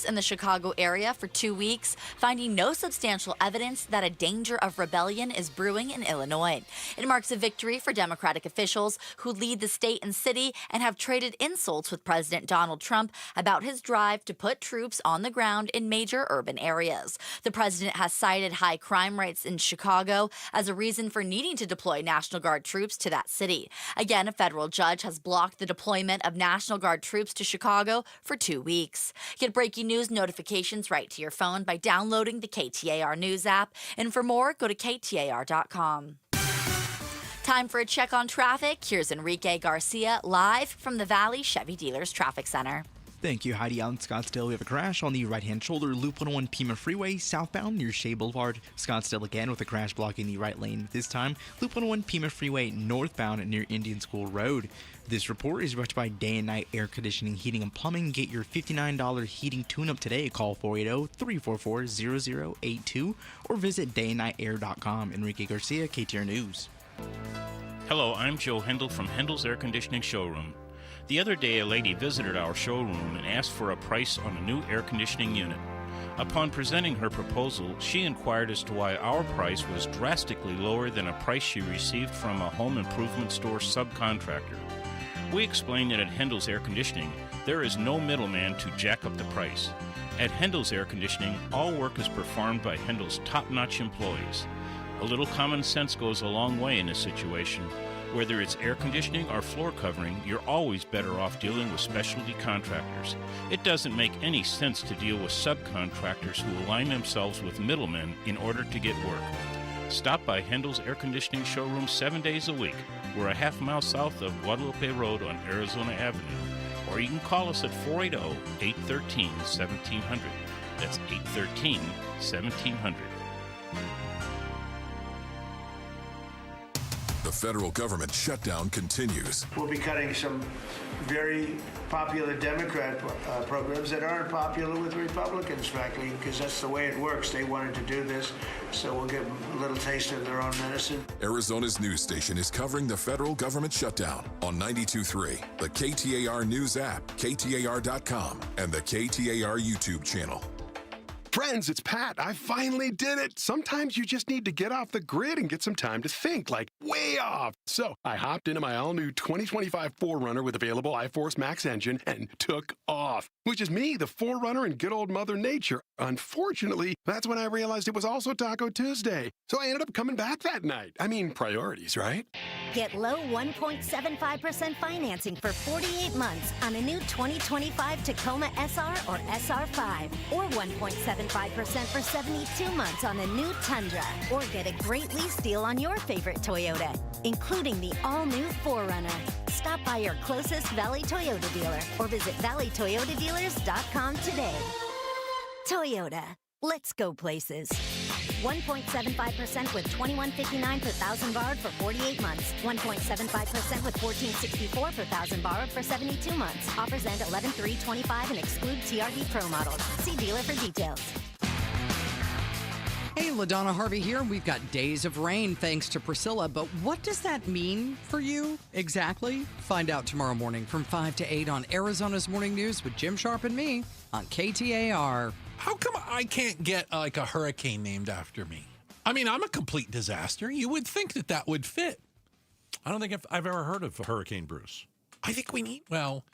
in the Chicago area for 2 weeks, finding no substantial evidence that a danger of rebellion is brewing in Illinois. It marks a victory for Democratic officials who lead the state and city and have traded insults with President Donald Trump about his drive to put troops on the ground in major urban areas. The president has cited high crime rates in Chicago as a reason for needing to deploy National Guard troops to that city. Again, a federal judge has blocked the deployment of National Guard troops to Chicago for 2 weeks. Get breaking news notifications right to your phone by downloading the KTAR News app. And for more, go to KTAR.com. Time for a check on traffic. Here's Enrique Garcia live from the Valley Chevy Dealers Traffic Center. Thank you, Heidi. Out in Scottsdale, we have a crash on the right-hand shoulder, Loop 101 Pima Freeway, southbound near Shea Boulevard. Scottsdale again with a crash blocking the right lane. This time, Loop 101 Pima Freeway, northbound near Indian School Road. This report is brought to you by Day and Night Air Conditioning, Heating, and Plumbing. Get your $59 heating tune-up today. Call 480-344-0082 or visit dayandnightair.com. Enrique Garcia, KTAR News. Hello, I'm Joe Hendel from Hendel's Air Conditioning Showroom. The other day, a lady visited our showroom and asked for a price on a new air conditioning unit. Upon presenting her proposal, she inquired as to why our price was drastically lower than a price she received from a home improvement store subcontractor. We explained that at Hendel's Air Conditioning, there is no middleman to jack up the price. At Hendel's Air Conditioning, all work is performed by Hendel's top-notch employees. A little common sense goes a long way in this situation. Whether it's air conditioning or floor covering, you're always better off dealing with specialty contractors. It doesn't make any sense to deal with subcontractors who align themselves with middlemen in order to get work. Stop by Hendel's Air Conditioning Showroom 7 days a week. We're a half-mile south of Guadalupe Road on Arizona Avenue. Or you can call us at 480-813-1700. That's 813-1700. The federal government shutdown continues. We'll be cutting some very popular Democrat programs that aren't popular with Republicans, frankly, because that's the way it works. They wanted to do this, so we'll give them a little taste of their own medicine. Arizona's news station is covering the federal government shutdown on 92.3, the KTAR News app, KTAR.com, and the KTAR YouTube channel. Friends, it's Pat. I finally did it. Sometimes you just need to get off the grid and get some time to think, like way off. So I hopped into my all-new 2025 4Runner with available iForce Max engine and took off, which is me, the 4Runner and good old Mother Nature. Unfortunately, that's when I realized it was also Taco Tuesday. So I ended up coming back that night. I mean, priorities, right? Get low 1.75% financing for 48 months on a new 2025 Tacoma SR or SR5, or 1.75% for 72 months on a new Tundra, or get a great lease deal on your favorite Toyota, including the all-new 4Runner. Stop by your closest Valley Toyota dealer or visit valleytoyotadealers.com today. Toyota, let's go places. 1.75% with $21.59 per thousand borrowed for 48 months. 1.75% with $14.64 per thousand borrowed for 72 months. Offers end 11/3/25 and exclude TRD Pro models. See dealer for details. Hey, LaDonna Harvey here. We've got days of rain thanks to Priscilla, but what does that mean for you exactly? Find out tomorrow morning from 5 to 8 on Arizona's Morning News with Jim Sharp and me on KTAR. How come I can't get like a hurricane named after me? I mean, I'm a complete disaster. You would think that that would fit. I don't think I've ever heard of Hurricane Bruce. I think we need, well,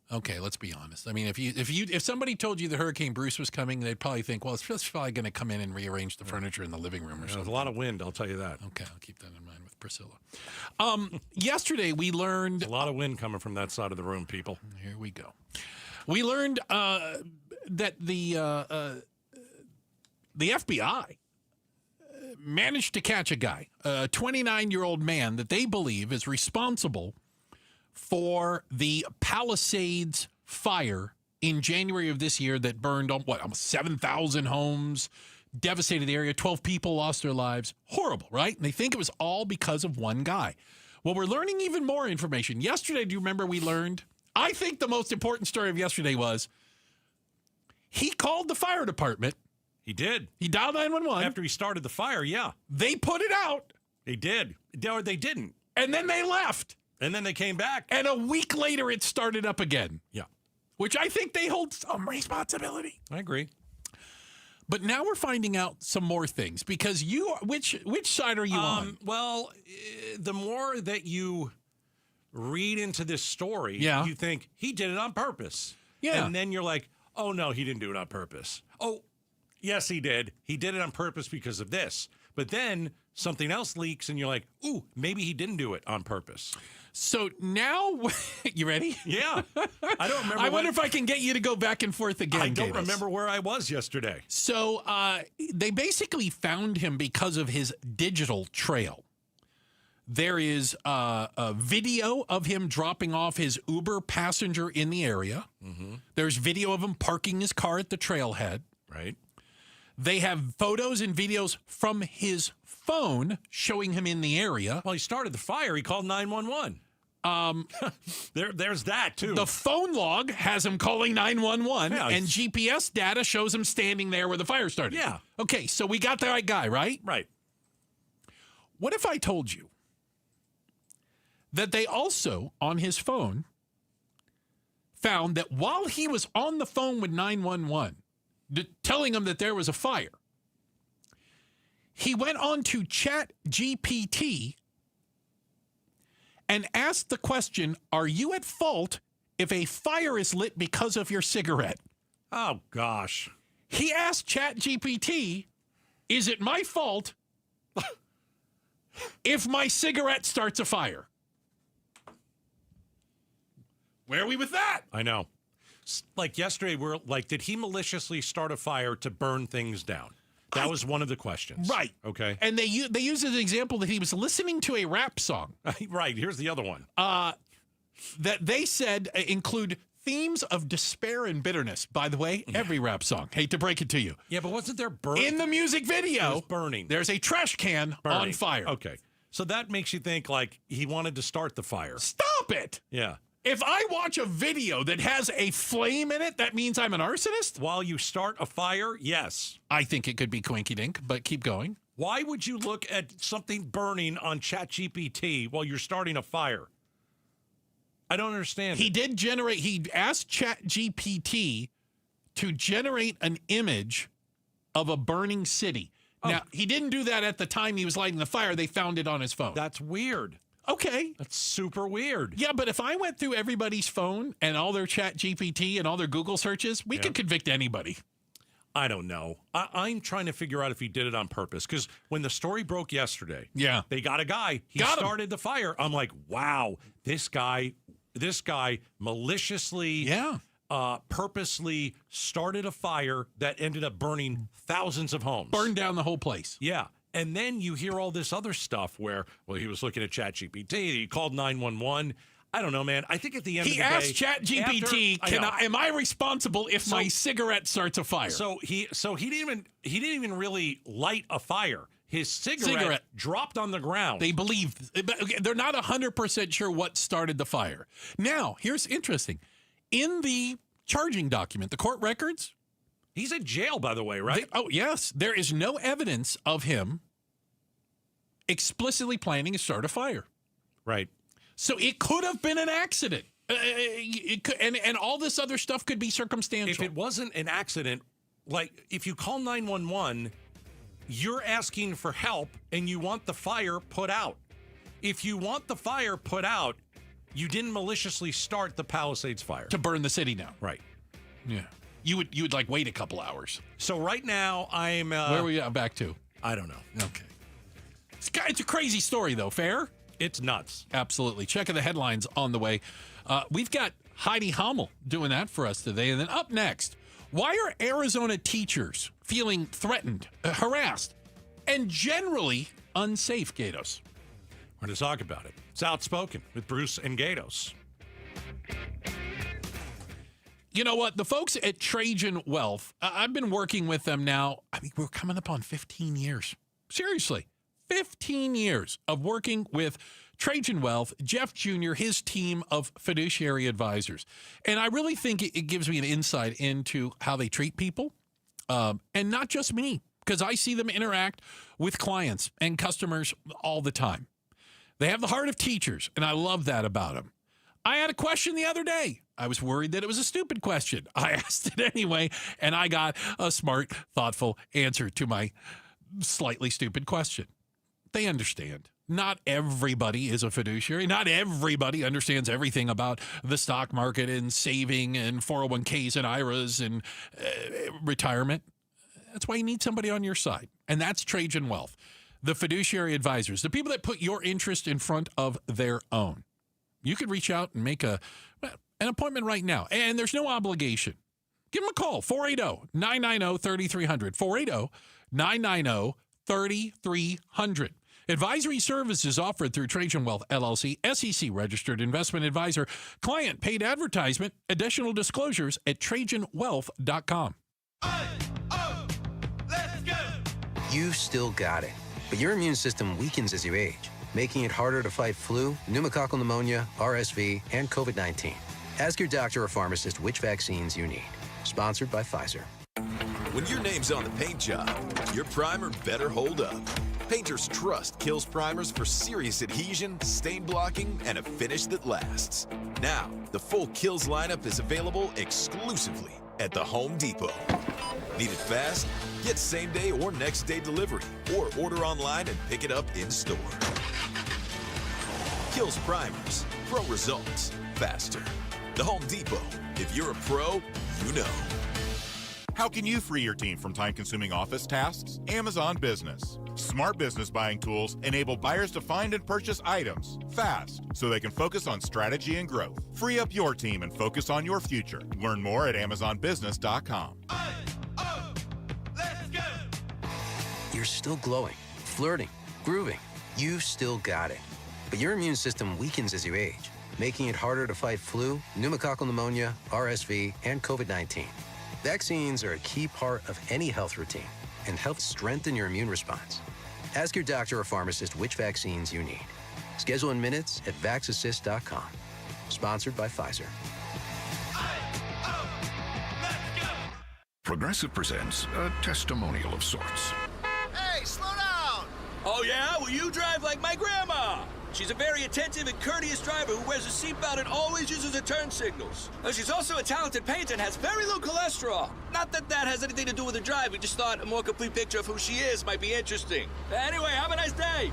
okay, let's be honest. I mean, if somebody told you the Hurricane Bruce was coming, they'd probably think, well, it's just probably going to come in and rearrange the furniture in the living room or something. There's a lot of wind, I'll tell you that. Okay, I'll keep that in mind with Priscilla. Yesterday, we learned... There's a lot of wind coming from that side of the room, people. Here we go. We learned that the FBI managed to catch a guy, a 29-year-old man that they believe is responsible for the Palisades fire in January of this year that burned almost 7,000 homes, devastated the area. 12 people lost their lives. Horrible, right? And they think it was all because of one guy. Well, we're learning even more information. Yesterday, do you remember we learned? I think the most important story of yesterday was he called the fire department. He did. He dialed 911. After he started the fire, yeah. They put it out. They did. Or they didn't. And then they left. And then they came back. And a week later, it started up again. Yeah. Which I think they hold some responsibility. I agree. But now we're finding out some more things because which side are you on? Well, the more that you read into this story, you think he did it on purpose. Yeah. And then you're like, oh, no, he didn't do it on purpose. Oh, yes, he did. He did it on purpose because of this. But then something else leaks and you're like, ooh, maybe he didn't do it on purpose. So now, you ready? Yeah. I don't remember. I wonder if I can get you to go back and forth again. I don't remember where I was yesterday. So they basically found him because of his digital trail. There is a video of him dropping off his Uber passenger in the area. Mm-hmm. There's video of him parking his car at the trailhead. Right. They have photos and videos from his phone showing him in the area. Well, he started the fire. He called 911. There's that, too. The phone log has him calling 911, Yeah, and GPS data shows him standing there where the fire started. Yeah. Okay, so we got the right guy, right? Right. What if I told you that they also, on his phone, found that while he was on the phone with 911, telling them that there was a fire, he went on to ChatGPT and asked the question, are you at fault if a fire is lit because of your cigarette? Oh, gosh. He asked ChatGPT, is it my fault if my cigarette starts a fire? Where are we with that? I know. Like yesterday, we're like, did he maliciously start a fire to burn things down? That was one of the questions. Right. Okay. And they use as an example that he was listening to a rap song. Right. Here's the other one. That they said include themes of despair and bitterness. By the way, every rap song. Hate to break it to you. Yeah, but wasn't there burning? In the music video, it was burning. There's a trash can on fire. Okay. So that makes you think like he wanted to start the fire. Stop it. Yeah. If I watch a video that has a flame in it, that means I'm an arsonist? While you start a fire, yes. I think it could be Quinky Dink, but keep going. Why would you look at something burning on ChatGPT while you're starting a fire? I don't understand. He asked ChatGPT to generate an image of a burning city. Oh. Now, he didn't do that at the time he was lighting the fire. They found it on his phone. That's weird. Okay. That's super weird. Yeah, but if I went through everybody's phone and all their ChatGPT and all their Google searches, we could convict anybody. I don't know. I'm trying to figure out if he did it on purpose. Because when the story broke yesterday, they got a guy. He started the fire. I'm like, wow, this guy maliciously, purposely started a fire that ended up burning thousands of homes. Burned down the whole place. Yeah. And then you hear all this other stuff where, well, he was looking at ChatGPT. He called 911. I don't know, man. I think at the end of the day, he asked ChatGPT, "Am I responsible if my cigarette starts a fire?" So he didn't even really light a fire. His cigarette dropped on the ground. They believe they're not 100% sure what started the fire. Now, here's interesting. In the charging document, the court records, he's in jail, by the way, right? Yes. There is no evidence of him explicitly planning to start a fire. Right. So it could have been an accident. It could, and all this other stuff could be circumstantial. If it wasn't an accident, like if you call 911, you're asking for help and you want the fire put out. If you want the fire put out, you didn't maliciously start the Palisades fire. To burn the city down. Right. Yeah. You would like wait a couple hours. So right now I'm... where are we back to? I don't know. Okay. It's a crazy story, though. Fair? It's nuts. Absolutely. Checking the headlines on the way. We've got Heidi Hummel doing that for us today. And then up next, why are Arizona teachers feeling threatened, harassed, and generally unsafe, Gatos? We're going to talk about it. It's Outspoken with Bruce and Gatos. You know what? The folks at Trajan Wealth, I've been working with them now. I mean, we're coming up on 15 years. Seriously, 15 years of working with Trajan Wealth, Jeff Jr., his team of fiduciary advisors. And I really think it gives me an insight into how they treat people. And not just me, because I see them interact with clients and customers all the time. They have the heart of teachers, and I love that about them. I had a question the other day. I was worried that it was a stupid question. I asked it anyway, and I got a smart, thoughtful answer to my slightly stupid question. They understand. Not everybody is a fiduciary. Not everybody understands everything about the stock market and saving and 401ks and IRAs and retirement. That's why you need somebody on your side, and that's Trajan Wealth, the fiduciary advisors, the people that put your interest in front of their own. You could reach out and make an appointment right now, and there's no obligation. Give them a call, 480-990-3300, 480-990-3300. Advisory services offered through Trajan Wealth, LLC, SEC-registered investment advisor. Client paid advertisement. Additional disclosures at TrajanWealth.com. You've still got it, but your immune system weakens as you age, making it harder to fight flu, pneumococcal pneumonia, RSV, and COVID-19. Ask your doctor or pharmacist which vaccines you need. Sponsored by Pfizer. When your name's on the paint job, your primer better hold up. Painters trust Kills primers for serious adhesion, stain blocking, and a finish that lasts. Now, the full Kills lineup is available exclusively at the Home Depot. Need it fast? Get same-day or next-day delivery, or order online and pick it up in-store. Kills primers. Pro results. Faster. The Home Depot. If you're a pro, you know. How can you free your team from time-consuming office tasks? Amazon Business. Smart business buying tools enable buyers to find and purchase items fast so they can focus on strategy and growth. Free up your team and focus on your future. Learn more at AmazonBusiness.com. You're still glowing, flirting, grooving. You've still got it. But your immune system weakens as you age, making it harder to fight flu, pneumococcal pneumonia, RSV, and COVID-19. Vaccines are a key part of any health routine and help strengthen your immune response. Ask your doctor or pharmacist which vaccines you need. Schedule in minutes at VaxAssist.com. Sponsored by Pfizer. Progressive presents a testimonial of sorts. Hey, slow down! Oh, yeah? Well, you drive like my grandma. She's a very attentive and courteous driver who wears a seatbelt and always uses her turn signals. She's also a talented painter and has very low cholesterol. Not that that has anything to do with her drive. We just thought a more complete picture of who she is might be interesting. Anyway, have a nice day.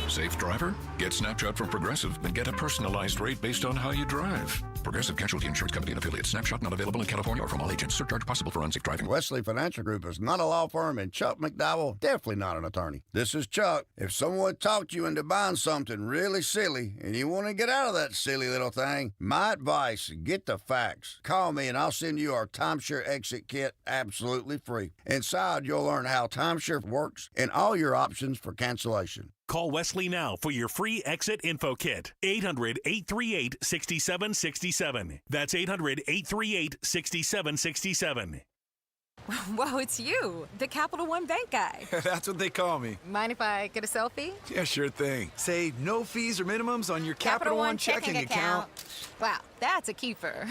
Safe driver? Get Snapshot from Progressive and get a personalized rate based on how you drive. Progressive Casualty Insurance Company and affiliates. Snapshot not available in California or from all agents. Surcharge possible for unsafe driving. Wesley Financial Group is not a law firm, and Chuck McDowell definitely not an attorney. This is Chuck. If someone talked you into buying something really silly and you want to get out of that silly little thing, my advice, get the facts. Call me and I'll send you our timeshare exit kit absolutely free. Inside, you'll learn how timeshare works and all your options for cancellation. Call Wesley now for your free exit info kit. 800-838-6767. That's 800-838-6767. Whoa, it's you, the Capital One Bank guy. That's what they call me. Mind if I get a selfie? Yeah, sure thing. Say no fees or minimums on your Capital One checking account. Wow, that's a keeper.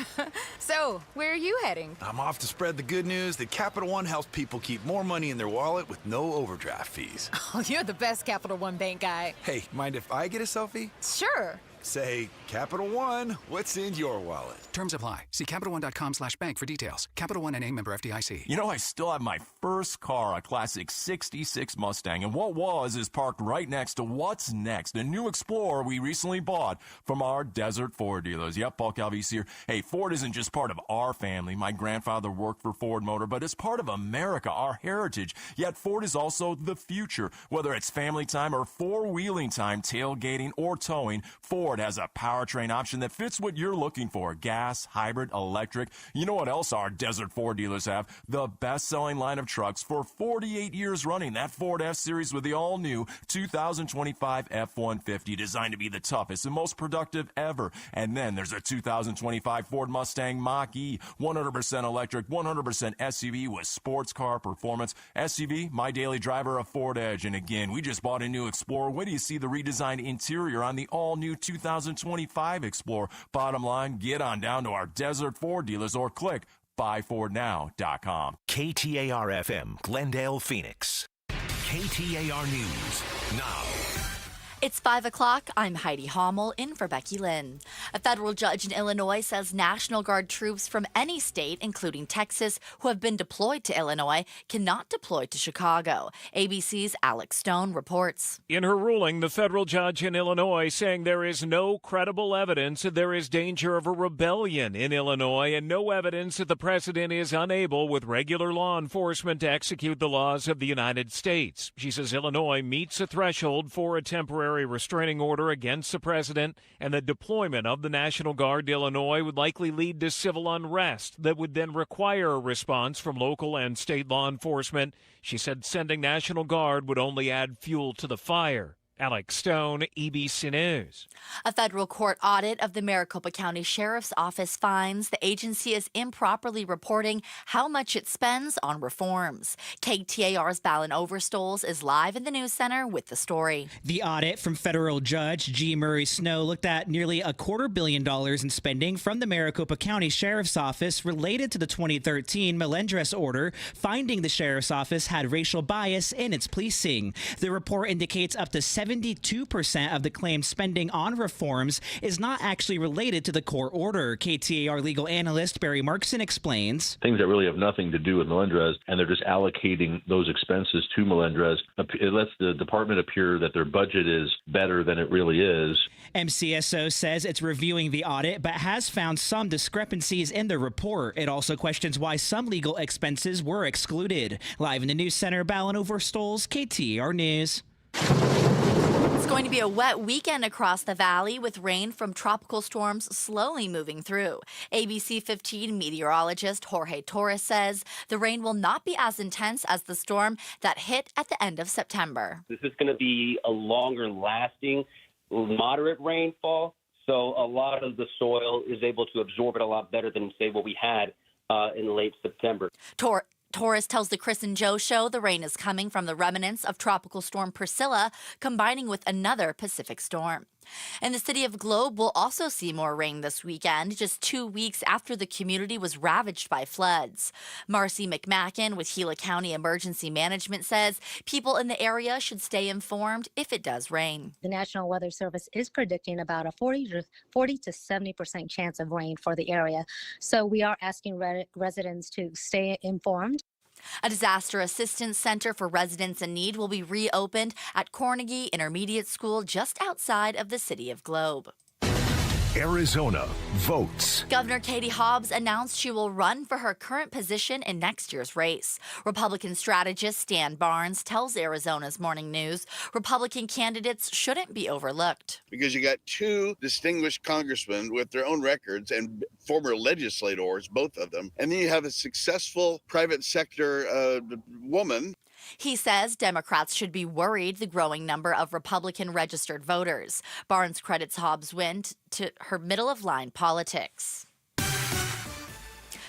So, where are you heading? I'm off to spread the good news that Capital One helps people keep more money in their wallet with no overdraft fees. Oh, you're the best Capital One Bank guy. Hey, mind if I get a selfie? Sure. Say, Capital One, what's in your wallet? Terms apply. See CapitalOne.com/bank for details. Capital One NA, member FDIC. You know, I still have my first car, a classic 66 Mustang, and what was is parked right next to what's next, a new Explorer we recently bought from our Desert Ford dealers. Yep, Paul Calvise here. Hey, Ford isn't just part of our family. My grandfather worked for Ford Motor, but it's part of America, our heritage. Yet Ford is also the future. Whether it's family time or four-wheeling time, tailgating or towing, Ford has a powertrain option that fits what you're looking for. Gas, hybrid, electric. You know what else our Desert Ford dealers have? The best-selling line of trucks for 48 years running. That Ford F-Series with the all-new 2025 F-150, designed to be the toughest and most productive ever. And then there's a 2025 Ford Mustang Mach-E, 100% electric, 100% SUV with sports car performance. SUV, my daily driver, a Ford Edge. And again, we just bought a new Explorer. Wait till you see the redesigned interior on the all-new 2025 Explorer. Bottom line, get on down to our Desert Ford dealers or click buyfordnow.com. KTAR-FM, Glendale, Phoenix. KTAR News now. It's 5 o'clock. I'm Heidi Hommel in for Becky Lynn. A federal judge in Illinois says National Guard troops from any state, including Texas, who have been deployed to Illinois, cannot deploy to Chicago. ABC's Alex Stone reports. In her ruling, the federal judge in Illinois saying there is no credible evidence that there is danger of a rebellion in Illinois and no evidence that the president is unable with regular law enforcement to execute the laws of the United States. She says Illinois meets a threshold for a temporary restraining order against the president, and the deployment of the National Guard to Illinois would likely lead to civil unrest that would then require a response from local and state law enforcement. She said sending National Guard would only add fuel to the fire. Alex Stone, ABC News. A federal court audit of the Maricopa County Sheriff's Office finds the agency is improperly reporting how much it spends on reforms. KTAR's Balin Overstoles is live in the news center with the story. The audit from federal judge G. Murray Snow looked at nearly $250 million in spending from the Maricopa County Sheriff's Office related to the 2013 Melendres order, finding the Sheriff's Office had racial bias in its policing. The report indicates up to 72% of the claimed spending on reforms is not actually related to the court order. KTAR legal analyst Barry Markson explains. Things that really have nothing to do with Melendres, and they're just allocating those expenses to Melendres. It lets the department appear that their budget is better than it really is. MCSO says it's reviewing the audit, but has found some discrepancies in the report. It also questions why some legal expenses were excluded. Live in the news center, Balin Overstoles, KTAR News. It's going to be a wet weekend across the valley with rain from tropical storms slowly moving through. ABC 15 meteorologist Jorge Torres says the rain will not be as intense as the storm that hit at the end of September. This is going to be a longer lasting, moderate rainfall. So a lot of the soil is able to absorb it a lot better than, say, what we had in late September. Torres tells the Chris and Joe show the rain is coming from the remnants of Tropical Storm Priscilla, combining with another Pacific storm. And the city of Globe will also see more rain this weekend, just 2 weeks after the community was ravaged by floods. Marcy McMacken with Gila County Emergency Management says people in the area should stay informed if it does rain. The National Weather Service is predicting about a 40 to 70% chance of rain for the area. So we are asking residents to stay informed. A disaster assistance center for residents in need will be reopened at Carnegie Intermediate School just outside of the city of Globe. Arizona votes. Governor Katie Hobbs announced she will run for her current position in next year's race. Republican strategist Stan Barnes tells Arizona's Morning News Republican candidates shouldn't be overlooked. Because you got two distinguished congressmen with their own records and former legislators, both of them. And then you have a successful private sector woman. He says Democrats should be worried the growing number of Republican registered voters. Barnes credits Hobbs' win to her middle-of-line politics.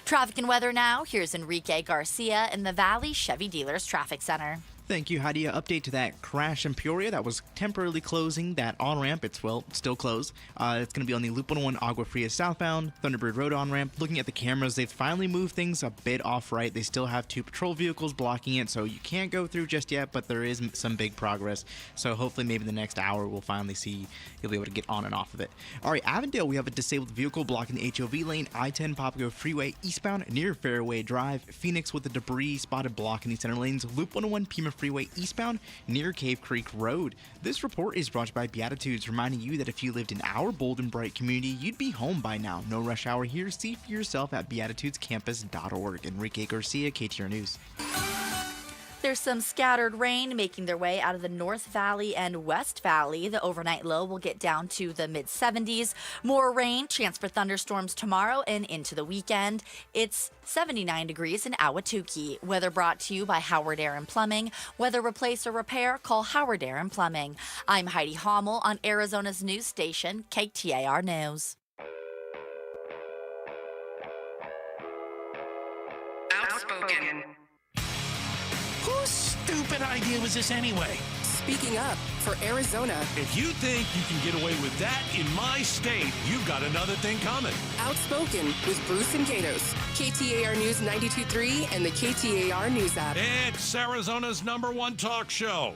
Traffic and weather now. Here's Enrique Garcia in the Valley Chevy Dealers Traffic Center. Thank you, Heidi. Update to that crash in Peoria that was temporarily closing that on-ramp. It's, still closed. It's going to be on the Loop 101 Agua Fria southbound, Thunderbird Road on-ramp. Looking at the cameras, they've finally moved things a bit off-right. They still have 2 patrol vehicles blocking it, so you can't go through just yet, but there is some big progress. So hopefully maybe the next hour we'll finally see you'll be able to get on and off of it. All right, Avondale, we have a disabled vehicle blocking the HOV lane, I-10 Papago Freeway eastbound near Fairway Drive. Phoenix with the debris spotted blocking the center lanes, Loop 101 Pima Freeway eastbound near Cave Creek Road. This report is brought to you by Beatitudes, reminding you that if you lived in our bold and bright community, you'd be home by now. No rush hour here. See for yourself at beatitudescampus.org. Enrique Garcia, KTAR News. There's some scattered rain making their way out of the North Valley and West Valley. The overnight low will get down to the mid-70s. More rain, chance for thunderstorms tomorrow and into the weekend. It's 79 degrees in Ahwatukee. Weather brought to you by Howard Air and Plumbing. Weather replace or repair, call Howard Air and Plumbing. I'm Heidi Hommel on Arizona's news station, KTAR News. Outspoken. Whose stupid idea was this anyway? speaking up for Arizona. If you think you can get away with that in my state, you've got another thing coming. Outspoken with Bruce and Gatos. KTAR News 92.3 and the KTAR News app. It's Arizona's #1 talk show.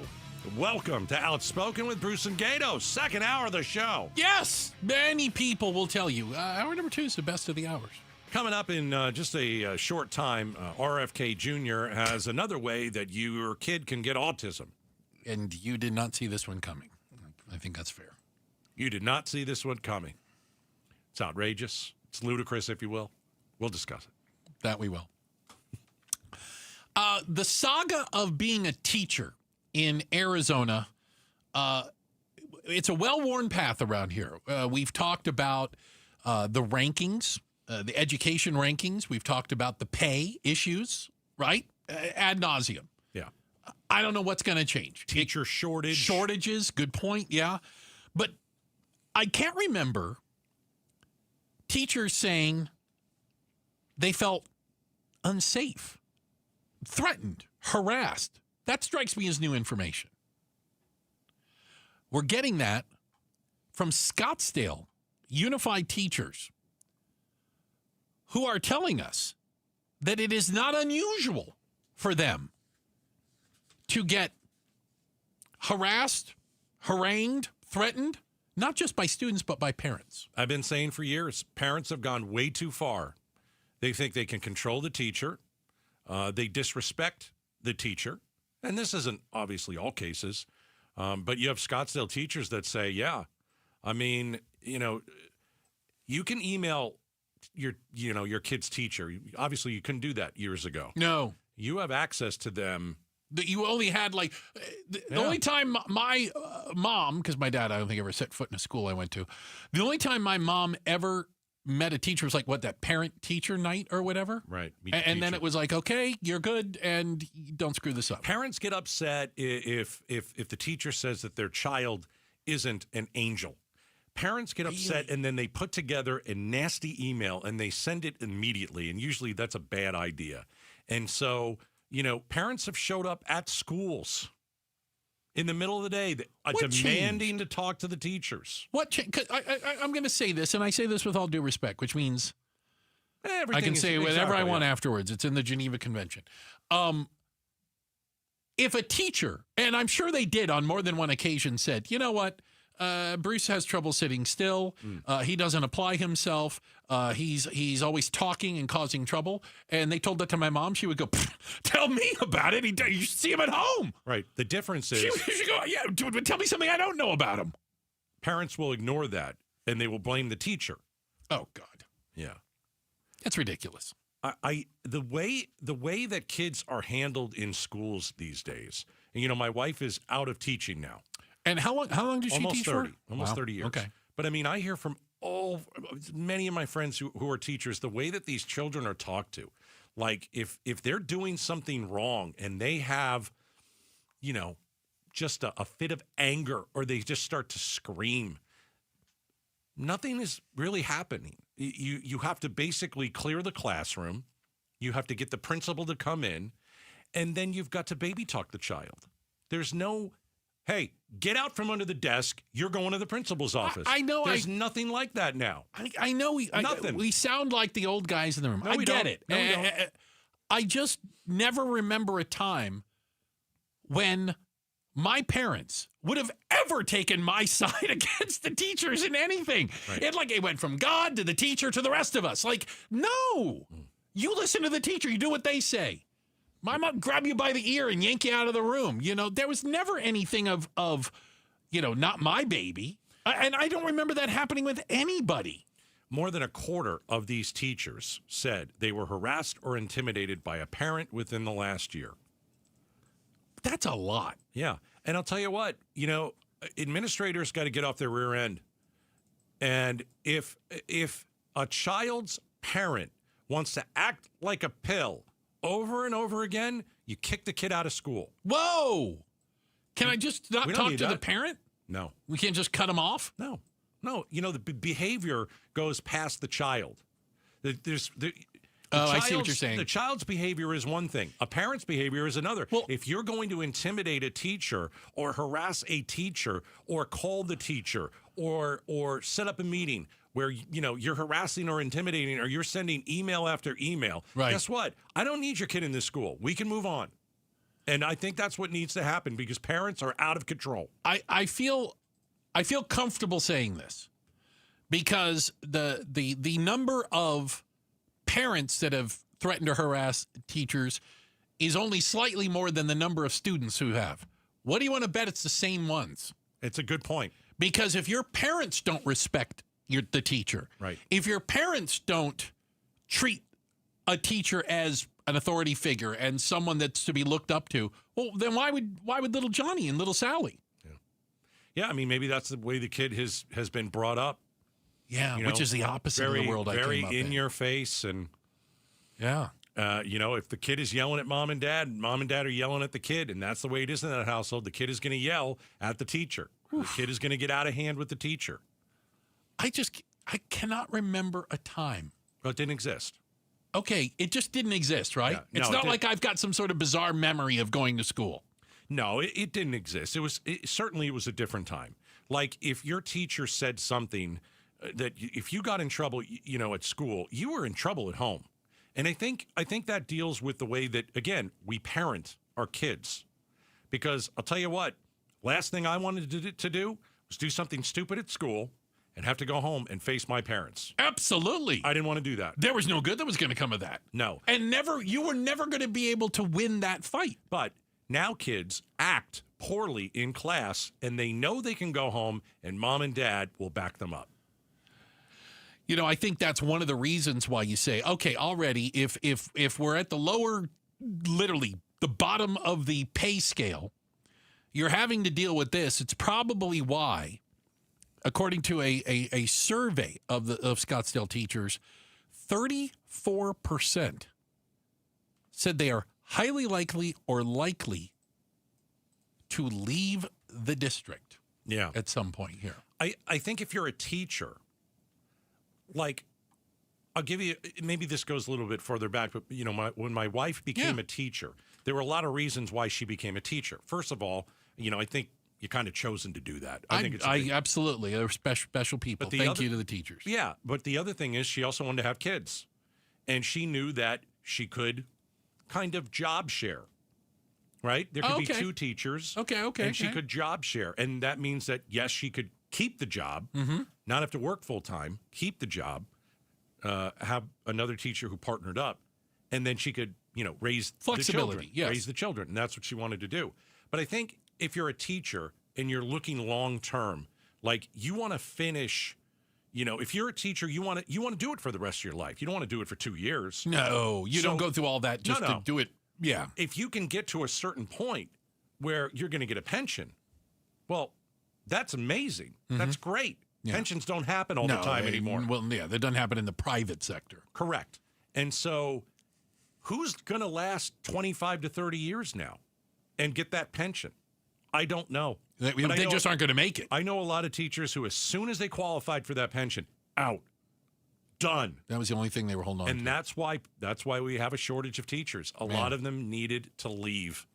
Welcome to Outspoken with Bruce and Gatos, second hour of the show. Yes, many people will tell you. Hour number 2 is the best of the hours. Coming up in just a short time, RFK Jr. has another way that your kid can get autism. And you did not see this one coming. I think that's fair. You did not see this one coming. It's outrageous. It's ludicrous, if you will. We'll discuss it. That we will. The saga of being a teacher in Arizona, it's a well-worn path around here. We've talked about the rankings, the education rankings. We've talked about the pay issues, right? Ad nauseum. Yeah. I don't know what's going to change. Teacher shortage. Shortages, good point, yeah. But I can't remember teachers saying they felt unsafe, threatened, harassed. That strikes me as new information. We're getting that from Scottsdale Unified Teachers, who are telling us that it is not unusual for them to get harassed, harangued, threatened, not just by students, but by parents. I've been saying for years, parents have gone way too far. They think they can control the teacher. They disrespect the teacher. And this isn't obviously all cases, but you have Scottsdale teachers that say, yeah, I mean, you can email your kid's teacher. Obviously, you couldn't do that years ago. No. You have access to them. That you only had the only time my mom, because my dad, I don't think ever set foot in a school I went to. The only time my mom ever met a teacher was that parent-teacher night or whatever. Right. And then it was like, okay, you're good, and don't screw this up. Parents get upset if the teacher says that their child isn't an angel. Parents get upset, and then they put together a nasty email, and they send it immediately, and usually that's a bad idea. And so, parents have showed up at schools in the middle of the day demanding to talk to the teachers. I'm going to say this, and I say this with all due respect, which means I can say whatever I want afterwards. It's in the Geneva Convention. If a teacher, and I'm sure they did on more than one occasion, said, you know what, Bruce has trouble sitting still. He doesn't apply himself. He's always talking and causing trouble. And they told that to my mom. She would go, tell me about it. You should see him at home. Right. The difference is... She should go, yeah, tell me something I don't know about him. Parents will ignore that, and they will blame the teacher. Oh, God. Yeah. That's ridiculous. The way that kids are handled in schools these days, and my wife is out of teaching now. And how long did she teach for? Almost 30 years. Okay. But I hear from many of my friends who are teachers, the way that these children are talked to, like if they're doing something wrong and they have, just a fit of anger or they just start to scream, nothing is really happening. You have to basically clear the classroom. You have to get the principal to come in, and then you've got to baby talk the child. There's no... Hey, get out from under the desk. You're going to the principal's office. I know. There's nothing like that now. I know. Nothing. We sound like the old guys in the room. No, I we get don't. it. No, we don't. I just never remember a time when my parents would have ever taken my side against the teachers in anything. Right. It went from God to the teacher to the rest of us. No. You listen to the teacher. You do what they say. My mom grab you by the ear and yank you out of the room. There was never anything of not my baby. And I don't remember that happening with anybody. More than a quarter of these teachers said they were harassed or intimidated by a parent within the last year. That's a lot. Yeah. And I'll tell you what, administrators got to get off their rear end. And if a child's parent wants to act like a pill over and over again, you kick the kid out of school. Whoa! Can I just not talk to the parent? No. We can't just cut him off? No. The behavior goes past the child. I see what you're saying. The child's behavior is one thing. A parent's behavior is another. Well, if you're going to intimidate a teacher or harass a teacher or call the teacher or set up a meeting where you're harassing or intimidating or you're sending email after email, guess what? I don't need your kid in this school. We can move on. And I think that's what needs to happen because parents are out of control. I feel comfortable saying this because the number of parents that have threatened to harass teachers is only slightly more than the number of students who have. What do you want to bet it's the same ones? It's a good point. Because if your parents don't respect the teacher, right? If your parents don't treat a teacher as an authority figure and someone that's to be looked up to, well, then why would little Johnny and little Sally? Yeah, I mean, maybe that's the way the kid has been brought up. Yeah, which is the opposite of the world I came up in. Very in your face, and if the kid is yelling at mom and dad are yelling at the kid, and that's the way it is in that household. The kid is going to yell at the teacher. The kid is going to get out of hand with the teacher. I cannot remember a time. Well, it didn't exist. Okay, it just didn't exist, right? Yeah, it's not like I've got some sort of bizarre memory of going to school. No, it didn't exist. Certainly it was a different time. Like if your teacher said something that if you got in trouble, at school, you were in trouble at home. And I think that deals with the way that, again, we parent our kids. Because I'll tell you what, last thing I wanted to do was do something stupid at school and have to go home and face my parents. Absolutely. I didn't want to do that. There was no good that was going to come of that. No. And you were never going to be able to win that fight. But now kids act poorly in class, and they know they can go home, and mom and dad will back them up. I think that's one of the reasons why you say, okay, already, if we're at the lower, literally the bottom of the pay scale, you're having to deal with this. It's probably why, according to a survey of Scottsdale teachers, 34% said they are highly likely or likely to leave the district at some point here. I think if you're a teacher, like, I'll give you, maybe this goes a little bit further back, but, when my wife became a teacher, there were a lot of reasons why she became a teacher. First of all, I think you kind of chosen to do that. I think it's absolutely. They're special people. Thank you to the teachers. Yeah, but the other thing is she also wanted to have kids. And she knew that she could kind of job share, right? There could be two teachers. Okay. And she could job share. And that means that, yes, she could keep the job, not have to work full time, keep the job, have another teacher who partnered up, and then she could, raise the children. Yes. Raise the children. And that's what she wanted to do. But I think if you're a teacher and you're looking long term, like you want to finish, if you're a teacher, you want to do it for the rest of your life. You don't want to do it for 2 years. No, you don't go through all that just to do it. Yeah. If you can get to a certain point where you're going to get a pension, well, that's amazing. That's great. Yeah. Pensions don't happen all the time anymore. Well, yeah, that doesn't happen in the private sector. Correct. And so who's going to last 25 to 30 years now and get that pension? I don't know. They just aren't going to make it. I know a lot of teachers who, as soon as they qualified for that pension, out. Done. That was the only thing they were holding on to. And that's why we have a shortage of teachers. A lot of them needed to leave.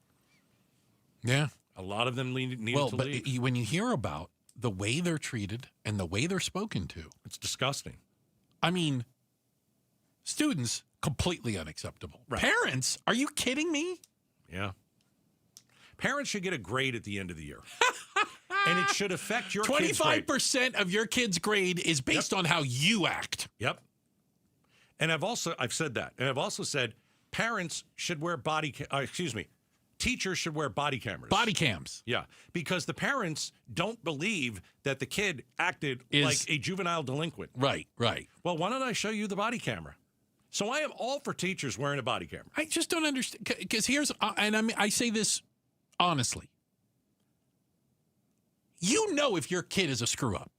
Yeah. A lot of them needed to leave. Well, but when you hear about the way they're treated and the way they're spoken to, it's disgusting. I mean, students, completely unacceptable. Right. Parents, are you kidding me? Yeah. Parents should get a grade at the end of the year. And it should affect your 25% of your kid's grade is based on how you act. Yep. And I've said that. And I've also said parents should wear teachers should wear body cameras. Body cams. Yeah. Because the parents don't believe that the kid acted like a juvenile delinquent. Right. Well, why don't I show you the body camera? So I am all for teachers wearing a body camera. I just don't understand. Because here's, and I say this honestly. You know if your kid is a screw up.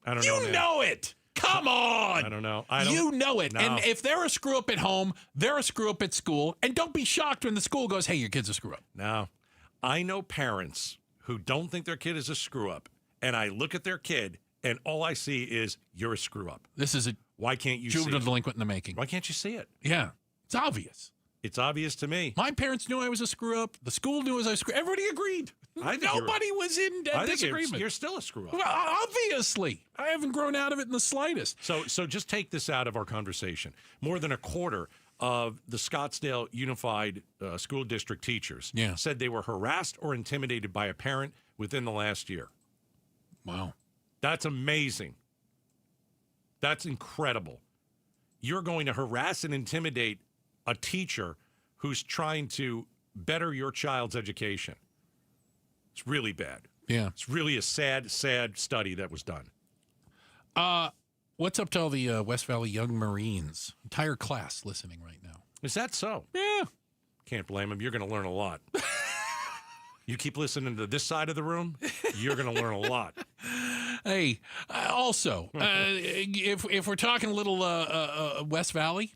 I don't know. You know it. Come on. I don't know. You know it. No. And if they're a screw up at home, they're a screw up at school. And don't be shocked when the school goes, hey, your kid's a screw up. No. I know parents who don't think their kid is a screw up. And I look at their kid and all I see is you're a screw up. This is a Why can't you see juvenile it? delinquent in the making. Why can't you see it? Yeah, it's obvious. It's obvious to me. My parents knew I was a screw up. The school knew I was a screw up. Everybody agreed. Nobody was in disagreement. You're still a screw up. Well, obviously. I haven't grown out of it in the slightest. So just take this out of our conversation. More than a quarter of the Scottsdale Unified School District teachers said they were harassed or intimidated by a parent within the last year. Wow. That's amazing. That's incredible. You're going to harass and intimidate a teacher who's trying to better your child's education. It's really bad. Yeah. It's really a sad, sad study that was done. What's up to all the West Valley Young Marines? Entire class listening right now. Is that so? Yeah. Can't blame them. You're going to learn a lot. You keep listening to this side of the room, you're going to learn a lot. Hey, also, if we're talking a little West Valley,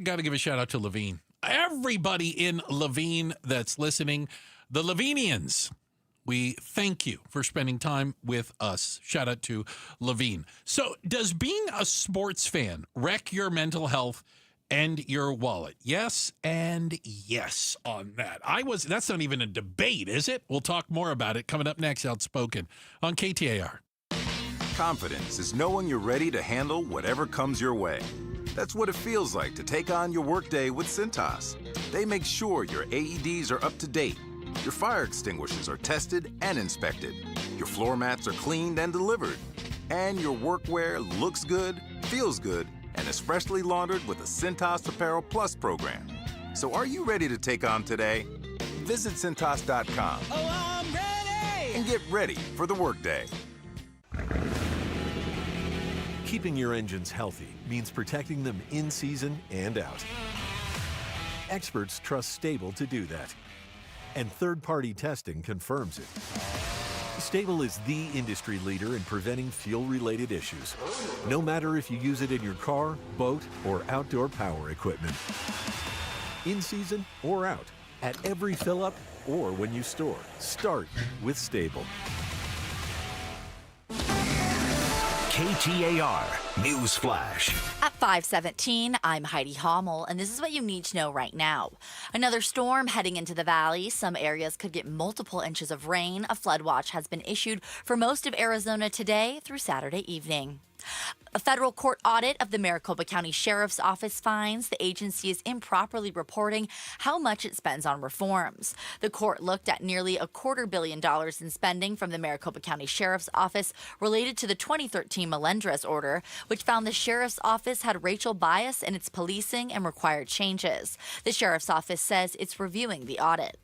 got to give a shout out to Levine. Everybody in Levine that's listening, the Levinians, we thank you for spending time with us. Shout out to Levine. So does being a sports fan wreck your mental health and your wallet? Yes and yes on that. That's not even a debate, is it? We'll talk more about it coming up next, Outspoken on KTAR. Confidence is knowing you're ready to handle whatever comes your way. That's what it feels like to take on your workday with Cintas. They make sure your AEDs are up to date, your fire extinguishers are tested and inspected, your floor mats are cleaned and delivered, and your workwear looks good, feels good, and is freshly laundered with the Cintas Apparel Plus program. So are you ready to take on today? Visit Cintas.com. Oh, I'm ready! And get ready for the workday. Keeping your engines healthy means protecting them in season and out. Experts trust Stable to do that. And third-party testing confirms it. Stable is the industry leader in preventing fuel-related issues, no matter if you use it in your car, boat, or outdoor power equipment. In season or out, at every fill-up or when you store, start with Stable. KTAR News Flash. At 5:17, I'm Heidi Hommel, and this is what you need to know right now. Another storm heading into the valley. Some areas could get multiple inches of rain. A flood watch has been issued for most of Arizona today through Saturday evening. A federal court audit of the Maricopa County Sheriff's Office finds the agency is improperly reporting how much it spends on reforms. The court looked at nearly $250 million in spending from the Maricopa County Sheriff's Office related to the 2013 Melendrez order, which found the Sheriff's Office had racial bias in its policing and required changes. The Sheriff's Office says it's reviewing the audit.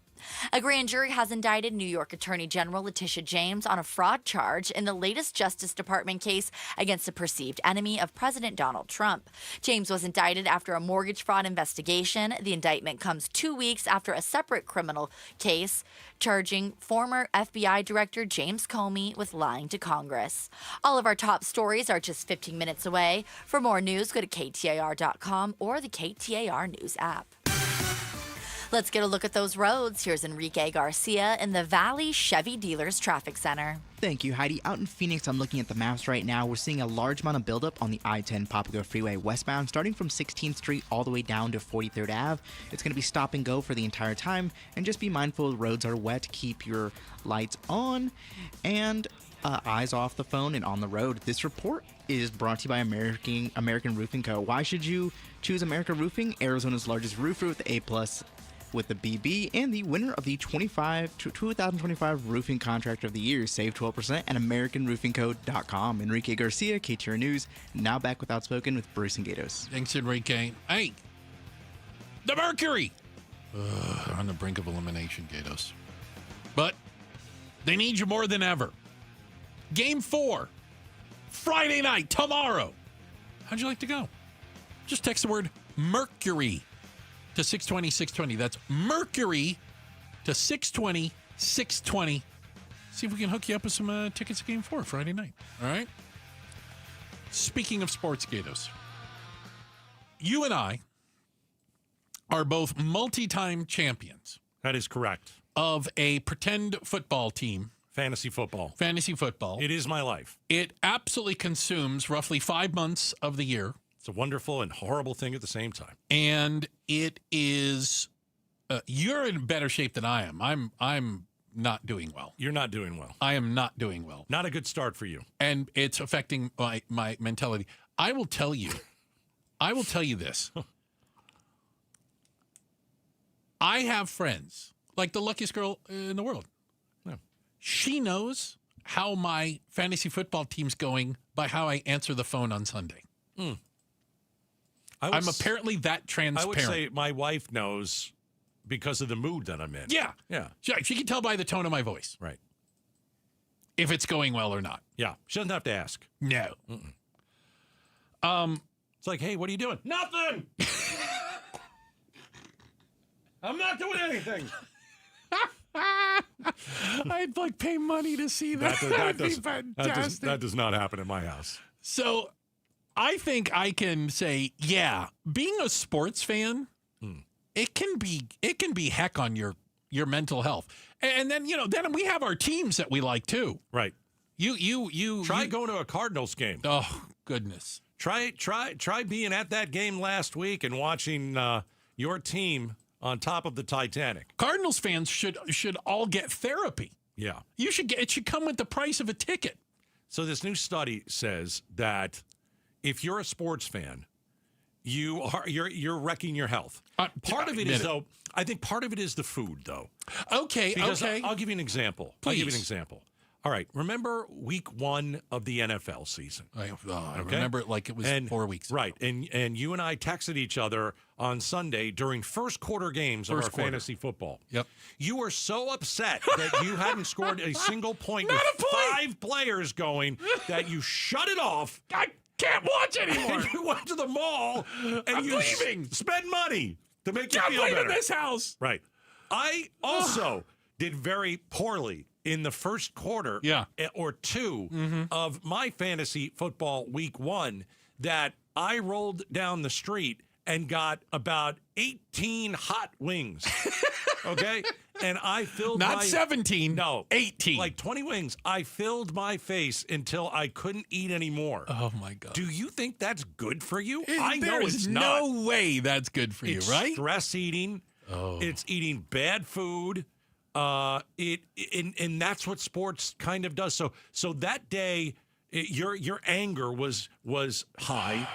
A grand jury has indicted New York Attorney General Letitia James on a fraud charge in the latest Justice Department case against a perceived enemy of President Donald Trump. James was indicted after a mortgage fraud investigation. The indictment comes 2 weeks after a separate criminal case charging former FBI Director James Comey with lying to Congress. All of our top stories are just 15 minutes away. For more news, go to KTAR.com or the KTAR News app. Let's get a look at those roads. Here's Enrique Garcia in the Valley Chevy Dealers Traffic Center. Thank you, Heidi. Out in Phoenix, I'm looking at the maps right now. We're seeing a large amount of buildup on the I-10 Papago Freeway westbound, starting from 16th Street all the way down to 43rd Ave. It's going to be stop and go for the entire time, and just be mindful the roads are wet. Keep your lights on and eyes off the phone and on the road. This report is brought to you by American Roofing Co. Why should you choose America Roofing? Arizona's largest roofer with the A+ with the BB, and the winner of the 2025 Roofing Contractor of the Year. Save 12% at AmericanRoofingCo.com. Enrique Garcia, KTAR News. Now back with Outspoken with Bruce and Gatos. Thanks, Enrique. Hey, the Mercury! On the brink of elimination, Gatos. But they need you more than ever. Game 4, Friday night, tomorrow. How'd you like to go? Just text the word Mercury to 620-620. That's Mercury to 620-620. See if we can hook you up with some tickets to Game 4 Friday night. All right? Speaking of sports, Gatos, you and I are both multi-time champions. That is correct. Of a pretend football team Fantasy football. Fantasy football. It is my life. It absolutely consumes roughly 5 months of the year. It's a wonderful and horrible thing at the same time. And it is, you're in better shape than I am. I'm not doing well. You're not doing well. I am not doing well. Not a good start for you. And it's affecting my mentality. I will tell you this. I have friends, like the luckiest girl in the world. Yeah. She knows how my fantasy football team's going by how I answer the phone on Sunday. I'm apparently that transparent. I would say my wife knows because of the mood that I'm in. Yeah. Yeah. She can tell by the tone of my voice. Right. If it's going well or not. Yeah. She doesn't have to ask. No. It's like, hey, what are you doing? Nothing. I'm not doing anything. I'd like pay money to see that. That'd be fantastic. That does not happen in my house. So I think I can say, yeah, being a sports fan, it can be heck on your mental health. And then, then we have our teams that we like too. Right. You try going to a Cardinals game. Oh, goodness. Try being at that game last week and watching your team on top of the Titanic. Cardinals fans should all get therapy. Yeah. It should come with the price of a ticket. So this new study says that if you're a sports fan, you're wrecking your health. Part of it is though. I think part of it is the food though. Okay. Because okay. I'll give you an example. Please. All right. Remember week 1 of the NFL season? I remember it like it was 4 weeks ago. Right. And you and I texted each other on Sunday during first quarter games of our fantasy football. Yep. You were so upset that you hadn't scored a single point with 5 players going that you shut it off. I can't watch anymore. And you went to the mall and I'm you leaving. Spend money to make you Can't feel wait better. in this house. Right. I also did very poorly in the first quarter or two of my fantasy football week 1 that I rolled down the street and got about 18 hot wings. Okay? And I filled Not 17. No. 18. Like 20 wings. I filled my face until I couldn't eat anymore. Oh, my God. Do you think that's good for you? I know There is it's not. no way that's good for It's you, right? stress eating. Oh. It's eating bad food. And that's what sports kind of does. So that day, your anger was high.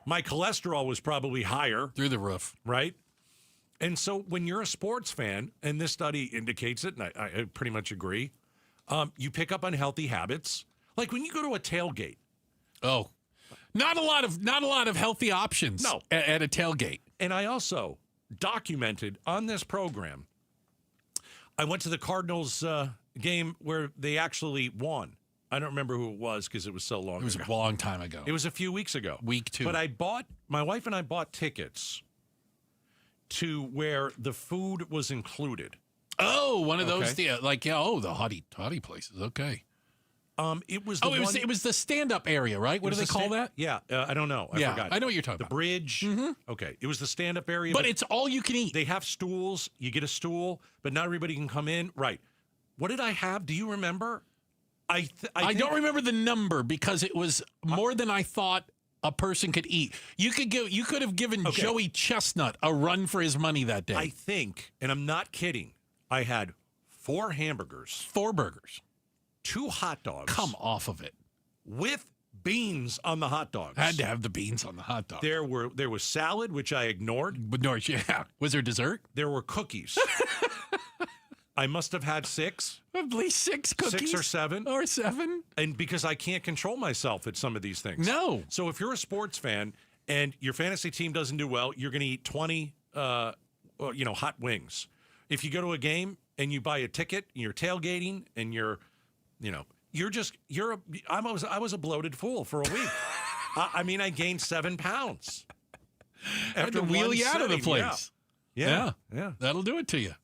My cholesterol was probably higher. Through the roof. Right? And so when you're a sports fan, and this study indicates it, and I pretty much agree, you pick up unhealthy habits. Like when you go to a tailgate. Oh, not a lot of healthy options at a tailgate. And I also documented on this program, I went to the Cardinals game where they actually won. I don't remember who it was because it was so long ago. It was a long time ago. It was a few weeks ago. Week 2. But my wife and I bought tickets to where the food was included. Oh, one of those, the hottie places. Okay. It was it was the stand-up area, right? What do they call that? Yeah, I don't know. I forgot. I know what you're talking the about. Bridge. Okay, it was the stand-up area. But it's all you can eat. They have stools. You get a stool, but not everybody can come in. Right. What did I have? Do you remember? I don't remember the number because it was more than I thought a person could eat. You could have given Joey Chestnut a run for his money that day. I think, and I'm not kidding, I had 4 hamburgers. 4 burgers. 2 hot dogs. Come off of it. With beans on the hot dogs. Had to have the beans on the hot dog. There was salad, which I ignored. Yeah. Was there dessert? There were cookies. I must have had 6. At least 6 cookies. 6 or 7. Or 7. And because I can't control myself at some of these things. No. So if you're a sports fan and your fantasy team doesn't do well, you're going to eat 20 hot wings. If you go to a game and you buy a ticket and you're tailgating and I was a bloated fool for a week. I gained 7 pounds. I had to wheel you out of the place. Yeah. That'll do it to you.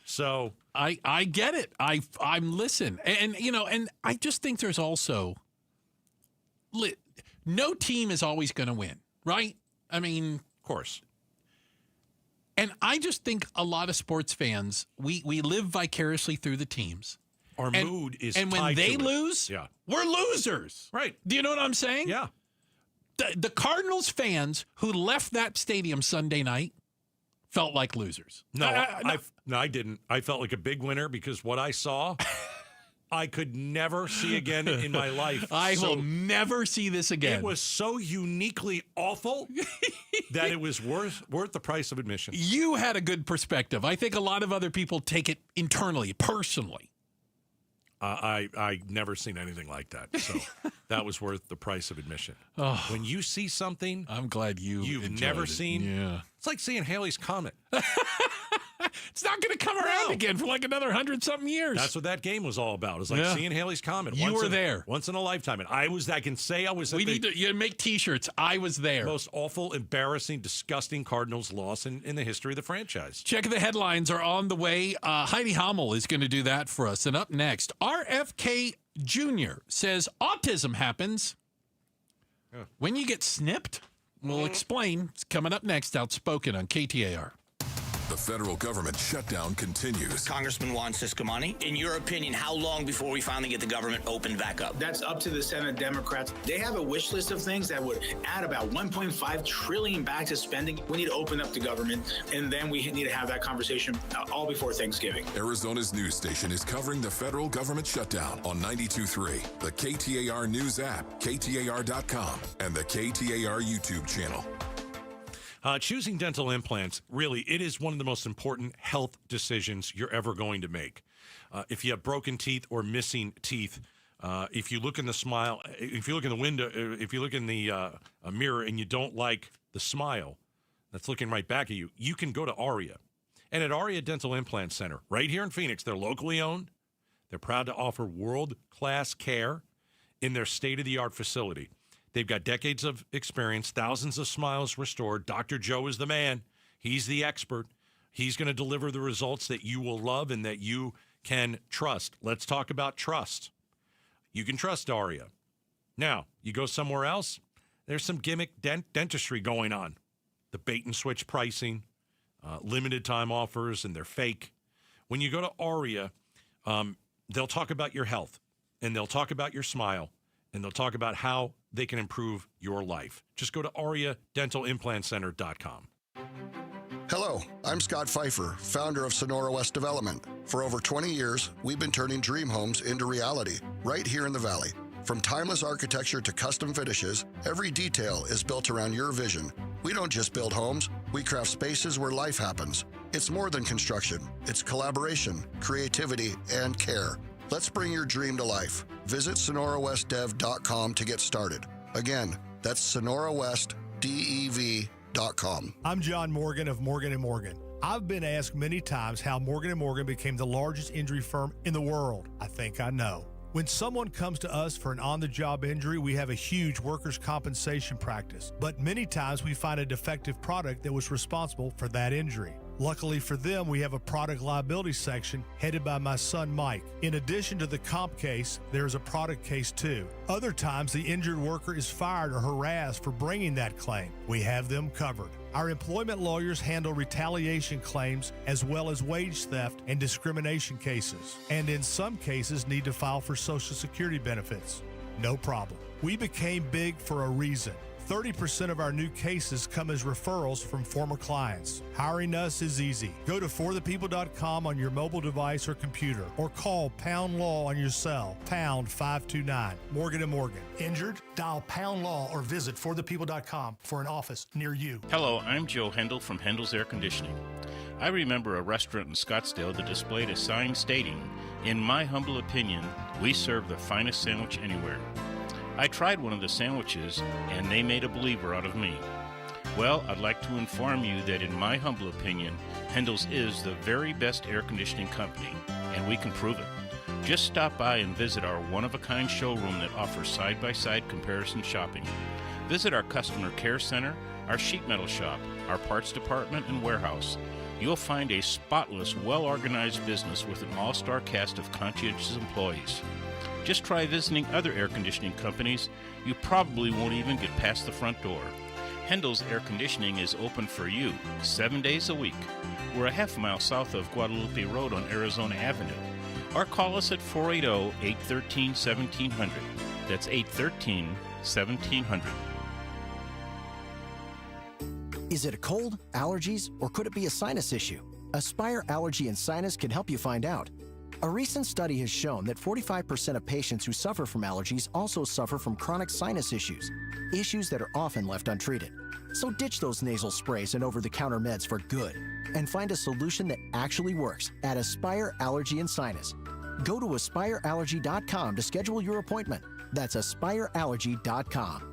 So I get it. I'm listen. And I just think there's also no team is always going to win, right? I mean, of course. And I just think a lot of sports fans, we live vicariously through the teams. Our mood is and when tied they to it. lose, Yeah. we're losers. Right. Do you know what I'm saying? Yeah. The Cardinals fans who left that stadium Sunday night felt like losers. No, I didn't. I felt like a big winner because what I saw, I could never see again in my life. I will never see this again. It was so uniquely awful that it was worth the price of admission. You had a good perspective. I think a lot of other people take it internally, personally. I never seen anything like that. So that was worth the price of admission. Oh. When you see something I'm glad you've never it. seen, Yeah. it's like seeing Halley's Comet. It's not going to come around again for like another 100-something years. That's what that game was all about. It was like seeing Halley's Comet. You were there. Once in a lifetime. And I can say I was at you make T-shirts. I was there. Most awful, embarrassing, disgusting Cardinals loss in the history of the franchise. Check the headlines are on the way. Heidi Hommel is going to do that for us. And up next, RFK Jr. says autism happens when you get snipped. We'll explain. It's coming up next. Outspoken on KTAR. The federal government shutdown continues. Congressman Juan Ciscomani, in your opinion, how long before we finally get the government opened back up? That's up to the Senate Democrats. They have a wish list of things that would add about $1.5 trillion back to spending. We need to open up the government, and then we need to have that conversation all before Thanksgiving. Arizona's news station is covering the federal government shutdown on 92.3, the KTAR News app, KTAR.com, and the KTAR YouTube channel. Choosing dental implants, really, it is one of the most important health decisions you're ever going to make. If you have broken teeth or missing teeth, if you look in the smile, if you look in the window, if you look in the mirror and you don't like the smile that's looking right back at you, you can go to ARIA. And at ARIA Dental Implant Center, right here in Phoenix, they're locally owned. They're proud to offer world-class care in their state-of-the-art facility. They've got decades of experience, thousands of smiles restored. Dr. Joe is the man. He's the expert. He's going to deliver the results that you will love and that you can trust. Let's talk about trust. You can trust ARIA. Now, you go somewhere else, there's some gimmick dentistry going on. The bait and switch pricing, limited time offers, and they're fake. When you go to ARIA, they'll talk about your health, and they'll talk about your smile, and they'll talk about how they can improve your life. Just go to ARIADentalImplantCenter.com. Hello, I'm Scott Pfeiffer, founder of Sonora West Development. For over 20 years, we've been turning dream homes into reality right here in the Valley. From timeless architecture to custom finishes, every detail is built around your vision. We don't just build homes, we craft spaces where life happens. It's more than construction. It's collaboration, creativity, and care. Let's bring your dream to life. Visit SonoraWestDev.com to get started. Again, that's SonoraWestDev.com. I'm John Morgan of Morgan & Morgan. I've been asked many times how Morgan & Morgan became the largest injury firm in the world. I think I know. When someone comes to us for an on-the-job injury, we have a huge workers' compensation practice. But many times we find a defective product that was responsible for that injury. Luckily for them, we have a product liability section headed by my son, Mike. In addition to the comp case, there's a product case too. Other times, the injured worker is fired or harassed for bringing that claim. We have them covered. Our employment lawyers handle retaliation claims as well as wage theft and discrimination cases, and in some cases need to file for Social Security benefits. No problem. We became big for a reason. 30% of our new cases come as referrals from former clients. Hiring us is easy. Go to forthepeople.com on your mobile device or computer, or call Pound Law on your cell, pound 529. Morgan & Morgan. Injured? Dial Pound Law or visit forthepeople.com for an office near you. Hello, I'm Joe Hendel from Hendel's Air Conditioning. I remember a restaurant in Scottsdale that displayed a sign stating, "In my humble opinion, we serve the finest sandwich anywhere." I tried one of the sandwiches, and they made a believer out of me. Well, I'd like to inform you that in my humble opinion, Hendel's is the very best air conditioning company, and we can prove it. Just stop by and visit our one-of-a-kind showroom that offers side-by-side comparison shopping. Visit our customer care center, our sheet metal shop, our parts department, and warehouse. You'll find a spotless, well-organized business with an all-star cast of conscientious employees. Just try visiting other air conditioning companies. You probably won't even get past the front door. Hendel's Air Conditioning is open for you 7 days a week. We're a half mile south of Guadalupe Road on Arizona Avenue. or call us at 480-813-1700. That's 813-1700. Is it a cold, allergies, or could it be a sinus issue? Aspire Allergy and Sinus can help you find out. A recent study has shown that 45% of patients who suffer from allergies also suffer from chronic sinus issues that are often left untreated. So ditch those nasal sprays and over-the-counter meds for good and find a solution that actually works at Aspire Allergy and Sinus. Go to aspireallergy.com to schedule your appointment. That's aspireallergy.com.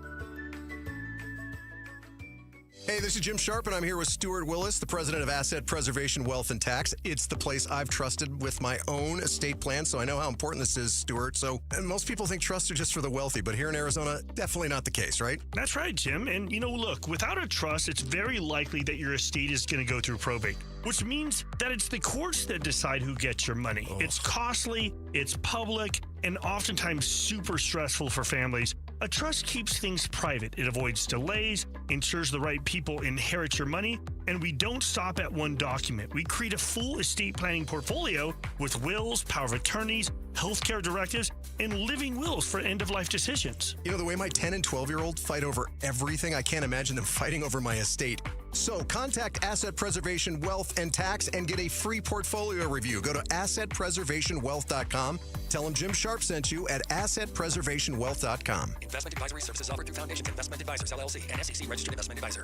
Hey, this is Jim Sharp, and I'm here with Stuart Willis, the president of Asset Preservation, Wealth, and Tax. It's the place I've trusted with my own estate plan, so I know how important this is, Stuart. So, and most people think trusts are just for the wealthy, but here in Arizona, definitely not the case, right? That's right, Jim. And, look, without a trust, it's very likely that your estate is going to go through probate, which means that it's the courts that decide who gets your money. Oh. It's costly, it's public, and oftentimes super stressful for families. A trust keeps things private. It avoids delays, ensures the right people inherit your money, and we don't stop at one document. We create a full estate planning portfolio with wills, power of attorneys, healthcare directives, and living wills for end-of-life decisions. The way my 10 and 12-year-old fight over everything, I can't imagine them fighting over my estate. So contact Asset Preservation, Wealth, and Tax and get a free portfolio review. Go to assetpreservationwealth.com. Tell them Jim Sharp sent you at assetpreservationwealth.com. Investment advisory services offered through Foundation Investment Advisors, LLC, and SEC Registered Investment Advisor.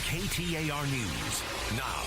KTAR News now.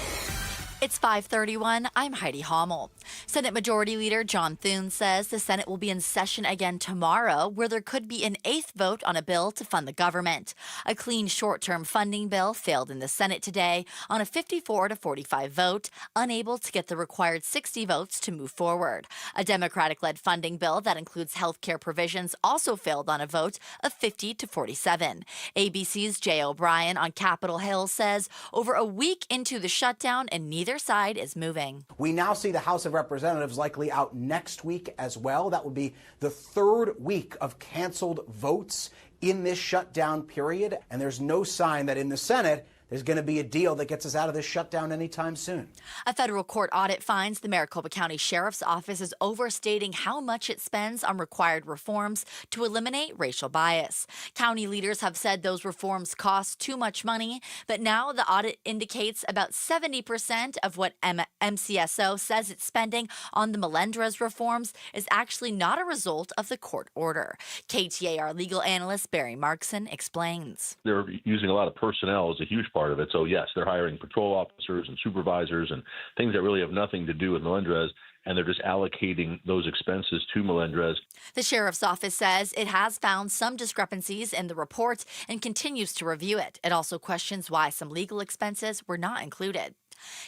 It's 5:31. I'm Heidi Hommel. Senate Majority Leader John Thune says the Senate will be in session again tomorrow, where there could be an 8th vote on a bill to fund the government. A clean short-term funding bill failed in the Senate today on a 54-45 vote, unable to get the required 60 votes to move forward. A Democratic-led funding bill that includes health care provisions also failed on a vote of 50-47. ABC's Jay O'Brien on Capitol Hill says over a week into the shutdown and neither side is moving. We now see the House of Representatives likely out next week as well. That would be the 3rd week of canceled votes in this shutdown period. And there's no sign that in the Senate there's going to be a deal that gets us out of this shutdown anytime soon. A federal court audit finds the Maricopa County Sheriff's Office is overstating how much it spends on required reforms to eliminate racial bias. County leaders have said those reforms cost too much money, but now the audit indicates about 70% of what MCSO says it's spending on the Melendrez reforms is actually not a result of the court order. KTAR legal analyst Barry Markson explains. They're using a lot of personnel as a huge part of it. So yes, they're hiring patrol officers and supervisors and things that really have nothing to do with Melendrez, and they're just allocating those expenses to Melendrez. The sheriff's office says it has found some discrepancies in the report and continues to review it. It also questions why some legal expenses were not included.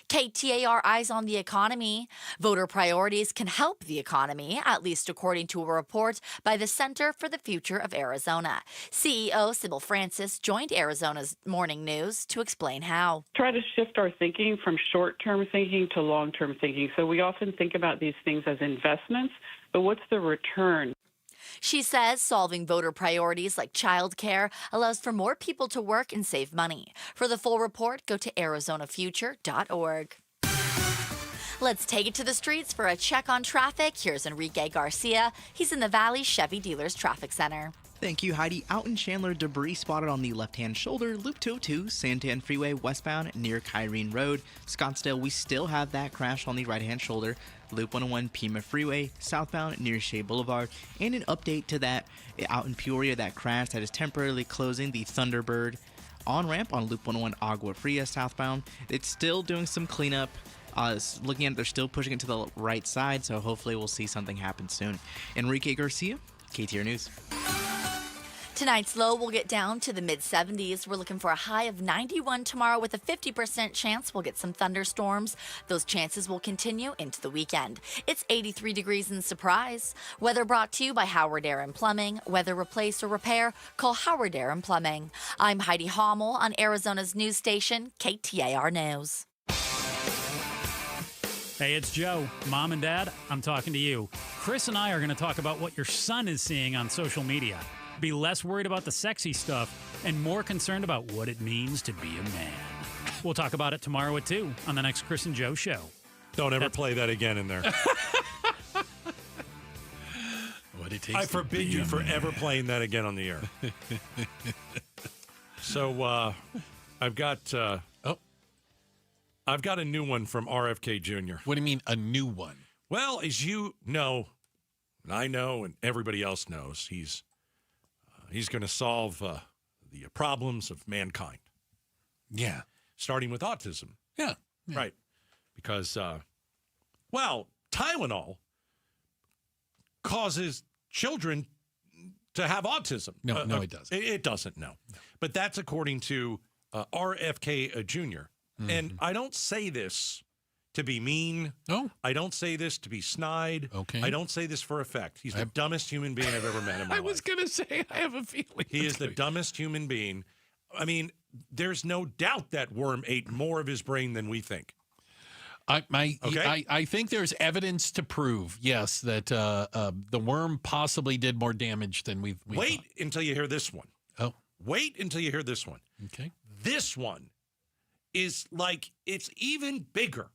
KTAR Eyes on the Economy. Voter priorities can help the economy, at least according to a report by the Center for the Future of Arizona. CEO Sybil Francis joined Arizona's Morning News to explain how. Try to shift our thinking from short-term thinking to long-term thinking. So we often think about these things as investments, but what's the return? She says solving voter priorities like childcare allows for more people to work and save money. For the full report, go to arizonafuture.org. Let's take it to the streets for a check on traffic. Here's Enrique Garcia. He's in the Valley Chevy Dealers Traffic Center. Thank you, Heidi. Out in Chandler, debris spotted on the left-hand shoulder, Loop 202, Santan Freeway westbound near Kyrene Road. Scottsdale, we still have that crash on the right-hand shoulder, Loop 101 Pima Freeway southbound near Shea Boulevard. And an update to that out in Peoria, that crash that is temporarily closing the Thunderbird on-ramp on Loop 101 Agua Fria southbound. It's still doing some cleanup. Looking at it, they're still pushing it to the right side, so hopefully we'll see something happen soon. Enrique Garcia, KTAR News. Tonight's low will get down to the mid-70s. We're looking for a high of 91 tomorrow with a 50% chance we'll get some thunderstorms. Those chances will continue into the weekend. It's 83 degrees in Surprise. Weather brought to you by Howard Air and Plumbing. Weather replace or repair, call Howard Air and Plumbing. I'm Heidi Hommel on Arizona's news station, KTAR News. Hey, it's Joe. Mom and Dad, I'm talking to you. Chris and I are going to talk about what your son is seeing on social media. Be less worried about the sexy stuff and more concerned about what it means to be a man. We'll talk about it tomorrow at 2 on the next Chris and Joe show. Don't ever play that again in there. it tastes. I forbid you from ever playing that again on the air. So I've got a new one from RFK Jr. What do you mean a new one? Well, as you know, and I know, and everybody else knows, he's going to solve the problems of mankind. Yeah. Starting with autism. Yeah. Right. Because, Tylenol causes children to have autism. No, it doesn't. It doesn't, no. But that's according to RFK Jr. Mm-hmm. And I don't say this to be mean. No. I don't say this to be snide. Okay. I don't say this for effect. He's the dumbest human being I've ever met in my life. I was going to say, I have a feeling. He is the dumbest human being. I mean, there's no doubt that worm ate more of his brain than we think. I think there's evidence to prove, yes, that the worm possibly did more damage than we Wait thought. until you hear this one. Oh. Wait until you hear this one. Okay. This one is like, it's even bigger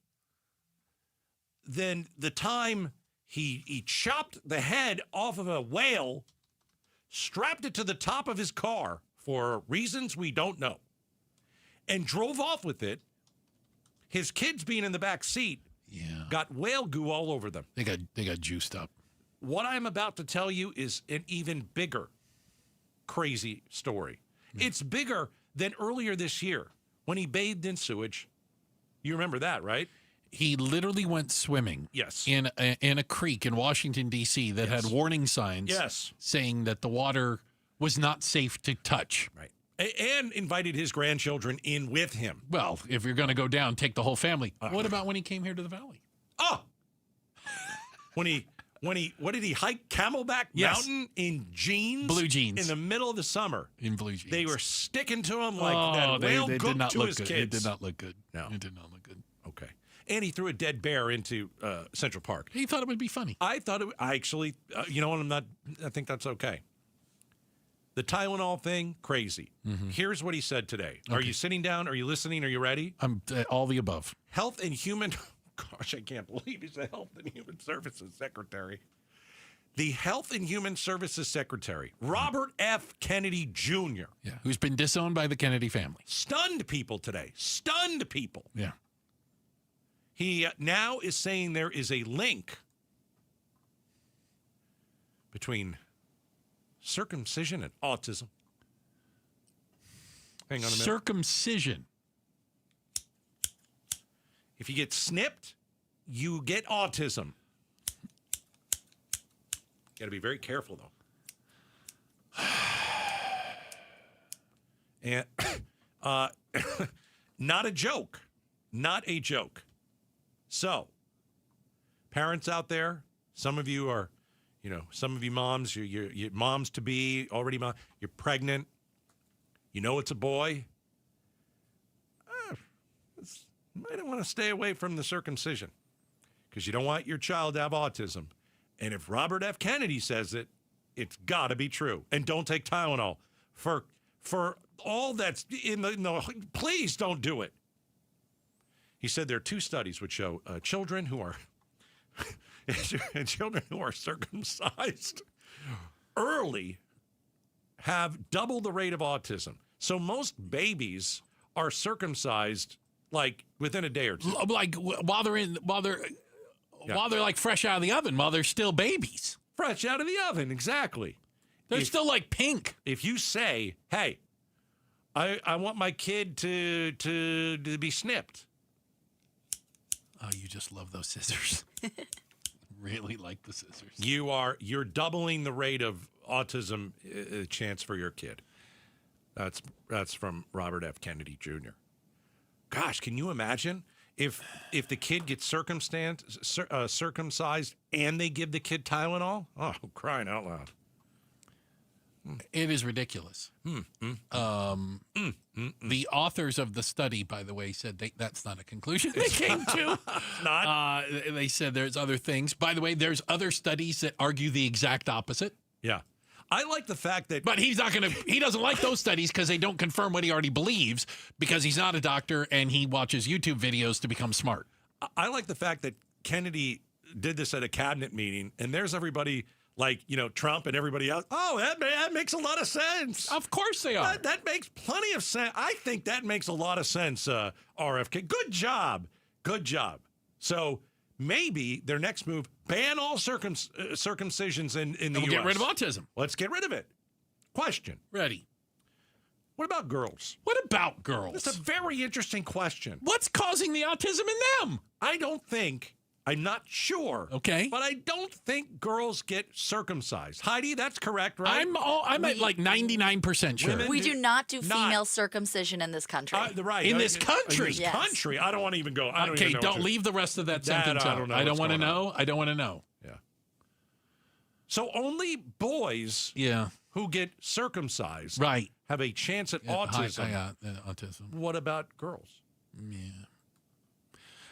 than the time he chopped the head off of a whale, strapped it to the top of his car for reasons we don't know, and drove off with it. His kids being in the back seat got whale goo all over them. They got juiced up. What I'm about to tell you is an even bigger crazy story. It's bigger than earlier this year when he bathed in sewage. You remember that, right? He literally went swimming. Yes. In a creek in Washington, D.C. that had warning signs saying that the water was not safe to touch. Right. And invited his grandchildren in with him. Well, if you're going to go down, take the whole family. What about when he came here to the valley? Oh! What did he hike Camelback Mountain in jeans? Blue jeans. In the middle of the summer. In blue jeans. They were sticking to him like that whale they gook did not to look his good. kids. It did not look good. No. It did not look good. Okay. And he threw a dead bear into Central Park. He thought it would be funny. I actually, you know what, I think that's okay. The Tylenol thing, crazy. Mm-hmm. Here's what he said today. Okay. Are you sitting down? Are you listening? Are you ready? I'm all the above. Health and Human, gosh, I can't believe he's the Health and Human Services Secretary. The Health and Human Services Secretary, Robert F. Kennedy Jr. Yeah, who's been disowned by the Kennedy family. Stunned people today. Stunned people. Yeah. He now is saying there is a link between circumcision and autism. Hang on a minute. Circumcision. If you get snipped, you get autism. Got to be very careful, though. And not a joke. Not a joke. So, parents out there, some of you are, some of you moms, you're moms to be, already mom, you're pregnant, you know it's a boy. You might want to stay away from the circumcision because you don't want your child to have autism. And if Robert F. Kennedy says it, it's got to be true. And don't take Tylenol for all that's in the please don't do it. He said there are 2 studies which show children who are circumcised early have double the rate of autism. So most babies are circumcised like within a day or 2. Like while they're like fresh out of the oven, while they're still babies. Fresh out of the oven, exactly. They're still like pink. If you say, "Hey, I want my kid to be snipped." Oh, you just love those scissors. Really like the scissors. You're doubling the rate of autism chance for your kid. That's from Robert F. Kennedy Jr. Gosh, can you imagine if the kid gets circumcised and they give the kid Tylenol? Oh, crying out loud. It is ridiculous. The authors of the study, by the way, said that's not a conclusion they came to. Not. They said there's other things. By the way, there's other studies that argue the exact opposite. Yeah. I like the fact that... But he doesn't like those studies because they don't confirm what he already believes because he's not a doctor and he watches YouTube videos to become smart. I like the fact that Kennedy did this at a cabinet meeting and there's everybody like, Trump and everybody else. Oh, that makes a lot of sense. Of course they are. That makes plenty of sense. I think that makes a lot of sense, RFK. Good job. Good job. So maybe their next move, ban all circumcisions in the U.S. We'll get rid of autism. Let's get rid of it. Question. Ready. What about girls? What about girls? That's a very interesting question. What's causing the autism in them? I'm not sure. Okay. But I don't think girls get circumcised. Heidi, that's correct, right? I'm at like 99% sure. We do not do female circumcision in this country. Right. In this country? Yes. Country. I don't want to even go. Okay, don't leave the rest of that sentence out. I don't want to know. I don't want to know. Yeah. So only boys who get circumcised have a chance at autism. Autism. What about girls? Yeah.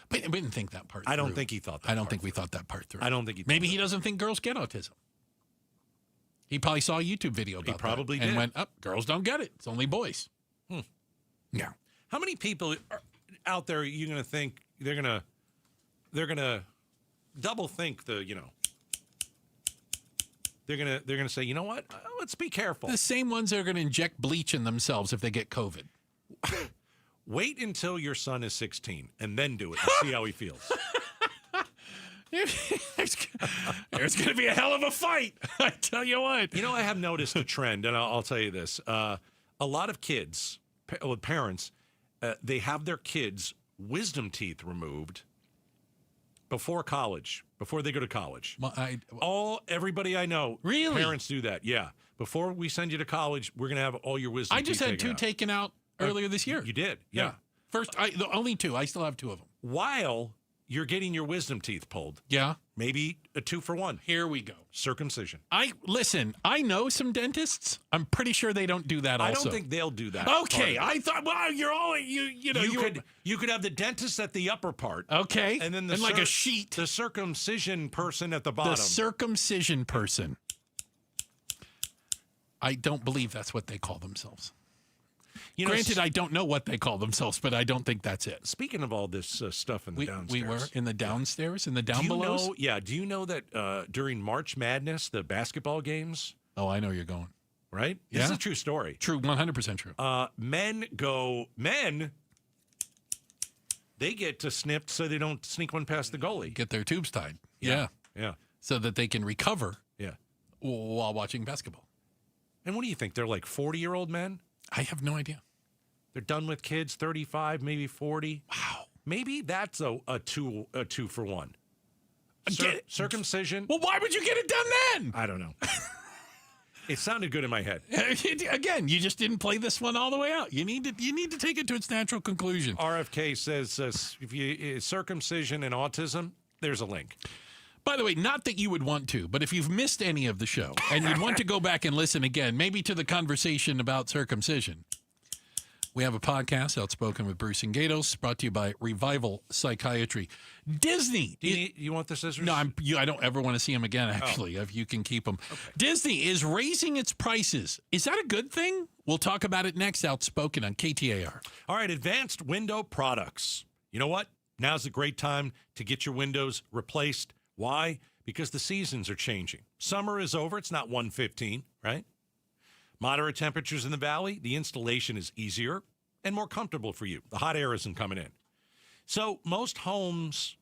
But we didn't think that part through. I don't think he thought that I don't think we thought that part through. I don't think he Maybe he doesn't think girls get autism. He probably saw a YouTube video about He probably that did. and went, girls don't get it. It's only boys. Yeah. How many people out there are you going to think they're going to double think they're going to say, you know what? Let's be careful. The same ones that are going to inject bleach in themselves if they get COVID. Wait until your son is 16 and then do it and see how he feels. There's going to be a hell of a fight. I tell you what. I have noticed a trend, and I'll tell you this. A lot of kids, parents, they have their kids' wisdom teeth removed before college, before they go to college. Everybody I know, really? Parents do that, yeah. Before we send you to college, we're going to have all your wisdom teeth I just had two taken out earlier this year. You did? Yeah. The only two. I still have two of them. While you're getting your wisdom teeth pulled. Yeah. Maybe a 2-for-1. Here we go. Circumcision. I know some dentists. I'm pretty sure they don't do that also. I don't think they'll do that. Okay. I thought, you're all, you could have the dentist at the upper part. Okay. And then like a sheet. The circumcision person at the bottom. The circumcision person. I don't believe that's what they call themselves. Granted, I don't know what they call themselves, but I don't think that's it. Speaking of all this stuff in the downstairs. We were in the downstairs, in the down belows? Do you know that during March Madness, the basketball games? Oh, I know you're going. Right? Yeah. This is a true story. True, 100% true. Men, they get snipped so they don't sneak one past the goalie. Get their tubes tied. Yeah. So that they can recover while watching basketball. And what do you think? They're like 40-year-old men? I have no idea. They're done with kids, 35, maybe 40. Wow. Maybe that's a 2-for-1. Circumcision. Well, why would you get it done then? I don't know. It sounded good in my head. Again, you just didn't play this one all the way out. You need to take it to its natural conclusion. RFK says if you circumcision and autism, there's a link. By the way, not that you would want to, but if you've missed any of the show and you'd want to go back and listen again, maybe to the conversation about circumcision, we have a podcast, Outspoken with Bruce and Gatos, brought to you by Revival Psychiatry. Disney. You want the scissors? No, I don't ever want to see them again, actually, if you can keep them. Okay. Disney is raising its prices. Is that a good thing? We'll talk about it next, Outspoken on KTAR. All right, advanced window products. You know what? Now's a great time to get your windows replaced. Why? Because the seasons are changing. Summer is over. It's not 115, right? Moderate temperatures in the valley. The installation is easier and more comfortable for you. The hot air isn't coming in. So most homes,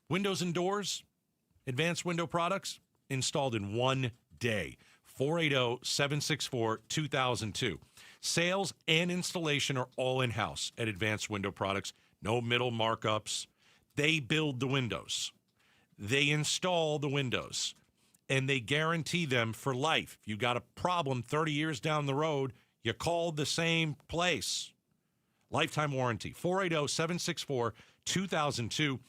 windows and doors, advanced window products, installed in one day. 480-764-2002. Sales and installation are all in-house at Advanced Window Products. No middle markups. They build the windows. They install the windows, and they guarantee them for life. If you got a problem 30 years down the road, you call the same place. Lifetime warranty, 480-764-2002.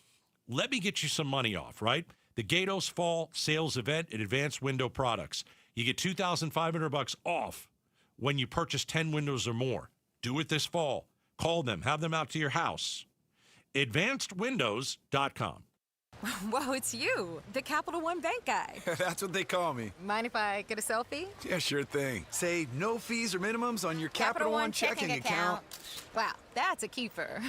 Let me get you some money off, right? The Gatos Fall Sales Event at Advanced Window Products. You get $2,500 off when you purchase 10 windows or more. Do it this fall. Call them. Have them out to your house. AdvancedWindows.com. Whoa, it's you, the Capital One Bank guy. That's what they call me. Mind if I get a selfie? Yeah, sure thing. Say no fees or minimums on your Capital One checking account. Wow, that's a keeper.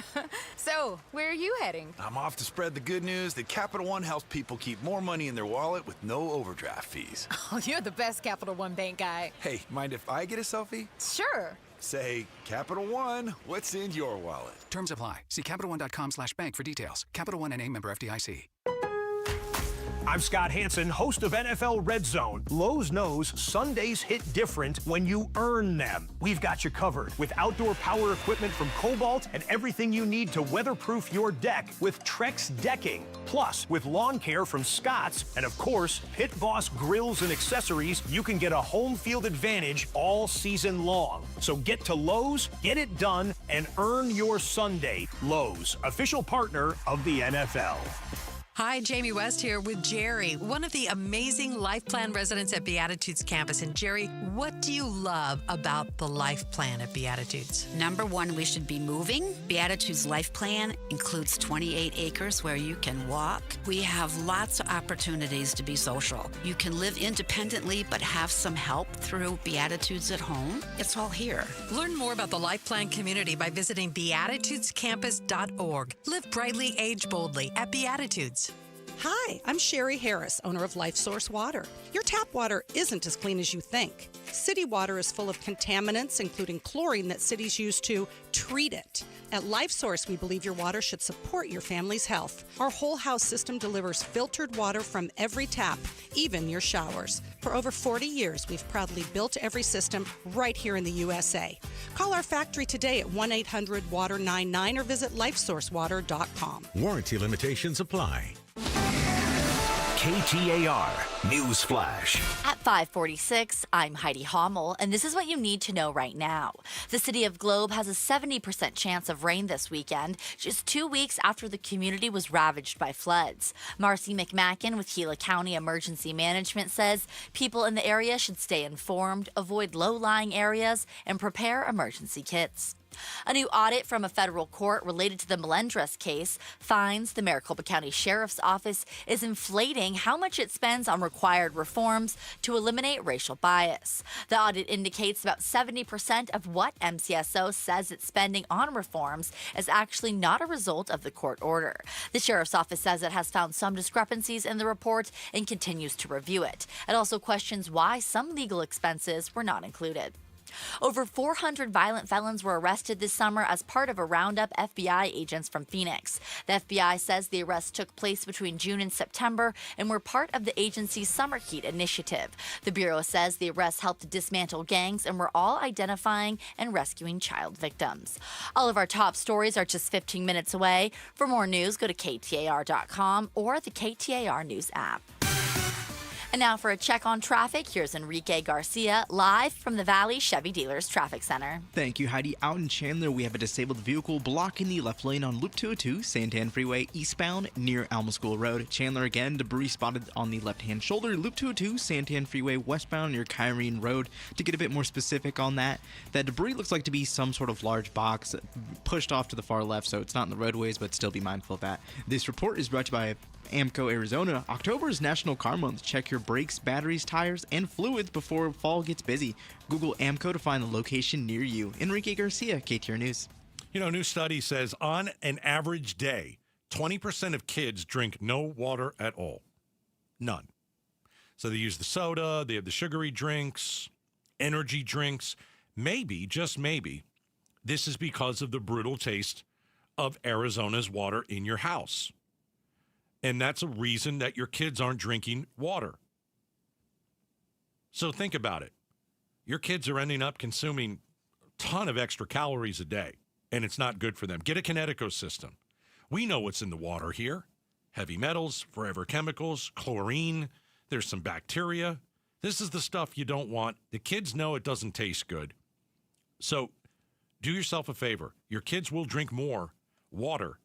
So, where are you heading? I'm off to spread the good news that Capital One helps people keep more money in their wallet with no overdraft fees. Oh, you're the best Capital One Bank guy. Hey, mind if I get a selfie? Sure. Say, Capital One, what's in your wallet? Terms apply. See CapitalOne.com/bank for details. Capital One N.A. member FDIC. I'm Scott Hansen, host of NFL Red Zone. Lowe's knows Sundays hit different when you earn them. We've got you covered with outdoor power equipment from Cobalt and everything you need to weatherproof your deck with Trex decking. Plus, with lawn care from Scott's and, of course, Pit Boss grills and accessories, you can get a home field advantage all season long. So get to Lowe's, get it done, and earn your Sunday. Lowe's, official partner of the NFL. Hi, Jamie West here with Jerry, one of the amazing Life Plan residents at Beatitudes campus. And Jerry, what do you love about the Life Plan at Beatitudes? Number one, we should be moving. Beatitudes Life Plan includes 28 acres where you can walk. We have lots of opportunities to be social. You can live independently but have some help through Beatitudes at home. It's all here. Learn more about the Life Plan community by visiting beatitudescampus.org. Live brightly, age boldly at Beatitudes. Hi, I'm Sherry Harris, owner of Life Source Water. Your tap water isn't as clean as you think. City water is full of contaminants, including chlorine that cities use to treat it. At Life Source, we believe your water should support your family's health. Our whole house system delivers filtered water from every tap, even your showers. For over 40 years, we've proudly built every system right here in the USA. Call our factory today at 1-800-WATER-99 or visit lifesourcewater.com. Warranty limitations apply. KTAR News Flash. At 5:46, I'm Heidi Hommel, and this is what you need to know right now. The city of Globe has a 70% chance of rain this weekend, just 2 weeks after the community was ravaged by floods. Marcy McMacken with Gila County Emergency Management says people in the area should stay informed, avoid low-lying areas, and prepare emergency kits. A new audit from a federal court related to the Melendres case finds the Maricopa County Sheriff's Office is inflating how much it spends on required reforms to eliminate racial bias. The audit indicates about 70% of what MCSO says it's spending on reforms is actually not a result of the court order. The Sheriff's Office says it has found some discrepancies in the report and continues to review it. It also questions why some legal expenses were not included. Over 400 violent felons were arrested this summer as part of a roundup FBI agents from Phoenix. The FBI says the arrests took place between June and September and were part of the agency's Summer Heat initiative. The Bureau says the arrests helped dismantle gangs and were all identifying and rescuing child victims. All of our top stories are just 15 minutes away. For more news, go to KTAR.com or the KTAR News app. And now for a check on traffic, here's Enrique Garcia, live from the Valley Chevy Dealers Traffic Center. Thank you, Heidi. Out in Chandler, we have a disabled vehicle blocking the left lane on Loop 202, Santan Freeway, eastbound near Alma School Road. Chandler again, debris spotted on the left-hand shoulder, Loop 202, Santan Freeway, westbound near Kyrene Road. To get a bit more specific on that debris looks like to be some sort of large box pushed off to the far left, so it's not in the roadways, but still be mindful of that. This report is brought to you by AMCO Arizona. October is National Car Month. Check your brakes, batteries, tires, and fluids before fall gets busy. Google AMCO to find the location near you. Enrique Garcia, KTAR News. You know, a new study says on an average day, 20% of kids drink no water at all. None. So they use the soda, they have the sugary drinks, energy drinks. Maybe, just maybe, this is because of the brutal taste of Arizona's water in your house. And that's a reason that your kids aren't drinking water. So think about it. Your kids are ending up consuming a ton of extra calories a day, and it's not good for them. Get a Kinetico system. We know what's in the water here. Heavy metals, forever chemicals, chlorine. There's some bacteria. This is the stuff you don't want. The kids know it doesn't taste good. So do yourself a favor. Your kids will drink more water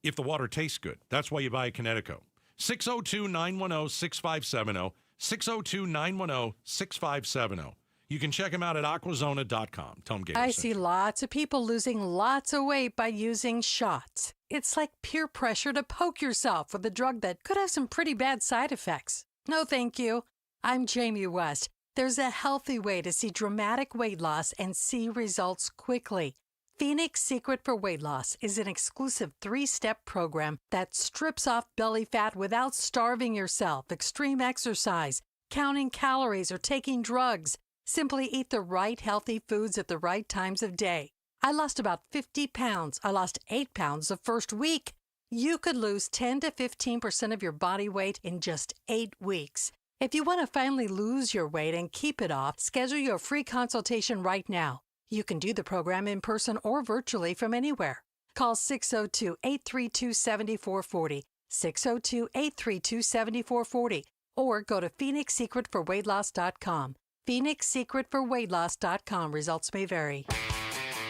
if the water tastes good. That's why you buy a Kinetico. 602-910-6570. 602-910-6570. You can check him out at aquazona.com. Tell him Gator I sent see you. lots of people losing lots of weight by using shots. It's like peer pressure to poke yourself with a drug that could have some pretty bad side effects. No, thank you. I'm Jamie West. There's a healthy way to see dramatic weight loss and see results quickly. Phoenix Secret for Weight Loss is an exclusive 3-step program that strips off belly fat without starving yourself, extreme exercise, counting calories, or taking drugs. Simply eat the right healthy foods at the right times of day. I lost about 50 pounds. I lost 8 pounds the first week. You could lose 10 to 15% of your body weight in just 8 weeks. If you want to finally lose your weight and keep it off, schedule your free consultation right now. You can do the program in person or virtually from anywhere. Call 602-832-7440, 602-832-7440, or go to PhoenixSecretForWeightLoss.com. PhoenixSecretForWeightLoss.com. Results may vary.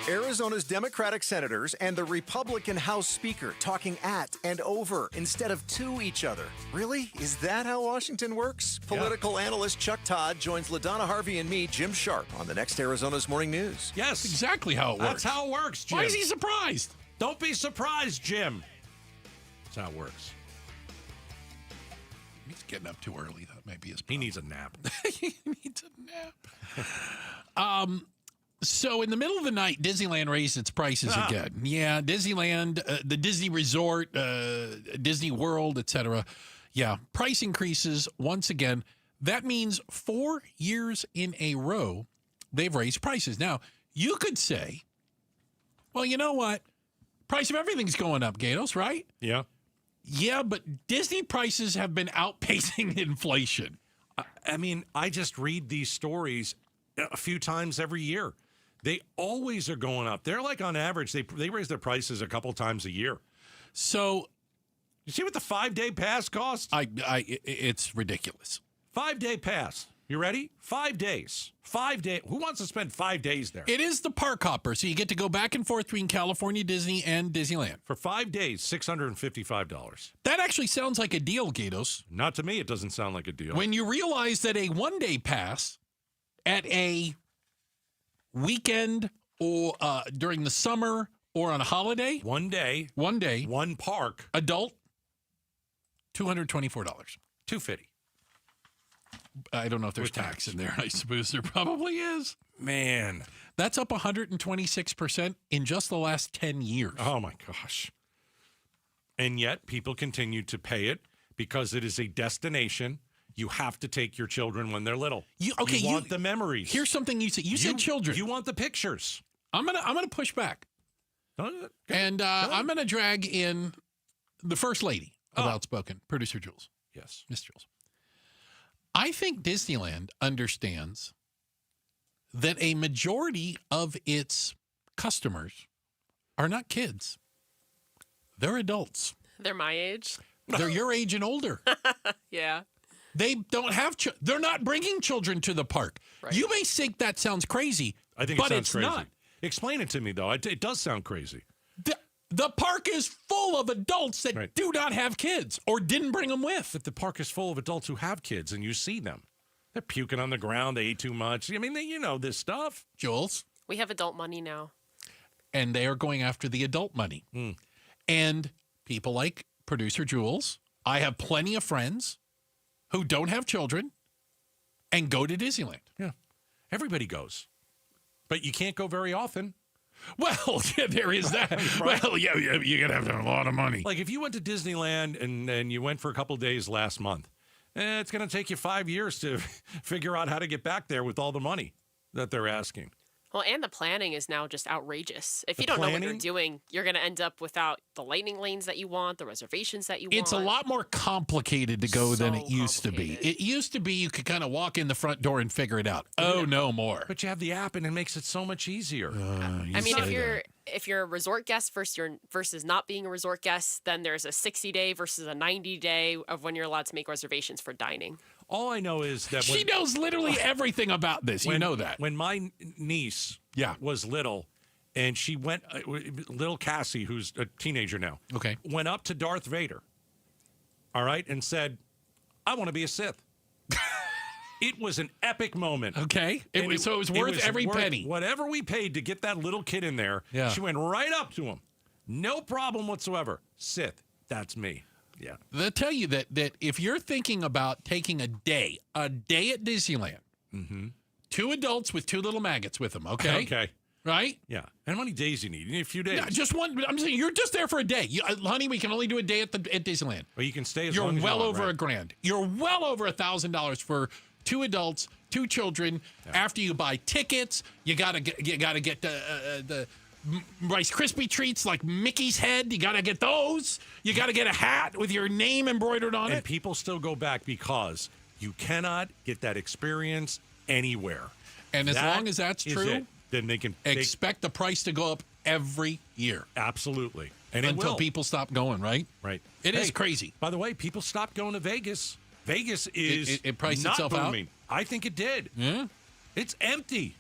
Arizona's Democratic senators and the Republican House Speaker talking at and over instead of to each other. Really? Is that how Washington works? Political analyst Chuck Todd joins LaDonna Harvey and me, Jim Sharp, on the next Arizona's Morning News. Yes. Exactly how it works. That's how it works, Jim. Why is he surprised? Don't be surprised, Jim. That's how it works. He's getting up too early. That might be his He problem. needs a nap. He needs a nap. So in the middle of the night, Disneyland raised its prices again. Yeah, Disneyland, the Disney Resort, Disney World, etc. Yeah, price increases once again. That means 4 years in a row they've raised prices. Now, you could say, well, you know what? Price of everything's going up, Gatos, right? Yeah. Yeah, but Disney prices have been outpacing inflation. I mean, I just read these stories a few times every year. They always are going up. They're like on average, they raise their prices a couple times a year. So, you see what the 5-day pass costs? It's ridiculous. 5-day pass. You ready? 5 days. 5 days. Who wants to spend 5 days there? It is the park hopper, so you get to go back and forth between California, Disney, and Disneyland. For 5 days, $655. That actually sounds like a deal, Gatos. Not to me, it doesn't sound like a deal. When you realize that a 1-day pass at a weekend or during the summer or on a holiday. 1 day. 1 day. One park. Adult, $224. $250. I don't know if there's tax in there. I suppose there probably is. Man. That's up 126% in just the last 10 years. Oh, my gosh. And yet people continue to pay it because it is a destination. You have to take your children when they're little. You want the memories. Here's something you said. You said children. You want the pictures. I'm gonna push back, and I'm gonna drag in the First Lady of Outspoken, producer Jules. Yes, Miss Jules. I think Disneyland understands that a majority of its customers are not kids; they're adults. They're my age. They're your age and older. Yeah. They don't have they're not bringing children to the park. Right. You may think that sounds crazy, I think but it sounds it's crazy. not. Explain it to me, though. It does sound crazy. The park is full of adults that do not have kids or didn't bring them with. But the park is full of adults who have kids, and you see them. They're puking on the ground. They ate too much. I mean, you know this stuff. Jules? We have adult money now. And they are going after the adult money. And people like producer Jules, I have plenty of friends who don't have children and go to Disneyland. Yeah. Everybody goes. But you can't go very often. Well, yeah, there is that. Right? Well, yeah, you're going to have to have a lot of money. Like if you went to Disneyland and you went for a couple of days last month, it's going to take you 5 years to figure out how to get back there with all the money that they're asking. Well, and the planning is now just outrageous. If you don't know what you're doing, you're going to end up without the lightning lanes that you want, the reservations that you want. It's a lot more complicated to go than it used to be. It used to be you could kind of walk in the front door and figure it out. Oh, no more. But you have the app and it makes it so much easier. I mean, if you're a resort guest versus not being a resort guest, then there's a 60-day versus a 90-day of when you're allowed to make reservations for dining. All I know is that she knows literally everything about this. You know that. When my niece was little, and she went, little Cassie, who's a teenager now, went up to Darth Vader, all right, and said, I want to be a Sith. It was an epic moment. Okay. It was worth every penny. Whatever we paid to get that little kid in there, she went right up to him. No problem whatsoever. Sith, that's me. Yeah. They'll tell you that if you're thinking about taking a day at Disneyland, 2 adults with 2 little maggots with them, okay? Okay. Right? Yeah. And how many days you need? You need a few days. Yeah, just one. I'm saying you're just there for a day. Honey, we can only do a day at Disneyland. Well, you can stay as You're long as well you want, over right? $1,000. You're well over $1,000 for 2 adults, 2 children. Yeah. After you buy tickets, you gotta get the Rice Krispie treats like Mickey's head. You gotta get those. You gotta get a hat with your name embroidered on it. And people still go back because you cannot get that experience anywhere. And as long as that's true, then they can expect the price to go up every year. Absolutely. And until people stop going, right? Right. It is crazy. By the way, people stopped going to Vegas. Vegas is it priced not itself booming. out? I think it did. Yeah. It's empty.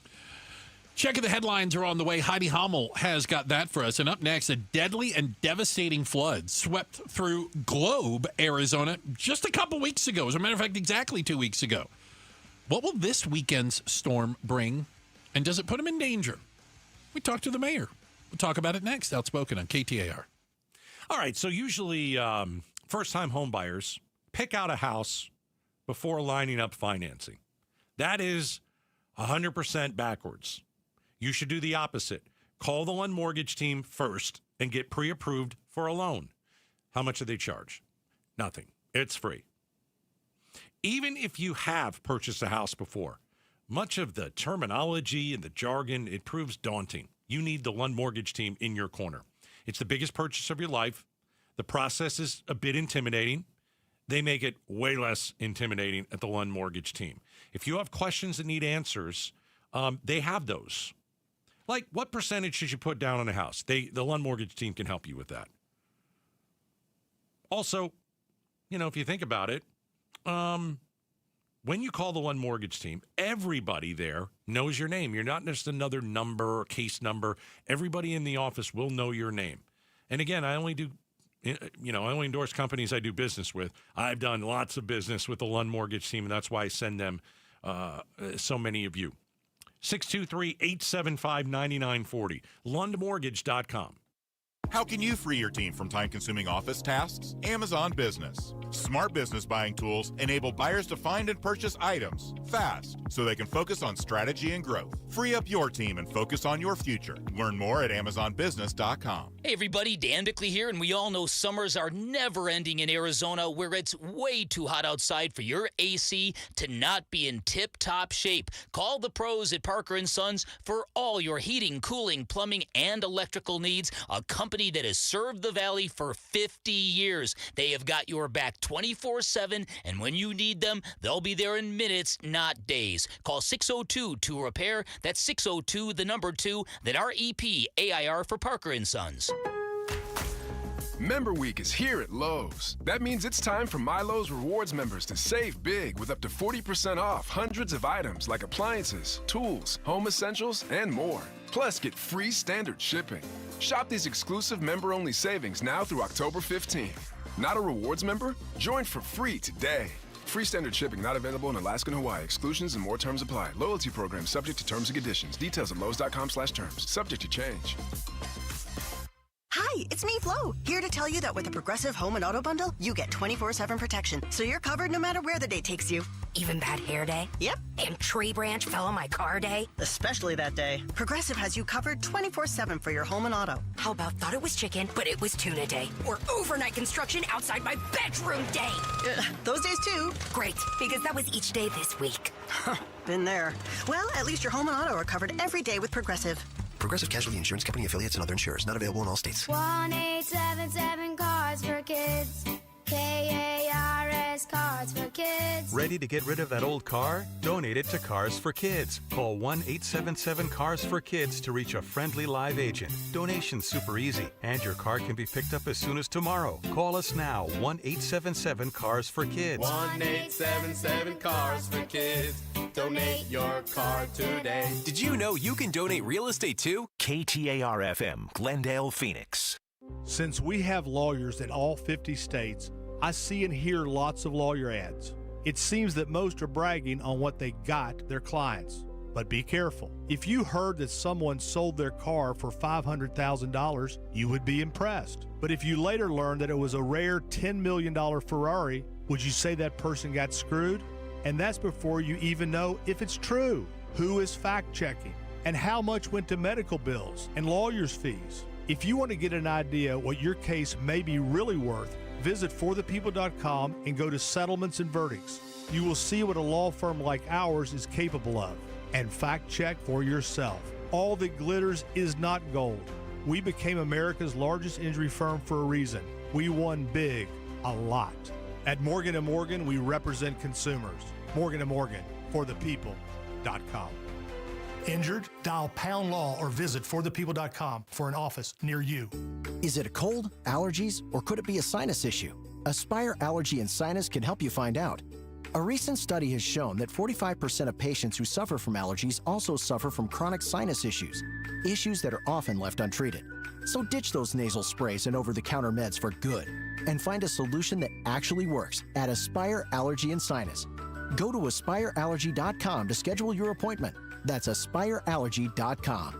Checking the headlines are on the way. Heidi Hummel has got that for us. And up next, a deadly and devastating flood swept through Globe, Arizona, just a couple weeks ago. As a matter of fact, exactly 2 weeks ago. What will this weekend's storm bring? And does it put them in danger? We talked to the mayor. We'll talk about it next. Outspoken on KTAR. All right. So usually first-time home buyers pick out a house before lining up financing. That is 100% backwards. You should do the opposite. Call the Lund Mortgage team first and get pre-approved for a loan. How much do they charge? Nothing. It's free. Even if you have purchased a house before, much of the terminology and the jargon, it proves daunting. You need the Lund Mortgage team in your corner. It's the biggest purchase of your life. The process is a bit intimidating. They make it way less intimidating at the Lund Mortgage team. If you have questions that need answers, they have those. Like, what percentage should you put down on a house? The Lund Mortgage team can help you with that. Also, if you think about it, when you call the Lund Mortgage team, everybody there knows your name. You're not just another number or case number. Everybody in the office will know your name. And again, I only endorse companies I do business with. I've done lots of business with the Lund Mortgage team, and that's why I send them so many of you. 623-875-9940. LundMortgage.com. How can you free your team from time-consuming office tasks? Amazon Business. Smart business buying tools enable buyers to find and purchase items fast so they can focus on strategy and growth. Free up your team and focus on your future. Learn more at AmazonBusiness.com. Hey everybody, Dan Bickley here, and we all know summers are never ending in Arizona, where it's way too hot outside for your AC to not be in tip-top shape. Call the pros at Parker & Sons for all your heating, cooling, plumbing, and electrical needs. A company that has served the Valley for 50 years. They have got your back 24/7, and when you need them, they'll be there in minutes, not days. Call 602-2-REPAIR. That's 602, the number 2, then REP AIR for Parker & Sons. Member Week is here at Lowe's. That means it's time for My Lowe's Rewards members to save big with up to 40% off hundreds of items like appliances, tools, home essentials, and more. Plus, get free standard shipping. Shop these exclusive member-only savings now through October 15th. Not a rewards member? Join for free today. Free standard shipping not available in Alaska and Hawaii. Exclusions and more terms apply. Loyalty program subject to terms and conditions. Details at lowes.com/terms. Subject to change. Hi, it's me, Flo, here to tell you that with the Progressive Home and Auto Bundle, you get 24/7 protection, so you're covered no matter where the day takes you. Even bad hair day? Yep. And tree branch fell on my car day? Especially that day. Progressive has you covered 24/7 for your home and auto. How about thought it was chicken, but it was tuna day? Or overnight construction outside my bedroom day? Those days too. Great, because that was each day this week. Been there. Well, at least your home and auto are covered every day with Progressive. Progressive Casualty Insurance Company, affiliates, and other insurers. Not available in all states. 1-877 Cars for Kids. KARS Cars for Kids. Ready to get rid of that old car? Donate it to Cars for Kids. Call 1-877 Cars for Kids to reach a friendly live agent. Donation's super easy, and your car can be picked up as soon as tomorrow. Call us now, 1-877 Cars for Kids. 1-877 Cars for Kids. Donate your car today. Did you know you can donate real estate too? KTAR-FM, Glendale, Phoenix. Since we have lawyers in all 50 states, I see and hear lots of lawyer ads. It seems that most are bragging on what they got their clients. But be careful. If you heard that someone sold their car for $500,000, you would be impressed. But if you later learned that it was a rare $10 million Ferrari, would you say that person got screwed? And that's before you even know if it's true. Who is fact-checking? And how much went to medical bills and lawyers' fees? If you want to get an idea what your case may be really worth, visit forthepeople.com and go to Settlements and Verdicts. You will see what a law firm like ours is capable of. And fact-check for yourself. All that glitters is not gold. We became America's largest injury firm for a reason. We won big, a lot. At Morgan & Morgan, we represent consumers. Morgan & Morgan, forthepeople.com. Injured? Dial #law or visit forthepeople.com for an office near you. Is it a cold, allergies, or could it be a sinus issue? Aspire Allergy and Sinus can help you find out. A recent study has shown that 45% of patients who suffer from allergies also suffer from chronic sinus issues that are often left untreated. So ditch those nasal sprays and over-the-counter meds for good and find a solution that actually works at Aspire Allergy and Sinus. Go to aspireallergy.com to schedule your appointment. That's aspireallergy.com.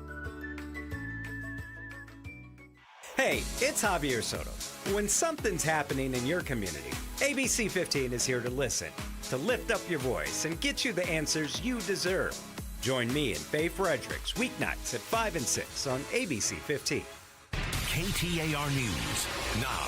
Hey, it's Javier Soto. When something's happening in your community, ABC 15 is here to listen, to lift up your voice and get you the answers you deserve. Join me and Faye Fredericks weeknights at 5 and 6 on ABC 15. KTAR News now.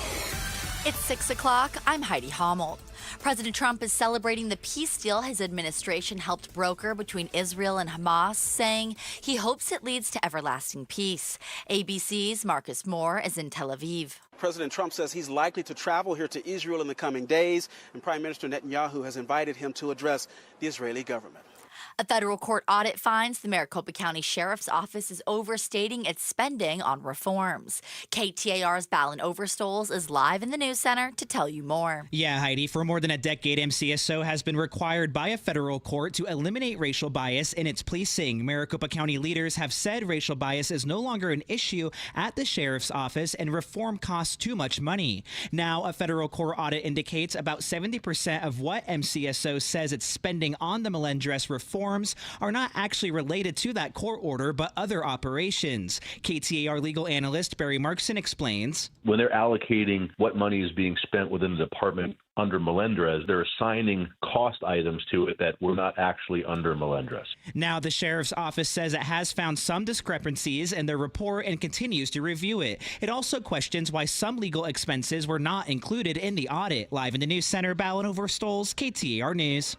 It's 6 o'clock. I'm Heidi Hommel. President Trump is celebrating the peace deal his administration helped broker between Israel and Hamas, saying he hopes it leads to everlasting peace. ABC's Marcus Moore is in Tel Aviv. President Trump says he's likely to travel here to Israel in the coming days, and Prime Minister Netanyahu has invited him to address the Israeli government. A federal court audit finds the Maricopa County Sheriff's Office is overstating its spending on reforms. KTAR's Balin Overstoles is live in the news center to tell you more. Yeah, Heidi, for more than a decade, MCSO has been required by a federal court to eliminate racial bias in its policing. Maricopa County leaders have said racial bias is no longer an issue at the Sheriff's Office and reform costs too much money. Now, a federal court audit indicates about 70% of what MCSO says it's spending on the Melendrez reforms are not actually related to that court order, but other operations. KTAR legal analyst Barry Markson explains. When they're allocating what money is being spent within the department under Melendrez, they're assigning cost items to it that were not actually under Melendrez. Now, the Sheriff's Office says it has found some discrepancies in their report and continues to review it. It also questions why some legal expenses were not included in the audit. Live in the news center, Balin Overstoles, KTAR News.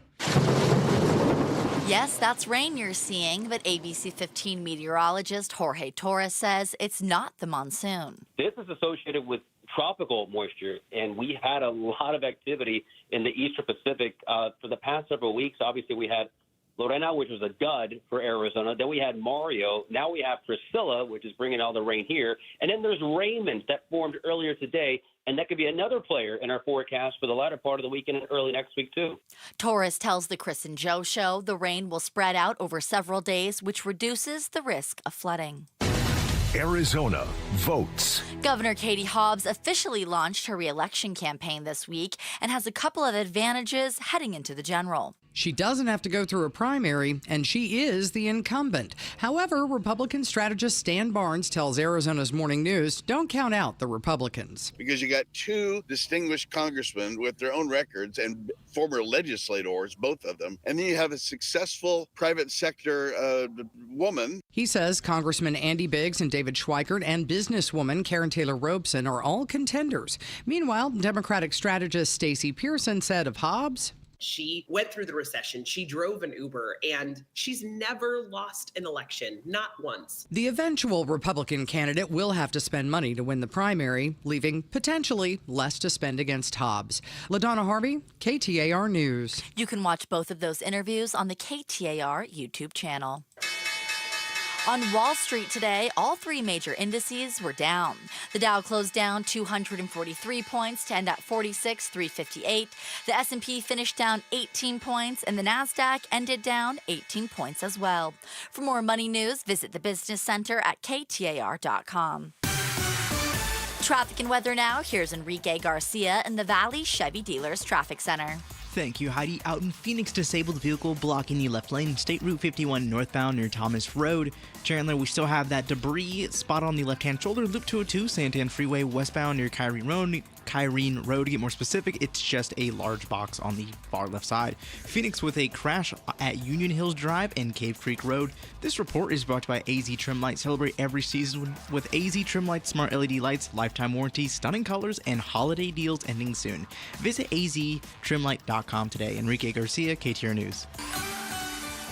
Yes, that's rain you're seeing, but ABC 15 meteorologist Jorge Torres says it's not the monsoon. This is associated with tropical moisture, and we had a lot of activity in the Eastern Pacific for the past several weeks. Obviously, we had Lorena, which was a dud for Arizona. Then we had Mario. Now we have Priscilla, which is bringing all the rain here. And then there's Raymond that formed earlier today, and that could be another player in our forecast for the latter part of the weekend and early next week, too. Torres tells the Chris and Joe Show the rain will spread out over several days, which reduces the risk of flooding. Arizona votes. Governor Katie Hobbs officially launched her re-election campaign this week and has a couple of advantages heading into the general. She doesn't have to go through a primary, and she is the incumbent. However, Republican strategist Stan Barnes tells Arizona's Morning News, don't count out the Republicans. Because you got two distinguished congressmen with their own records and former legislators, both of them. And then you have a successful private sector woman. He says Congressman Andy Biggs and David Schweikert and businesswoman Karen Taylor Robeson are all contenders. Meanwhile, Democratic strategist Stacey Pearson said of Hobbs, she went through the recession. She drove an Uber, and she's never lost an election, not once. The eventual Republican candidate will have to spend money to win the primary, leaving potentially less to spend against Hobbs. LaDonna Harvey, KTAR News. You can watch both of those interviews on the KTAR YouTube channel. On Wall Street today, all three major indices were down. The Dow closed down 243 points to end at 46,358. The S&P finished down 18 points, and the Nasdaq ended down 18 points as well. For more money news, visit the Business Center at KTAR.com. Traffic and weather now. Here's Enrique Garcia in the Valley Chevy Dealers Traffic Center. Thank you, Heidi. Out in Phoenix, disabled vehicle blocking the left lane, State Route 51 northbound near Thomas Road. Chandler, we still have that debris spot on the left-hand shoulder, Loop 202, Santan Freeway westbound near Kyrene Road. To get more specific, it's just a large box on the far left side. Phoenix with a crash at Union Hills Drive and Cave Creek Road. This report is brought to you by AZ Trim Light. Celebrate every season with AZ Trim Light smart LED lights, lifetime warranty, stunning colors, and holiday deals ending soon. Visit aztrimlight.com today. Enrique Garcia, KTAR News.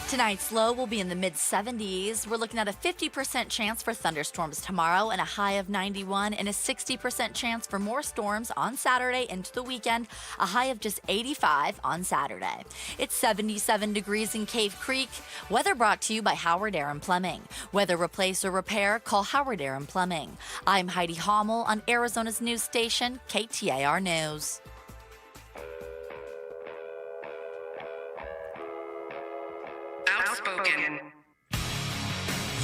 Tonight's low will be in the mid-70s. We're looking at a 50% chance for thunderstorms tomorrow and a high of 91 and a 60% chance for more storms on Saturday into the weekend, a high of just 85 on Saturday. It's 77 degrees in Cave Creek. Weather brought to you by Howard Air and Plumbing. Whether replace or repair, call Howard Air and Plumbing. I'm Heidi Hommel on Arizona's news station, KTAR News. Outspoken.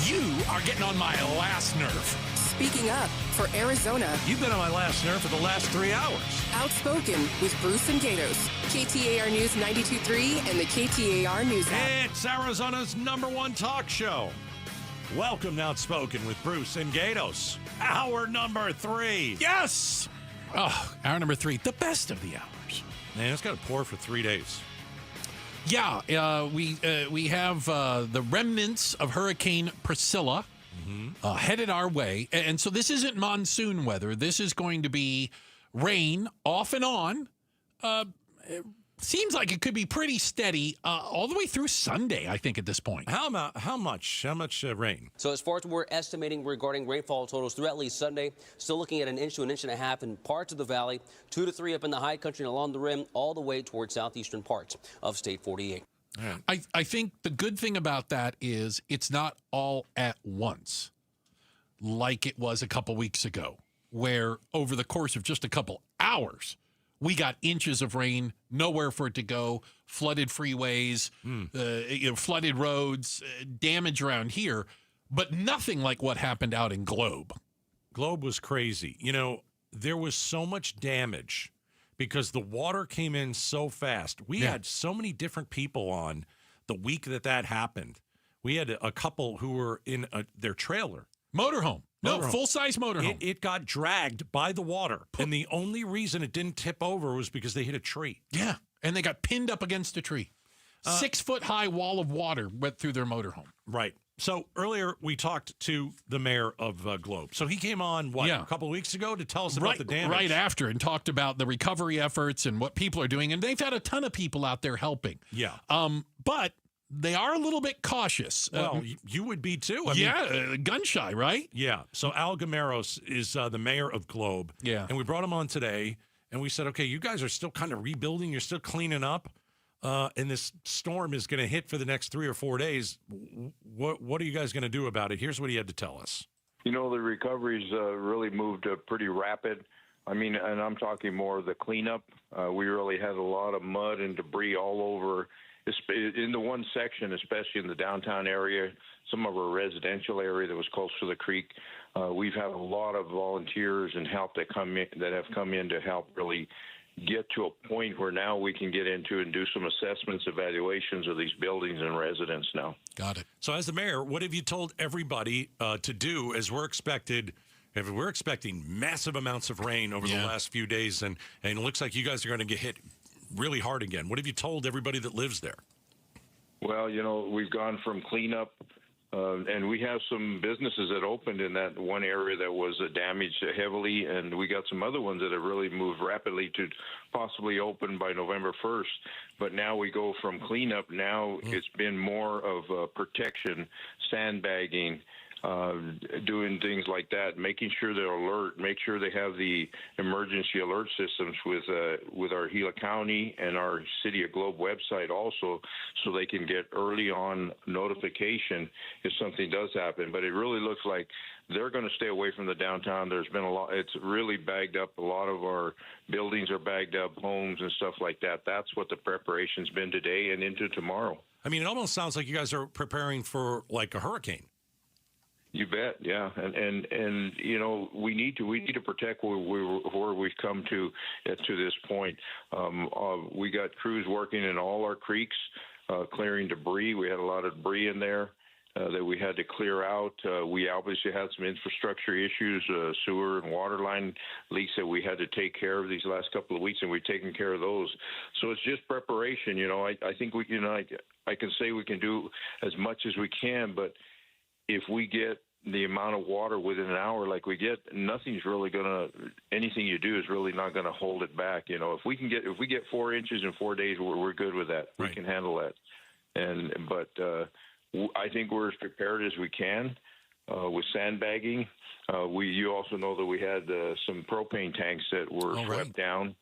You are getting on my last nerve. Speaking up for Arizona. You've been on my last nerve for the last 3 hours. Outspoken with Bruce and Gatos. KTAR News 92.3 and the KTAR News app. It's Arizona's #1 talk show. Welcome to Outspoken with Bruce and Gatos. Hour number 3. Yes! Oh, hour number 3. The best of the hours. Man, it's got to pour for 3 days. Yeah, we have the remnants of Hurricane Priscilla headed our way. And so this isn't monsoon weather. This is going to be rain off and on. It seems like it could be pretty steady all the way through Sunday, I think, at this point. How much rain? So as far as we're estimating regarding rainfall totals through at least Sunday, still looking at an inch to an inch and a half in parts of the valley, 2 to 3 up in the high country and along the rim, all the way towards southeastern parts of State 48. I think the good thing about that is it's not all at once like it was a couple weeks ago, where over the course of just a couple hours, we got inches of rain, nowhere for it to go, flooded freeways, flooded roads, damage around here, but nothing like what happened out in Globe. Globe was crazy. You know, there was so much damage because the water came in so fast. We had so many different people on the week that happened. We had a couple who were in their trailer. Motorhome. No, full-size motorhome. It got dragged by the water, and the only reason it didn't tip over was because they hit a tree. Yeah, and they got pinned up against a tree. 6-foot-high wall of water went through their motorhome. Right. So earlier we talked to the mayor of Globe. So he came on, a couple of weeks ago to tell us about the damage. Right after, and talked about the recovery efforts and what people are doing, and they've had a ton of people out there helping. Yeah. But they are a little bit cautious. Well, you would be too. I mean, gun shy, right? Yeah. So Al Gameros is the mayor of Globe. Yeah. And we brought him on today, and we said, okay, you guys are still kind of rebuilding. You're still cleaning up. And this storm is going to hit for the next 3 or 4 days. What are you guys going to do about it? Here's what he had to tell us. You know, the recovery's really moved pretty rapid. I mean, and I'm talking more of the cleanup. We really had a lot of mud and debris all over in the one section, especially in the downtown area, some of our residential area that was close to the creek. We've had a lot of volunteers and help that have come in to help really get to a point where now we can get into and do some assessments, evaluations of these buildings and residents now. Got it. So as the mayor, what have you told everybody to do as we're expecting massive amounts of rain over the last few days, and it looks like you guys are going to get hit really hard again. What have you told everybody that lives there? Well, you know, we've gone from cleanup, and we have some businesses that opened in that one area that was damaged heavily, and we got some other ones that have really moved rapidly to possibly open by November 1st. But now we go from cleanup. Now it's been more of protection, sandbagging, doing things like that, making sure they're alert, make sure they have the emergency alert systems with our Gila County and our City of Globe website also, so they can get early on notification if something does happen. But it really looks like they're going to stay away from the downtown. There's been a lot. It's really bagged up. A lot of our buildings are bagged up, homes and stuff like that. That's what the preparation's been today and into tomorrow. I mean, it almost sounds like you guys are preparing for like a hurricane. You bet, yeah, and we need to protect where we've come to this point. We got crews working in all our creeks, clearing debris. We had a lot of debris in there that we had to clear out. We obviously had some infrastructure issues, sewer and water line leaks that we had to take care of these last couple of weeks, and we've taken care of those. So it's just preparation. I think we can. I can say we can do as much as we can, but if we get the amount of water within an hour like we get, anything you do is really not going to hold it back. If we get 4 inches in 4 days, we're good with that. Right. We can handle that. But I think we're as prepared as we can with sandbagging. You also know that we had some propane tanks that were swept down,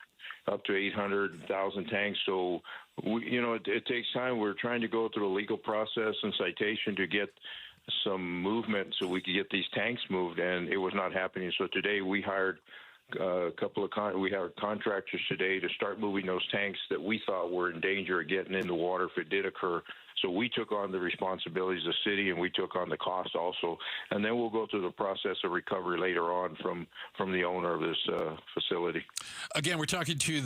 up to 800,000 tanks. So it takes time. We're trying to go through a legal process and citation to get some movement so we could get these tanks moved, and it was not happening. So today we hired a couple of contractors today to start moving those tanks that we thought were in danger of getting in the water if it did occur. So we took on the responsibilities of the city, and we took on the cost also. And then we'll go through the process of recovery later on from the owner of this facility. Again, we're talking to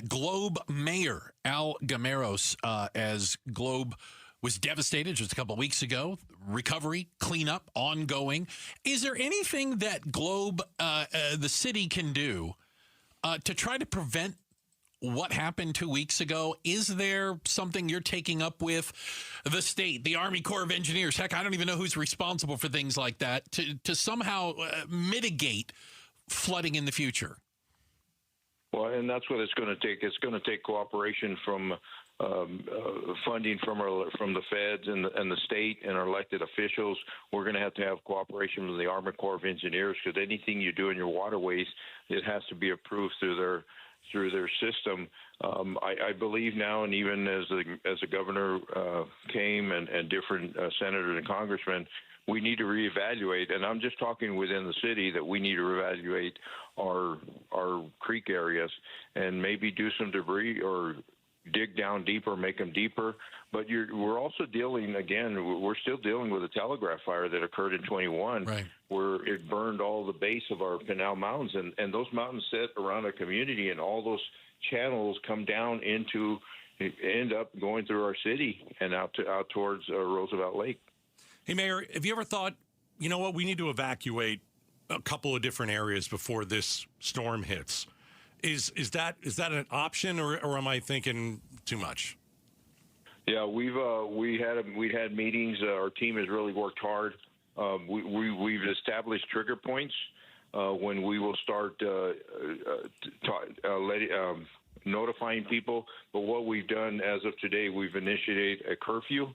Globe Mayor Al Gameros as Globe was devastated just a couple of weeks ago. Recovery, cleanup, ongoing. Is there anything that Globe, the city, can do to try to prevent what happened 2 weeks ago? Is there something you're taking up with the state, the Army Corps of Engineers? Heck, I don't even know who's responsible for things like that to somehow mitigate flooding in the future? Well, and that's what it's going to take. It's going to take cooperation from funding from the feds and the state and our elected officials. We're going to have cooperation from the Army Corps of Engineers, because anything you do in your waterways, it has to be approved through their system. I believe now, and even as the governor came and different senators and congressmen, we need to reevaluate, and I'm just talking within the city, that we need to reevaluate our creek areas and maybe do some debris or dig down deeper, make them deeper. But we're also we're still dealing with a telegraph fire that occurred in 21, where it burned all the base of our Pinal Mountains, and those mountains sit around a community, and all those channels come down end up going through our city and out towards Roosevelt Lake. Hey, Mayor, have you ever thought, you know what, we need to evacuate a couple of different areas before this storm hits? Is that an option, or am I thinking too much? Yeah, we had meetings. Our team has really worked hard. We've established trigger points when we will start notifying people. But what we've done as of today, we've initiated a curfew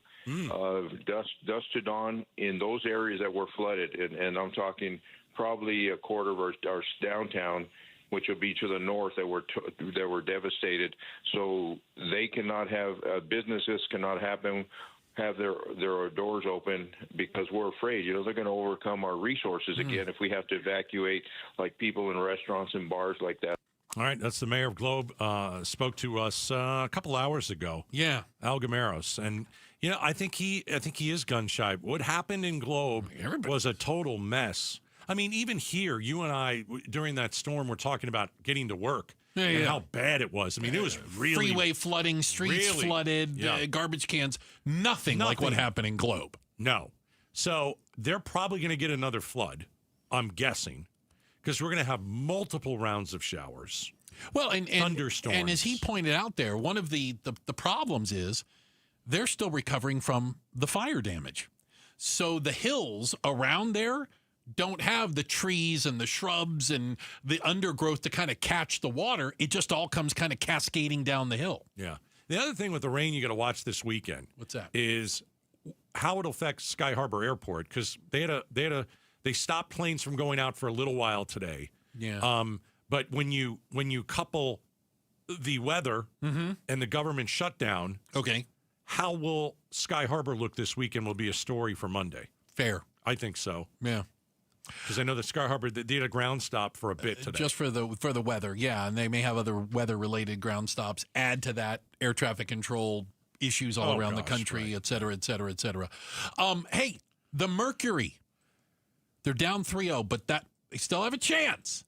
dusk to dawn in those areas that were flooded, and I'm talking probably a quarter of our downtown, which will be to the north, that were devastated. So they cannot have businesses cannot have their doors open, because we're afraid. They're going to overcome our resources again if we have to evacuate, like people in restaurants and bars like that. All right, that's the mayor of Globe. Spoke to us a couple hours ago. Yeah, Al Gameros, and I think he is gun shy. What happened in Globe was a total mess. I mean, even here, you and I, during that storm, were talking about getting to work and how bad it was. I mean, it was really... Freeway flooding, streets flooded, garbage cans, nothing like what happened in Globe. No. So they're probably going to get another flood, I'm guessing, because we're going to have multiple rounds of showers. Well, and thunderstorms. And as he pointed out there, one of the problems is they're still recovering from the fire damage. So the hills around there don't have the trees and the shrubs and the undergrowth to kind of catch the water. It just all comes kind of cascading down the hill. Yeah. The other thing with the rain you got to watch this weekend. What's that? Is how it affects Sky Harbor Airport, because they stopped planes from going out for a little while today. Yeah. But when you couple the weather and the government shutdown, how will Sky Harbor look this weekend will be a story for Monday. Fair. I think so. Yeah. Because I know the Sky Harbor, they did a ground stop for a bit today. Just for the weather, yeah. And they may have other weather-related ground stops. Add to that air traffic control issues all around the country, et cetera, et cetera, et cetera. Hey, the mercury They're down 3-0, but they still have a chance.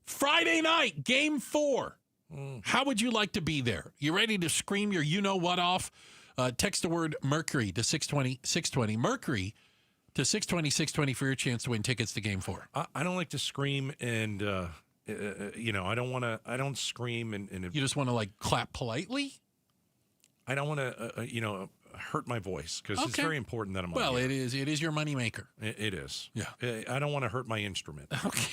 Friday night, game 4. How would you like to be there? You ready to scream your you-know-what off? Text the word Mercury to 620-620. Mercury to 620-620 for your chance to win tickets to game 4. I don't like to scream and, I don't scream and you just want to, like, clap politely? I don't want to, hurt my voice because it's very important that I'm on it here. is your moneymaker. It is. Yeah. I don't want to hurt my instrument. Okay.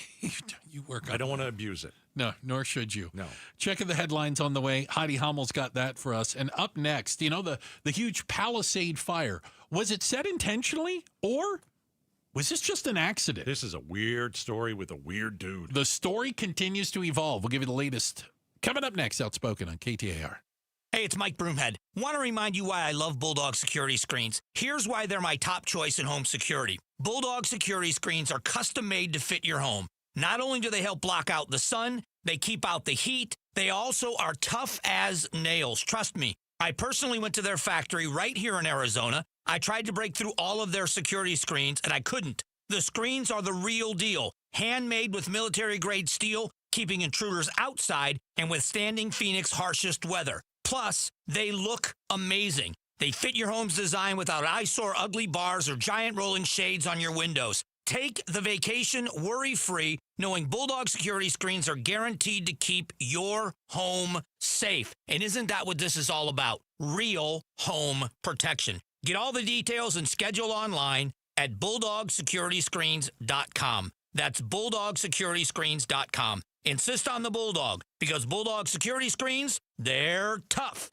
You work on I don't want to abuse it. No, nor should you. No. Checking the headlines on the way. Heidi Hommel's got that for us. And up next, the huge Palisade fire. Was it set intentionally or was this just an accident? This is a weird story with a weird dude. The story continues to evolve. We'll give you the latest coming up next. Outspoken on KTAR. Hey, it's Mike Broomhead. Want to remind you why I love Bulldog security screens. Here's why they're my top choice in home security. Bulldog security screens are custom made to fit your home. Not only do they help block out the sun, they keep out the heat, they also are tough as nails. Trust me, I personally went to their factory right here in Arizona. I tried to break through all of their security screens, and I couldn't. The screens are the real deal. Handmade with military-grade steel, keeping intruders outside and withstanding Phoenix's harshest weather. Plus, they look amazing. They fit your home's design without eyesore ugly bars or giant rolling shades on your windows. Take the vacation worry-free, knowing Bulldog security screens are guaranteed to keep your home safe. And isn't that what this is all about? Real home protection. Get all the details and schedule online at BulldogSecurityScreens.com. That's BulldogSecurityScreens.com. Insist on the Bulldog, because Bulldog security screens, they're tough.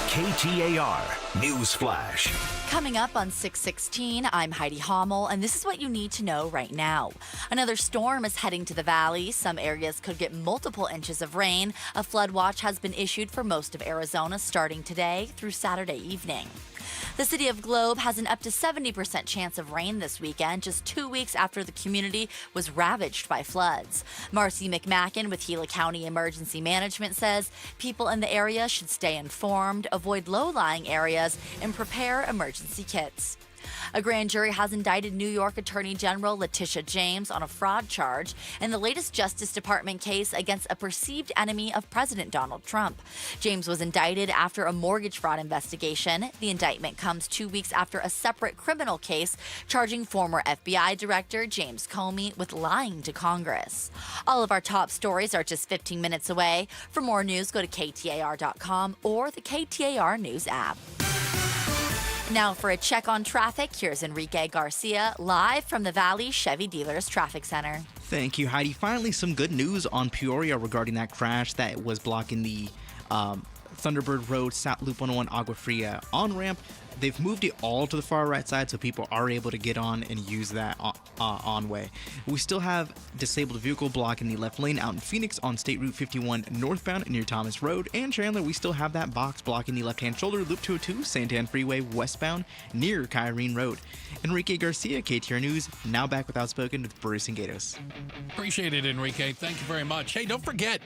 KTAR News Flash. Coming up on 6:16, I'm Heidi Hommel, and this is what you need to know right now. Another storm is heading to the valley. Some areas could get multiple inches of rain. A flood watch has been issued for most of Arizona starting today through Saturday evening. The city of Globe has an up to 70% chance of rain this weekend, just 2 weeks after the community was ravaged by floods. Marcy McMacken with Gila County Emergency Management says people in the area should stay informed, avoid low-lying areas, and prepare emergency kits. A grand jury has indicted New York Attorney General Letitia James on a fraud charge in the latest Justice Department case against a perceived enemy of President Donald Trump. James was indicted after a mortgage fraud investigation. The indictment comes 2 weeks after a separate criminal case charging former FBI Director James Comey with lying to Congress. All of our top stories are just 15 minutes away. For more news, go to KTAR.com or the KTAR News app. Now for a check on traffic, here's Enrique Garcia live from the Valley Chevy Dealers Traffic Center. Thank you, Heidi. Finally, some good news on Peoria regarding that crash that was blocking the Thunderbird Road, South Loop 101 Agua Fria on-ramp. They've moved it all to the far right side so people are able to get on and use that on-way. We still have disabled vehicle blocking the left lane out in Phoenix on State Route 51 northbound near Thomas Road. And Chandler, we still have that box blocking the left-hand shoulder Loop 202 Santan Freeway westbound near Kyrene Road. Enrique Garcia, KTAR News, now back with Outspoken with Bruce and Gatos. Appreciate it, Enrique. Thank you very much. Hey, don't forget,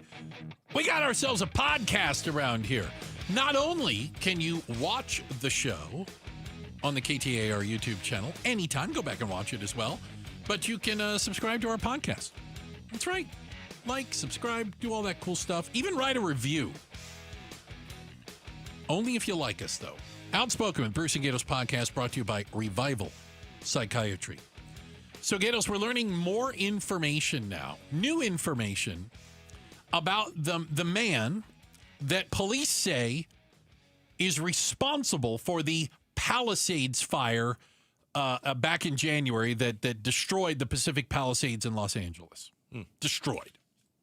we got ourselves a podcast around here. Not only can you watch the show on the KTAR YouTube channel anytime, go back and watch it as well, but you can subscribe to our podcast. That's right. Like, subscribe, do all that cool stuff. Even write a review. Only if you like us, though. Outspoken with Bruce and Gatos podcast brought to you by Revival Psychiatry. So, Gatos, we're learning more information now, new information about the man that police say is responsible for the Palisades fire back in January that destroyed the Pacific Palisades in Los Angeles. Destroyed,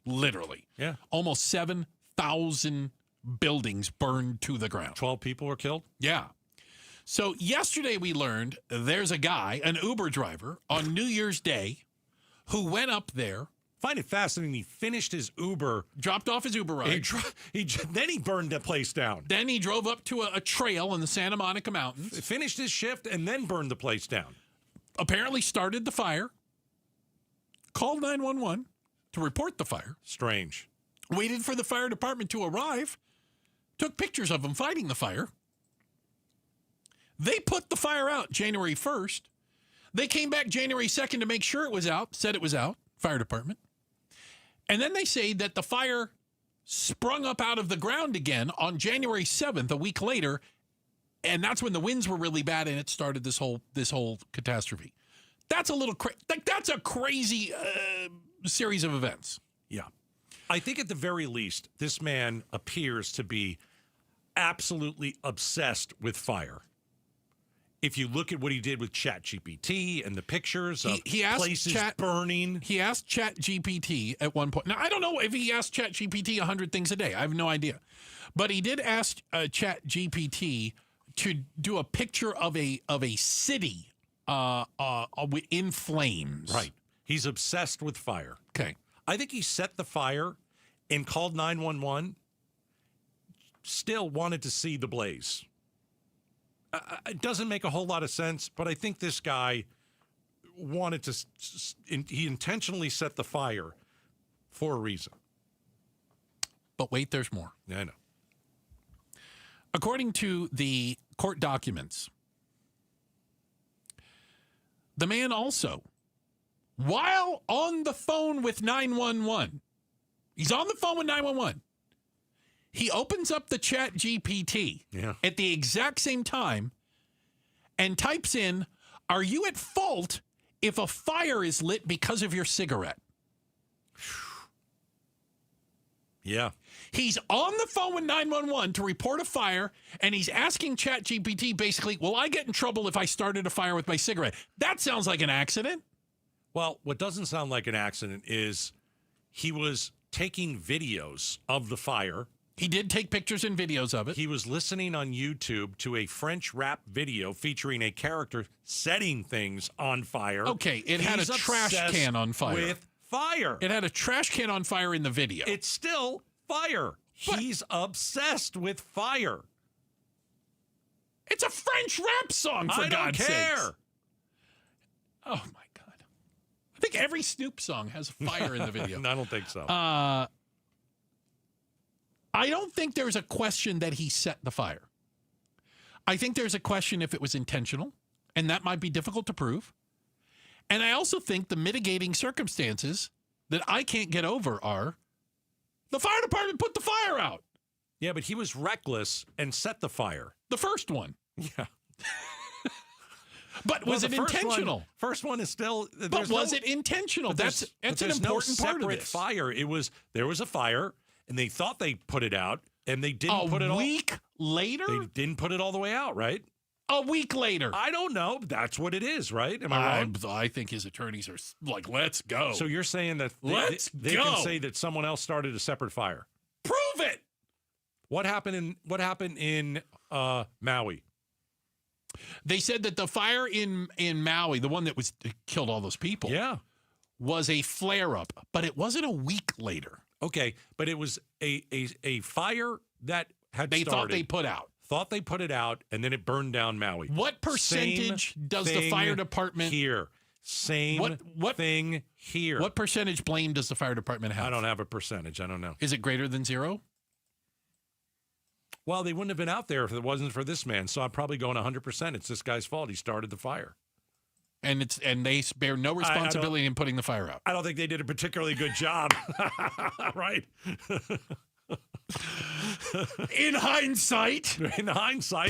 literally. Yeah. Almost 7,000 buildings burned to the ground. 12 people were killed? Yeah. So yesterday we learned there's a guy, an Uber driver, on New Year's Day who went up there. Find it fascinating. He finished his Uber. Dropped off his Uber ride. Then he burned the place down. Then he drove up to a trail in the Santa Monica Mountains. Finished his shift and then burned the place down. Apparently started the fire. Called 911 to report the fire. Strange. Waited for the fire department to arrive. Took pictures of him fighting the fire. They put the fire out January 1st. They came back January 2nd to make sure it was out, said it was out, fire department. And then they say that the fire sprung up out of the ground again on January 7th, a week later, and that's when the winds were really bad and it started this whole catastrophe. That's a little that's a crazy series of events. Yeah. I think at the very least, this man appears to be absolutely obsessed with fire. If you look at what he did with ChatGPT and the pictures of places burning. He asked ChatGPT at one point. Now, I don't know if he asked ChatGPT 100 things a day. I have no idea. But he did ask ChatGPT to do a picture of a city in flames. Right. He's obsessed with fire. Okay. I think he set the fire and called 911, still wanted to see the blaze. It doesn't make a whole lot of sense, but I think this guy wanted to, he intentionally set the fire for a reason. But wait, there's more. Yeah, I know. According to the court documents, the man also, while on the phone with 911, he's on the phone with 911. He opens up the ChatGPT at the exact same time and types in, "Are you at fault if a fire is lit because of your cigarette?" Yeah. He's on the phone with 911 to report a fire, and he's asking ChatGPT basically, will I get in trouble if I started a fire with my cigarette? That sounds like an accident. Well, what doesn't sound like an accident is he was taking videos of the fire. He did take pictures and videos of it. He was listening on YouTube to a French rap video featuring a character setting things on fire. Okay, it had a trash can on fire. With fire. It had a trash can on fire in the video. It's still fire. But he's obsessed with fire. It's a French rap song, for God's sakes. I don't care. Oh, my God. I think every Snoop song has fire in the video. I don't think so. I don't think there's a question that he set the fire. I think there's a question if it was intentional, and that might be difficult to prove. And I also think the mitigating circumstances that I can't get over are the fire department put the fire out. Yeah, but he was reckless and set the fire. The first one. Yeah. But was it intentional? First one is still. But was it intentional? That's an important part of this. Fire. There was a fire, and they thought they put it out, and they didn't put it all. A week later? They didn't put it all the way out, right? A week later. I don't know. That's what it is, right? Am I wrong? I think his attorneys are like, let's go. So you're saying that they can say that someone else started a separate fire? Prove it. What happened in Maui? They said that the fire in Maui, the one that killed all those people, was a flare-up, but it wasn't a week later. Okay, but it was a fire that they thought they put out. Thought they put it out, and then it burned down Maui. What percentage does the fire department here? Same thing here. What percentage blame does the fire department have? I don't have a percentage. I don't know. Is it greater than 0? Well, they wouldn't have been out there if it wasn't for this man. So I'm probably going 100%. It's this guy's fault. He started the fire. And they bear no responsibility in putting the fire out. I don't think they did a particularly good job. Right? In hindsight,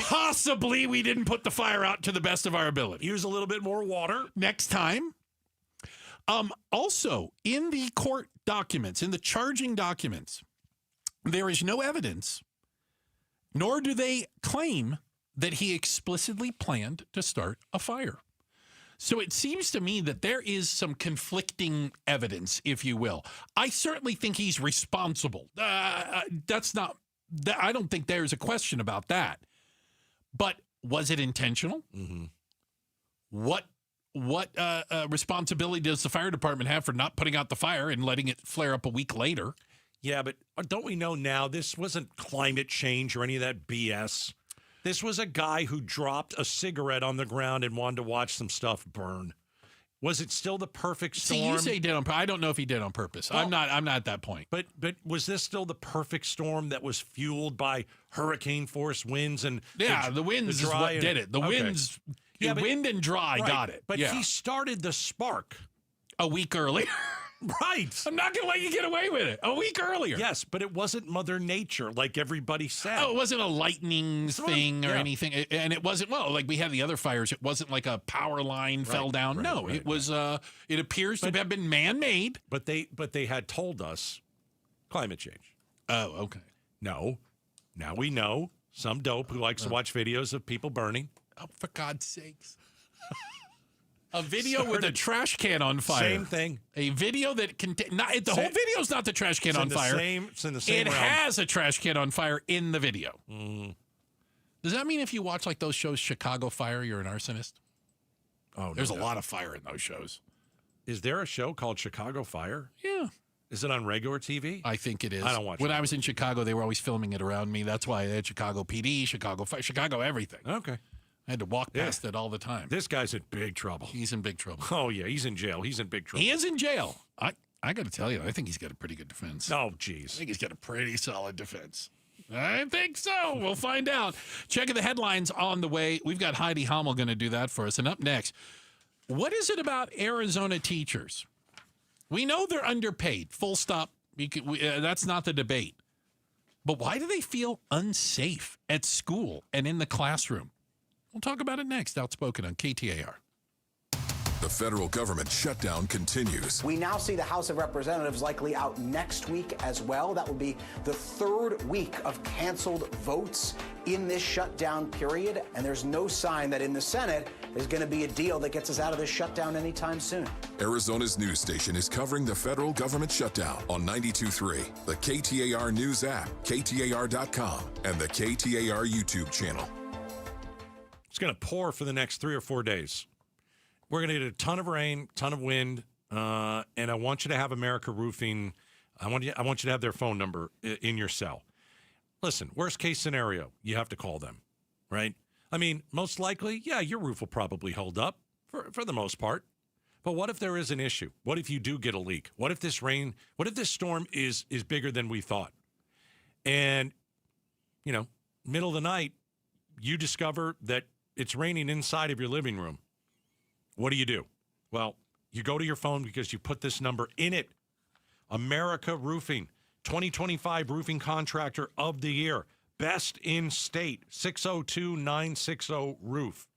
possibly we didn't put the fire out to the best of our ability. Use a little bit more water next time. Also, in the court documents, in the charging documents, there is no evidence, nor do they claim that he explicitly planned to start a fire. So it seems to me that there is some conflicting evidence, if you will. I certainly think he's responsible. I don't think there's a question about that. But was it intentional? Mm-hmm. What responsibility does the fire department have for not putting out the fire and letting it flare up a week later? Yeah, but don't we know now this wasn't climate change or any of that BS? This was a guy who dropped a cigarette on the ground and wanted to watch some stuff burn. Was it still the perfect storm? See, you say he did on purpose. I don't know if he did on purpose. Well, I'm not at that point. But was this still the perfect storm that was fueled by hurricane force winds and the winds is what did it. The winds Wind and dry got it. But he started the spark a week earlier. Right. I'm not going to let you get away with it. A week earlier. Yes, but it wasn't Mother Nature like everybody said. Oh, it wasn't a lightning thing or anything. And it wasn't, like we had the other fires. It wasn't like a power line fell down. It was, it appears to have been man-made. But they had told us climate change. Oh, okay. No. Now we know some dope who likes to watch videos of people burning. Oh, for God's sakes. A video with a trash can on fire. Same thing. A video that the whole video's not the trash can on fire. It's in the same It realm. has a trash can on fire in the video. Mm. Does that mean if you watch like those shows, Chicago Fire, you're an arsonist? Oh, there's a lot of fire in those shows. Is there a show called Chicago Fire? Yeah. Is it on regular TV? I think it is. I don't watch When I was in Chicago, they were always filming it around me. That's why they had Chicago PD, Chicago Fire, Chicago everything. Okay. I had to walk past it all the time. This guy's in big trouble. He's in big trouble. Oh, yeah. He's in jail. He's in big trouble. He is in jail. I got to tell you, I think he's got a pretty good defense. Oh, geez. I think he's got a pretty solid defense. I think so. We'll find out. Checking the headlines on the way. We've got Heidi Hummel going to do that for us. And up next, what is it about Arizona teachers? We know they're underpaid. Full stop. That's not the debate. But why do they feel unsafe at school and in the classroom? We'll talk about it next. Outspoken on KTAR. The federal government shutdown continues. We now see the House of Representatives likely out next week as well. That will be the third week of canceled votes in this shutdown period. And there's no sign that in the Senate there's going to be a deal that gets us out of this shutdown anytime soon. Arizona's news station is covering the federal government shutdown on 92.3, the KTAR News app, KTAR.com, and the KTAR YouTube channel. It's going to pour for the next 3 or 4 days. We're going to get a ton of rain, ton of wind, and I want you to have America Roofing. I want you to have their phone number in your cell. Listen, worst case scenario, you have to call them, right? I mean, most likely, yeah, your roof will probably hold up for the most part. But what if there is an issue? What if you do get a leak? What if this storm is bigger than we thought? And, middle of the night, you discover that it's raining inside of your living room. What do? Well, you go to your phone because you put this number in it. America Roofing, 2025 Roofing Contractor of the Year. Best in state, 602-960-ROOF.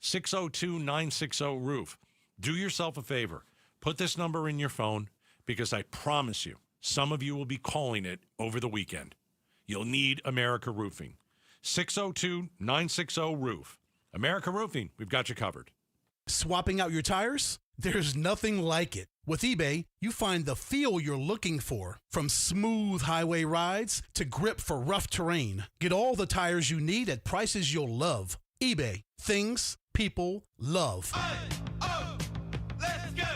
602-960-ROOF. Do yourself a favor. Put this number in your phone because I promise you, some of you will be calling it over the weekend. You'll need America Roofing. 602-960-ROOF. America Roofing, we've got you covered. Swapping out your tires? There's nothing like it. With eBay, you find the feel you're looking for. From smooth highway rides to grip for rough terrain. Get all the tires you need at prices you'll love. eBay. Things people love. Let's go!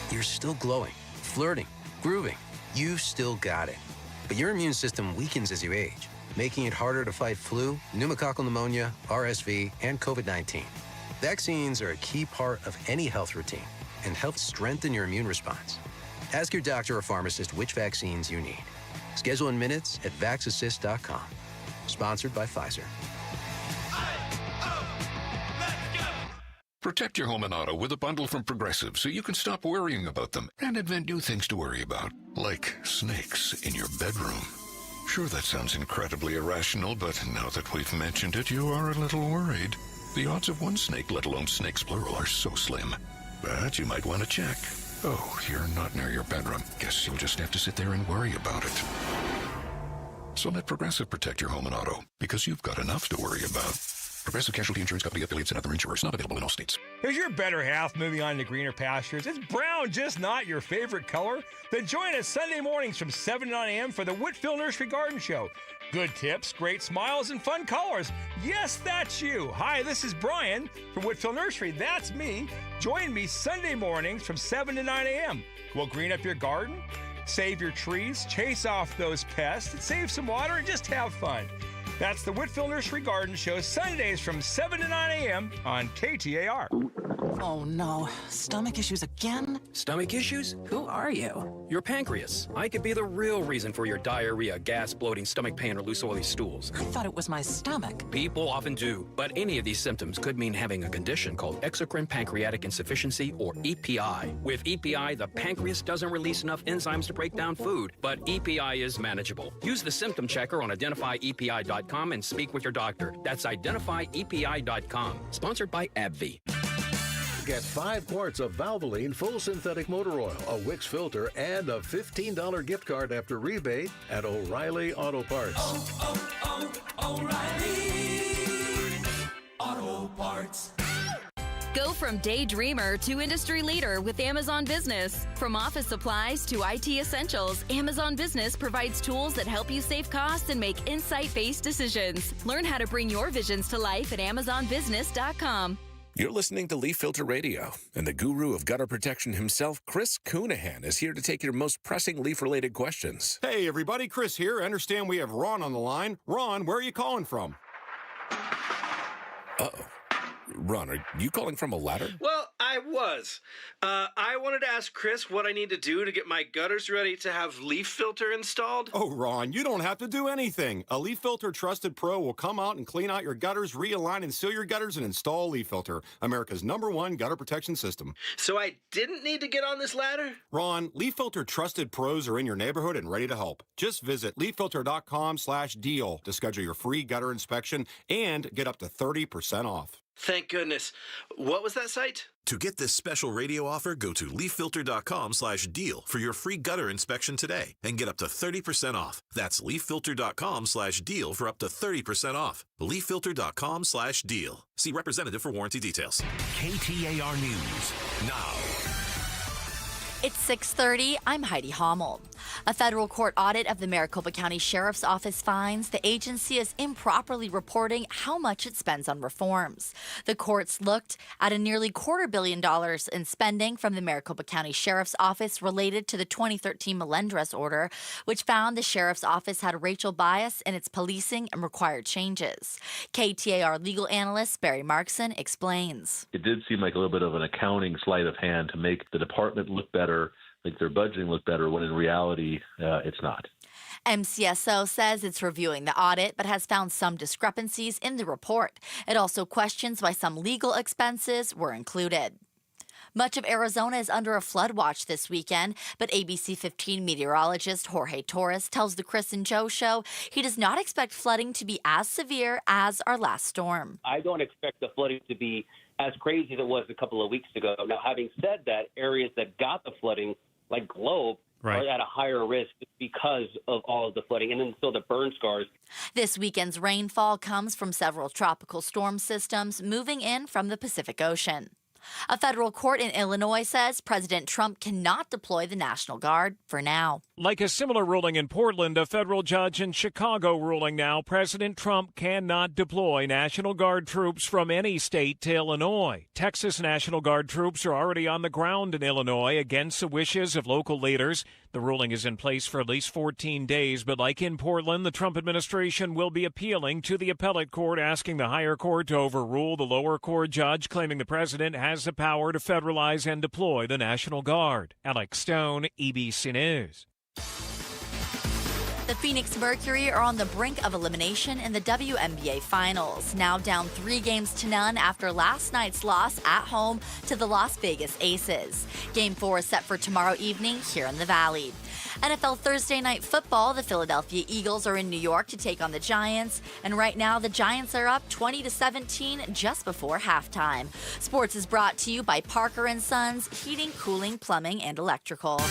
You're still glowing, flirting, grooving. You still got it. But your immune system weakens as you age, making it harder to fight flu, pneumococcal pneumonia, RSV, and COVID-19. Vaccines are a key part of any health routine and help strengthen your immune response. Ask your doctor or pharmacist which vaccines you need. Schedule in minutes at vaxassist.com. Sponsored by Pfizer. Protect your home and auto with a bundle from Progressive so you can stop worrying about them and invent new things to worry about, like snakes in your bedroom. Sure, that sounds incredibly irrational, but now that we've mentioned it, you are a little worried. The odds of one snake, let alone snakes plural, are so slim. But you might want to check. Oh, you're not near your bedroom. Guess you'll just have to sit there and worry about it. So let Progressive protect your home and auto, because you've got enough to worry about. Progressive Casualty Insurance Company, affiliates, and other insurers. Not available in all states. Is your better half moving on to greener pastures? Is brown just not your favorite color? Then join us Sunday mornings from 7 to 9 a.m. for the Whitfield Nursery Garden Show. Good tips, great smiles, and fun colors. Yes, that's you. Hi, this is Brian from Whitfield Nursery. That's me. Join me Sunday mornings from 7 to 9 a.m. We'll green up your garden, save your trees, chase off those pests, and save some water, and just have fun. That's the Whitfield Nursery Garden Show, Sundays from 7 to 9 a.m. on KTAR. Oh no, stomach issues again? Stomach issues? Who are you? Your pancreas. I could be the real reason for your diarrhea, gas, bloating, stomach pain, or loose oily stools. I thought it was my stomach. People often do, but any of these symptoms could mean having a condition called exocrine pancreatic insufficiency, or EPI. With EPI, the pancreas doesn't release enough enzymes to break down food, but EPI is manageable. Use the symptom checker on identifyepi.com and speak with your doctor. That's identifyepi.com. Sponsored by AbbVie. Get 5 quarts of Valvoline full synthetic motor oil, a Wix filter, and a $15 gift card after rebate at O'Reilly Auto Parts. O'Reilly Auto Parts. Go from daydreamer to industry leader with Amazon Business. From office supplies to IT essentials, Amazon Business provides tools that help you save costs and make insight-based decisions. Learn how to bring your visions to life at AmazonBusiness.com. You're listening to Leaf Filter Radio, and the guru of gutter protection himself, Chris Coonahan, is here to take your most pressing leaf-related questions. Hey, everybody, Chris here. I understand we have Ron on the line. Ron, where are you calling from? Uh-oh. Ron, are you calling from a ladder? Well, I was. I wanted to ask Chris what I need to do to get my gutters ready to have leaf filter installed. Oh, Ron, you don't have to do anything. A Leaf Filter Trusted Pro will come out and clean out your gutters, realign and seal your gutters, and install Leaf Filter, America's #1 gutter protection system. So I didn't need to get on this ladder? Ron, Leaf Filter Trusted Pros are in your neighborhood and ready to help. Just visit leaffilter.com/deal to schedule your free gutter inspection and get up to 30% off. Thank goodness. What was that site? To get this special radio offer, go to leaffilter.com/deal for your free gutter inspection today and get up to 30% off. That's leaffilter.com/deal for up to 30% off. leaffilter.com/deal. See representative for warranty details. KTAR News now. It's 6:30. I'm Heidi Hommel. A federal court audit of the Maricopa County Sheriff's Office finds the agency is improperly reporting how much it spends on reforms. The courts looked at a nearly $250 million in spending from the Maricopa County Sheriff's Office related to the 2013 Melendrez order, which found the Sheriff's Office had racial bias in its policing and required changes. KTAR legal analyst Barry Markson explains. It did seem like a little bit of an accounting sleight of hand to make the department look better, make their budgeting look better, when in reality, it's not. MCSO says it's reviewing the audit, but has found some discrepancies in the report. It also questions why some legal expenses were included. Much of Arizona is under a flood watch this weekend, but ABC 15 meteorologist Jorge Torres tells the Chris and Joe show he does not expect flooding to be as severe as our last storm. I don't expect the flooding to be as crazy as it was a couple of weeks ago. Now, having said that, areas that got the flooding, like Globe, are at a higher risk because of all of the flooding, and then still the burn scars. This weekend's rainfall comes from several tropical storm systems moving in from the Pacific Ocean. A federal court in Illinois says President Trump cannot deploy the National Guard for now. Like a similar ruling in Portland, a federal judge in Chicago ruling now President Trump cannot deploy National Guard troops from any state to Illinois. Texas National Guard troops are already on the ground in Illinois against the wishes of local leaders. The ruling is in place for at least 14 days, but like in Portland, the Trump administration will be appealing to the appellate court, asking the higher court to overrule the lower court judge, claiming the president has the power to federalize and deploy the National Guard. Alex Stone, EBC News. The Phoenix Mercury are on the brink of elimination in the WNBA Finals, now down 3-0 after last night's loss at home to the Las Vegas Aces. Game 4 is set for tomorrow evening here in the Valley. NFL Thursday Night Football, the Philadelphia Eagles are in New York to take on the Giants, and right now the Giants are up 20-17 just before halftime. Sports is brought to you by Parker & Sons, heating, cooling, plumbing, and electrical.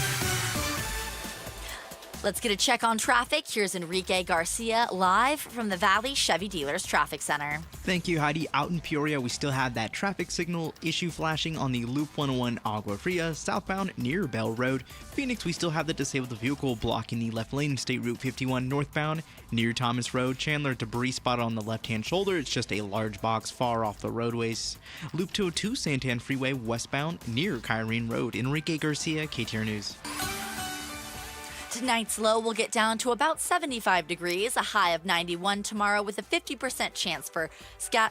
Let's get a check on traffic. Here's Enrique Garcia live from the Valley Chevy Dealers Traffic Center. Thank you, Heidi. Out in Peoria, we still have that traffic signal issue flashing on the Loop 101 Agua Fria southbound near Bell Road. Phoenix, we still have the disabled vehicle blocking the left lane, State Route 51 northbound near Thomas Road. Chandler, debris spot on the left-hand shoulder. It's just a large box far off the roadways. Loop 202 Santan Freeway westbound near Kyrene Road. Enrique Garcia, KTAR News. Tonight's low will get down to about 75 degrees, a high of 91 tomorrow with a 50% chance for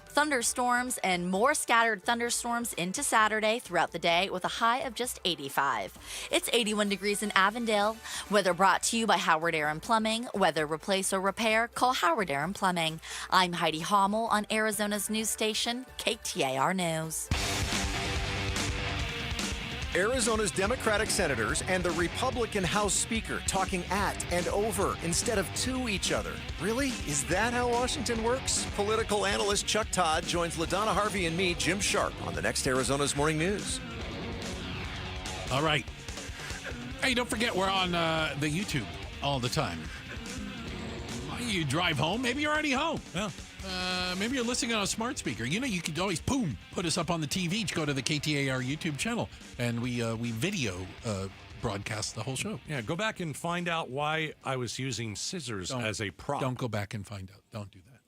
thunderstorms and more scattered thunderstorms into Saturday throughout the day with a high of just 85. It's 81 degrees in Avondale. Weather brought to you by Howard Aaron Plumbing. Weather, replace, or repair, call Howard Aaron Plumbing. I'm Heidi Hommel on Arizona's news station, KTAR News. Arizona's Democratic senators and the Republican House Speaker talking at and over instead of to each other. Really? Is that how Washington works? Political analyst Chuck Todd joins LaDonna Harvey and me, Jim Sharp, on the next Arizona's Morning News. All right. Hey, don't forget we're on the YouTube all the time. You drive home, maybe you're already home. Yeah. Maybe you're listening on a smart speaker. You know, you could always, put us up on the TV. Just go to the KTAR YouTube channel, and we video broadcast the whole show. Yeah, go back and find out why I was using scissors as a prop. Don't go back and find out. Don't do that.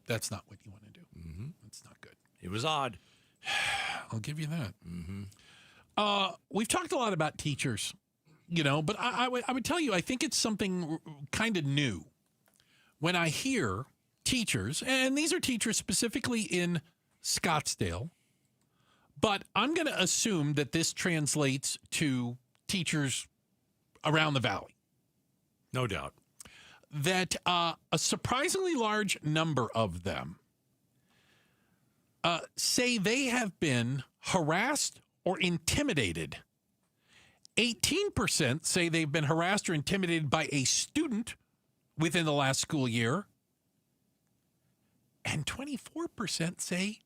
That's not what you want to do. Mm-hmm. That's not good. It was odd. I'll give you that. Mm-hmm. We've talked a lot about teachers, you know, but I would tell you, I think it's something kind of new. When I hear teachers, and these are teachers specifically in Scottsdale, but I'm going to assume that this translates to teachers around the valley. No doubt. That a surprisingly large number of them say they have been harassed or intimidated. 18% say they've been harassed or intimidated by a student within the last school year. And 24% say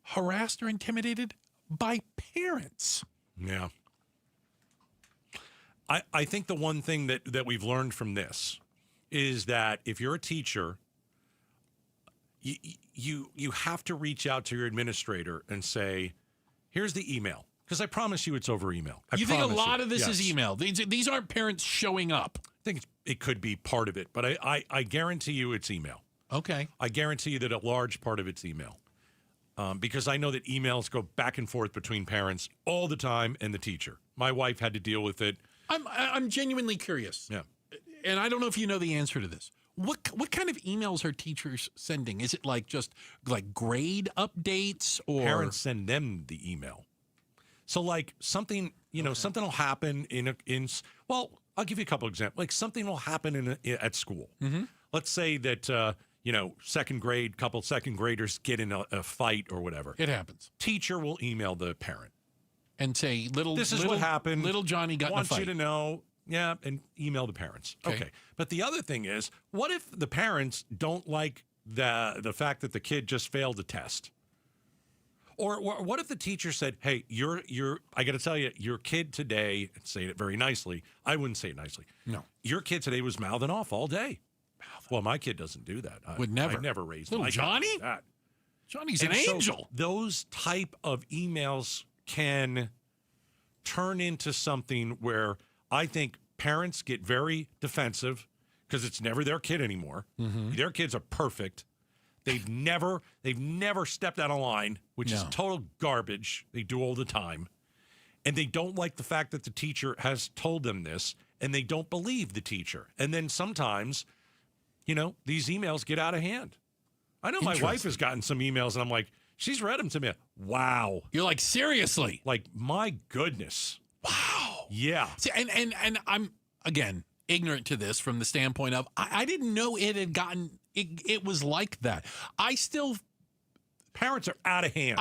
harassed or intimidated by parents. Yeah. I think the one thing that we've learned from this is that if you're a teacher, you have to reach out to your administrator and say, here's the email. Because I promise you it's over email. You think a lot of this is email? These aren't parents showing up. I think it could be part of it, but I guarantee you it's email. Okay. I guarantee you that a large part of it's email. Because I know that emails go back and forth between parents all the time and the teacher. My wife had to deal with it. I'm genuinely curious. Yeah. And I don't know if you know the answer to this. What kind of emails are teachers sending? Is it just grade updates, or parents send them the email? So something, something will happen well, I'll give you a couple examples. Like something will happen at school. Mm-hmm. Let's say that second graders get in a fight or whatever. It happens. Teacher will email the parent and say, "This is what happened. Little Johnny got in a fight. Want you to know." Yeah, and email the parents. Okay. But the other thing is, what if the parents don't like the fact that the kid just failed a test? Or what if the teacher said, "Hey, I got to tell you, your kid today," saying it very nicely. I wouldn't say it nicely. No. Your kid today was mouthing off all day. Well, my kid doesn't do that. Would never. I never raised little my Johnny. kid like that. Johnny's an angel. Those type of emails can turn into something where I think parents get very defensive because it's never their kid anymore. Mm-hmm. Their kids are perfect. They've never stepped out of line, which is total garbage. They do all the time. And they don't like the fact that the teacher has told them this, and they don't believe the teacher. And then sometimes, these emails get out of hand. I know my wife has gotten some emails, and I'm like, she's read them to me. Wow. You're like, seriously? Like, my goodness. Wow. Yeah. See, and I'm, again, ignorant to this from the standpoint of I didn't know it had gotten it was like that. Parents are out of hand.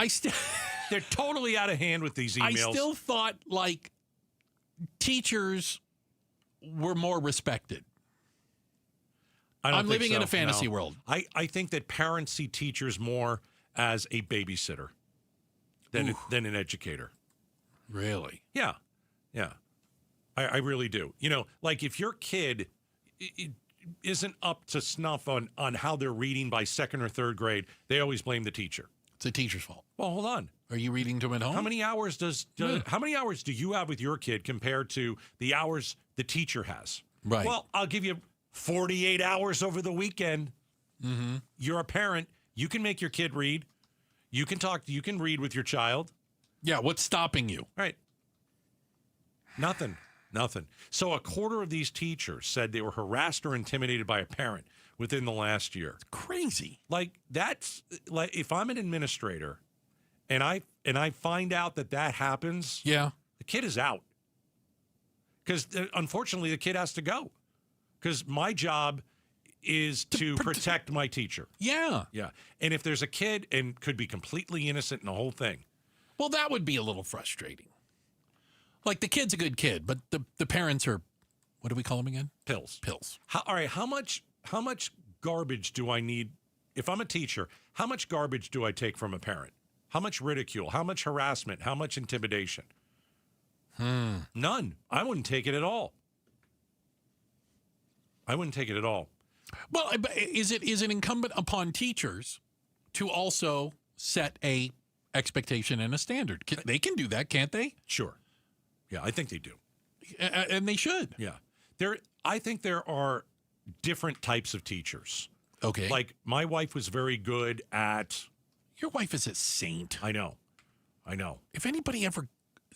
They're totally out of hand with these emails. I still thought teachers were more respected. I'm living in a fantasy world. I think that parents see teachers more as a babysitter than an educator. Really? Yeah. Yeah. I really do. If your kid isn't up to snuff on how they're reading by second or third grade, they always blame the teacher. It's the teacher's fault. Well, hold on. Are you reading to them at home? How many hours how many hours do you have with your kid compared to the hours the teacher has? Right. Well, I'll give you 48 hours over the weekend. Mm-hmm. You're a parent. You can make your kid read. You can read with your child. Yeah, what's stopping you? Right. Nothing. Nothing. So a quarter of these teachers said they were harassed or intimidated by a parent within the last year. It's crazy. Like, that's like, if I'm an administrator and I find out that happens, the kid is out. Because unfortunately, the kid has to go. Because my job is to protect my teacher. Yeah. Yeah. And if there's a kid and could be completely innocent in the whole thing. Well, that would be a little frustrating. Like, the kid's a good kid, but the parents are, what do we call them again? Pills. All right. How much garbage do I need? If I'm a teacher, how much garbage do I take from a parent? How much ridicule? How much harassment? How much intimidation? None. I wouldn't take it at all. Well, is it incumbent upon teachers to also set a expectation and a standard? They can do that, can't they? Sure. Yeah, I think they do. And they should. Yeah. I think there are different types of teachers. Okay. Like, my wife was very good at... Your wife is a saint. I know. If anybody ever...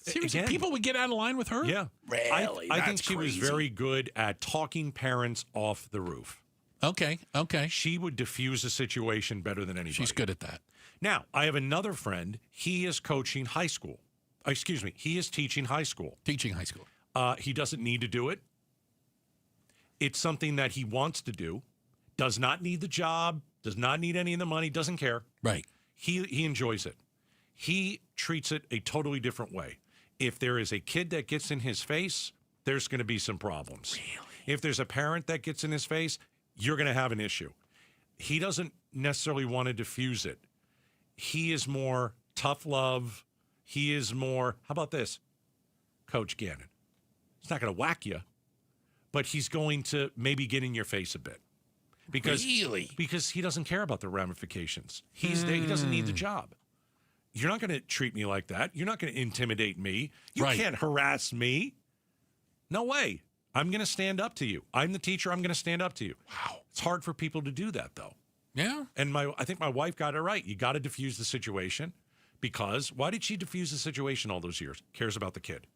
Seriously, Again, people would get out of line with her? Yeah. Really? I think That's she was crazy. very good at talking parents off the roof. Okay. She would diffuse a situation better than anybody. She's good at that. Now, I have another friend. He is coaching high school. Excuse me. He is teaching high school. He doesn't need to do it. It's something that he wants to do. Does not need the job. Does not need any of the money. Doesn't care. Right. He enjoys it. He treats it a totally different way. If there is a kid that gets in his face, there's going to be some problems. Really? If there's a parent that gets in his face, you're going to have an issue. He doesn't necessarily want to diffuse it. He is more tough love. He is more, how about this? Coach Gannon. He's not going to whack you, but he's going to maybe get in your face a bit. Because he doesn't care about the ramifications. He doesn't need the job. You're not going to treat me like that. You're not going to intimidate me. You can't harass me. No way. I'm going to stand up to you. I'm the teacher. I'm going to stand up to you. Wow. It's hard for people to do that, though. Yeah. And I think my wife got it right. You got to diffuse the situation, because why did she diffuse the situation all those years? Cares about the kid.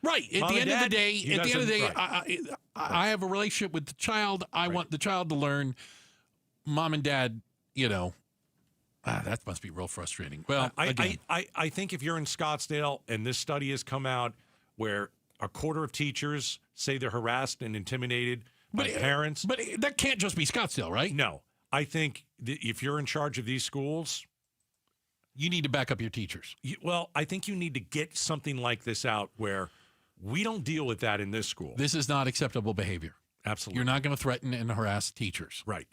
Right. At the end of the day, I have a relationship with the child. I want the child to learn. Mom and dad, that must be real frustrating. Well, I think if you're in Scottsdale and this study has come out where a quarter of teachers say they're harassed and intimidated by parents. But that can't just be Scottsdale, right? No. I think if you're in charge of these schools, you need to back up your teachers. I think you need to get something like this out where we don't deal with that in this school. This is not acceptable behavior. Absolutely. You're not going to threaten and harass teachers. Right.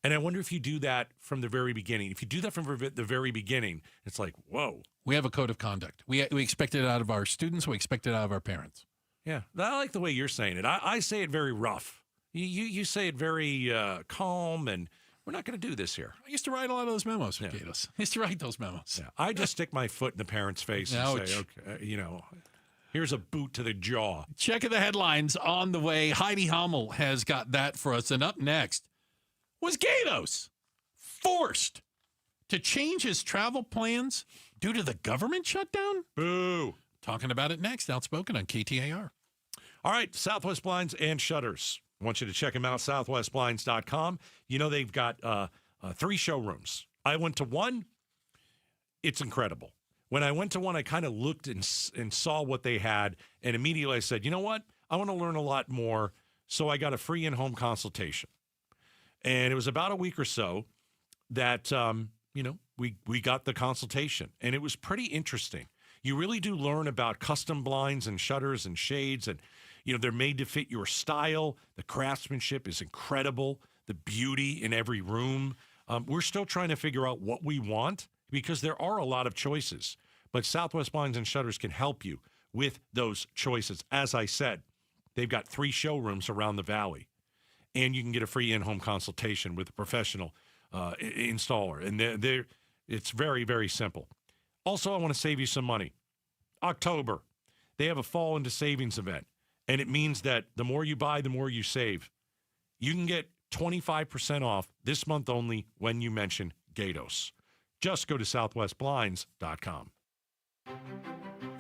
And I wonder if you do that from the very beginning. If you do that from the very beginning, it's like, whoa. We have a code of conduct. We expect it out of our students. We expect it out of our parents. Yeah. I like the way you're saying it. I say it very rough. You say it very calm, and we're not going to do this here. I used to write a lot of those memos, Gatos. I used to write those memos. Yeah. I just stick my foot in the parent's face and say, okay, here's a boot to the jaw. Checking the headlines on the way. Heidi Hummel has got that for us. And up next, was Gatos forced to change his travel plans due to the government shutdown? Boo. Talking about it next. Outspoken on KTAR. All right, Southwest Blinds and Shutters. I want you to check them out, southwestblinds.com. They've got 3 showrooms. I went to one. It's incredible. When I went to one, I kind of looked and saw what they had, and immediately I said, you know what? I want to learn a lot more, so I got a free in-home consultation. And it was about a week or so that, we got the consultation. And it was pretty interesting. You really do learn about custom blinds and shutters and shades. And, they're made to fit your style. The craftsmanship is incredible. The beauty in every room. We're still trying to figure out what we want because there are a lot of choices. But Southwest Blinds and Shutters can help you with those choices. As I said, they've got 3 showrooms around the valley. And you can get a free in-home consultation with a professional installer. And it's very, very simple. Also, I want to save you some money. October, they have a fall into savings event. And it means that the more you buy, the more you save. You can get 25% off this month only when you mention Gatos. Just go to southwestblinds.com.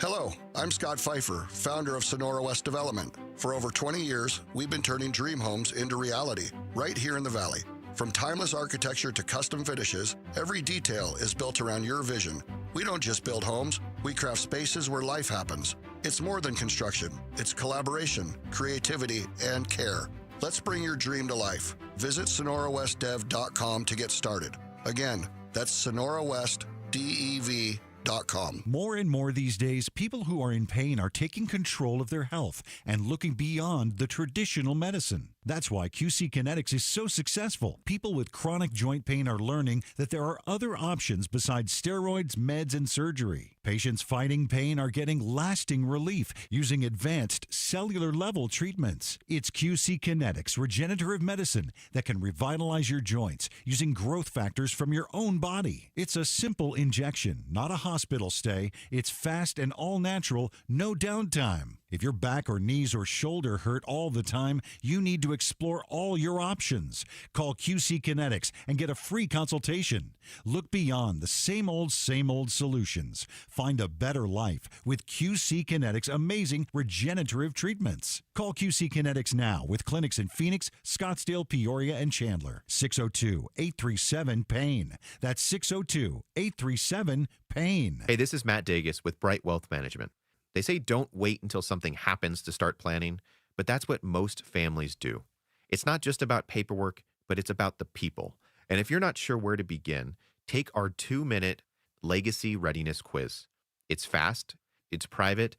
Hello, Hello, I'm Scott Pfeiffer, founder of Sonora West Development. For over 20 years, we've been turning dream homes into reality right here in the Valley. From timeless architecture to custom finishes, every detail is built around your vision. We don't just build homes, we craft spaces where life happens. It's more than construction. It's collaboration, creativity, and care. Let's bring your dream to life. Visit SonoraWestDev.com to get started. Again, that's SonoraWestDev.com. More and more these days, people who are in pain are taking control of their health and looking beyond the traditional medicine. That's why QC Kinetics is so successful. People with chronic joint pain are learning that there are other options besides steroids, meds, and surgery. Patients fighting pain are getting lasting relief using advanced cellular-level treatments. It's QC Kinetics regenerative medicine that can revitalize your joints using growth factors from your own body. It's a simple injection, not a hospital stay. It's fast and all-natural, no downtime. If your back or knees or shoulder hurt all the time, you need to explore all your options. Call QC Kinetics and get a free consultation. Look beyond the same old solutions. Find a better life with QC Kinetics' amazing regenerative treatments. Call QC Kinetics now with clinics in Phoenix, Scottsdale, Peoria, and Chandler. 602-837-PAIN. That's 602-837-PAIN. Hey, this is Matt Dagus with Bright Wealth Management. They say don't wait until something happens to start planning, but that's what most families do. It's not just about paperwork, but it's about the people. And if you're not sure where to begin, take our 2-minute Legacy Readiness Quiz. It's fast, it's private,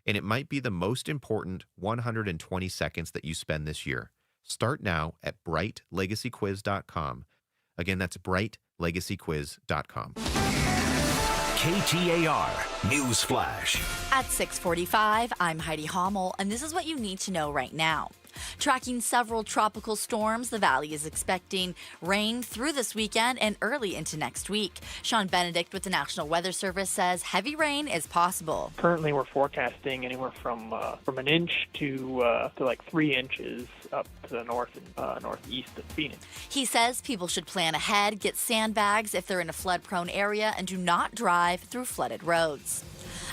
and it might be the most important 120 seconds that you spend this year. Start now at brightlegacyquiz.com. Again, that's brightlegacyquiz.com. KTAR News Flash. At 6:45, I'm Heidi Hommel, and this is what you need to know right now. Tracking several tropical storms, the Valley is expecting rain through this weekend and early into next week. Sean Benedict with the National Weather Service says heavy rain is possible. Currently, we're forecasting anywhere from an inch to like 3 inches up to the north and northeast of Phoenix. He says people should plan ahead, get sandbags if they're in a flood-prone area, and do not drive through flooded roads.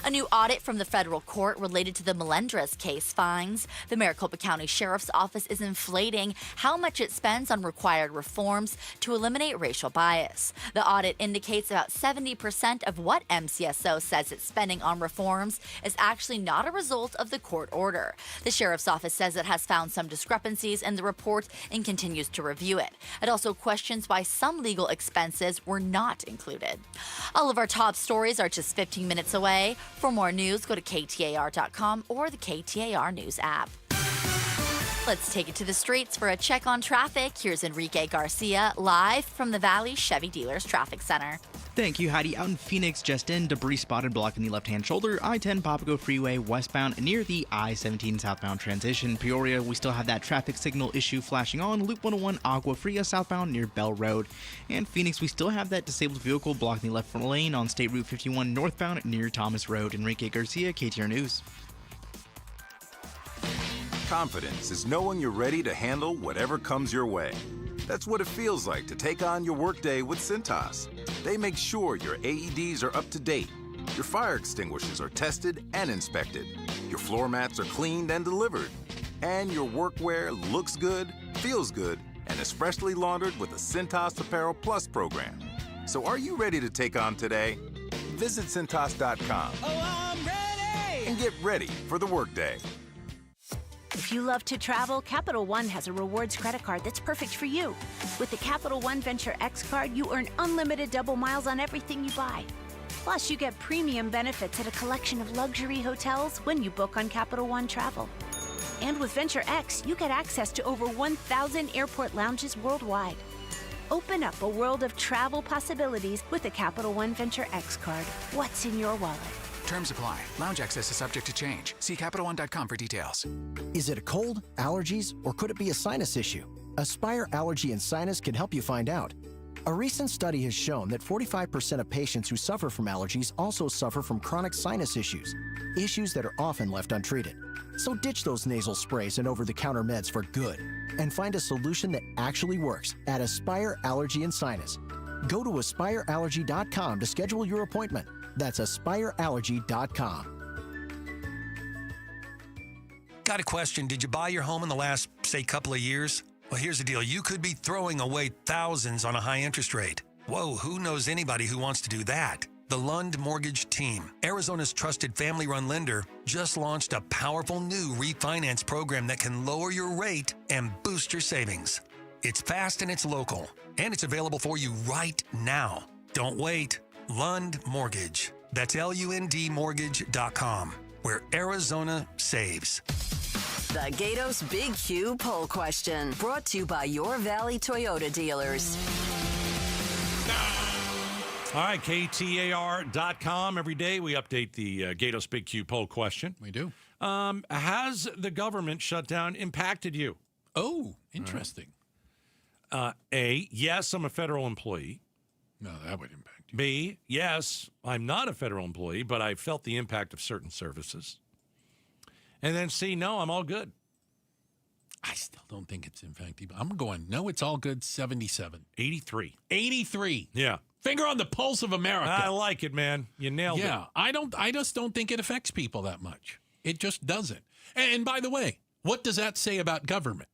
A new audit from the federal court related to the Melendrez case finds the Maricopa County Sheriff's Office is inflating how much it spends on required reforms to eliminate racial bias. The audit indicates about 70% of what MCSO says it's spending on reforms is actually not a result of the court order. The Sheriff's Office says it has found some discrepancies in the report and continues to review it. It also questions why some legal expenses were not included. All of our top stories are just 15 minutes away. For more news, go to KTAR.com or the KTAR News app. Let's take it to the streets for a check on traffic. Here's Enrique Garcia live from the Valley Chevy Dealers Traffic Center. Thank you, Heidi. Out in Phoenix, just in, debris spotted blocking the left-hand shoulder, I-10 Papago Freeway westbound near the I-17 southbound transition. Peoria, we still have that traffic signal issue flashing on. Loop 101 Agua Fria southbound near Bell Road. And Phoenix, we still have that disabled vehicle blocking the left lane on State Route 51 northbound near Thomas Road. Enrique Garcia, KTAR News. Confidence is knowing you're ready to handle whatever comes your way. That's what it feels like to take on your workday with Cintas. They make sure your AEDs are up to date, your fire extinguishers are tested and inspected, your floor mats are cleaned and delivered, and your workwear looks good, feels good, and is freshly laundered with the Cintas Apparel Plus program. So are you ready to take on today? Visit Cintas.com and get ready for the workday. If you love to travel, Capital One has a rewards credit card that's perfect for you. With the Capital One Venture X card, you earn unlimited double miles on everything you buy. Plus, you get premium benefits at a collection of luxury hotels when you book on Capital One Travel. And with Venture X, you get access to over 1,000 airport lounges worldwide. Open up a world of travel possibilities with the Capital One Venture X card. What's in your wallet? Terms apply. Lounge access is subject to change. See CapitalOne.com for details. Is it a cold, allergies, or could it be a sinus issue? Aspire Allergy and Sinus can help you find out. A recent study has shown that 45% of patients who suffer from allergies also suffer from chronic sinus issues that are often left untreated. So ditch those nasal sprays and over-the-counter meds for good and find a solution that actually works at Aspire Allergy and Sinus. Go to aspireallergy.com to schedule your appointment. That's aspireallergy.com. Got a question. Did you buy your home in the last, say, couple of years? Well, here's the deal. You could be throwing away thousands on a high interest rate. Whoa, who knows anybody who wants to do that? The Lund Mortgage Team, Arizona's trusted family-run lender, just launched a powerful new refinance program that can lower your rate and boost your savings. It's fast and it's local, and it's available for you right now. Don't wait. Lund Mortgage. That's LUNDmortgage.com, where Arizona saves. The Gatos Big Q poll question, brought to you by your Valley Toyota dealers. All right, KTAR.com. Every day we update the Gatos Big Q poll question. We do. Has the government shutdown impacted you? Oh, interesting. A, yes, I'm a federal employee. No, that would impact you. B, yes, I'm not a federal employee, but I felt the impact of certain services. And then C, no, I'm all good. I still don't think it's impacting. I'm going, no, it's all good, 77. 83. 83. Yeah. Finger on the pulse of America. I like it, man. You nailed it. Yeah, I just don't think it affects people that much. It just doesn't. And by the way, what does that say about government?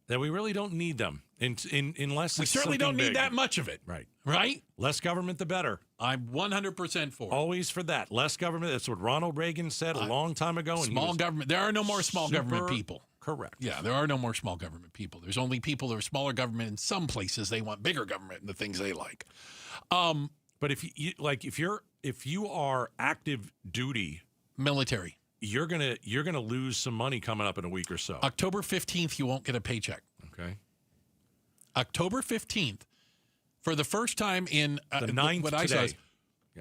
That we really don't need them unless we it's certainly don't big. need that much of it. Right. Right? Less government, the better. I'm 100% for it. Always for that. Less government. That's what Ronald Reagan said a long time ago. And small government. There are no more small government people. Correct. Yeah, there are no more small government people. There's only people that are smaller government in some places. They want bigger government and the things they like. But if you are active duty military, you're gonna lose some money coming up in a week or so. October 15th, you won't get a paycheck. Okay. October 15th, for the first time in the 9th what today. I saw,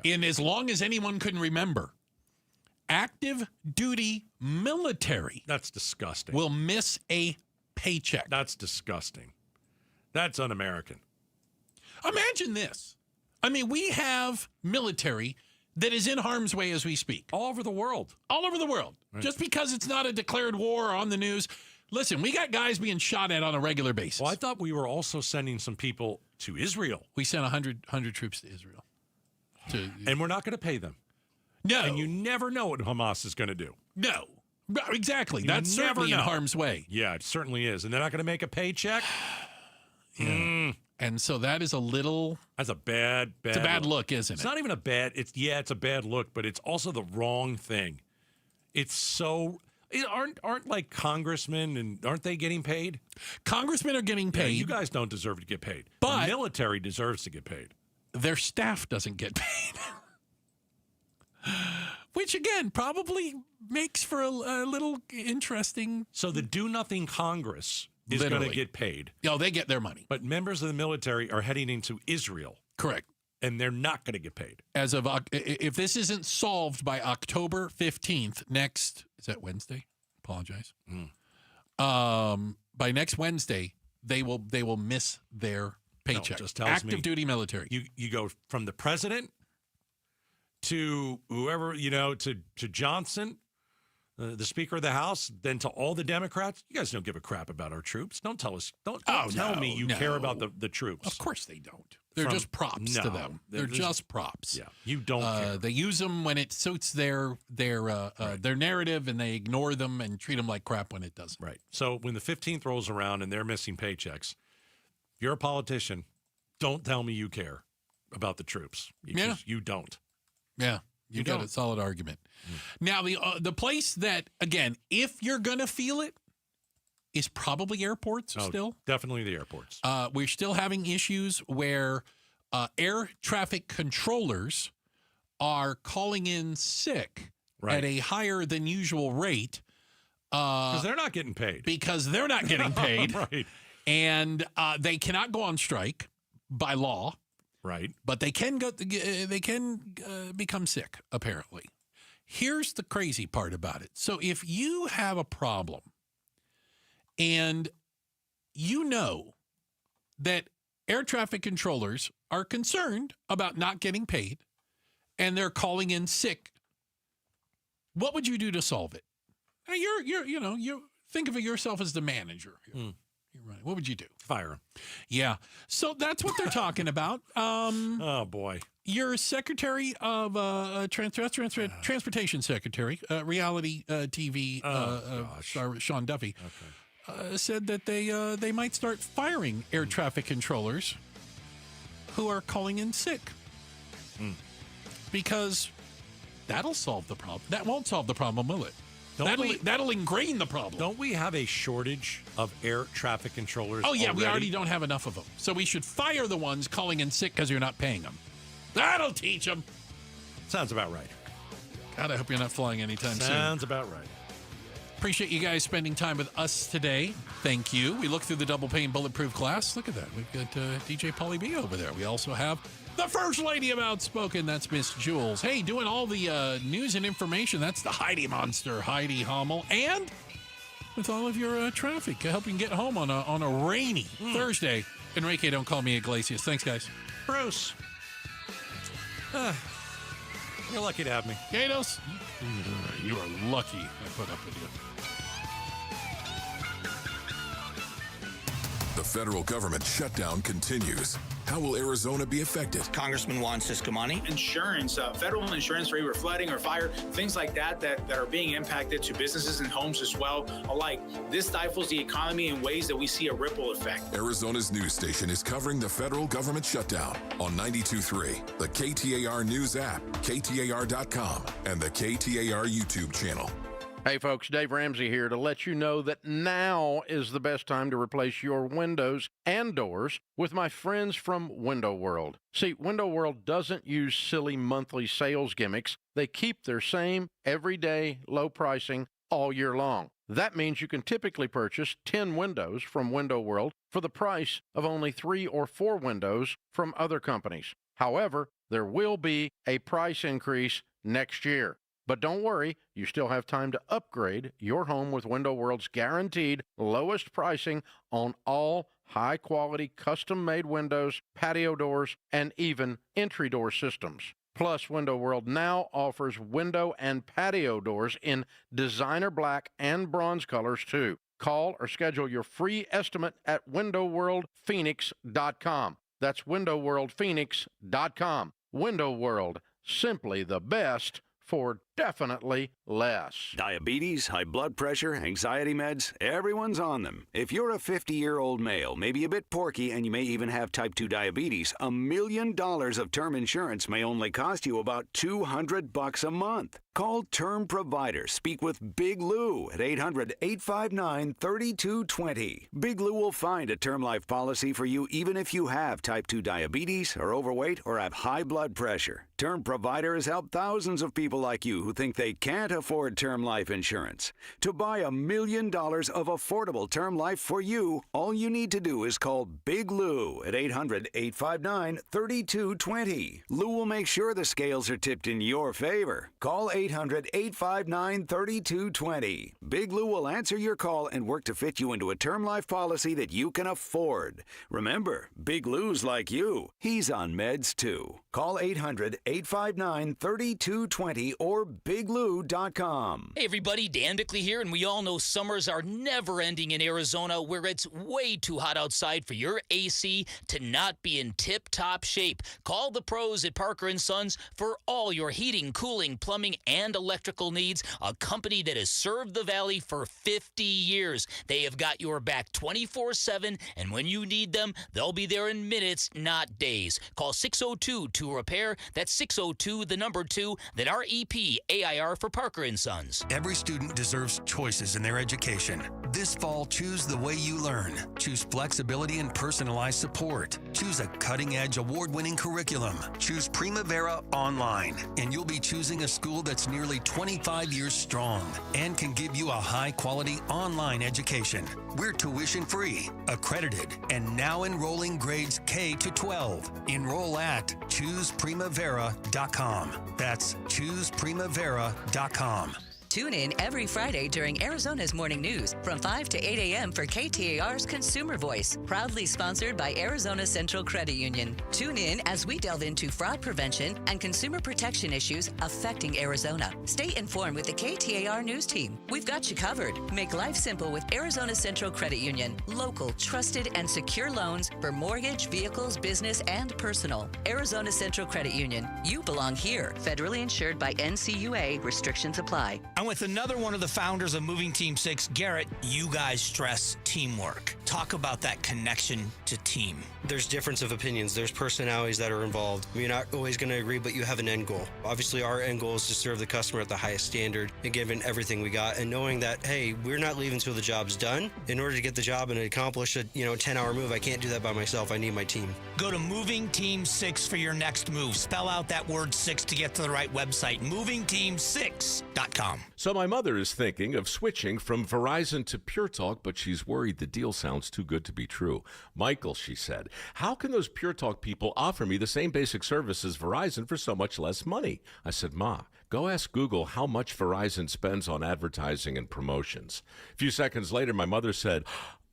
in as long as anyone can remember, active duty military. That's disgusting. Will miss a paycheck. That's disgusting. That's un-American. Imagine this. I mean, we have military that is in harm's way as we speak. All over the world. All over the world. Right. Just because it's not a declared war or on the news. Listen, we got guys being shot at on a regular basis. Well, I thought we were also sending some people to Israel. We sent 100 troops to Israel. And we're not going to pay them. No. And you never know what Hamas is going to do. No. Exactly. That's certainly in harm's way. Yeah, it certainly is. And they're not going to make a paycheck? Yeah. And so that is that's a bad it's a bad look, isn't it? It's not even a bad, it's a bad look, but it's also the wrong thing. It's so, aren't like congressmen, and aren't they getting paid? Congressmen are getting paid. Yeah, you guys don't deserve to get paid. But the military deserves to get paid. Their staff doesn't get paid. Which, again, probably makes for a little interesting. So the do-nothing Congress is going to get paid. No, they get their money. But members of the military are heading into Israel. Correct. And they're not going to get paid. As of, if this isn't solved by October 15th, is that Wednesday? Apologize. By next Wednesday, they will miss their paycheck. No, just tells active duty military. You go from the president to whoever, to Johnson, the Speaker of the House, then to all the Democrats. You guys don't give a crap about our troops. Don't tell us. Don't tell me you care about the troops. Of course they don't. They're just props to them. They're just props. Yeah, you don't care. They use them when it suits their narrative, and they ignore them and treat them like crap when it doesn't. Right. So when the 15th rolls around and they're missing paychecks, if you're a politician, don't tell me you care about the troops. You don't. Yeah. You got a solid argument. Now, the place that, again, if you're going to feel it, is probably airports still. Definitely the airports. We're still having issues where air traffic controllers are calling in sick at a higher than usual rate. Because they're not getting paid. Right. And they cannot go on strike by law. Right. But they can become sick, apparently. Here's the crazy part about it. So if you have a problem and you know that air traffic controllers are concerned about not getting paid and they're calling in sick, what would you do to solve it? Now you think of yourself as the manager. You're right. What would you do? Fire him. Yeah. So that's what they're talking about. Oh, boy. Your Secretary of Transportation Secretary, reality TV star Sean Duffy, said that they might start firing air traffic controllers who are calling in sick. Because that'll solve the problem. That won't solve the problem, will it? That'll ingrain the problem. Don't we have a shortage of air traffic controllers? Oh, yeah, already? we already don't have enough of them. So we should fire the ones calling in sick because you're not paying them. That'll teach them. Sounds about right. God, I hope you're not flying anytime soon. Sounds about right. Appreciate you guys spending time with us today. Thank you. We look through the double pane bulletproof glass. Look at that. We've got DJ Polly B over there. We also have the First Lady of Outspoken. That's Miss Jules. Hey, doing all the news and information. That's the Heidi Monster, Heidi Hummel. And with all of your traffic, helping get home on a rainy Thursday. Enrique, don't call me Iglesias. Thanks, guys. Bruce. You're lucky to have me. Gatos, you are lucky I put up with you. The federal government shutdown continues. How will Arizona be affected? Congressman Juan Ciscomani. Insurance, federal insurance for either flooding or fire, things like that are being impacted to businesses and homes as well alike. This stifles the economy in ways that we see a ripple effect. Arizona's news station is covering the federal government shutdown on 92.3, the KTAR News app, KTAR.com, and the KTAR YouTube channel. Hey folks, Dave Ramsey here to let you know that now is the best time to replace your windows and doors with my friends from Window World. See, Window World doesn't use silly monthly sales gimmicks. They keep their same everyday low pricing all year long. That means you can typically purchase 10 windows from Window World for the price of only 3 or 4 windows from other companies. However, there will be a price increase next year. But don't worry, you still have time to upgrade your home with Window World's guaranteed lowest pricing on all high-quality custom-made windows, patio doors, and even entry door systems. Plus, Window World now offers window and patio doors in designer black and bronze colors, too. Call or schedule your free estimate at windowworldphoenix.com. That's windowworldphoenix.com. Window World, simply the best for definitely less. Diabetes, high blood pressure, anxiety meds, everyone's on them. If you're a 50-year-old male, maybe a bit porky, and you may even have type 2 diabetes, $1 million of term insurance may only cost you about $200 a month. Call Term Provider. Speak with Big Lou at 800-859-3220. Big Lou will find a term life policy for you even if you have type 2 diabetes, are overweight, or have high blood pressure. Term Provider has helped thousands of people like you who think they can't afford term life insurance. To buy $1 million of affordable term life for you, all you need to do is call Big Lou at 800-859-3220. Lou will make sure the scales are tipped in your favor. Call 800-859-3220. Big Lou will answer your call and work to fit you into a term life policy that you can afford. Remember, Big Lou's like you. He's on meds too. Call 800-859-3220 or biglou.com. Hey everybody, Dan Bickley here, and we all know summers are never ending in Arizona, where it's way too hot outside for your AC to not be in tip-top shape. Call the pros at Parker & Sons for all your heating, cooling, plumbing, and electrical needs, a company that has served the Valley for 50 years. They have got your back 24/7, and when you need them, they'll be there in minutes, not days. Call 602-2-REPAIR. That's 602-2, then REPAIR for Parker & Sons. Every student deserves choices in their education. This fall, choose the way you learn. Choose flexibility and personalized support. Choose a cutting-edge, award-winning curriculum. Choose Primavera Online, and you'll be choosing a school that's nearly 25 years strong and can give you a high-quality online education. We're tuition-free, accredited, and now enrolling grades K to 12. Enroll at ChoosePrimavera.com. That's ChoosePrimavera.com. Tune in every Friday during Arizona's Morning News from 5 to 8 a.m. for KTAR's Consumer Voice, proudly sponsored by Arizona Central Credit Union. Tune in as we delve into fraud prevention and consumer protection issues affecting Arizona. Stay informed with the KTAR News Team. We've got you covered. Make life simple with Arizona Central Credit Union. Local, trusted, and secure loans for mortgage, vehicles, business, and personal. Arizona Central Credit Union. You belong here. Federally insured by NCUA. Restrictions apply. I'm with another one of the founders of Moving Team 6, Garrett. You guys stress teamwork. Talk about that connection to team. There's difference of opinions. There's personalities that are involved. You're not always going to agree, but you have an end goal. Obviously, our end goal is to serve the customer at the highest standard and give in everything we got, and knowing that, hey, we're not leaving until the job's done. In order to get the job and accomplish a 10-hour move, I can't do that by myself. I need my team. Go to Moving Team 6 for your next move. Spell out that word 6 to get to the right website. MovingTeam6.com. So my mother is thinking of switching from Verizon to Pure Talk, but she's worried the deal sounds too good to be true. Michael, she said, how can those Pure Talk people offer me the same basic service as Verizon for so much less money? I said, Ma, go ask Google how much Verizon spends on advertising and promotions. A few seconds later, my mother said,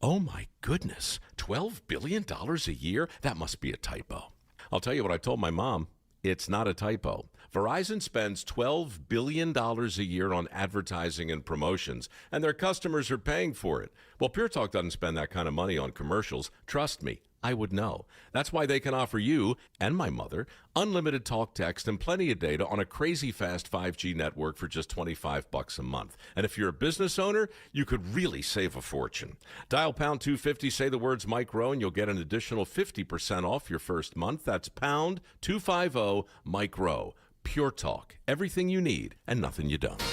oh my goodness, $12 billion a year? That must be a typo. I'll tell you what I told my mom. It's not a typo. Verizon spends $12 billion a year on advertising and promotions, and their customers are paying for it. Well, Pure Talk doesn't spend that kind of money on commercials. Trust me, I would know. That's why they can offer you and my mother unlimited talk, text, and plenty of data on a crazy fast 5G network for just $25 a month. And if you're a business owner, you could really save a fortune. Dial pound 250, say the words Mike Rowe, and you'll get an additional 50% off your first month. That's pound 250 Mike Rowe. Pure Talk. Everything you need and nothing you don't.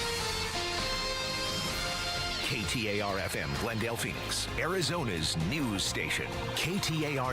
KTAR-FM, Glendale, Phoenix, Arizona's news station. KTAR.